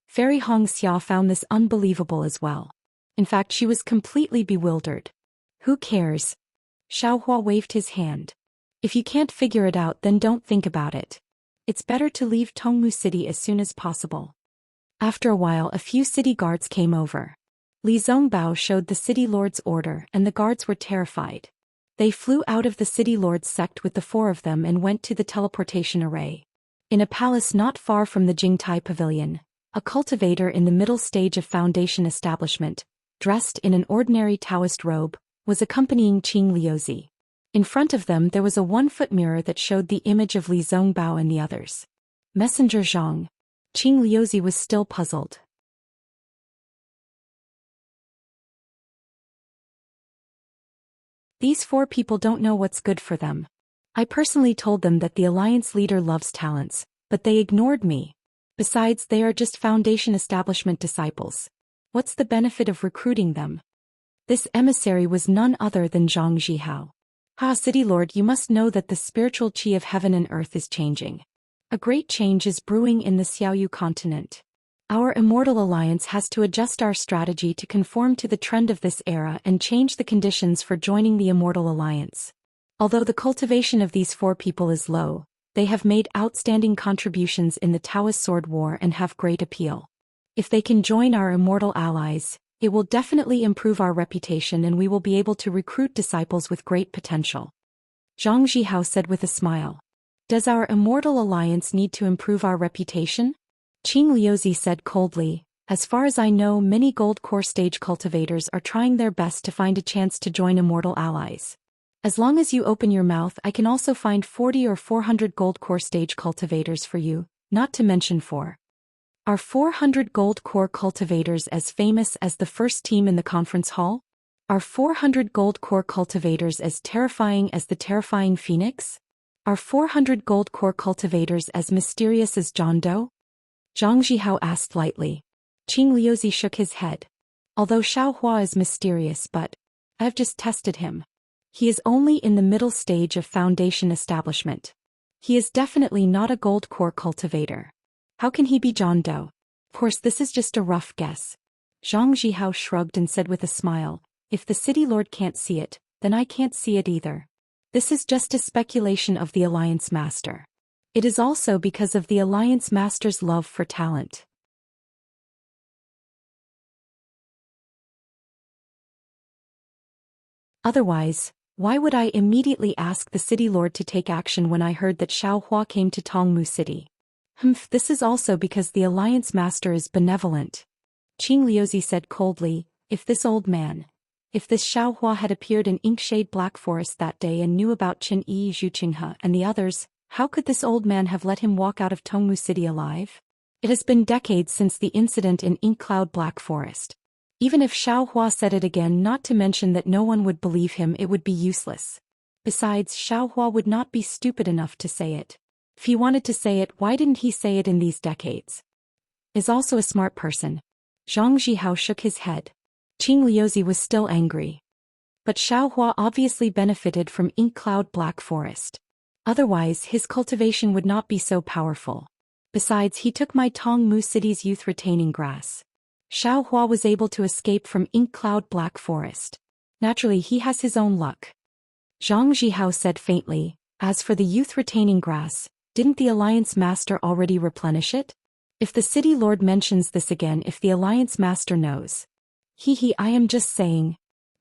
Fairy Hong Xia found this unbelievable as well. In fact, she was completely bewildered. Who cares? Xiao Hua waved his hand. If you can't figure it out, then don't think about it. It's better to leave Tongmu City as soon as possible. After a while, a few city guards came over. Li Zongbao showed the city lord's order and the guards were terrified. They flew out of the city lord's sect with the four of them and went to the teleportation array. In a palace not far from the Jingtai pavilion, a cultivator in the middle stage of foundation establishment, dressed in an ordinary Taoist robe, was accompanying Qing Liuzi. In front of them there was a 1-foot mirror that showed the image of Li Zongbao and the others. Messenger Zhang. Qing Liuzi was still puzzled. These four people don't know what's good for them. I personally told them that the alliance leader loves talents, but they ignored me. Besides, they are just foundation establishment disciples. What's the benefit of recruiting them? This emissary was none other than Zhang Zhihao. City Lord, you must know that the spiritual qi of heaven and earth is changing. A great change is brewing in the Xiaoyu continent. Our immortal alliance has to adjust our strategy to conform to the trend of this era and change the conditions for joining the immortal alliance. Although the cultivation of these four people is low, they have made outstanding contributions in the Taoist sword war and have great appeal. If they can join our immortal allies, it will definitely improve our reputation and we will be able to recruit disciples with great potential. Zhang Zhihao said with a smile. Does our immortal alliance need to improve our reputation? Qing Liuzi said coldly, as far as I know, many gold core stage cultivators are trying their best to find a chance to join immortal allies. As long as you open your mouth, I can also find 40 or 400 gold core stage cultivators for you, not to mention 4. Are 400 gold core cultivators as famous as the first team in the conference hall? Are 400 gold core cultivators as terrifying as the terrifying phoenix? Are 400 gold core cultivators as mysterious as John Doe? Zhang Zhihao asked lightly. Qing Liuzi shook his head. Although Xiao Hua is mysterious, but I've just tested him. He is only in the middle stage of foundation establishment. He is definitely not a gold core cultivator. How can he be John Doe? Of course, this is just a rough guess. Zhang Zhihao shrugged and said with a smile, if the city lord can't see it, then I can't see it either. This is just a speculation of the Alliance Master. It is also because of the Alliance Master's love for talent. Otherwise, why would I immediately ask the city lord to take action when I heard that Xiao Hua came to Tongmu City? This is also because the Alliance Master is benevolent. Qing Liuzi said coldly, If this old man, if this Xiaohua had appeared in Inkshade Black Forest that day and knew about Qin Yi Zhuqinghe and the others, how could this old man have let him walk out of Tongmu City alive? It has been decades since the incident in Inkcloud Black Forest. Even if Xiaohua said it again, not to mention that no one would believe him, it would be useless. Besides, Xiaohua would not be stupid enough to say it. If he wanted to say it, why didn't he say it in these decades? Is also a smart person. Zhang Zhihao shook his head. Qing Liuzi was still angry. But Xiaohua obviously benefited from Inkcloud Black Forest. Otherwise, his cultivation would not be so powerful. Besides, he took my Tongmu City's youth retaining grass. Xiaohua was able to escape from Inkcloud Black Forest. Naturally, he has his own luck. Zhang Zhihao said faintly, as for the youth retaining grass, didn't the Alliance Master already replenish it? If the City Lord mentions this again, if the Alliance Master knows. I am just saying.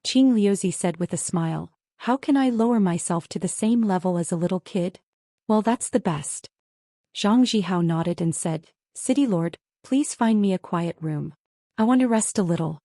Qing Liuzi said with a smile, how can I lower myself to the same level as a little kid? Well, that's the best. Zhang Zhihao nodded and said, City Lord, please find me a quiet room. I want to rest a little.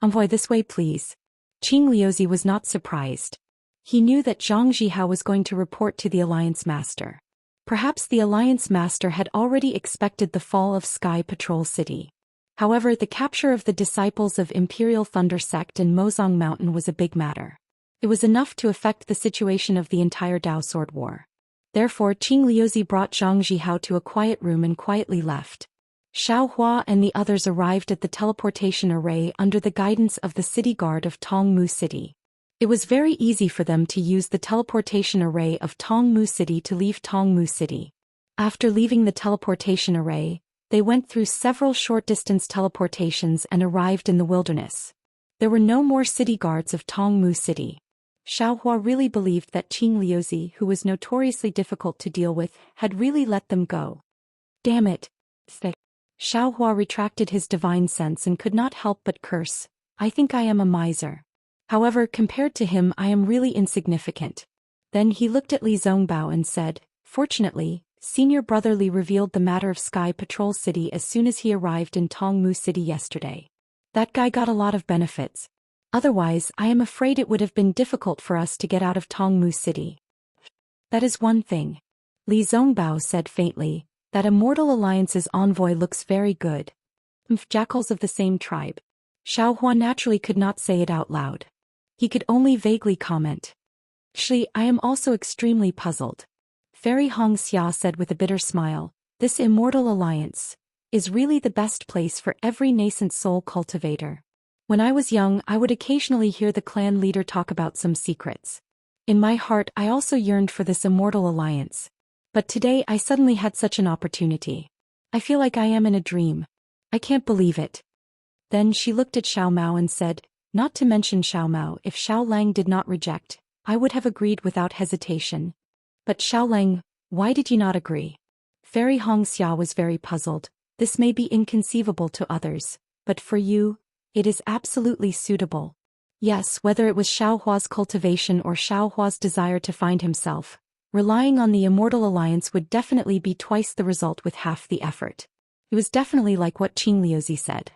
Envoy this way please. Qing Liuzi was not surprised. He knew that Zhang Zhihao was going to report to the Alliance Master. Perhaps the Alliance Master had already expected the fall of Sky Patrol City. However, the capture of the disciples of Imperial Thunder Sect in Mozong Mountain was a big matter. It was enough to affect the situation of the entire Dao Sword War. Therefore, Qing Liuzi brought Zhang Zhihao to a quiet room and quietly left. Xiaohua and the others arrived at the teleportation array under the guidance of the city guard of Tongmu City. It was very easy for them to use the teleportation array of Tongmu City to leave Tongmu City. After leaving the teleportation array, they went through several short-distance teleportations and arrived in the wilderness. There were no more city guards of Tongmu City. Xiaohua really believed that Qing Liuzi, who was notoriously difficult to deal with, had really let them go. Damn it. Xiaohua retracted his divine sense and could not help but curse. I think I am a miser. However, compared to him, I am really insignificant. Then he looked at Li Zongbao and said, fortunately, Senior Brother Li revealed the matter of Sky Patrol City as soon as he arrived in Tongmu City yesterday. That guy got a lot of benefits. Otherwise, I am afraid it would have been difficult for us to get out of Tongmu City. That is one thing. Li Zongbao said faintly, that Immortal Alliance's envoy looks very good. Jackals of the same tribe. Xiaohua naturally could not say it out loud. He could only vaguely comment. Actually, I am also extremely puzzled. Fairy Hong Xia said with a bitter smile, this Immortal Alliance is really the best place for every nascent soul cultivator. When I was young, I would occasionally hear the clan leader talk about some secrets. In my heart, I also yearned for this Immortal Alliance. But today I suddenly had such an opportunity. I feel like I am in a dream. I can't believe it. Then she looked at Xiao Mao and said, not to mention Xiao Mao, if Xiao Lang did not reject, I would have agreed without hesitation. But Xiao Lang, why did you not agree? Fairy Hong Xia was very puzzled. This may be inconceivable to others, but for you, it is absolutely suitable. Yes, whether it was Xiaohua's cultivation or Xiaohua's desire to find himself, relying on the Immortal Alliance would definitely be twice the result with half the effort. It was definitely like what Qing Liuzi said.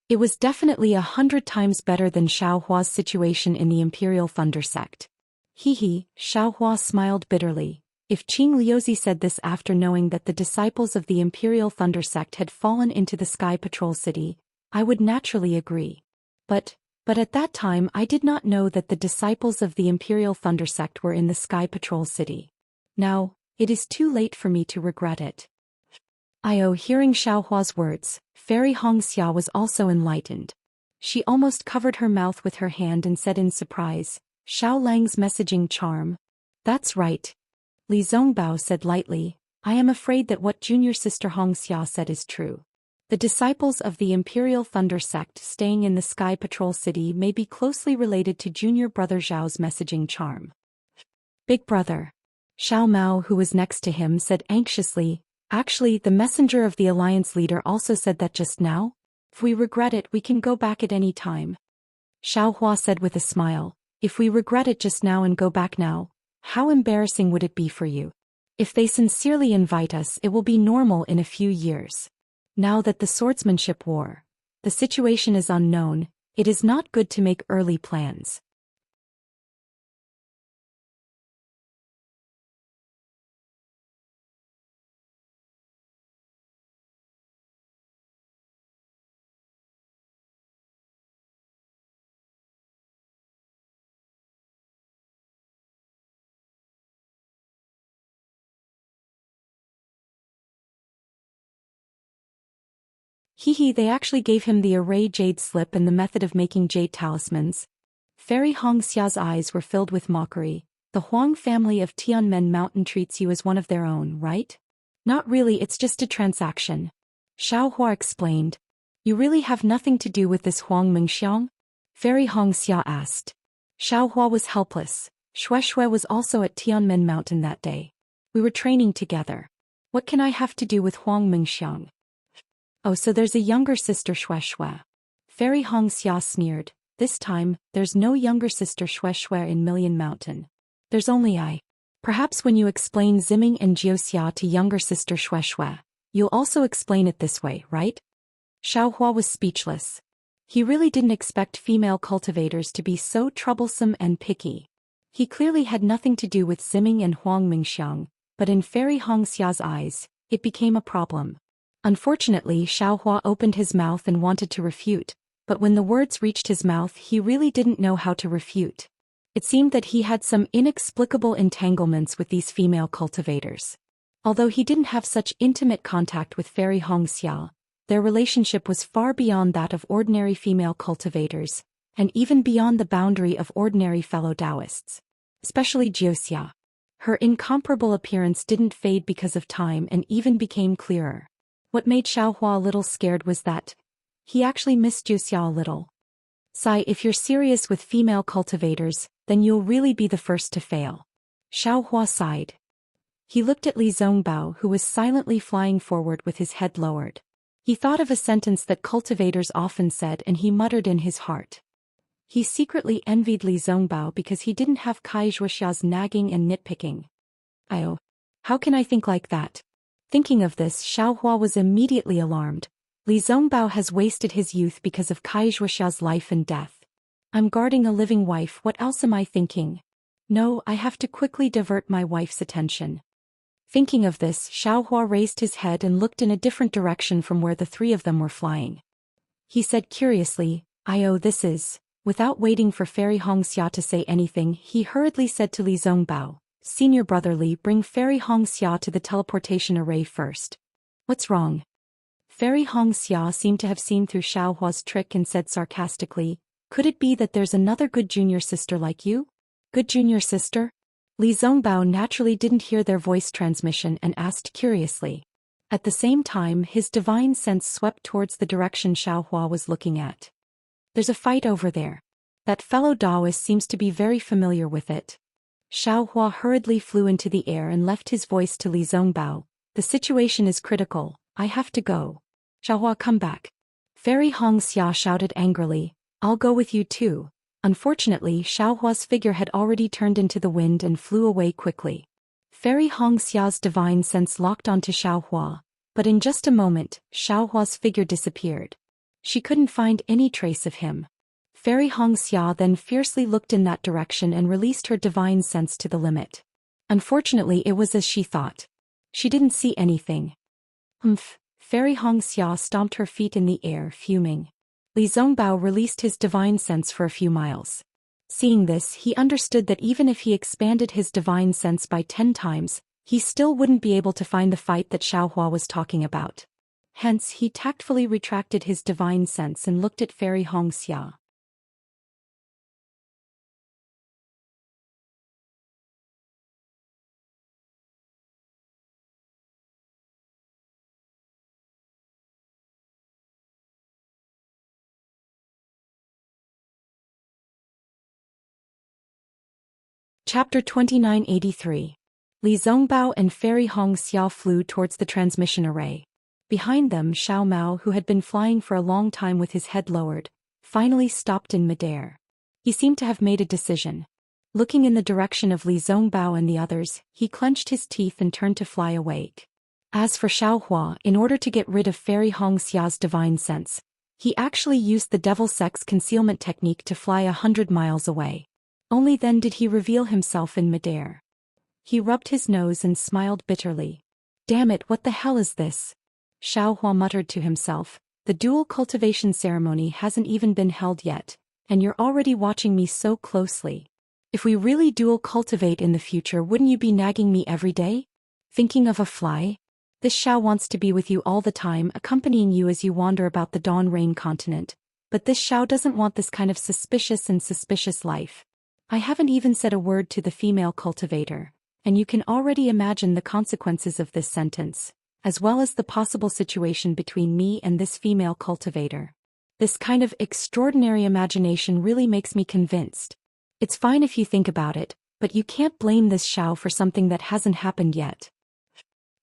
It was definitely 100 times better than Xiaohua's situation in the Imperial Thunder Sect. Xiaohua smiled bitterly. If Qing Liuzi said this after knowing that the disciples of the Imperial Thunder Sect had fallen into the Sky Patrol City, I would naturally agree. But at that time I did not know that the disciples of the Imperial Thunder Sect were in the Sky Patrol City. Now, it is too late for me to regret it. Hearing Xiaohua's words, Fairy Hong Xia was also enlightened. She almost covered her mouth with her hand and said in surprise, Xiao Lang's messaging charm. That's right. Li Zongbao said lightly, I am afraid that what junior sister Hong Xia said is true. The disciples of the Imperial Thunder Sect staying in the Sky Patrol City may be closely related to junior brother Zhao's messaging charm. Big brother. Xiao Mao, who was next to him, said anxiously, actually, the messenger of the Alliance leader also said that just now. If we regret it, we can go back at any time. Xiaohua said with a smile, if we regret it just now and go back now, how embarrassing would it be for you? If they sincerely invite us, it will be normal in a few years. Now that the swordsmanship war, the situation is unknown, it is not good to make early plans. Hehe, they actually gave him the array jade slip and the method of making jade talismans. Fairy Hongxia's eyes were filled with mockery. The Huang family of Tianmen Mountain treats you as one of their own, right? Not really, it's just a transaction. Xiao Hua explained. You really have nothing to do with this Huang Mengxiang? Fairy Hongxia asked. Xiao Hua was helpless. Shui was also at Tianmen Mountain that day. We were training together. What can I have to do with Huang Mengxiang? Oh, so there's a younger sister Shui. Fairy Hongxia sneered. This time, there's no younger sister Shui in Million Mountain. There's only I. Perhaps when you explain Ziming and Jiuxia to younger sister Shui, you'll also explain it this way, right? Xiao Hua was speechless. He really didn't expect female cultivators to be so troublesome and picky. He clearly had nothing to do with Ziming and Huang Mingxiang, but in Fairy Hongxia's eyes, it became a problem. Unfortunately, Xiao Hua opened his mouth and wanted to refute, but when the words reached his mouth he really didn't know how to refute. It seemed that he had some inexplicable entanglements with these female cultivators. Although he didn't have such intimate contact with Fairy Hongxia, their relationship was far beyond that of ordinary female cultivators, and even beyond the boundary of ordinary fellow Taoists. Especially Jiuxia. Her incomparable appearance didn't fade because of time and even became clearer. What made Xiao Hua a little scared was that he actually missed Jiuxia a little. Sai, if you're serious with female cultivators, then you'll really be the first to fail. Xiao Hua sighed. He looked at Li Zongbao, who was silently flying forward with his head lowered. He thought of a sentence that cultivators often said and he muttered in his heart. He secretly envied Li Zongbao because he didn't have Kai Zhuoxia's nagging and nitpicking. Oh, how can I think like that? Thinking of this, Xiao Hua was immediately alarmed. Li Zongbao has wasted his youth because of Kai Zhuoxia's life and death. I'm guarding a living wife, what else am I thinking? No, I have to quickly divert my wife's attention. Thinking of this, Xiao Hua raised his head and looked in a different direction from where the three of them were flying. He said curiously, this is. Without waiting for Fairy Hongxia to say anything, he hurriedly said to Li Zongbao, Senior Brother Li, bring Fairy Hongxia to the teleportation array first. What's wrong? Fairy Hongxia seemed to have seen through Xiao Hua's trick and said sarcastically, could it be that there's another good junior sister like you? Good junior sister? Li Zongbao naturally didn't hear their voice transmission and asked curiously. At the same time, his divine sense swept towards the direction Xiao Hua was looking at. There's a fight over there. That fellow Taoist seems to be very familiar with it. Xiao Hua hurriedly flew into the air and left his voice to Li Zongbao. The situation is critical, I have to go. Xiao Hua, come back. Fairy Hongxia shouted angrily, I'll go with you too. Unfortunately, Xiao Hua's figure had already turned into the wind and flew away quickly. Fairy Hongxia's divine sense locked onto Xiao Hua, but in just a moment, Xiao Hua's figure disappeared. She couldn't find any trace of him. Fairy Hongxia then fiercely looked in that direction and released her divine sense to the limit. Unfortunately, it was as she thought. She didn't see anything. Fairy Hongxia stomped her feet in the air, fuming. Li Zongbao released his divine sense for a few miles. Seeing this, he understood that even if he expanded his divine sense by 10 times, he still wouldn't be able to find the fight that Xiao Hua was talking about. Hence, he tactfully retracted his divine sense and looked at Fairy Hongxia. Chapter 2983. Li Zongbao and Fairy Hongxia flew towards the transmission array. Behind them, Xiao Mao, who had been flying for a long time with his head lowered, finally stopped in midair. He seemed to have made a decision. Looking in the direction of Li Zongbao and the others, he clenched his teeth and turned to fly away. As for Xiaohua, in order to get rid of Fairy Hongxia's divine sense, he actually used the devil sex concealment technique to fly 100 miles away. Only then did he reveal himself in midair. He rubbed his nose and smiled bitterly. Damn it, what the hell is this? Xiaohua muttered to himself, the dual cultivation ceremony hasn't even been held yet, and you're already watching me so closely. If we really dual cultivate in the future, wouldn't you be nagging me every day? Thinking of a fly? This Xiao wants to be with you all the time, accompanying you as you wander about the Dawn Rain continent, but this Xiao doesn't want this kind of suspicious life. I haven't even said a word to the female cultivator, and you can already imagine the consequences of this sentence, as well as the possible situation between me and this female cultivator. This kind of extraordinary imagination really makes me convinced. It's fine if you think about it, but you can't blame this Xiao for something that hasn't happened yet.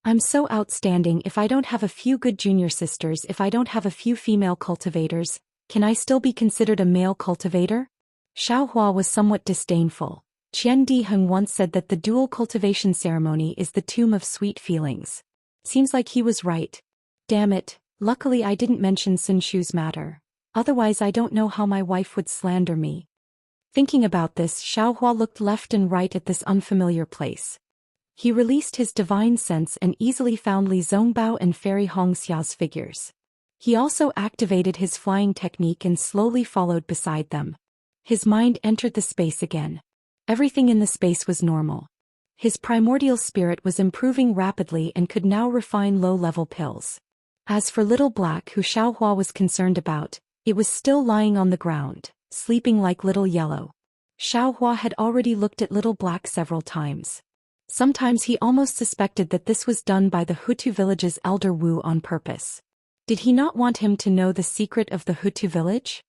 I'm so outstanding. If I don't have a few good junior sisters, if I don't have a few female cultivators, can I still be considered a male cultivator? Xiaohua was somewhat disdainful. Qian Diheng once said that the dual cultivation ceremony is the tomb of sweet feelings. Seems like he was right. Damn it, luckily I didn't mention Sun Shu's matter. Otherwise I don't know how my wife would slander me. Thinking about this, Xiaohua looked left and right at this unfamiliar place. He released his divine sense and easily found Li Zongbao and Fairy Hongxia's figures. He also activated his flying technique and slowly followed beside them. His mind entered the space again. Everything in the space was normal. His primordial spirit was improving rapidly and could now refine low-level pills. As for Little Black, who Xiaohua was concerned about, it was still lying on the ground, sleeping like Little Yellow. Xiaohua had already looked at Little Black several times. Sometimes he almost suspected that this was done by the Hutu village's elder Wu on purpose. Did he not want him to know the secret of the Hutu village?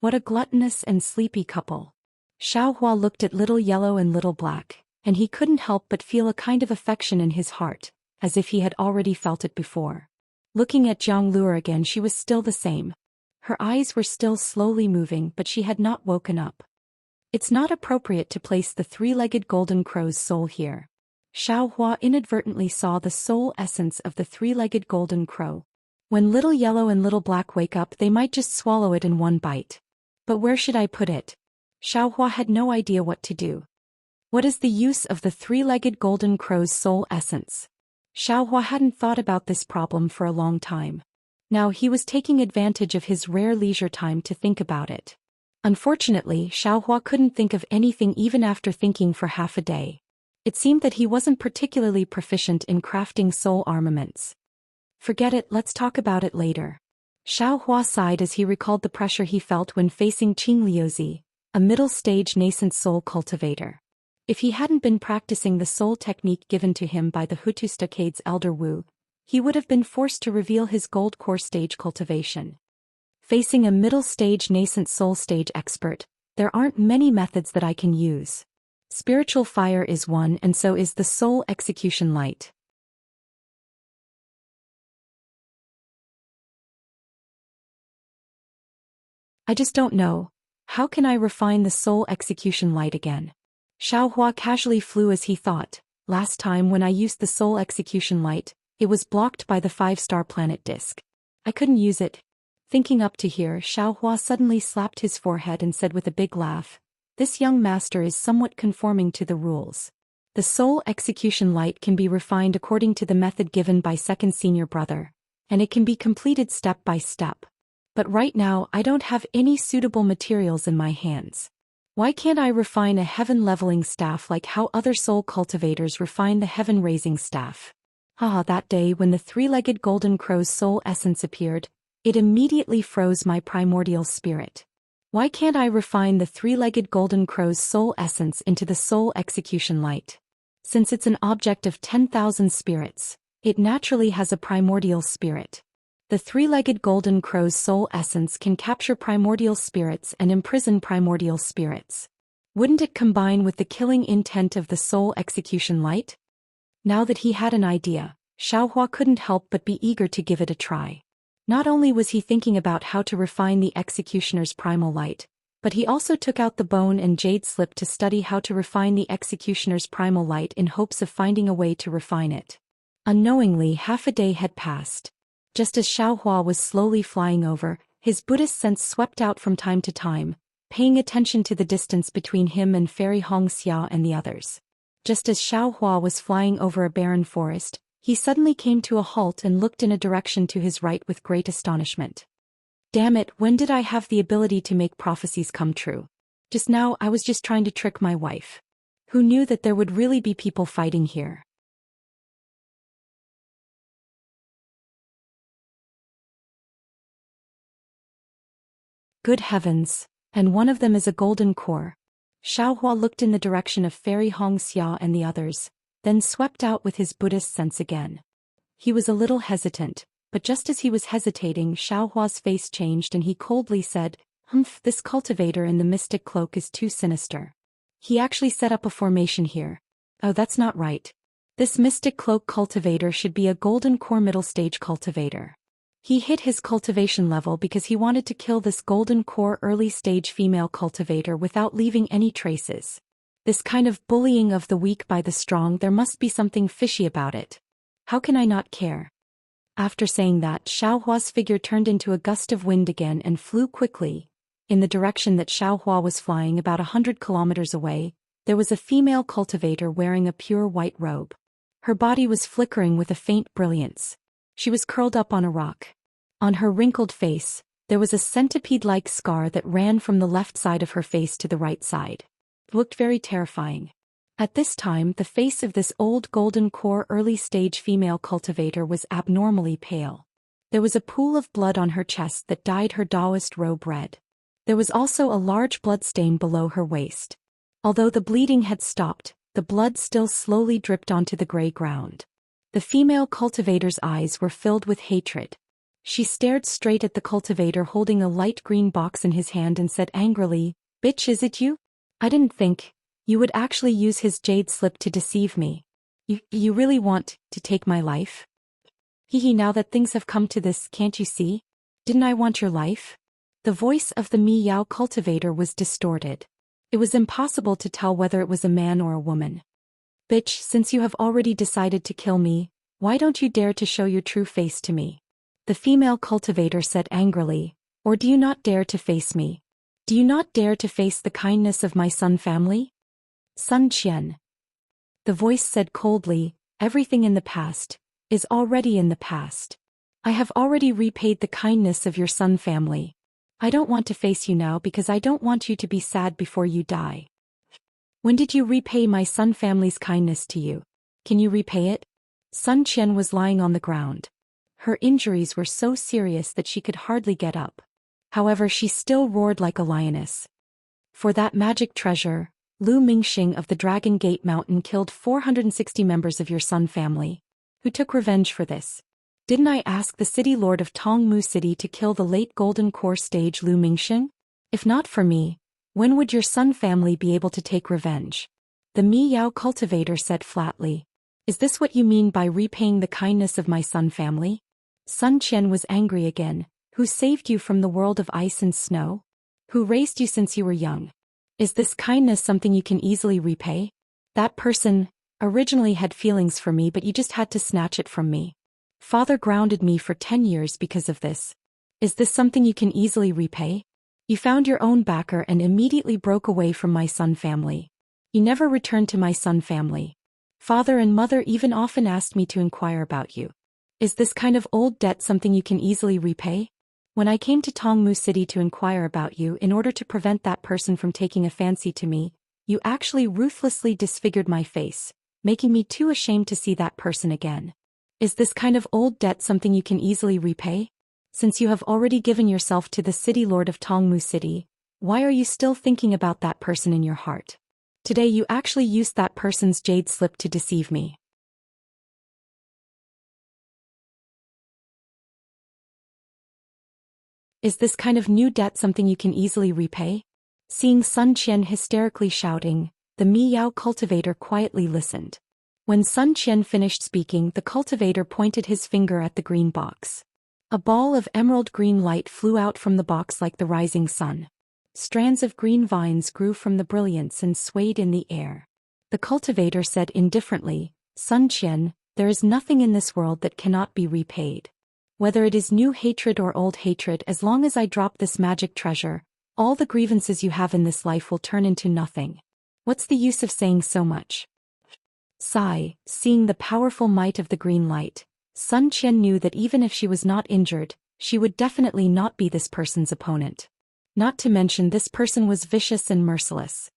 What a gluttonous and sleepy couple. Xiaohua looked at Little Yellow and Little Black, and he couldn't help but feel a kind of affection in his heart, as if he had already felt it before. Looking at Jiang Luo again, she was still the same. Her eyes were still slowly moving, but she had not woken up. It's not appropriate to place the three-legged golden crow's soul here. Xiaohua inadvertently saw the soul essence of the three-legged golden crow. When Little Yellow and Little Black wake up, they might just swallow it in one bite. But where should I put it? Xiaohua had no idea what to do. What is the use of the three-legged golden crow's soul essence? Xiaohua hadn't thought about this problem for a long time. Now he was taking advantage of his rare leisure time to think about it. Unfortunately, Xiaohua couldn't think of anything even after thinking for half a day. It seemed that he wasn't particularly proficient in crafting soul armaments. Forget it, let's talk about it later. Xiaohua sighed as he recalled the pressure he felt when facing Qing Liuzi, a middle-stage nascent soul cultivator. If he hadn't been practicing the soul technique given to him by the Hutu Stockade's elder Wu, he would have been forced to reveal his gold core stage cultivation. Facing a middle-stage nascent soul stage expert, there aren't many methods that I can use. Spiritual fire is one, and so is the soul execution light. I just don't know. How can I refine the soul execution light again? Xiaohua casually flew as he thought. Last time when I used the soul execution light, it was blocked by the 5-star planet disk. I couldn't use it. Thinking up to here, Xiaohua suddenly slapped his forehead and said with a big laugh, "This young master is somewhat conforming to the rules. The soul execution light can be refined according to the method given by second senior brother, and it can be completed step by step. But right now I don't have any suitable materials in my hands. Why can't I refine a heaven-leveling staff like how other soul cultivators refine the heaven-raising staff?" That day when the three-legged golden crow's soul essence appeared, it immediately froze my primordial spirit. Why can't I refine the three-legged golden crow's soul essence into the soul execution light? Since it's an object of 10,000 spirits, it naturally has a primordial spirit. The three-legged golden crow's soul essence can capture primordial spirits and imprison primordial spirits. Wouldn't it combine with the killing intent of the soul execution light? Now that he had an idea, Xiaohua couldn't help but be eager to give it a try. Not only was he thinking about how to refine the executioner's primal light, But he also took out the bone and jade slip to study how to refine the executioner's primal light in hopes of finding a way to refine it. Unknowingly, half a day had passed. Just as Xiaohua was slowly flying over, his Buddhist sense swept out from time to time, paying attention to the distance between him and Fairy Hongxia and the others. Just as Xiaohua was flying over a barren forest, he suddenly came to a halt and looked in a direction to his right with great astonishment. Damn it, when did I have the ability to make prophecies come true? Just now I was just trying to trick my wife. Who knew that there would really be people fighting here? Good heavens, and one of them is a golden core. Xiaohua looked in the direction of Fairy Hongxia and the others, then swept out with his Buddhist sense again. He was a little hesitant, but just as he was hesitating, Xiaohua's face changed and he coldly said, "Humph, this cultivator in the mystic cloak is too sinister. He actually set up a formation here. Oh, that's not right. This mystic cloak cultivator should be a golden core middle stage cultivator. He hit his cultivation level because he wanted to kill this golden core early stage female cultivator without leaving any traces. This kind of bullying of the weak by the strong, there must be something fishy about it. How can I not care?" After saying that, Xiaohua's figure turned into a gust of wind again and flew quickly. In the direction that Xiaohua was flying, about 100 kilometers away, there was a female cultivator wearing a pure white robe. Her body was flickering with a faint brilliance. She was curled up on a rock. On her wrinkled face, there was a centipede-like scar that ran from the left side of her face to the right side. It looked very terrifying. At this time, the face of this old golden core early-stage female cultivator was abnormally pale. There was a pool of blood on her chest that dyed her Taoist robe red. There was also a large blood stain below her waist. Although the bleeding had stopped, the blood still slowly dripped onto the gray ground. The female cultivator's eyes were filled with hatred. She stared straight at the cultivator holding a light green box in his hand and said angrily, "Bitch, is it you? I didn't think you would actually use his jade slip to deceive me. You really want to take my life? Hee, now that things have come to this, can't you see? Didn't I want your life?" The voice of the Mi Yao cultivator was distorted. It was impossible to tell whether it was a man or a woman. "Bitch, since you have already decided to kill me, why don't you dare to show your true face to me?" The female cultivator said angrily, "Or do you not dare to face me? Do you not dare to face the kindness of my Sun family?" "Sun Qian." The voice said coldly, "Everything in the past is already in the past. I have already repaid the kindness of your Sun family. I don't want to face you now because I don't want you to be sad before you die. When did you repay my Sun family's kindness to you? Can you repay it?" Sun Qian was lying on the ground. Her injuries were so serious that she could hardly get up. However, she still roared like a lioness. "For that magic treasure, Lu Mingxing of the Dragon Gate Mountain killed 460 members of your Sun family. Who took revenge for this? Didn't I ask the city lord of Tongmu City to kill the late Golden Core stage Lu Mingxing? If not for me, when would your Sun family be able to take revenge?" The Mi Yao cultivator said flatly. "Is this what you mean by repaying the kindness of my Sun family?" Sun Qian was angry again. "Who saved you from the world of ice and snow? Who raised you since you were young? Is this kindness something you can easily repay? That person originally had feelings for me, but you just had to snatch it from me. Father grounded me for 10 years because of this. Is this something you can easily repay? You found your own backer and immediately broke away from my Sun family. You never returned to my Sun family. Father and mother even often asked me to inquire about you. Is this kind of old debt something you can easily repay? When I came to Tongmu City to inquire about you in order to prevent that person from taking a fancy to me, you actually ruthlessly disfigured my face, making me too ashamed to see that person again. Is this kind of old debt something you can easily repay? Since you have already given yourself to the city lord of Tongmu City, why are you still thinking about that person in your heart? Today you actually used that person's jade slip to deceive me. Is this kind of new debt something you can easily repay?" Seeing Sun Qian hysterically shouting, the Mi Yao cultivator quietly listened. When Sun Qian finished speaking, the cultivator pointed his finger at the green box. A ball of emerald green light flew out from the box like the rising sun. Strands of green vines grew from the brilliance and swayed in the air. The cultivator said indifferently, Sun Qian, there is nothing in this world that cannot be repaid. Whether it is new hatred or old hatred, as long as I drop this magic treasure, all the grievances you have in this life will turn into nothing. What's the use of saying so much? Sigh, seeing the powerful might of the green light, Sun Qian knew that even if she was not injured, she would definitely not be this person's opponent. Not to mention this person was vicious and merciless.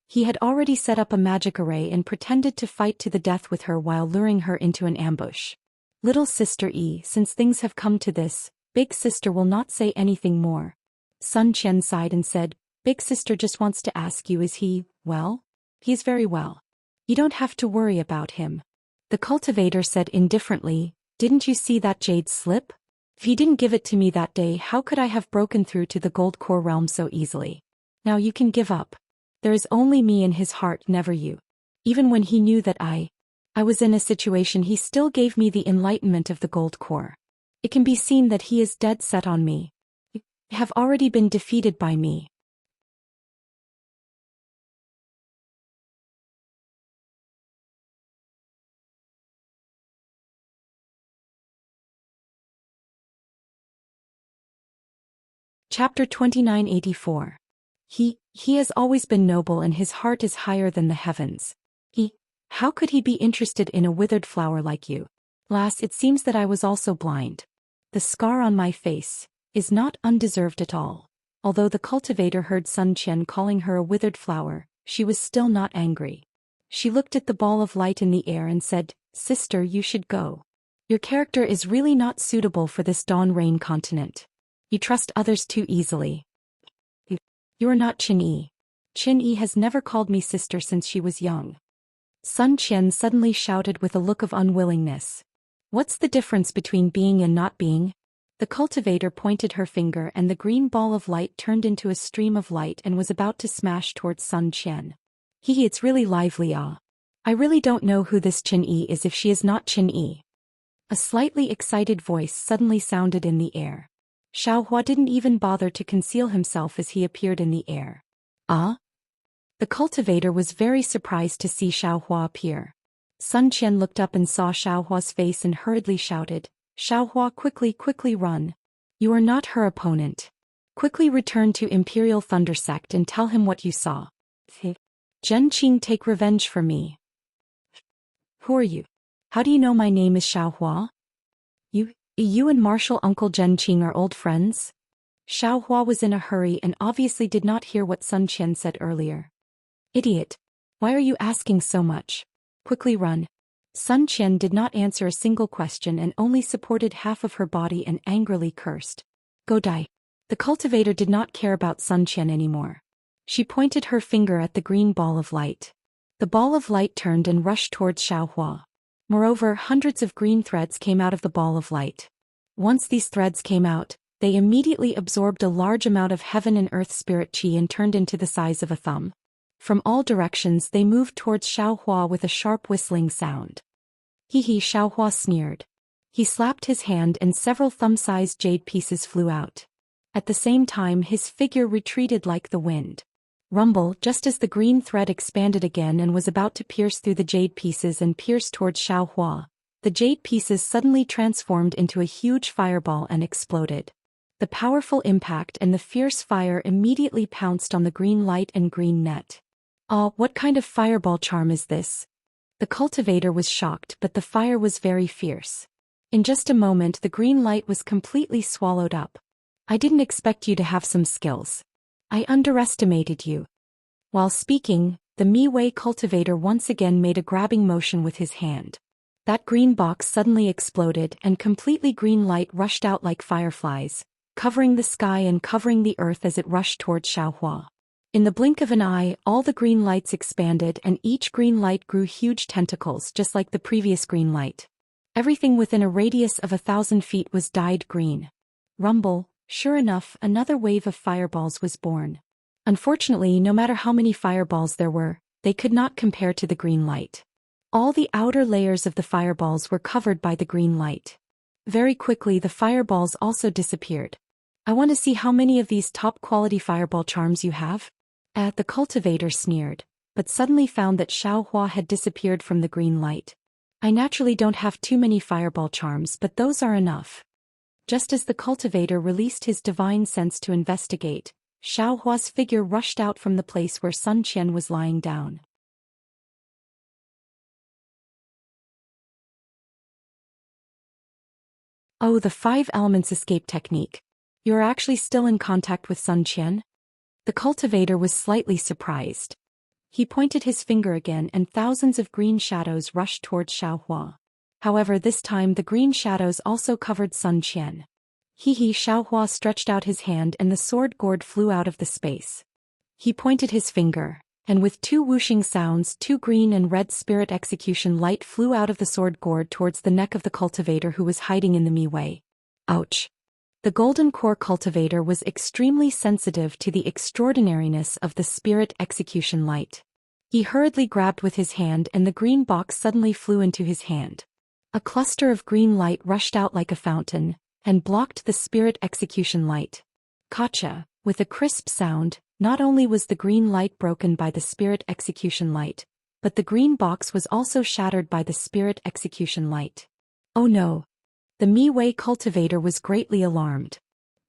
He had already set up a magic array and pretended to fight to the death with her while luring her into an ambush. Little sister since things have come to this, big sister will not say anything more. Sun Qian sighed and said, Big sister just wants to ask you, is he, well? He's very well. You don't have to worry about him. The cultivator said indifferently, Didn't you see that jade slip? If he didn't give it to me that day, how could I have broken through to the gold core realm so easily? Now you can give up. There is only me in his heart, never you. Even when he knew that I was in a situation, he still gave me the enlightenment of the gold core. It can be seen that he is dead set on me. You have already been defeated by me. Chapter 2984. He has always been noble and his heart is higher than the heavens. How could he be interested in a withered flower like you? Lass, it seems that I was also blind. The scar on my face is not undeserved at all. Although the cultivator heard Sun Qian calling her a withered flower, she was still not angry. She looked at the ball of light in the air and said, Sister, you should go. Your character is really not suitable for this dawn rain continent. You trust others too easily. You are not Qin-Yi. Qin-Yi has never called me sister since she was young. Sun Qian suddenly shouted with a look of unwillingness. What's the difference between being and not being? The cultivator pointed her finger and the green ball of light turned into a stream of light and was about to smash towards Sun Qian. It's really lively, ah. I really don't know who this Qin-Yi is if she is not Qin-Yi. A slightly excited voice suddenly sounded in the air. Xiaohua didn't even bother to conceal himself as he appeared in the air. Ah? The cultivator was very surprised to see Xiaohua appear. Sun Qian looked up and saw Xiaohua's face and hurriedly shouted, Xiaohua, quickly run. You are not her opponent. Quickly return to Imperial Thunder Sect and tell him what you saw. Zhenqing, take revenge for me. Who are you? How do you know my name is Xiaohua? You and Martial Uncle Zhenqing are old friends? Xiaohua was in a hurry and obviously did not hear what Sun Qian said earlier. Idiot. Why are you asking so much? Quickly run. Sun Qian did not answer a single question and only supported half of her body and angrily cursed. Go die. The cultivator did not care about Sun Qian anymore. She pointed her finger at the green ball of light. The ball of light turned and rushed towards Xiaohua. Moreover, hundreds of green threads came out of the ball of light. Once these threads came out, they immediately absorbed a large amount of heaven and earth spirit qi and turned into the size of a thumb. From all directions they moved towards Xiaohua with a sharp whistling sound. Xiaohua sneered. He slapped his hand and several thumb-sized jade pieces flew out. At the same time his figure retreated like the wind. Rumble, just as the green thread expanded again and was about to pierce through the jade pieces and pierce towards Xiaohua, the jade pieces suddenly transformed into a huge fireball and exploded. The powerful impact and the fierce fire immediately pounced on the green light and green net. What kind of fireball charm is this? The cultivator was shocked, but the fire was very fierce. In just a moment the green light was completely swallowed up. I didn't expect you to have some skills. I underestimated you. While speaking, the Mi-Wei cultivator once again made a grabbing motion with his hand. That green box suddenly exploded and completely green light rushed out like fireflies, covering the sky and covering the earth as it rushed towards Xiaohua. In the blink of an eye, all the green lights expanded and each green light grew huge tentacles just like the previous green light. Everything within a radius of 1,000 feet was dyed green. Rumble, sure enough, another wave of fireballs was born. Unfortunately, no matter how many fireballs there were, they could not compare to the green light. All the outer layers of the fireballs were covered by the green light. Very quickly the fireballs also disappeared. I want to see how many of these top-quality fireball charms you have. The cultivator sneered, but suddenly found that Xiaohua had disappeared from the green light. I naturally don't have too many fireball charms, but those are enough. Just as the cultivator released his divine sense to investigate, Xiaohua's figure rushed out from the place where Sun Qian was lying down. Oh, the 5 elements escape technique. You're actually still in contact with Sun Qian? The cultivator was slightly surprised. He pointed his finger again and thousands of green shadows rushed towards Xiaohua. However, this time the green shadows also covered Sun Qian. Xiaohua stretched out his hand and the sword gourd flew out of the space. He pointed his finger, and with 2 whooshing sounds 2 green and red spirit execution light flew out of the sword gourd towards the neck of the cultivator who was hiding in the Mi-Wei. Ouch! The golden core cultivator was extremely sensitive to the extraordinariness of the spirit execution light. He hurriedly grabbed with his hand and the green box suddenly flew into his hand. A cluster of green light rushed out like a fountain, and blocked the spirit execution light. Gotcha! With a crisp sound, not only was the green light broken by the spirit execution light, but the green box was also shattered by the spirit execution light. Oh no! The Mi-Wei cultivator was greatly alarmed.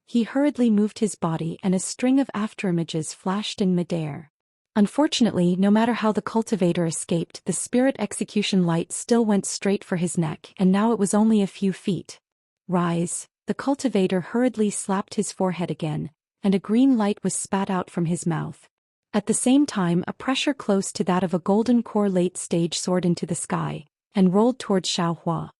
He hurriedly moved his body and a string of afterimages flashed in midair. Unfortunately, no matter how the cultivator escaped, the spirit execution light still went straight for his neck and now it was only a few feet. Rise! The cultivator hurriedly slapped his forehead again, and a green light was spat out from his mouth. At the same time, a pressure close to that of a golden core late-stage soared into the sky, and rolled towards Xiaohua.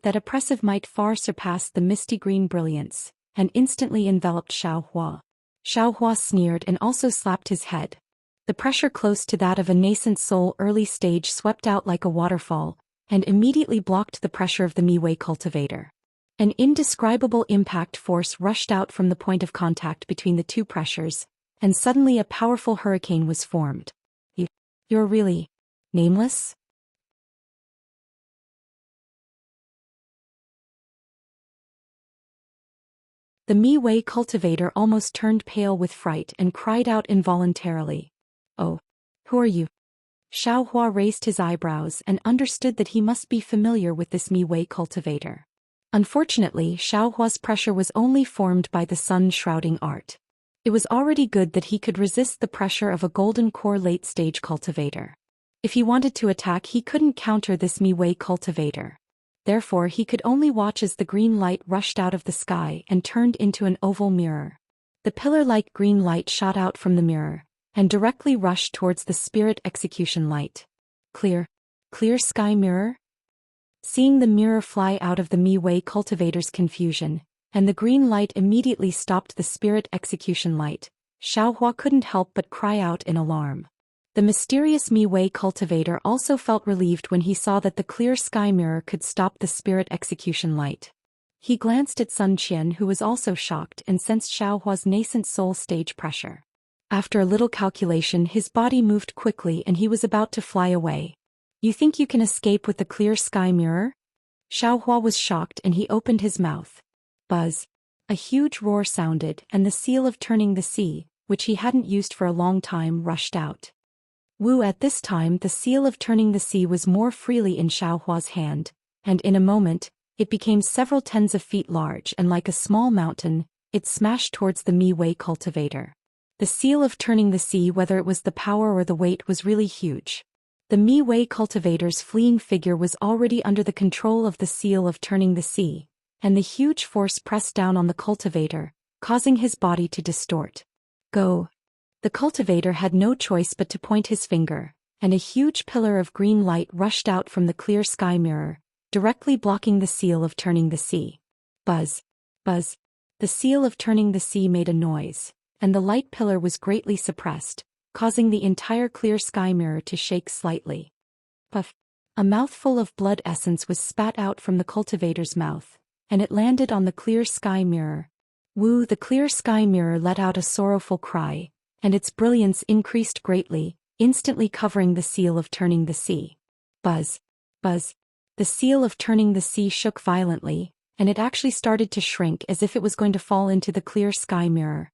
That oppressive might far surpassed the misty green brilliance, and instantly enveloped Xiaohua. Xiaohua sneered and also slapped his head. The pressure close to that of a nascent soul early stage swept out like a waterfall, and immediately blocked the pressure of the Mi-Wei cultivator. An indescribable impact force rushed out from the point of contact between the 2 pressures, and suddenly a powerful hurricane was formed. You're really nameless? The Mi-Wei cultivator almost turned pale with fright and cried out involuntarily. Oh, who are you? Xiaohua raised his eyebrows and understood that he must be familiar with this Mi-Wei cultivator. Unfortunately, Xiaohua's pressure was only formed by the sun-shrouding art. It was already good that he could resist the pressure of a golden core late-stage cultivator. If he wanted to attack, he couldn't counter this Mi-Wei cultivator. Therefore, he could only watch as the green light rushed out of the sky and turned into an oval mirror. The pillar-like green light shot out from the mirror, and directly rushed towards the spirit execution light. Clear sky mirror? Seeing the mirror fly out of the Mi-Wei cultivator's confusion, and the green light immediately stopped the spirit execution light, Xiaohua couldn't help but cry out in alarm. The mysterious Mi-Wei cultivator also felt relieved when he saw that the clear sky mirror could stop the spirit execution light. He glanced at Sun Qian, who was also shocked and sensed Xiaohua's nascent soul stage pressure. After a little calculation, his body moved quickly and he was about to fly away. You think you can escape with the clear sky mirror? Xiaohua was shocked and he opened his mouth. Buzz! A huge roar sounded and the seal of turning the sea, which he hadn't used for a long time, rushed out. Wu! At this time the seal of turning the sea was more freely in Xiaohua's hand, and in a moment, it became several tens of feet large and like a small mountain, it smashed towards the Mi-Wei cultivator. The seal of turning the sea, whether it was the power or the weight, was really huge. The Mi-Wei cultivator's fleeing figure was already under the control of the seal of turning the sea, and the huge force pressed down on the cultivator, causing his body to distort. Go! The cultivator had no choice but to point his finger, and a huge pillar of green light rushed out from the clear sky mirror, directly blocking the seal of turning the sea. Buzz! Buzz! The seal of turning the sea made a noise, and the light pillar was greatly suppressed, causing the entire clear sky mirror to shake slightly. Puff! A mouthful of blood essence was spat out from the cultivator's mouth, and it landed on the clear sky mirror. Woo! The clear sky mirror let out a sorrowful cry, and its brilliance increased greatly, instantly covering the seal of turning the sea. Buzz! Buzz! The seal of turning the sea shook violently, and it actually started to shrink as if it was going to fall into the clear sky mirror.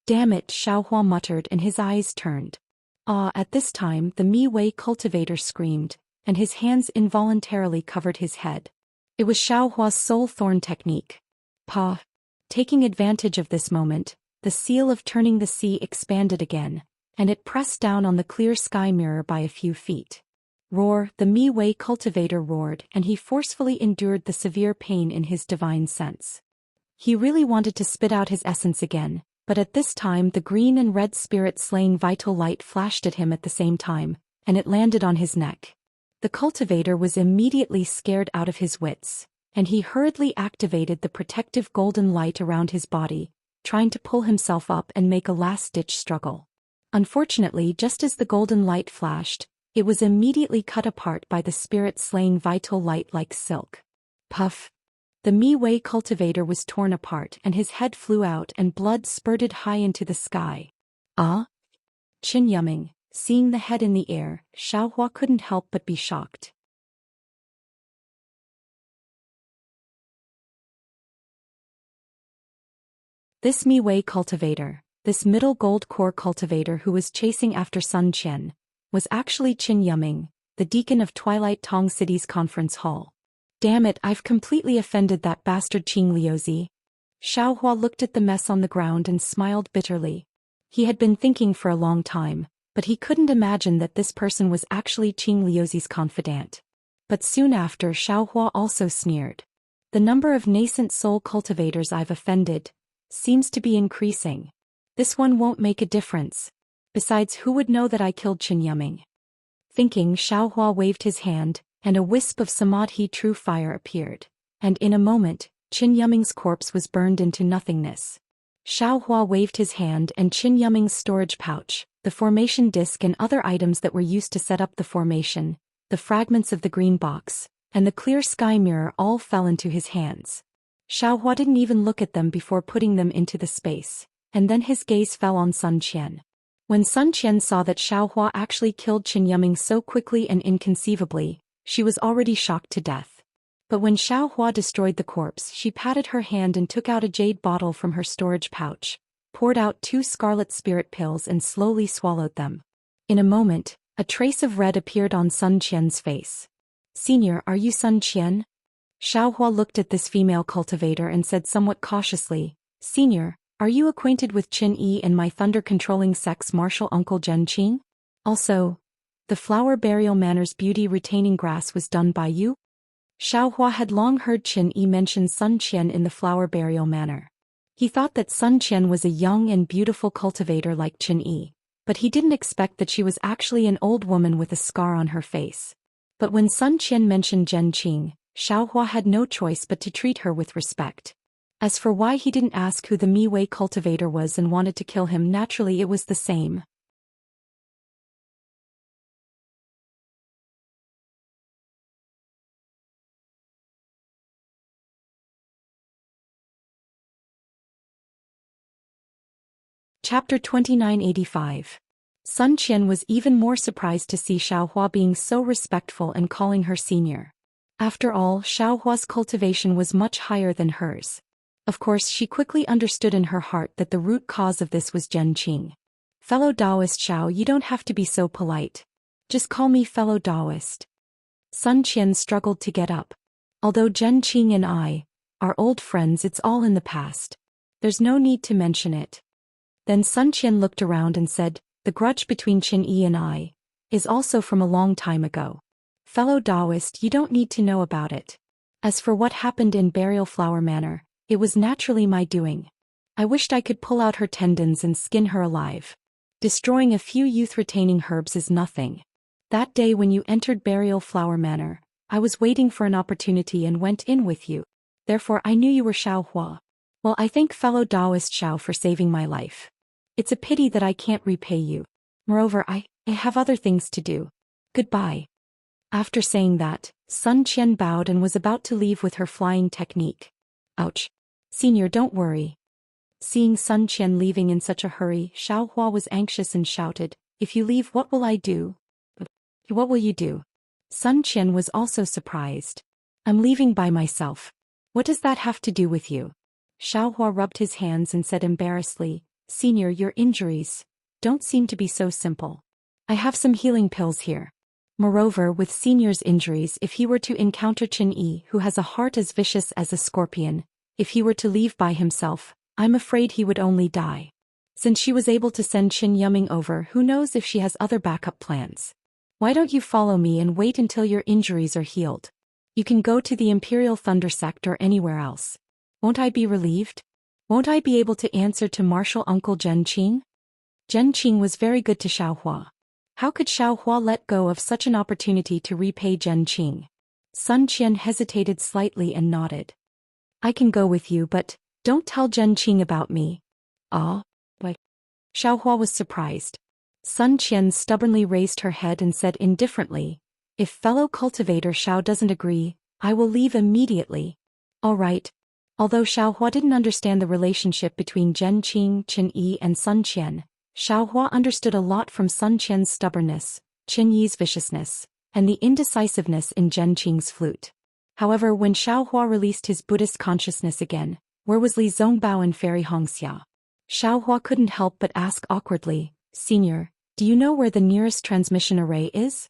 "Damn it," Xiaohua muttered, and his eyes turned. At this time the Mi Wei cultivator screamed, and his hands involuntarily covered his head. It was Xiaohua's soul thorn technique. Pa. Taking advantage of this moment, the seal of turning the sea expanded again, and it pressed down on the clear sky mirror by a few feet. Roar, the Mi Wei cultivator roared, and he forcefully endured the severe pain in his divine sense. He really wanted to spit out his essence again, but at this time the green and red spirit-slaying vital light flashed at him at the same time, and it landed on his neck. The cultivator was immediately scared out of his wits, and he hurriedly activated the protective golden light around his body, trying to pull himself up and make a last-ditch struggle. Unfortunately, just as the golden light flashed, it was immediately cut apart by the spirit-slaying vital light like silk. Puff! The Mi Wei cultivator was torn apart and his head flew out and blood spurted high into the sky. Qin Yuming, seeing the head in the air, Xiaohua couldn't help but be shocked. This Mi Wei cultivator, this middle gold core cultivator who was chasing after Sun Qian, was actually Qin Yuming, the deacon of Twilight Tong City's conference hall. Damn it, I've completely offended that bastard Qing Liuzi. Xiaohua looked at the mess on the ground and smiled bitterly. He had been thinking for a long time, but he couldn't imagine that this person was actually Qing Liuzi's confidant. But soon after, Xiaohua also sneered. The number of nascent soul cultivators I've offended seems to be increasing. This one won't make a difference. Besides, who would know that I killed Qin Yuming? Thinking, Xiaohua waved his hand, and a wisp of samadhi true fire appeared, and in a moment, Qin Yuming's corpse was burned into nothingness. Xiaohua waved his hand and Qin Yuming's storage pouch, the formation disc and other items that were used to set up the formation, the fragments of the green box, and the clear sky mirror all fell into his hands. Xiaohua didn't even look at them before putting them into the space, and then his gaze fell on Sun Qian. When Sun Qian saw that Xiaohua actually killed Qin Yuming so quickly and inconceivably, she was already shocked to death. But when Xiaohua destroyed the corpse, she patted her hand and took out a jade bottle from her storage pouch, poured out 2 scarlet spirit pills and slowly swallowed them. In a moment, a trace of red appeared on Sun Qian's face. "Senior, are you Sun Qian?" Xiaohua looked at this female cultivator and said somewhat cautiously, "Senior, are you acquainted with Qin Yi and my thunder-controlling sex martial uncle Zhen Qing? Also, the Flower Burial Manor's beauty-retaining grass was done by you?" Xiaohua had long heard Qin Yi mention Sun Qian in the Flower Burial Manor. He thought that Sun Qian was a young and beautiful cultivator like Qin Yi, but he didn't expect that she was actually an old woman with a scar on her face. But when Sun Qian mentioned Zhen Qing, Xiaohua had no choice but to treat her with respect. As for why he didn't ask who the Mi Wei cultivator was and wanted to kill him, naturally it was the same. Chapter 2985. Sun Qian was even more surprised to see Xiaohua being so respectful and calling her senior. After all, Xiaohua's cultivation was much higher than hers. Of course, she quickly understood in her heart that the root cause of this was Zhen Qing. "Fellow Taoist Xiao, you don't have to be so polite. Just call me fellow Taoist." Sun Qian struggled to get up. "Although Zhen Qing and I are old friends, it's all in the past. There's no need to mention it." Then Sun Qian looked around and said, "The grudge between Qin Yi and I is also from a long time ago. Fellow Taoist, you don't need to know about it. As for what happened in Burial Flower Manor, it was naturally my doing. I wished I could pull out her tendons and skin her alive. Destroying a few youth-retaining herbs is nothing. That day when you entered Burial Flower Manor, I was waiting for an opportunity and went in with you. Therefore I knew you were Xiaohua. Well, I thank fellow Taoist Xiao for saving my life. It's a pity that I can't repay you. Moreover, I have other things to do. Goodbye." After saying that, Sun Qian bowed and was about to leave with her flying technique. "Ouch. Senior, don't worry." Seeing Sun Qian leaving in such a hurry, Xiaohua was anxious and shouted, "If you leave, what will I do?" "What will you do?" Sun Qian was also surprised. "I'm leaving by myself." What does that have to do with you? Xiaohua rubbed his hands and said embarrassedly, Senior, your injuries don't seem to be so simple. I have some healing pills here. Moreover, with Senior's injuries, if he were to encounter Qin Yi, who has a heart as vicious as a scorpion, if he were to leave by himself, I'm afraid he would only die. Since she was able to send Qin Yuming over, who knows if she has other backup plans. Why don't you follow me and wait until your injuries are healed? You can go to the Imperial Thunder Sect or anywhere else. Won't I be relieved? Won't I be able to answer to Martial Uncle Zhenqing? Zhenqing was very good to Xiaohua. How could Xiaohua let go of such an opportunity to repay Zhenqing? Sun Qian hesitated slightly and nodded. I can go with you, but don't tell Zhenqing about me. Ah? What? Xiaohua was surprised. Sun Qian stubbornly raised her head and said indifferently, If fellow cultivator Xiao doesn't agree, I will leave immediately. All right. Although Xiaohua didn't understand the relationship between Zhenqing, Qin Yi and Sun Qian, Xiaohua understood a lot from Sun Qian's stubbornness, Qin Yi's viciousness, and the indecisiveness in Zhenqing's flute. However, when Xiaohua released his Buddhist consciousness again, where was Li Zongbao and Fairy Hongxia? Xiaohua couldn't help but ask awkwardly, Senior, do you know where the nearest transmission array is?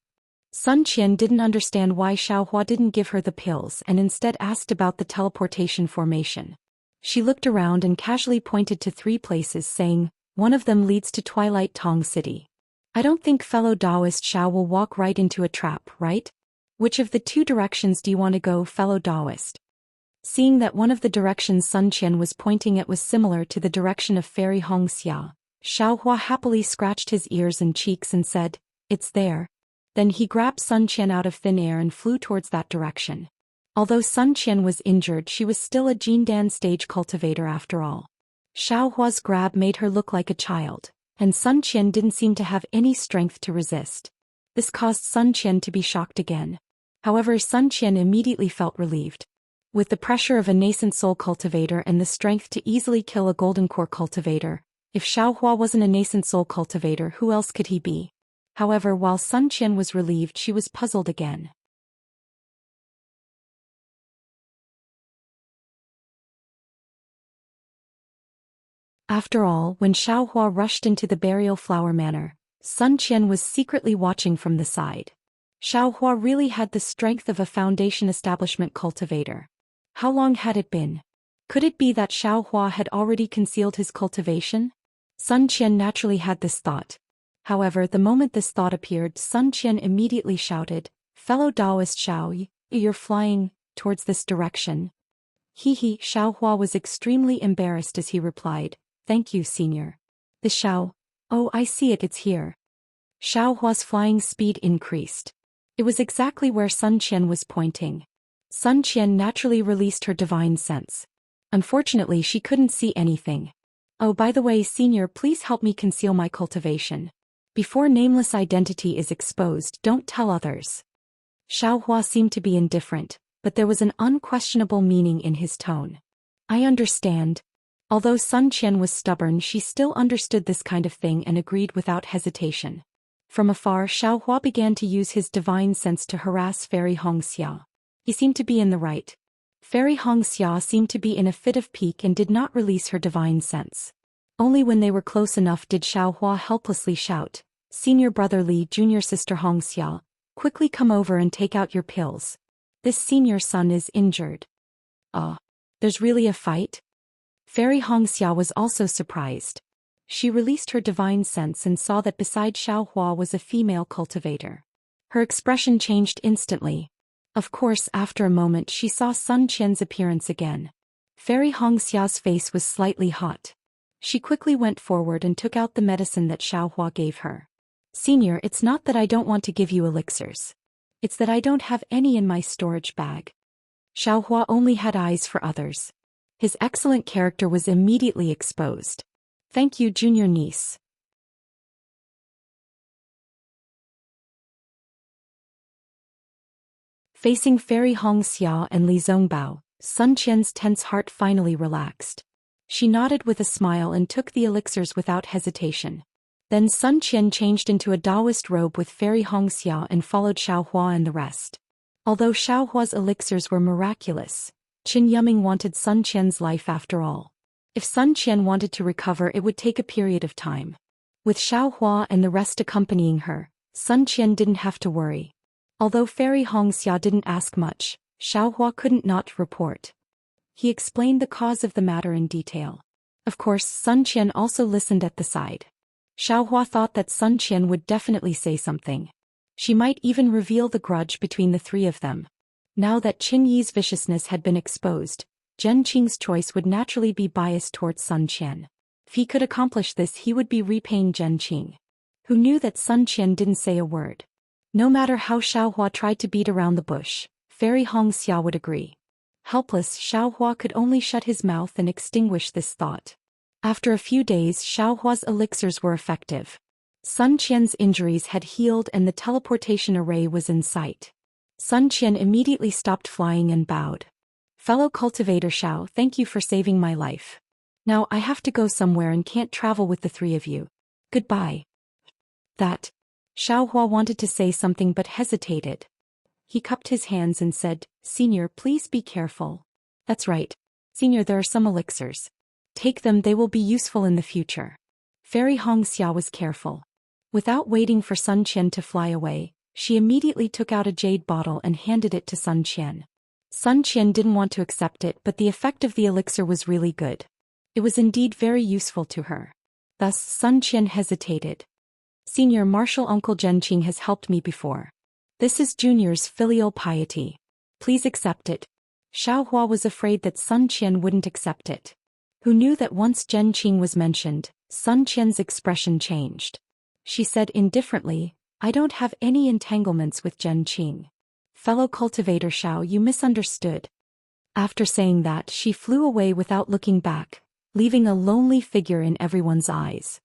Sun Qian didn't understand why Xiaohua didn't give her the pills and instead asked about the teleportation formation. She looked around and casually pointed to 3 places, saying, one of them leads to Twilight Tong City. I don't think fellow Taoist Xiao will walk right into a trap, right? Which of the 2 directions do you want to go, fellow Taoist? Seeing that one of the directions Sun Qian was pointing at was similar to the direction of Fairy Hongxia, Xiaohua happily scratched his ears and cheeks and said, It's there. Then he grabbed Sun Qian out of thin air and flew towards that direction. Although Sun Qian was injured, she was still a Jindan stage cultivator after all. Xiaohua's grab made her look like a child, and Sun Qian didn't seem to have any strength to resist. This caused Sun Qian to be shocked again. However, Sun Qian immediately felt relieved. With the pressure of a nascent soul cultivator and the strength to easily kill a golden core cultivator, if Xiaohua wasn't a nascent soul cultivator, who else could he be? However, while Sun Qian was relieved, she was puzzled again. After all, when Xiaohua rushed into the burial flower manor, Sun Qian was secretly watching from the side. Xiaohua really had the strength of a foundation establishment cultivator. How long had it been? Could it be that Xiaohua had already concealed his cultivation? Sun Qian naturally had this thought. However, the moment this thought appeared, Sun Qian immediately shouted, Fellow Taoist Xiao, you're flying towards this direction. He, Xiaohua was extremely embarrassed as he replied, Thank you, Senior. The Xiao. Oh, I see it, it's here. Xiaohua's flying speed increased. It was exactly where Sun Qian was pointing. Sun Qian naturally released her divine sense. Unfortunately, she couldn't see anything. Oh, by the way, Senior, please help me conceal my cultivation. Before nameless identity is exposed, don't tell others. Xiaohua seemed to be indifferent, but there was an unquestionable meaning in his tone. I understand. Although Sun Qian was stubborn, she still understood this kind of thing and agreed without hesitation. From afar, Xiaohua began to use his divine sense to harass Fairy Hongxia. He seemed to be in the right. Fairy Hongxia seemed to be in a fit of pique and did not release her divine sense. Only when they were close enough did Xiaohua helplessly shout, Senior Brother Li, Junior Sister Hongxia, quickly come over and take out your pills. This senior son is injured. There's really a fight? Fairy Hongxia was also surprised. She released her divine sense and saw that beside Xiaohua was a female cultivator. Her expression changed instantly. Of course, after a moment she saw Sun Qian's appearance again. Fairy Hongxia's face was slightly hot. She quickly went forward and took out the medicine that Xiaohua gave her. Senior, it's not that I don't want to give you elixirs. It's that I don't have any in my storage bag. Xiaohua only had eyes for others. His excellent character was immediately exposed. Thank you, junior niece. Facing Fairy Hongxia and Li Zongbao, Sun Qian's tense heart finally relaxed. She nodded with a smile and took the elixirs without hesitation. Then Sun Qian changed into a Taoist robe with Fairy Hongxia and followed Xiaohua and the rest. Although Xiaohua's elixirs were miraculous, Qin Yiming wanted Sun Qian's life after all. If Sun Qian wanted to recover, it would take a period of time. With Xiao Hua and the rest accompanying her, Sun Qian didn't have to worry. Although Fairy Hongxia didn't ask much, Xiao Hua couldn't not report. He explained the cause of the matter in detail. Of course, Sun Qian also listened at the side. Xiao Hua thought that Sun Qian would definitely say something. She might even reveal the grudge between the three of them. Now that Qin Yi's viciousness had been exposed, Zhen Qing's choice would naturally be biased towards Sun Qian. If he could accomplish this, he would be repaying Zhen Qing, who knew that Sun Qian didn't say a word. No matter how Xiao Hua tried to beat around the bush, Fairy Hongxia would agree. Helpless, Xiao Hua could only shut his mouth and extinguish this thought. After a few days, Xiao Hua's elixirs were effective. Sun Qian's injuries had healed and the teleportation array was in sight. Sun Qian immediately stopped flying and bowed. Fellow cultivator Xiao, thank you for saving my life. Now I have to go somewhere and can't travel with the three of you. Goodbye. That. Xiao Hua wanted to say something but hesitated. He cupped his hands and said, Senior, please be careful. That's right. Senior, there are some elixirs. Take them, they will be useful in the future. Fairy Hongxia was careful. Without waiting for Sun Qian to fly away, she immediately took out a jade bottle and handed it to Sun Qian. Sun Qian didn't want to accept it, but the effect of the elixir was really good. It was indeed very useful to her. Thus, Sun Qian hesitated. Senior, Martial Uncle Zhen Qing has helped me before. This is Junior's filial piety. Please accept it. Xiao Hua was afraid that Sun Qian wouldn't accept it. Who knew that once Zhen Qing was mentioned, Sun Qian's expression changed. She said indifferently, I don't have any entanglements with Zhen Qing. Fellow cultivator Xiao, you misunderstood. After saying that, she flew away without looking back, leaving a lonely figure in everyone's eyes.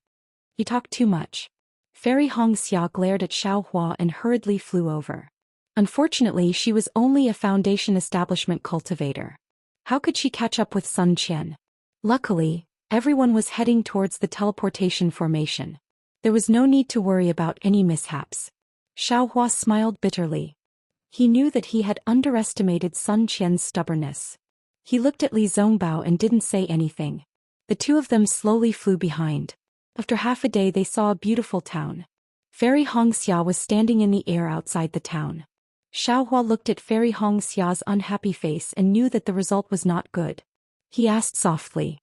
You talk too much. Fairy Hongxia glared at Xiao Hua and hurriedly flew over. Unfortunately, she was only a foundation establishment cultivator. How could she catch up with Sun Qian? Luckily, everyone was heading towards the teleportation formation. There was no need to worry about any mishaps. Xiao Hua smiled bitterly. He knew that he had underestimated Sun Qian's stubbornness. He looked at Li Zongbao and didn't say anything. The two of them slowly flew behind. After half a day, they saw a beautiful town. Fairy Hongxia was standing in the air outside the town. Xiao Hua looked at Fairy Hongxia's unhappy face and knew that the result was not good. He asked softly.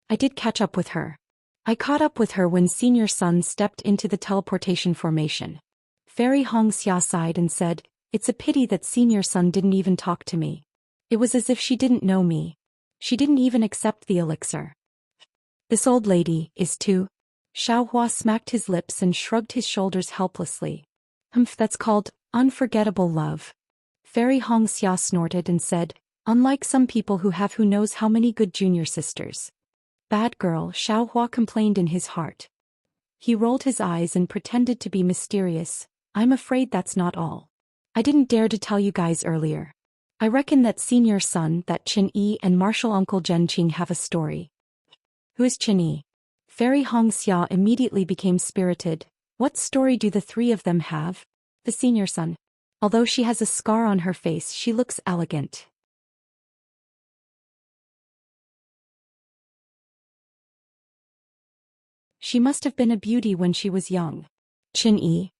I did catch up with her. I caught up with her when Senior Sun stepped into the teleportation formation. Fairy Hongxia sighed and said, It's a pity that Senior Sun didn't even talk to me. It was as if she didn't know me. She didn't even accept the elixir. This old lady is too. Xiao Hua smacked his lips and shrugged his shoulders helplessly. That's called unforgettable love. Fairy Hongxia snorted and said, unlike some people who have who knows how many good junior sisters. Bad girl, Xiao Hua complained in his heart. He rolled his eyes and pretended to be mysterious. I'm afraid that's not all. I didn't dare to tell you guys earlier. I reckon that Senior Sun, that Qin Yi and Martial Uncle Zhen Qing have a story. Who is Qin Yi? Fairy Hongxia immediately became spirited. What story do the three of them have? The Senior Sun. Although she has a scar on her face, she looks elegant. She must have been a beauty when she was young. Qin Yi.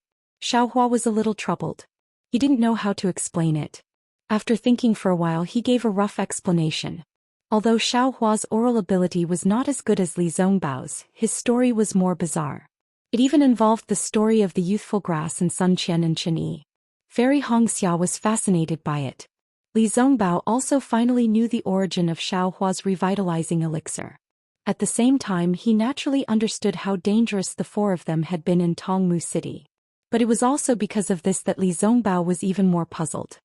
Xiao Hua was a little troubled. He didn't know how to explain it. After thinking for a while, he gave a rough explanation. Although Xiao Hua's oral ability was not as good as Li Zongbao's, his story was more bizarre. It even involved the story of the youthful grass and Sun Qian and Qin Yi. Fairy Hongxia was fascinated by it. Li Zongbao also finally knew the origin of Xiao Hua's revitalizing elixir. At the same time, he naturally understood how dangerous the four of them had been in Tongmu City. But it was also because of this that Li Zongbao was even more puzzled.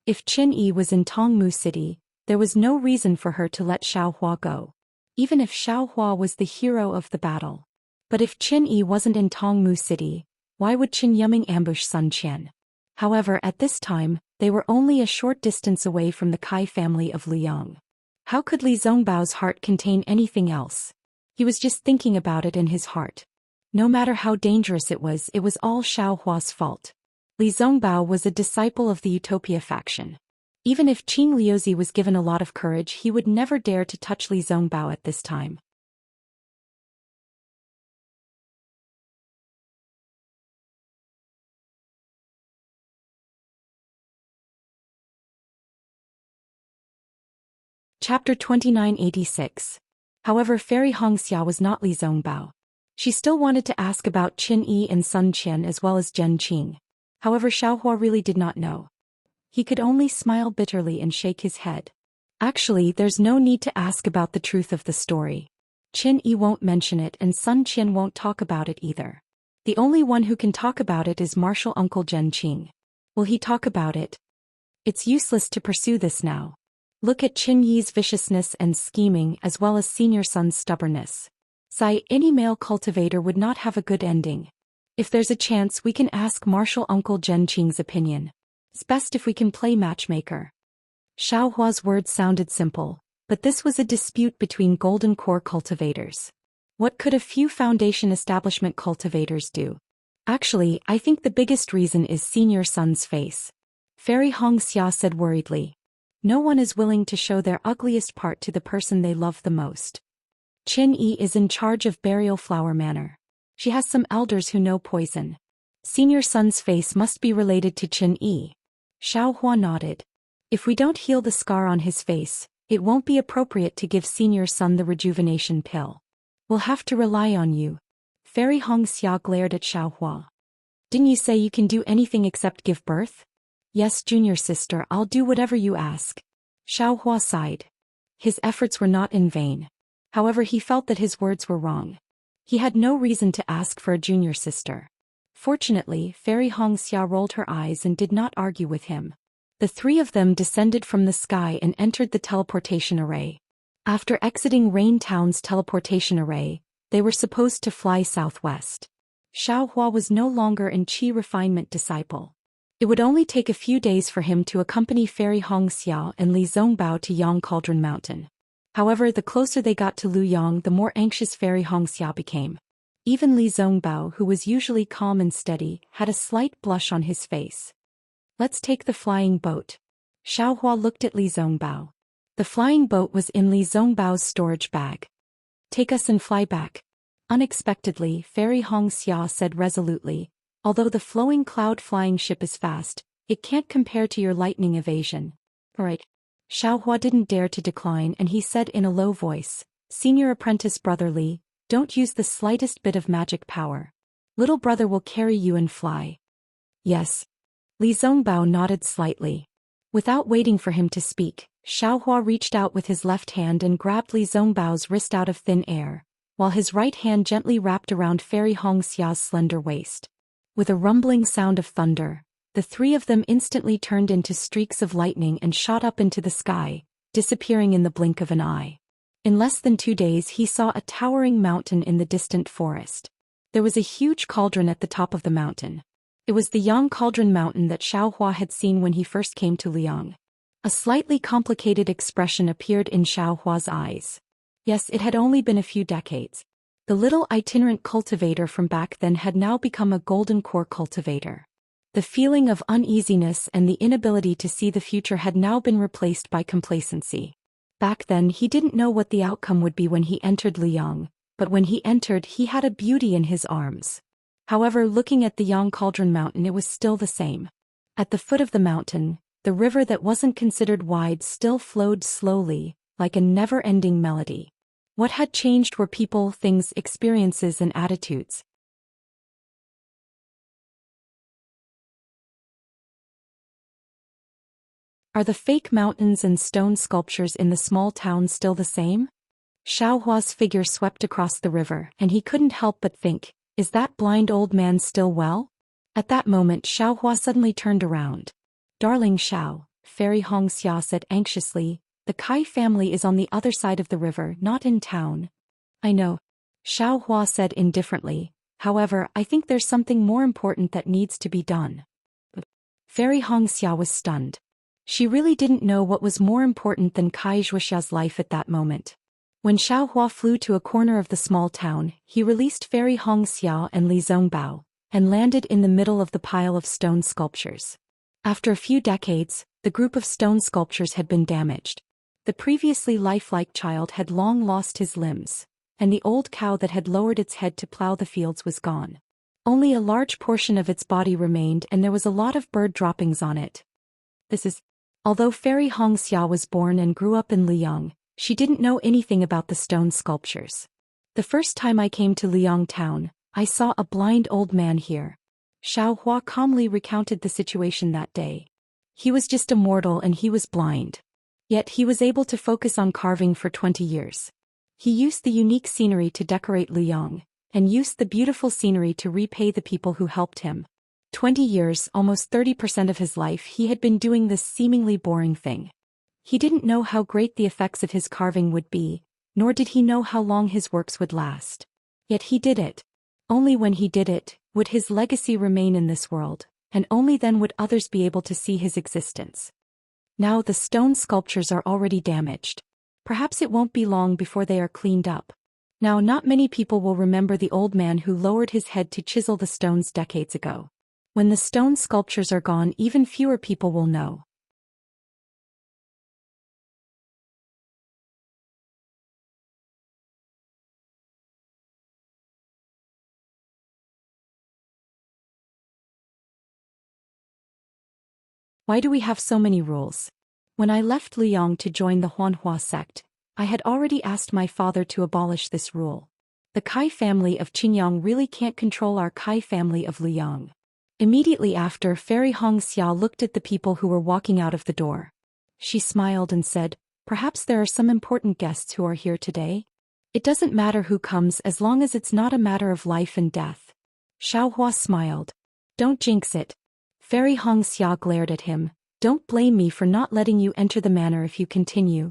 If Qin Yi was in Tongmu City, there was no reason for her to let Xiao Hua go. Even if Xiao Hua was the hero of the battle. But if Qin Yi wasn't in Tongmu City, why would Qin Yiming ambush Sun Qian? However, at this time, they were only a short distance away from the Kai family of Liyang. How could Li Zongbao's heart contain anything else? He was just thinking about it in his heart. No matter how dangerous it was all Xiao Hua's fault. Li Zongbao was a disciple of the Utopia faction. Even if Qing Liuzi was given a lot of courage, he would never dare to touch Li Zongbao at this time. Chapter 2986. However, Fairy Hongxia was not Li Zongbao. She still wanted to ask about Qin Yi and Sun Qian as well as Zhen Qing. However, Xiaohua really did not know. He could only smile bitterly and shake his head. Actually, there's no need to ask about the truth of the story. Qin Yi won't mention it and Sun Qian won't talk about it either. The only one who can talk about it is martial uncle Zhen Qing. Will he talk about it? It's useless to pursue this now. Look at Qin Yi's viciousness and scheming as well as Senior Sun's stubbornness. Any male cultivator would not have a good ending. If there's a chance, we can ask martial uncle Zhen Qing's opinion. It's best if we can play matchmaker. Xiaohua's words sounded simple, but this was a dispute between Golden Core cultivators. What could a few Foundation Establishment cultivators do? Actually, I think the biggest reason is Senior Sun's face. Fairy Hongxia said worriedly. No one is willing to show their ugliest part to the person they love the most. Qin Yi is in charge of Burial Flower Manor. She has some elders who know poison. Senior Sun's face must be related to Qin Yi. Xiaohua nodded. If we don't heal the scar on his face, it won't be appropriate to give Senior Sun the rejuvenation pill. We'll have to rely on you. Fairy Hongxia glared at Xiaohua. Didn't you say you can do anything except give birth? Yes, junior sister, I'll do whatever you ask. Xiaohua sighed. His efforts were not in vain. However, he felt that his words were wrong. He had no reason to ask for a junior sister. Fortunately, Fairy Hongxia rolled her eyes and did not argue with him. The three of them descended from the sky and entered the teleportation array. After exiting Rain Town's teleportation array, they were supposed to fly southwest. Xiaohua was no longer an Qi refinement disciple. It would only take a few days for him to accompany Fairy Hongxia and Li Zongbao to Yang Cauldron Mountain. However, the closer they got to Luyang, the more anxious Fairy Hongxia became. Even Li Zongbao, who was usually calm and steady, had a slight blush on his face. Let's take the flying boat. Xiaohua looked at Li Zongbao. The flying boat was in Li Zongbao's storage bag. Take us and fly back. Unexpectedly, Fairy Hongxia said resolutely, although the flowing cloud flying ship is fast, it can't compare to your lightning evasion. Right. Xiaohua didn't dare to decline and he said in a low voice, Senior Apprentice Brother Li, don't use the slightest bit of magic power. Little brother will carry you and fly. Yes. Li Zongbao nodded slightly. Without waiting for him to speak, Xiaohua reached out with his left hand and grabbed Li Zongbao's wrist out of thin air, while his right hand gently wrapped around Fairy Hongxia's slender waist. With a rumbling sound of thunder, the three of them instantly turned into streaks of lightning and shot up into the sky, disappearing in the blink of an eye. In less than 2 days he saw a towering mountain in the distant forest. There was a huge cauldron at the top of the mountain. It was the Yang Cauldron Mountain that Xiaohua had seen when he first came to Liang. A slightly complicated expression appeared in Xiaohua's eyes. Yes, it had only been a few decades. The little itinerant cultivator from back then had now become a golden core cultivator. The feeling of uneasiness and the inability to see the future had now been replaced by complacency. Back then he didn't know what the outcome would be when he entered Liang, but when he entered he had a beauty in his arms. However, looking at the Yang Cauldron Mountain, it was still the same. At the foot of the mountain, the river that wasn't considered wide still flowed slowly, like a never-ending melody. What had changed were people, things, experiences, and attitudes. Are the fake mountains and stone sculptures in the small town still the same? Xiaohua's figure swept across the river, and he couldn't help but think, is that blind old man still well? At that moment Xiaohua suddenly turned around. Darling Xiao, Fairy Hongxia said anxiously, the Kai family is on the other side of the river, not in town. I know. Xiaohua said indifferently, however, I think there's something more important that needs to be done. Fairy Hongxia was stunned. She really didn't know what was more important than Kai Zhuoxia's life at that moment. When Xiaohua flew to a corner of the small town, he released Fairy Hongxia and Li Zongbao, and landed in the middle of the pile of stone sculptures. After a few decades, The group of stone sculptures had been damaged. The previously lifelike child had long lost his limbs, and the old cow that had lowered its head to plow the fields was gone. Only a large portion of its body remained, and there was a lot of bird droppings on it. Although Fairy Hongxia was born and grew up in Liang, she didn't know anything about the stone sculptures. The first time I came to Liang town, I saw a blind old man here. Xiao Hua calmly recounted the situation that day. He was just a mortal and he was blind. Yet he was able to focus on carving for 20 years. He used the unique scenery to decorate Liang, and used the beautiful scenery to repay the people who helped him. 20 years, almost 30% of his life, he had been doing this seemingly boring thing. He didn't know how great the effects of his carving would be, nor did he know how long his works would last. Yet he did it. Only when he did it, would his legacy remain in this world, and only then would others be able to see his existence. Now the stone sculptures are already damaged. Perhaps it won't be long before they are cleaned up. Now not many people will remember the old man who lowered his head to chisel the stones decades ago. When the stone sculptures are gone, even fewer people will know. Why do we have so many rules? When I left Liang to join the Huanhua sect, I had already asked my father to abolish this rule. The Kai family of Qingyang really can't control our Kai family of Liang. Immediately after, Fairy Hongxia looked at the people who were walking out of the door. She smiled and said, "Perhaps there are some important guests who are here today? It doesn't matter who comes as long as it's not a matter of life and death." Xiaohua smiled. "Don't jinx it." Fairy Hongxia glared at him. "Don't blame me for not letting you enter the manor if you continue."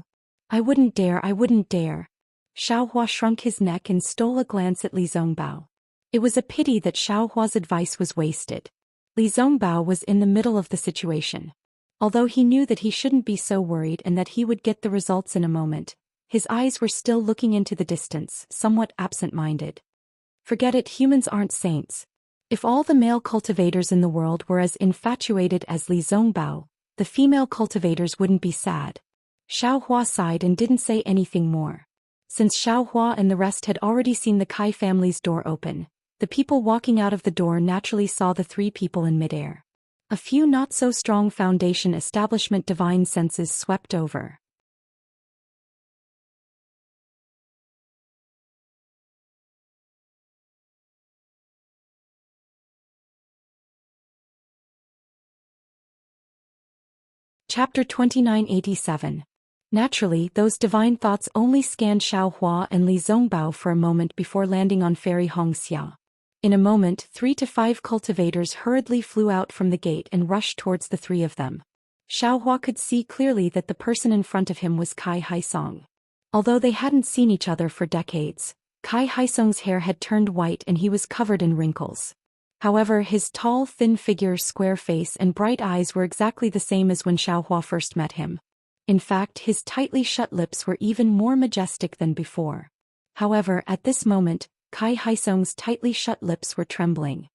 I wouldn't dare. Xiaohua shrunk his neck and stole a glance at Li Zongbao. It was a pity that Xiaohua's advice was wasted. Li Zongbao was in the middle of the situation. Although he knew that he shouldn't be so worried and that he would get the results in a moment, his eyes were still looking into the distance, somewhat absent-minded. Forget it, humans aren't saints. If all the male cultivators in the world were as infatuated as Li Zongbao, the female cultivators wouldn't be sad. Xiaohua sighed and didn't say anything more. Since Xiaohua and the rest had already seen the Kai family's door open, the people walking out of the door naturally saw the three people in midair. A few not-so-strong foundation establishment divine senses swept over. Chapter 2987. Naturally, those divine thoughts only scanned Xiaohua and Li Zongbao for a moment before landing on Fairy Hongxia. In a moment, 3 to 5 cultivators hurriedly flew out from the gate and rushed towards the three of them. Xiaohua could see clearly that the person in front of him was Kai Haisong. Although they hadn't seen each other for decades, Kai Haisong's hair had turned white and he was covered in wrinkles. However, his tall, thin figure, square face and bright eyes were exactly the same as when Xiaohua first met him. In fact, his tightly shut lips were even more majestic than before. However, at this moment, Kai Haisong's tightly shut lips were trembling.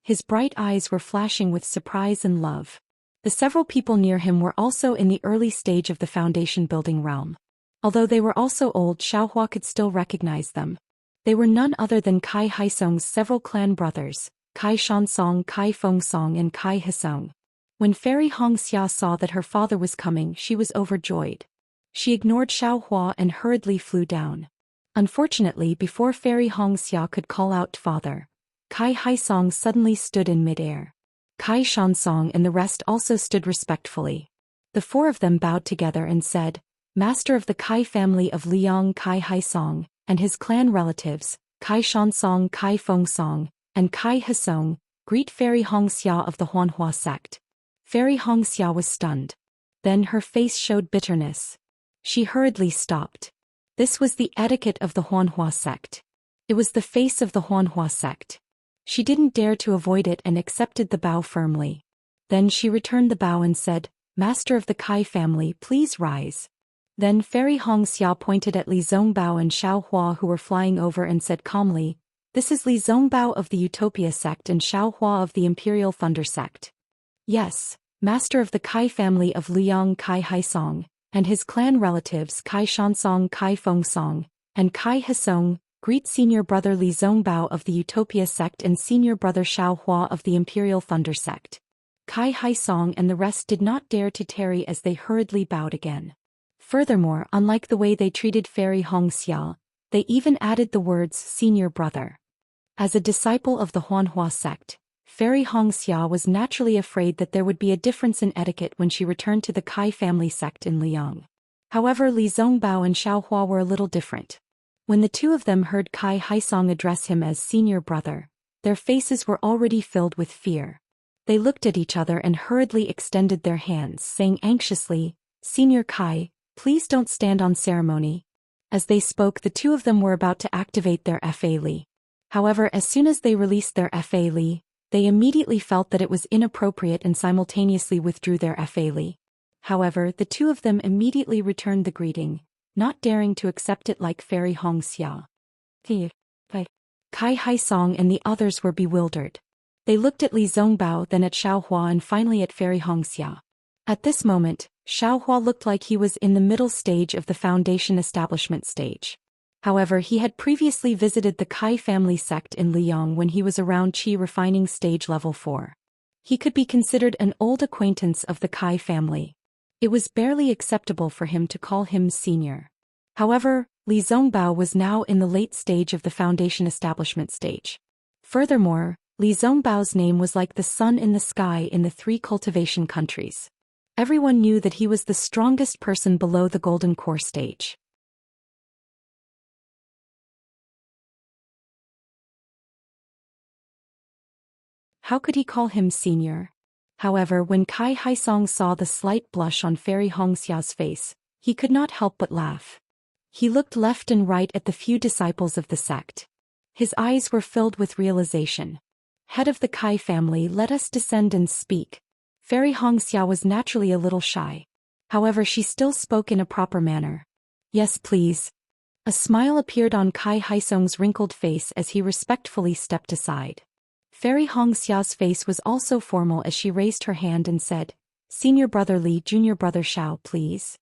His bright eyes were flashing with surprise and love. The several people near him were also in the early stage of the foundation building realm. Although they were also old, Xiaohua could still recognize them. They were none other than Kai Haisong's several clan brothers, Kai Shansong, Kai Fengsong and Kai Hisong. When Fairy Hongxia saw that her father was coming, she was overjoyed. She ignored Xiaohua and hurriedly flew down. Unfortunately, before Fairy Hongxia could call out "Father," Kai Haisong suddenly stood in midair. Kai Shansong and the rest also stood respectfully. The four of them bowed together and said, "Master of the Kai family of Liang, Kai Haisong, and his clan relatives, Kai Shansong, Kai Fengsong, and Kai Hisong, greet Fairy Hongxia of the Huanhua sect." Fairy Hongxia was stunned. Then her face showed bitterness. She hurriedly stopped. This was the etiquette of the Huanhua sect. It was the face of the Huanhua sect. She didn't dare to avoid it and accepted the bow firmly. Then she returned the bow and said, "Master of the Kai family, please rise." Then Fairy Hongxia pointed at Li Zongbao and Xiaohua who were flying over and said calmly, "This is Li Zongbao of the Utopia sect and Xiaohua of the Imperial Thunder sect." "Yes, master of the Kai family of Liang Kai Haisong, and his clan relatives Kai Shansong Kai Fengsong, and Kai Hisong, greet senior brother Li Zongbao of the Utopia sect and senior brother Xiao Hua of the Imperial Thunder sect. Kai Haisong and the rest did not dare to tarry as they hurriedly bowed again. Furthermore, unlike the way they treated Fairy Hongxia, they even added the words senior brother. As a disciple of the Huanhua sect, Fairy Hongxia was naturally afraid that there would be a difference in etiquette when she returned to the Kai family sect in Liang. However, Li Zongbao and Xiao Hua were a little different. When the two of them heard Kai Haisong address him as senior brother, their faces were already filled with fear. They looked at each other and hurriedly extended their hands, saying anxiously, "Senior Kai, please don't stand on ceremony." As they spoke, the two of them were about to activate their Fa Li. However, as soon as they released their Fa Li, they immediately felt that it was inappropriate and simultaneously withdrew their Fa Li. However, the two of them immediately returned the greeting, not daring to accept it like Fairy Hongxia. Kai Haisong and the others were bewildered. They looked at Li Zongbao, then at Xiao Hua and finally at Fairy Hongxia. At this moment, Xiao Hua looked like he was in the middle stage of the foundation establishment stage. However, he had previously visited the Kai family sect in Liang when he was around Qi refining stage level 4. He could be considered an old acquaintance of the Kai family. It was barely acceptable for him to call him senior. However, Li Zongbao was now in the late stage of the foundation establishment stage. Furthermore, Li Zongbao's name was like the sun in the sky in the 3 cultivation countries. Everyone knew that he was the strongest person below the golden core stage. How could he call him senior? However, when Kai Haisong saw the slight blush on Fairy Hongxia's face, he could not help but laugh. He looked left and right at the few disciples of the sect. His eyes were filled with realization. Head of the Kai family, let us descend and speak. Fairy Hongxia was naturally a little shy. However, she still spoke in a proper manner. Yes, please. A smile appeared on Kai Haisong's wrinkled face as he respectfully stepped aside. Fairy Hongxia's face was also formal as she raised her hand and said, "Senior brother Li, junior brother Xiao, please."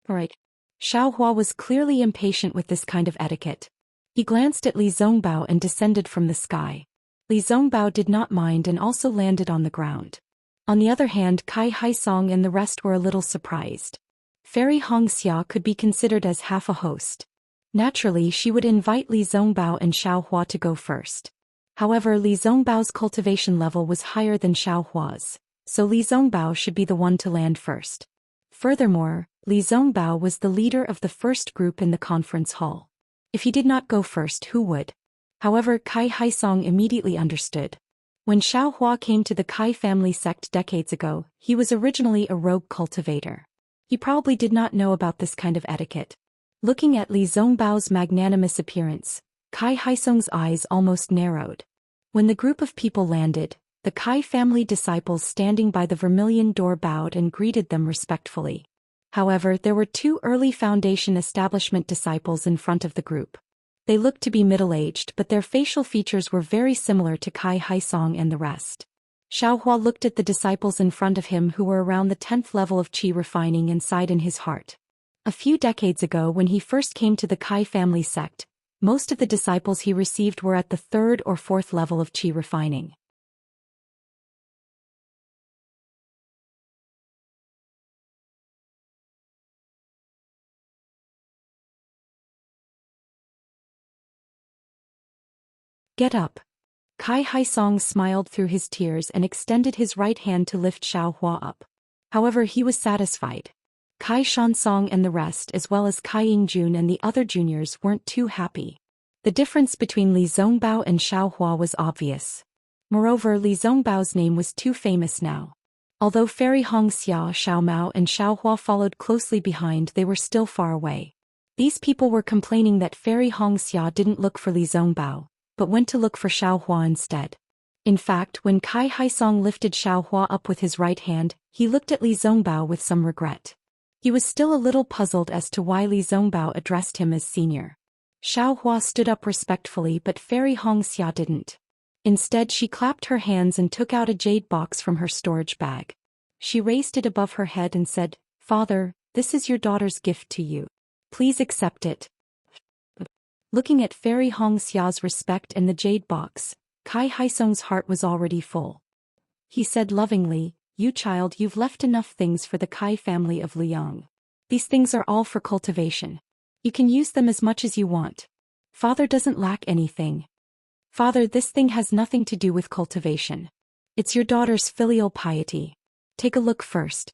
Right. Xiao Hua was clearly impatient with this kind of etiquette. He glanced at Li Zongbao and descended from the sky. Li Zongbao did not mind and also landed on the ground. On the other hand, Kai Haisong and the rest were a little surprised. Fairy Hongxia could be considered as half a host. Naturally, she would invite Li Zongbao and Xiao Hua to go first. However, Li Zongbao's cultivation level was higher than Xiao Hua's, so Li Zongbao should be the one to land first. Furthermore, Li Zongbao was the leader of the first group in the conference hall. If he did not go first, who would? However, Kai Haisong immediately understood. When Xiao Hua came to the Kai family sect decades ago, he was originally a rogue cultivator. He probably did not know about this kind of etiquette. Looking at Li Zongbao's magnanimous appearance, Kai Haisong's eyes almost narrowed. When the group of people landed, the Kai family disciples standing by the vermilion door bowed and greeted them respectfully. However, there were 2 early foundation establishment disciples in front of the group. They looked to be middle-aged, but their facial features were very similar to Kai Haisong and the rest. Xiao Hua looked at the disciples in front of him who were around the 10th level of Qi refining and sighed in his heart. A few decades ago when he first came to the Kai family sect, most of the disciples he received were at the 3rd or 4th level of Qi refining. Get up. Kai Haisong smiled through his tears and extended his right hand to lift Xiao Hua up. However, he was satisfied. Kai Shansong and the rest, as well as Kai Yingjun and the other juniors, weren't too happy. The difference between Li Zongbao and Xiao Hua was obvious. Moreover, Li Zongbao's name was too famous now. Although Fairy Hongxia, Xiao Mao and Xiao Hua followed closely behind, they were still far away. These people were complaining that Fairy Hongxia didn't look for Li Zongbao, but went to look for Xiao Hua instead. In fact, when Kai Haisong lifted Xiao Hua up with his right hand, he looked at Li Zongbao with some regret. He was still a little puzzled as to why Li Zongbao addressed him as senior. Xiao Hua stood up respectfully, but Fairy Hongxia didn't. Instead, she clapped her hands and took out a jade box from her storage bag. She raised it above her head and said, "Father, this is your daughter's gift to you. Please accept it." Looking at Fairy Hong Xia's respect and the jade box, Kai Haisong's heart was already full. He said lovingly, "You child, you've left enough things for the Kai family of Liang. These things are all for cultivation. You can use them as much as you want. Father doesn't lack anything." "Father, this thing has nothing to do with cultivation. It's your daughter's filial piety. Take a look first."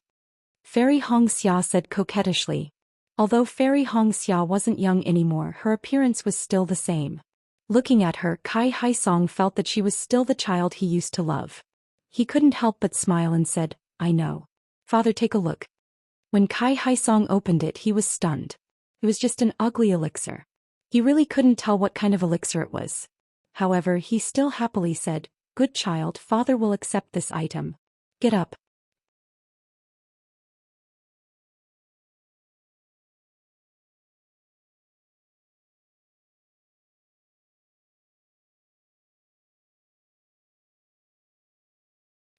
Fairy Hong Xia said coquettishly. Although Fairy Hong Xia wasn't young anymore, her appearance was still the same. Looking at her, Kai Haisong felt that she was still the child he used to love. He couldn't help but smile and said, "I know. Father, take a look." When Kai Haisong opened it, he was stunned. It was just an ugly elixir. He really couldn't tell what kind of elixir it was. However, he still happily said, "Good child, father will accept this item. Get up."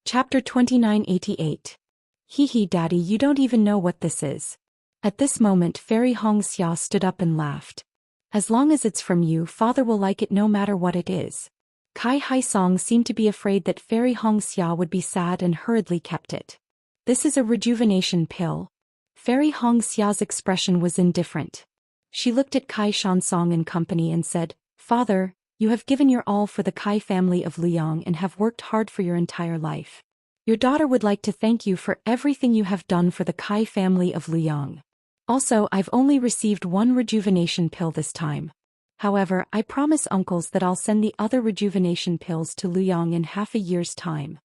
Chapter 2988. Hee Daddy, you don't even know what this is. At this moment Fairy Hong Xia stood up and laughed. "As long as it's from you, father will like it no matter what it is." Kai Haisong seemed to be afraid that Fairy Hong Xia would be sad and hurriedly kept it. "This is a rejuvenation pill." Fairy Hong Xia's expression was indifferent. She looked at Kai Shansong and company and said, "Father, you have given your all for the Kai family of Liang and have worked hard for your entire life. Your daughter would like to thank you for everything you have done for the Kai family of Liang. Also, I've only received one rejuvenation pill this time. However, I promise uncles that I'll send the other rejuvenation pills to Liang in half a year's time."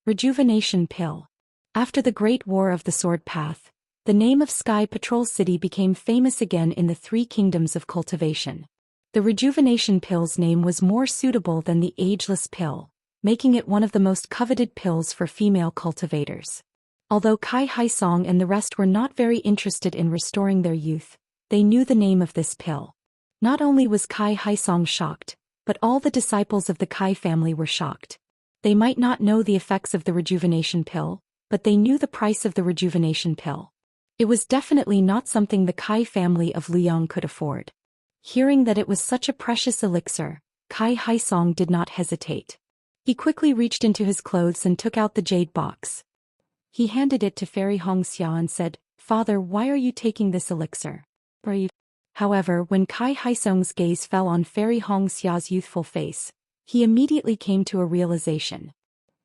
Rejuvenation pill. After the Great War of the Sword Path, the name of Sky Patrol City became famous again in the three kingdoms of cultivation. The rejuvenation pill's name was more suitable than the ageless pill, making it one of the most coveted pills for female cultivators. Although Kai Haisong and the rest were not very interested in restoring their youth, they knew the name of this pill. Not only was Kai Haisong shocked, but all the disciples of the Kai family were shocked. They might not know the effects of the rejuvenation pill, but they knew the price of the rejuvenation pill. It was definitely not something the Kai family of Liang could afford. Hearing that it was such a precious elixir, Kai Haisong did not hesitate. He quickly reached into his clothes and took out the jade box. He handed it to Fairy Hong Xia and said, "Father, why are you taking this elixir? Brave." However, when Kai Haisong's gaze fell on Fairy Hong Xia's youthful face, he immediately came to a realization.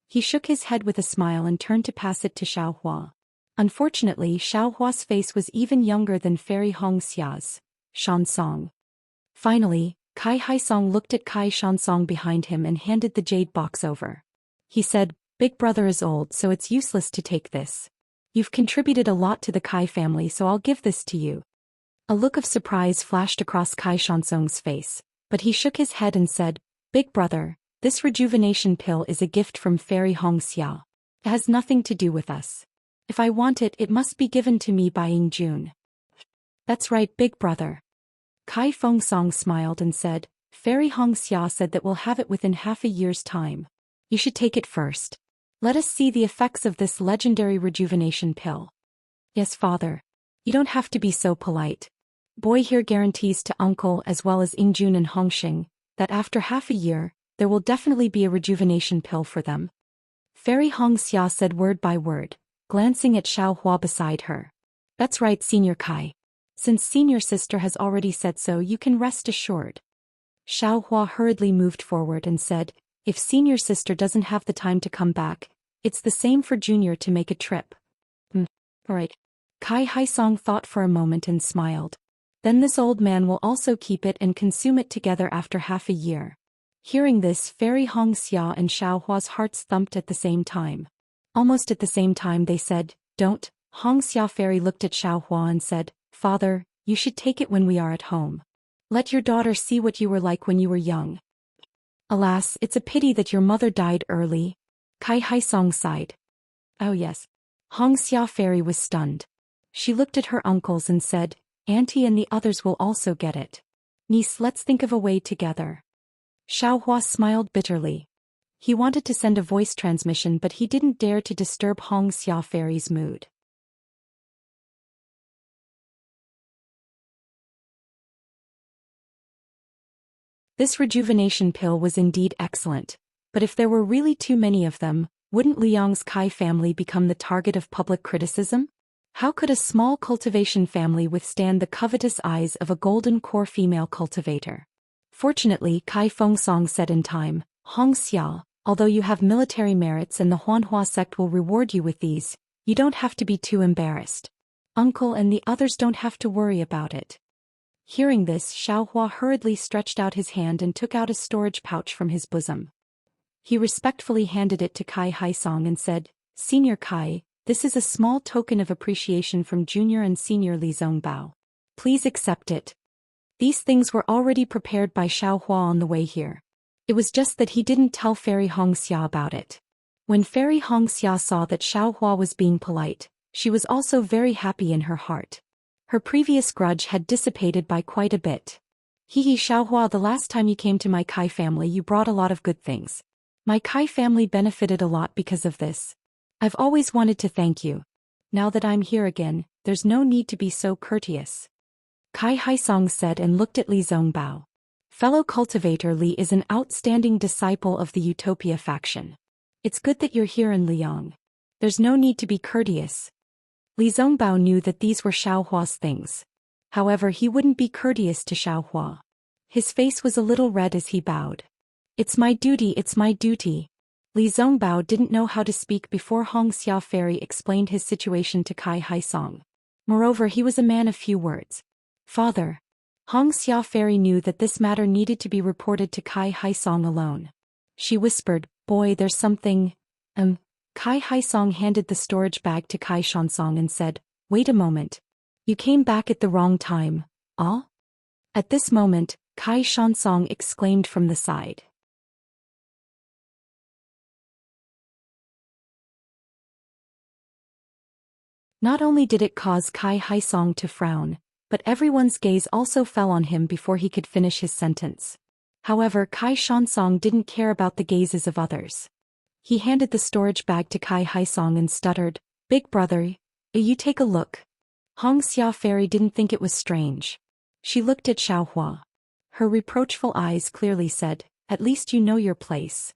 He shook his head with a smile and turned to pass it to Xiaohua. Unfortunately, Xiaohua's face was even younger than Fairy Hong Xia's. Shansong. Finally, Kai Haisong looked at Kai Shansong behind him and handed the jade box over. He said, "Big brother is old, so it's useless to take this. You've contributed a lot to the Kai family, so I'll give this to you." A look of surprise flashed across Kai Shansong's face, but he shook his head and said, "Big brother, this rejuvenation pill is a gift from Fairy Hong Xia. It has nothing to do with us. If I want it, it must be given to me by June." "That's right, big brother." Kai Feng Song smiled and said, "Fairy Hong Xia said that we'll have it within half a year's time. You should take it first. Let us see the effects of this legendary rejuvenation pill." "Yes, father. You don't have to be so polite. Boy here guarantees to uncle as well as June and Hongxing that after half a year, there will definitely be a rejuvenation pill for them." Fairy Hong Xia said word by word, glancing at Xiaohua beside her. "That's right, Senior Kai. Since senior sister has already said so, you can rest assured." Xiaohua hurriedly moved forward and said, "If senior sister doesn't have the time to come back, it's the same for junior to make a trip." Alright." Kai Haisong thought for a moment and smiled. "Then this old man will also keep it and consume it together after half a year." Hearing this, Fairy Hong Xia and Xiaohua's hearts thumped at the same time. Almost at the same time they said, "Don't." Hong Xia Fairy looked at Xiaohua and said, "Father, you should take it when we are at home. Let your daughter see what you were like when you were young." "Alas, it's a pity that your mother died early." Kai Haisong sighed. "Oh yes." Hong Xia Fairy was stunned. She looked at her uncles and said, "Auntie and the others will also get it. Niece, let's think of a way together." Xiaohua smiled bitterly. He wanted to send a voice transmission, but he didn't dare to disturb Hong Xia Fairy's mood. This rejuvenation pill was indeed excellent, but if there were really too many of them, wouldn't Liang's Kai family become the target of public criticism? How could a small cultivation family withstand the covetous eyes of a golden core female cultivator? Fortunately, Kai Fengsong said in time, Hong Xia, although you have military merits and the Huanhua sect will reward you with these, you don't have to be too embarrassed. Uncle and the others don't have to worry about it. Hearing this, Xiaohua hurriedly stretched out his hand and took out a storage pouch from his bosom. He respectfully handed it to Kai Haisong and said, Senior Kai, this is a small token of appreciation from Junior and Senior Li Zongbao. Please accept it. These things were already prepared by Xiaohua on the way here. It was just that he didn't tell Fairy Hong Xia about it. When Fairy Hong Xia saw that Xiaohua was being polite, she was also very happy in her heart. Her previous grudge had dissipated by quite a bit. Hehe Xiaohua, the last time you came to my Kai family you brought a lot of good things. My Kai family benefited a lot because of this. I've always wanted to thank you. Now that I'm here again, there's no need to be so courteous. Kai Haisong said and looked at Li Zongbao. Fellow cultivator Li is an outstanding disciple of the Utopia faction. It's good that you're here in Liang. There's no need to be courteous. Li Zongbao knew that these were Xiaohua's things. However, he wouldn't be courteous to Xiaohua. His face was a little red as he bowed. It's my duty, it's my duty. Li Zongbao didn't know how to speak before Hong Xia Fairy explained his situation to Kai Haisong. Moreover, he was a man of few words. Father. Hong Xia Fairy knew that this matter needed to be reported to Kai Haisong alone. She whispered, Boy, there's something. Kai Haisong handed the storage bag to Kai Shansong and said, Wait a moment. You came back at the wrong time, ah? At this moment, Kai Shansong exclaimed from the side. Not only did it cause Kai Haisong to frown, but everyone's gaze also fell on him before he could finish his sentence. However, Kai Shansong didn't care about the gazes of others. He handed the storage bag to Kai Haisong and stuttered, Big brother, you take a look. Hong Xia Fairy didn't think it was strange. She looked at Xiaohua. Her reproachful eyes clearly said, At least you know your place.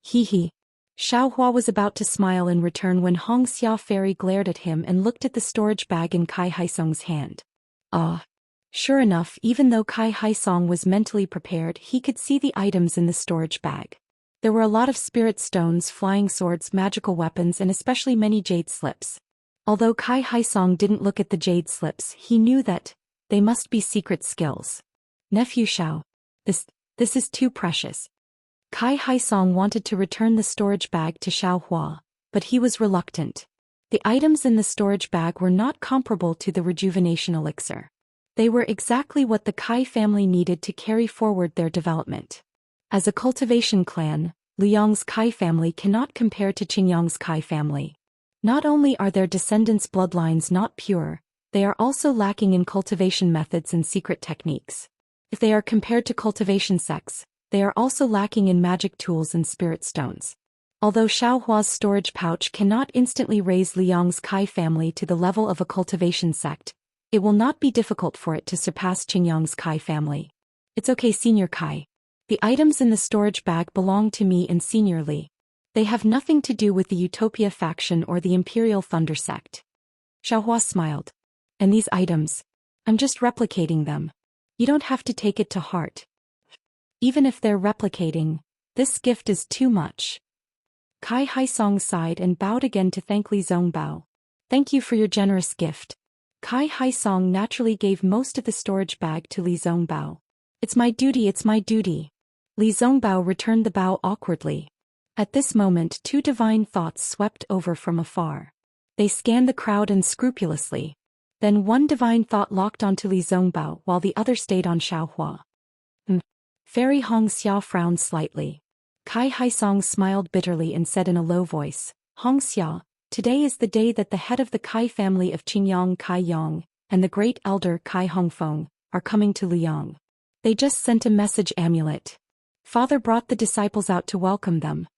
Hee. Xiaohua was about to smile in return when Hong Xia Fairy glared at him and looked at the storage bag in Kai Haisong's hand. Sure enough, even though Kai Haisong was mentally prepared, he could see the items in the storage bag. There were a lot of spirit stones, flying swords, magical weapons, and especially many jade slips. Although Kai Haisong didn't look at the jade slips, he knew that they must be secret skills. Nephew Xiao. This is too precious. Kai Haisong wanted to return the storage bag to Xiaohua, but he was reluctant. The items in the storage bag were not comparable to the rejuvenation elixir. They were exactly what the Kai family needed to carry forward their development. As a cultivation clan, Liang's Kai family cannot compare to Qingyang's Kai family. Not only are their descendants' bloodlines not pure, they are also lacking in cultivation methods and secret techniques. If they are compared to cultivation sects, they are also lacking in magic tools and spirit stones. Although Xiaohua's storage pouch cannot instantly raise Liang's Kai family to the level of a cultivation sect, it will not be difficult for it to surpass Qingyang's Kai family. It's okay, Senior Kai. The items in the storage bag belong to me and Senior Li. They have nothing to do with the Utopia faction or the Imperial Thunder sect. Xiaohua smiled. And these items? I'm just replicating them. You don't have to take it to heart. Even if they're replicating, this gift is too much. Kai Haisong sighed and bowed again to thank Li Zongbao. Thank you for your generous gift. Kai Haisong naturally gave most of the storage bag to Li Zongbao. It's my duty, it's my duty. Li Zongbao returned the bow awkwardly. At this moment, two divine thoughts swept over from afar. They scanned the crowd unscrupulously. Then one divine thought locked onto Li Zongbao while the other stayed on Xiaohua. Fairy Hong Xia frowned slightly. Kai Haisong smiled bitterly and said in a low voice, Hong Xia, today is the day that the head of the Kai family of Qingyang Kai Yang, and the great elder Kai Hongfeng, are coming to Liang. They just sent a message amulet. Father brought the disciples out to welcome them.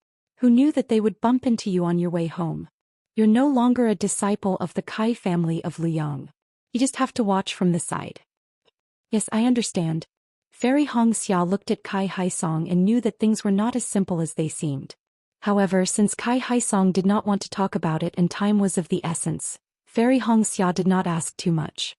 Who knew that they would bump into you on your way home? You're no longer a disciple of the Kai family of Liang. You just have to watch from the side. Yes, I understand. Fairy Hong Xia looked at Kai Haisong and knew that things were not as simple as they seemed. However, since Kai Haisong did not want to talk about it and time was of the essence, Fairy Hong Xia did not ask too much.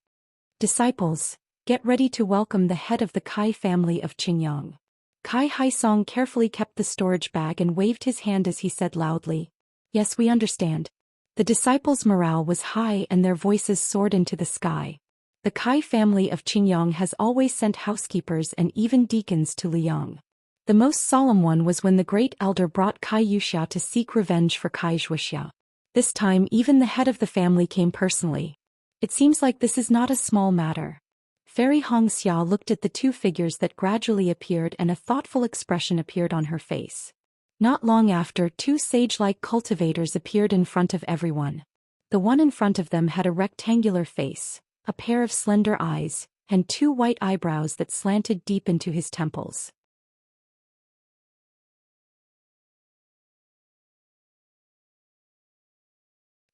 Disciples, get ready to welcome the head of the Kai family of Qingyang. Kai Haisong carefully kept the storage bag and waved his hand as he said loudly, "Yes, we understand." The disciples' morale was high and their voices soared into the sky. The Kai family of Qingyang has always sent housekeepers and even deacons to Liang. The most solemn one was when the great elder brought Kai Yuxia to seek revenge for Kai Zhuxia. This time even the head of the family came personally. It seems like this is not a small matter. Fairy Hong Xia looked at the two figures that gradually appeared and a thoughtful expression appeared on her face. Not long after, two sage-like cultivators appeared in front of everyone. The one in front of them had a rectangular face, a pair of slender eyes, and two white eyebrows that slanted deep into his temples.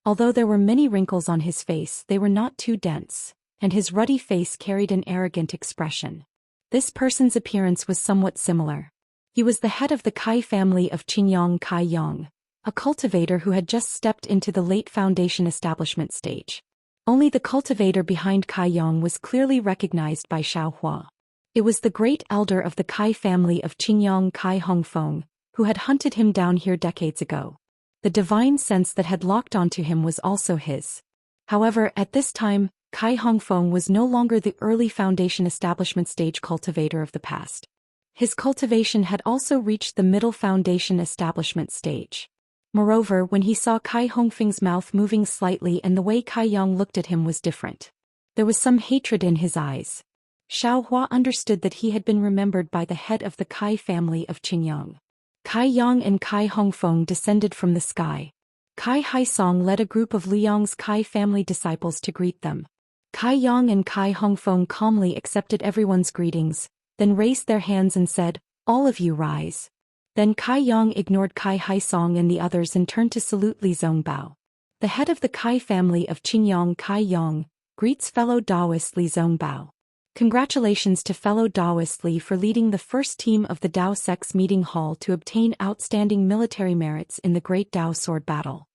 Although there were many wrinkles on his face, they were not too dense, and his ruddy face carried an arrogant expression. This person's appearance was somewhat similar. He was the head of the Kai family of Qingyang Kai Yang, a cultivator who had just stepped into the late foundation establishment stage. Only the cultivator behind Kai Yang was clearly recognized by Xiao Hua. It was the great elder of the Kai family of Qingyang Kai Hongfeng, who had hunted him down here decades ago. The divine sense that had locked onto him was also his. However, at this time, Kai Hongfeng was no longer the early foundation establishment stage cultivator of the past. His cultivation had also reached the middle foundation establishment stage. Moreover, when he saw Kai Hongfeng's mouth moving slightly and the way Kai Yang looked at him was different. There was some hatred in his eyes. Xiao Hua understood that he had been remembered by the head of the Kai family of Qingyang. Kai Yang and Kai Hongfeng descended from the sky. Kai Haisong led a group of Liang's Kai family disciples to greet them. Kai Yang and Kai Hongfeng calmly accepted everyone's greetings, then raised their hands and said, "All of you rise." Then Kai Yang ignored Kai Haisong and the others and turned to salute Li Zongbao. The head of the Kai family of Qingyang Kai Yang greets fellow Taoist Li Zongbao. Congratulations to fellow Taoist Li for leading the first team of the Tao Sect's meeting hall to obtain outstanding military merits in the Great Tao Sword Battle.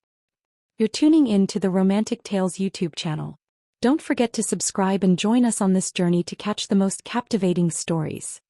You're tuning in to the Romantic Tales YouTube channel. Don't forget to subscribe and join us on this journey to catch the most captivating stories.